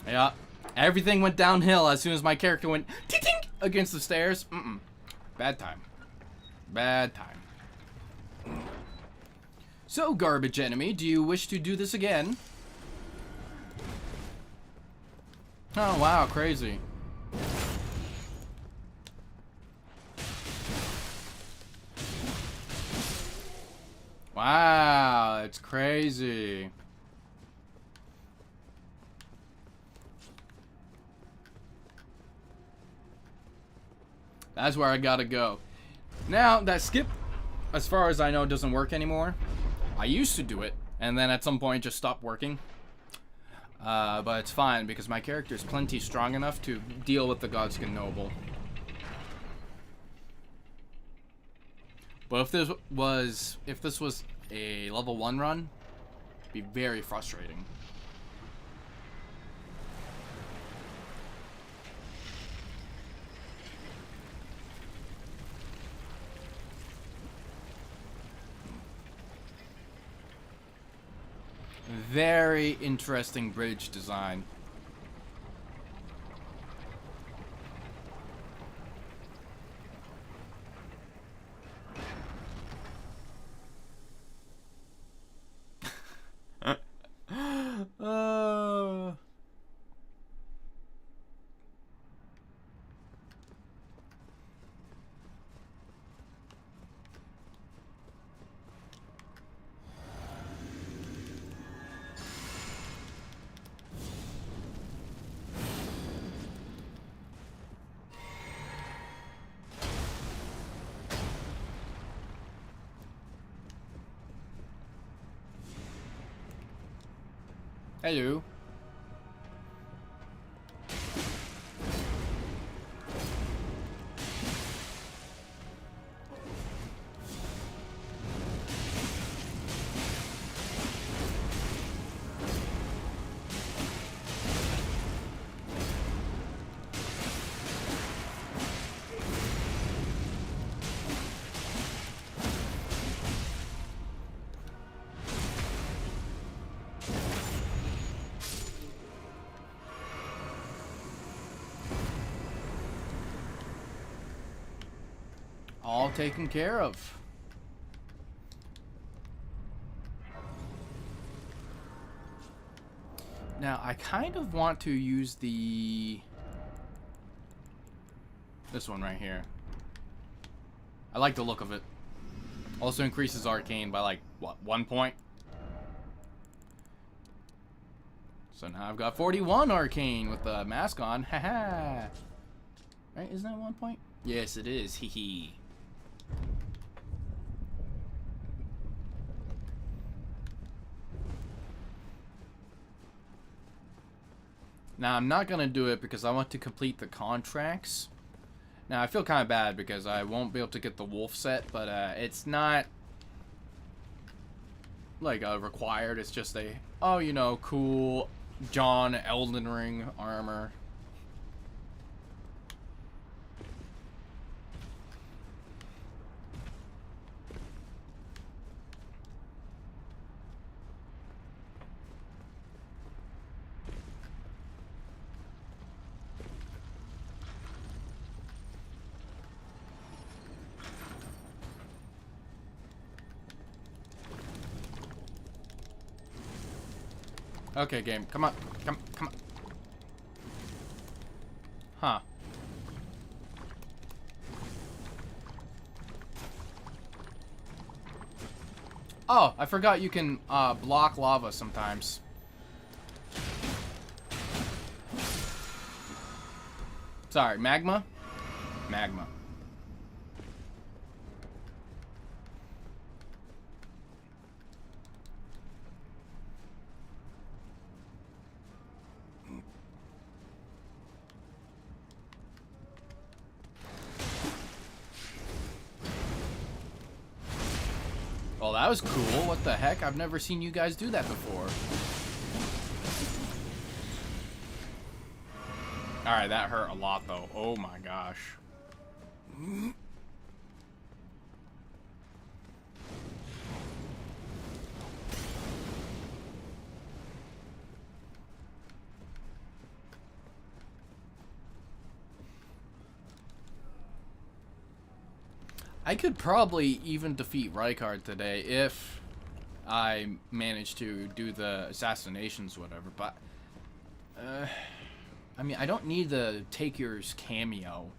Yeah, everything went downhill as soon as my character went tink against the stairs. Bad time. Bad time. So, garbage enemy, do you wish to do this again? Oh, wow, crazy. Wow, it's crazy. That's where I gotta go. Now, that skip, as far as I know, doesn't work anymore. I used to do it, and then at some point just stopped working. But it's fine, because my character is plenty strong enough to deal with the Godskin Noble. But if this was a level 1 run, it'd be very frustrating. Very interesting bridge design. Hello. All taken care of. Now, I kind of want to use the... This one right here. I like the look of it. Also increases arcane by like, what, 1 point? So now I've got 41 arcane with the mask on. Haha. Right, isn't that 1 point? Yes, it is. Hee hee. Now, I'm not going to do it because I want to complete the contracts. Now, I feel kind of bad because I won't be able to get the wolf set, but it's not like required. It's just a, oh, you know, cool John Elden Ring armor. Okay, game. Come on. Come on. Huh. Oh, I forgot you can block lava sometimes. Sorry, magma? Magma. Well, that was cool. What the heck? I've never seen you guys do that before. Alright, that hurt a lot, though. Oh my gosh. I could probably even defeat Rykard today if I managed to do the assassinations, whatever, but I mean, I don't need the Take Yours cameo.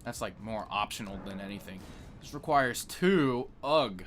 That's like more optional than anything. This requires 2. Ugh.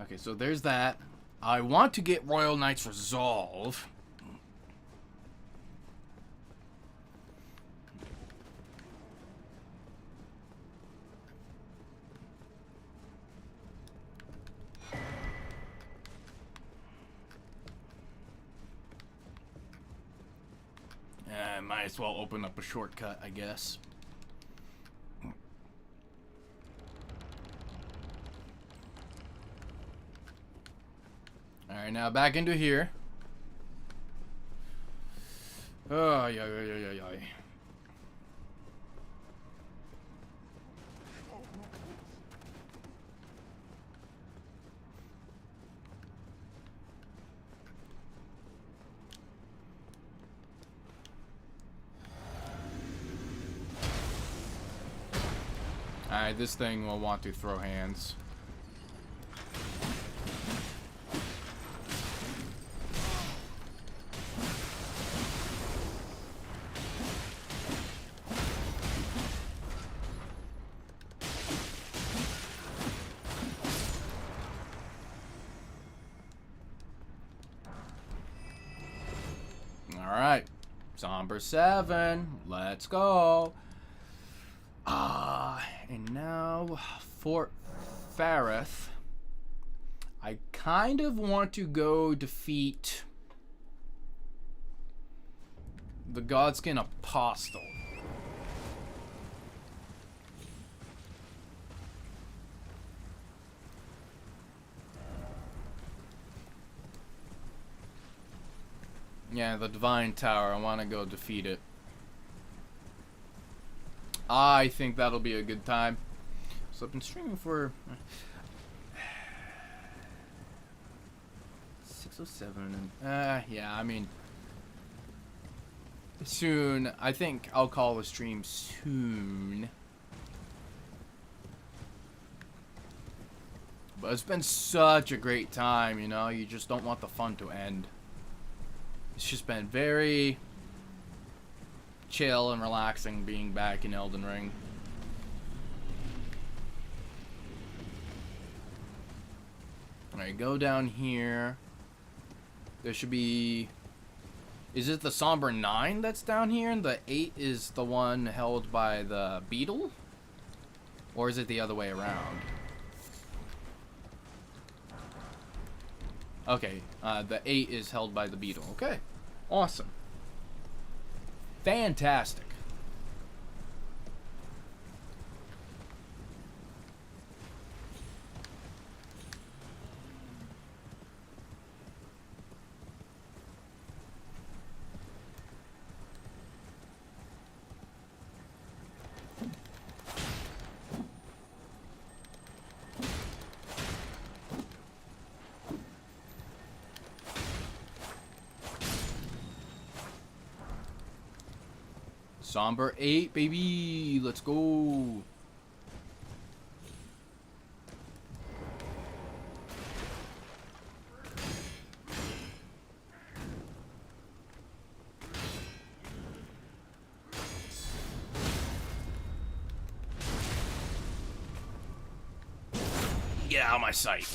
Okay, so there's that. I want to get Royal Knight's Resolve. Might as well open up a shortcut, I guess. Alright, now back into here. Oh, yeah. Alright, this thing will want to throw hands. Somber 7. Let's go. And now Fort Farith. I kind of want to go defeat the Godskin Apostle. Yeah, the Divine Tower. I want to go defeat it. I think that'll be a good time. So I've been streaming for 6:07. Yeah, I mean, soon. I think I'll call the stream soon. But it's been such a great time, you know. You just don't want the fun to end. It's just been very chill and relaxing being back in Elden Ring. Alright, go down here. There should be... Is it the Somber 9 that's down here? And the 8 is the one held by the beetle? Or is it the other way around? Okay, the 8 is held by the beetle. Okay, awesome. Fantastic. Somber 8, baby. Let's go. Get out of my sight.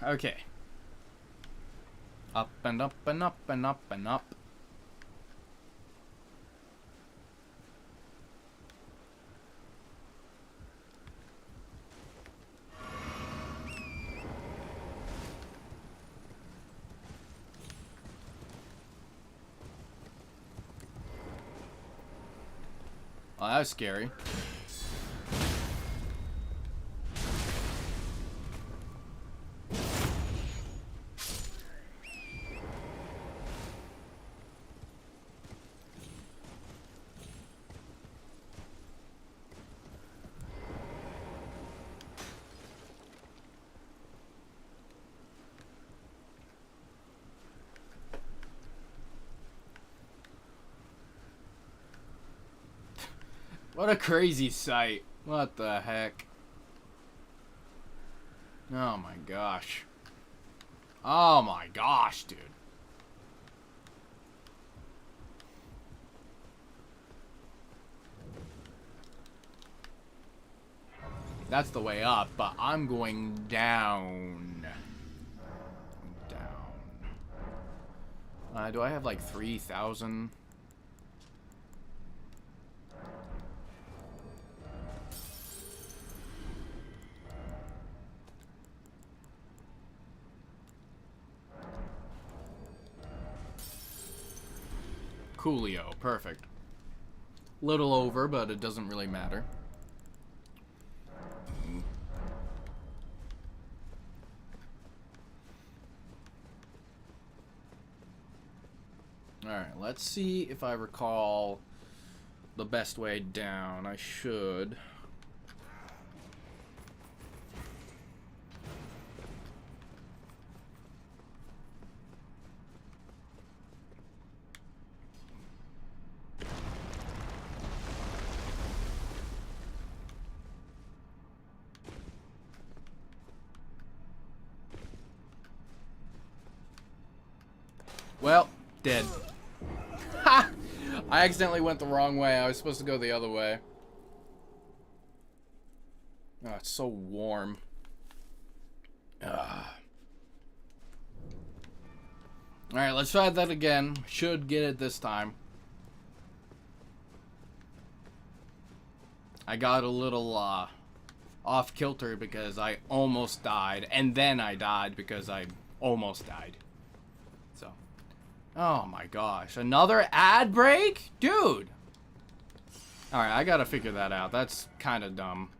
Okay. Up and up and up and up and up. Oh, that was scary. What a crazy sight. What the heck? Oh my gosh. Oh my gosh, dude. That's the way up, but I'm going down. Do I have like 3,000? Coolio, perfect. Little over, but it doesn't really matter. Alright, let's see if I recall the best way down. I should. Well, dead. Ha! I accidentally went the wrong way. I was supposed to go the other way. Oh, it's so warm. Alright, let's try that again. Should get it this time. I got a little off kilter because I almost died, and then I died because I almost died. So, oh my gosh, another ad break? Dude! Alright, I gotta figure that out. That's kind of dumb.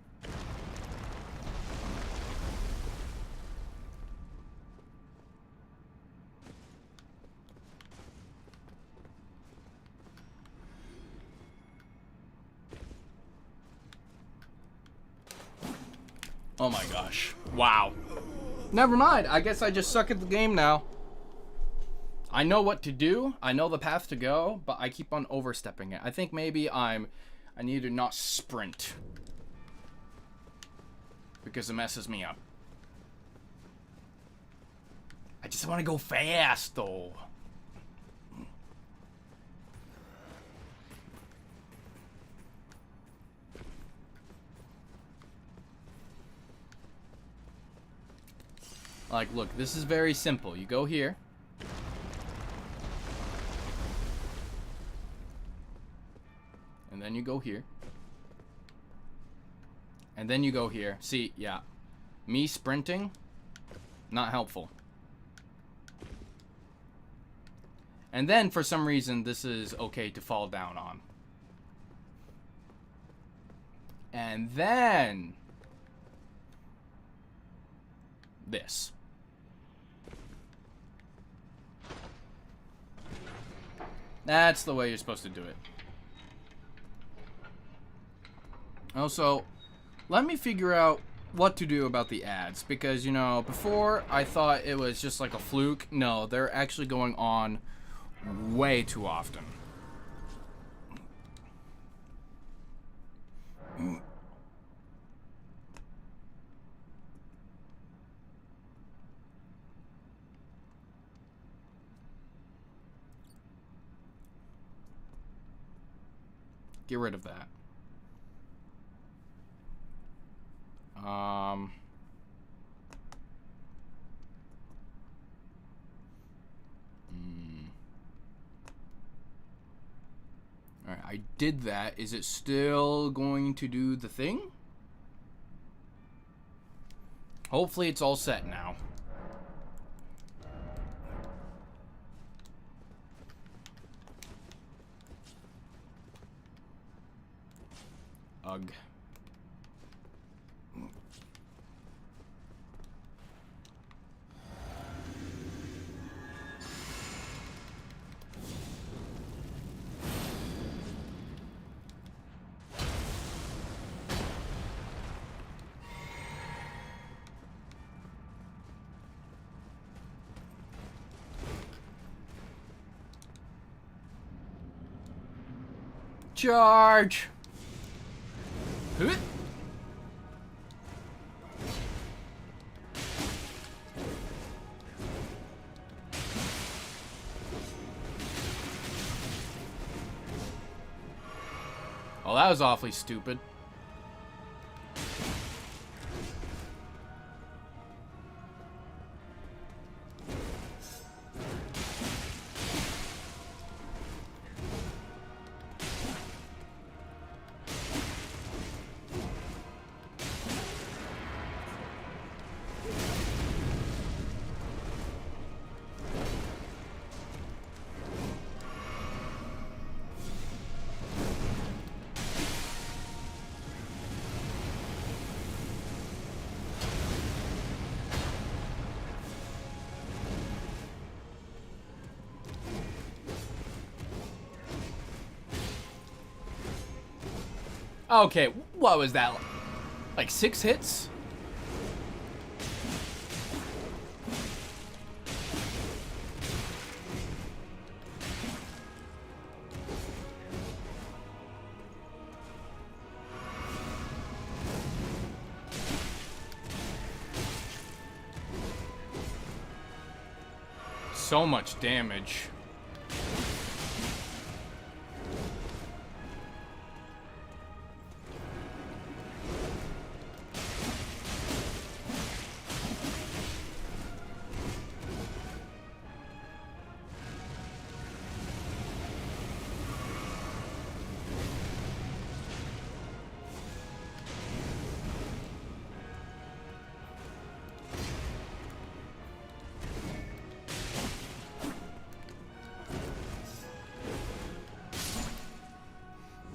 Oh my gosh. Wow. Never mind. I guess I just suck at the game now. I know what to do. I know the path to go, but I keep on overstepping it. I think maybe I need to not sprint. Because it messes me up. I just want to go fast, though. Like, look, this is very simple. You go here. And then you go here. And then you go here. See, yeah. Me sprinting, not helpful. And then, for some reason, this is okay to fall down on. And then this. That's the way you're supposed to do it. Also, let me figure out what to do about the ads. Because, you know, before I thought it was just like a fluke. No, they're actually going on way too often. Get rid of that. Alright, I did that. Is it still going to do the thing? Hopefully it's all set now. Ugh. Charge! Huh? Oh, that was awfully stupid. Okay, what was that? Like 6 hits? So much damage.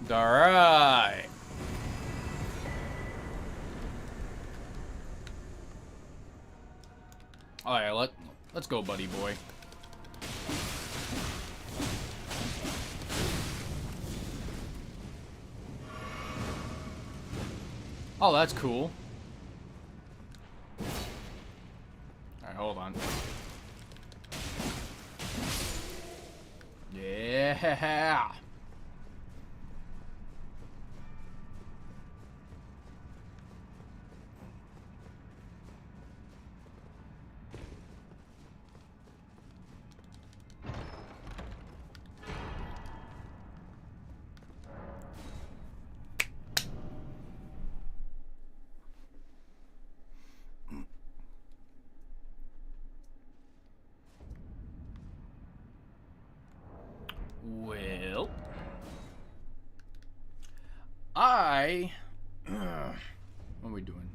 Alright. Alright, let's go, buddy boy. Oh, that's cool. Alright, hold on. Yeah. Well, what are we doing?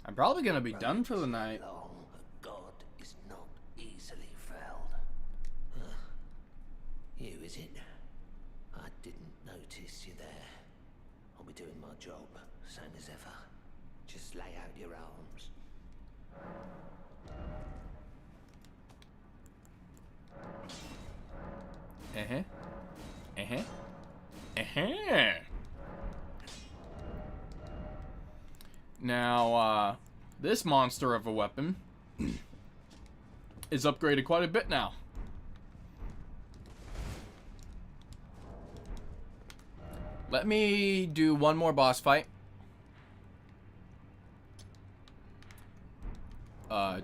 I'm probably gonna be done for the night. God is not easily felled. You, is it? I didn't notice you there. I'll be doing my job, same as ever. Just lay out your arms. Now, this monster of a weapon is upgraded quite a bit now. Let me do one more boss fight.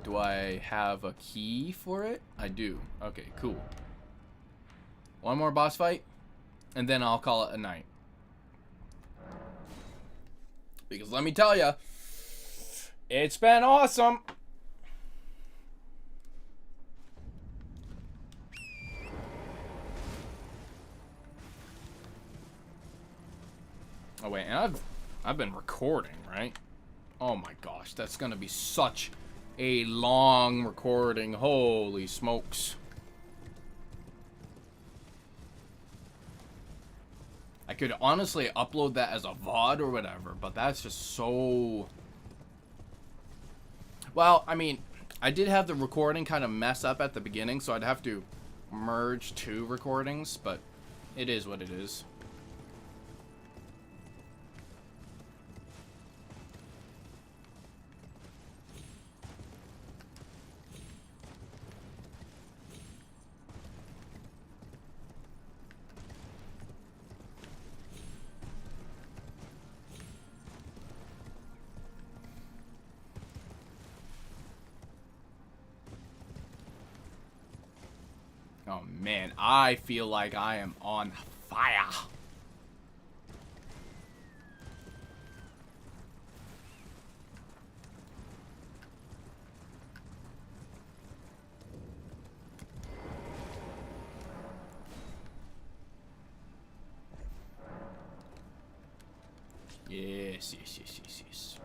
Do I have a key for it? I do. Okay, cool. One more boss fight, and then I'll call it a night. Because let me tell you, it's been awesome. Oh wait, and I've been recording, right? Oh my gosh, that's gonna be such a long recording. Holy smokes. I could honestly upload that as a VOD or whatever, but that's just so... Well, I mean, I did have the recording kind of mess up at the beginning, so I'd have to merge two recordings, but it is what it is. Oh man, I feel like I am on fire. Yes, yes, yes, yes, yes.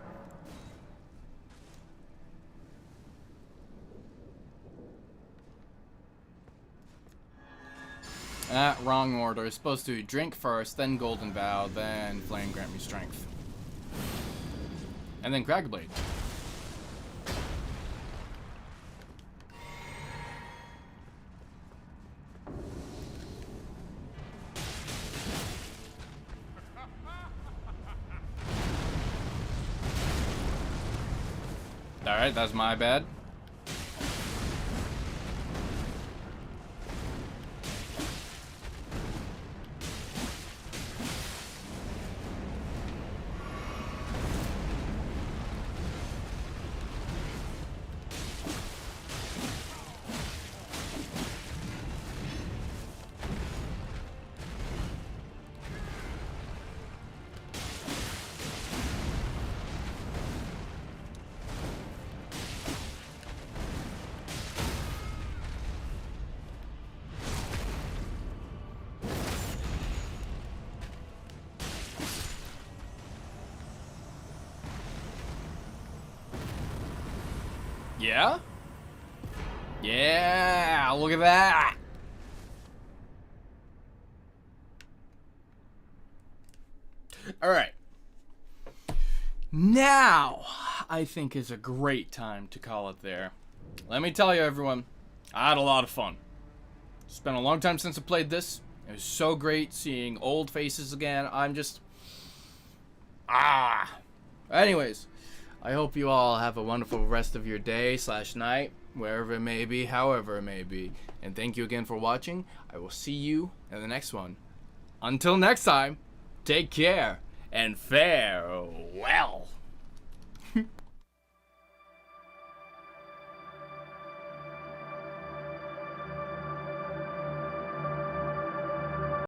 Wrong order. It's supposed to drink first, then Golden Vow, then Flame grant me strength. And then Crackblade. Alright, that's my bad. Yeah? Yeah, look at that. All right. Now, I think is a great time to call it there. Let me tell you, everyone, I had a lot of fun. It's been a long time since I played this. It was so great seeing old faces again. I'm just... Anyways, I hope you all have a wonderful rest of your day / night, wherever it may be, however it may be. And thank you again for watching. I will see you in the next one. Until next time, take care and farewell.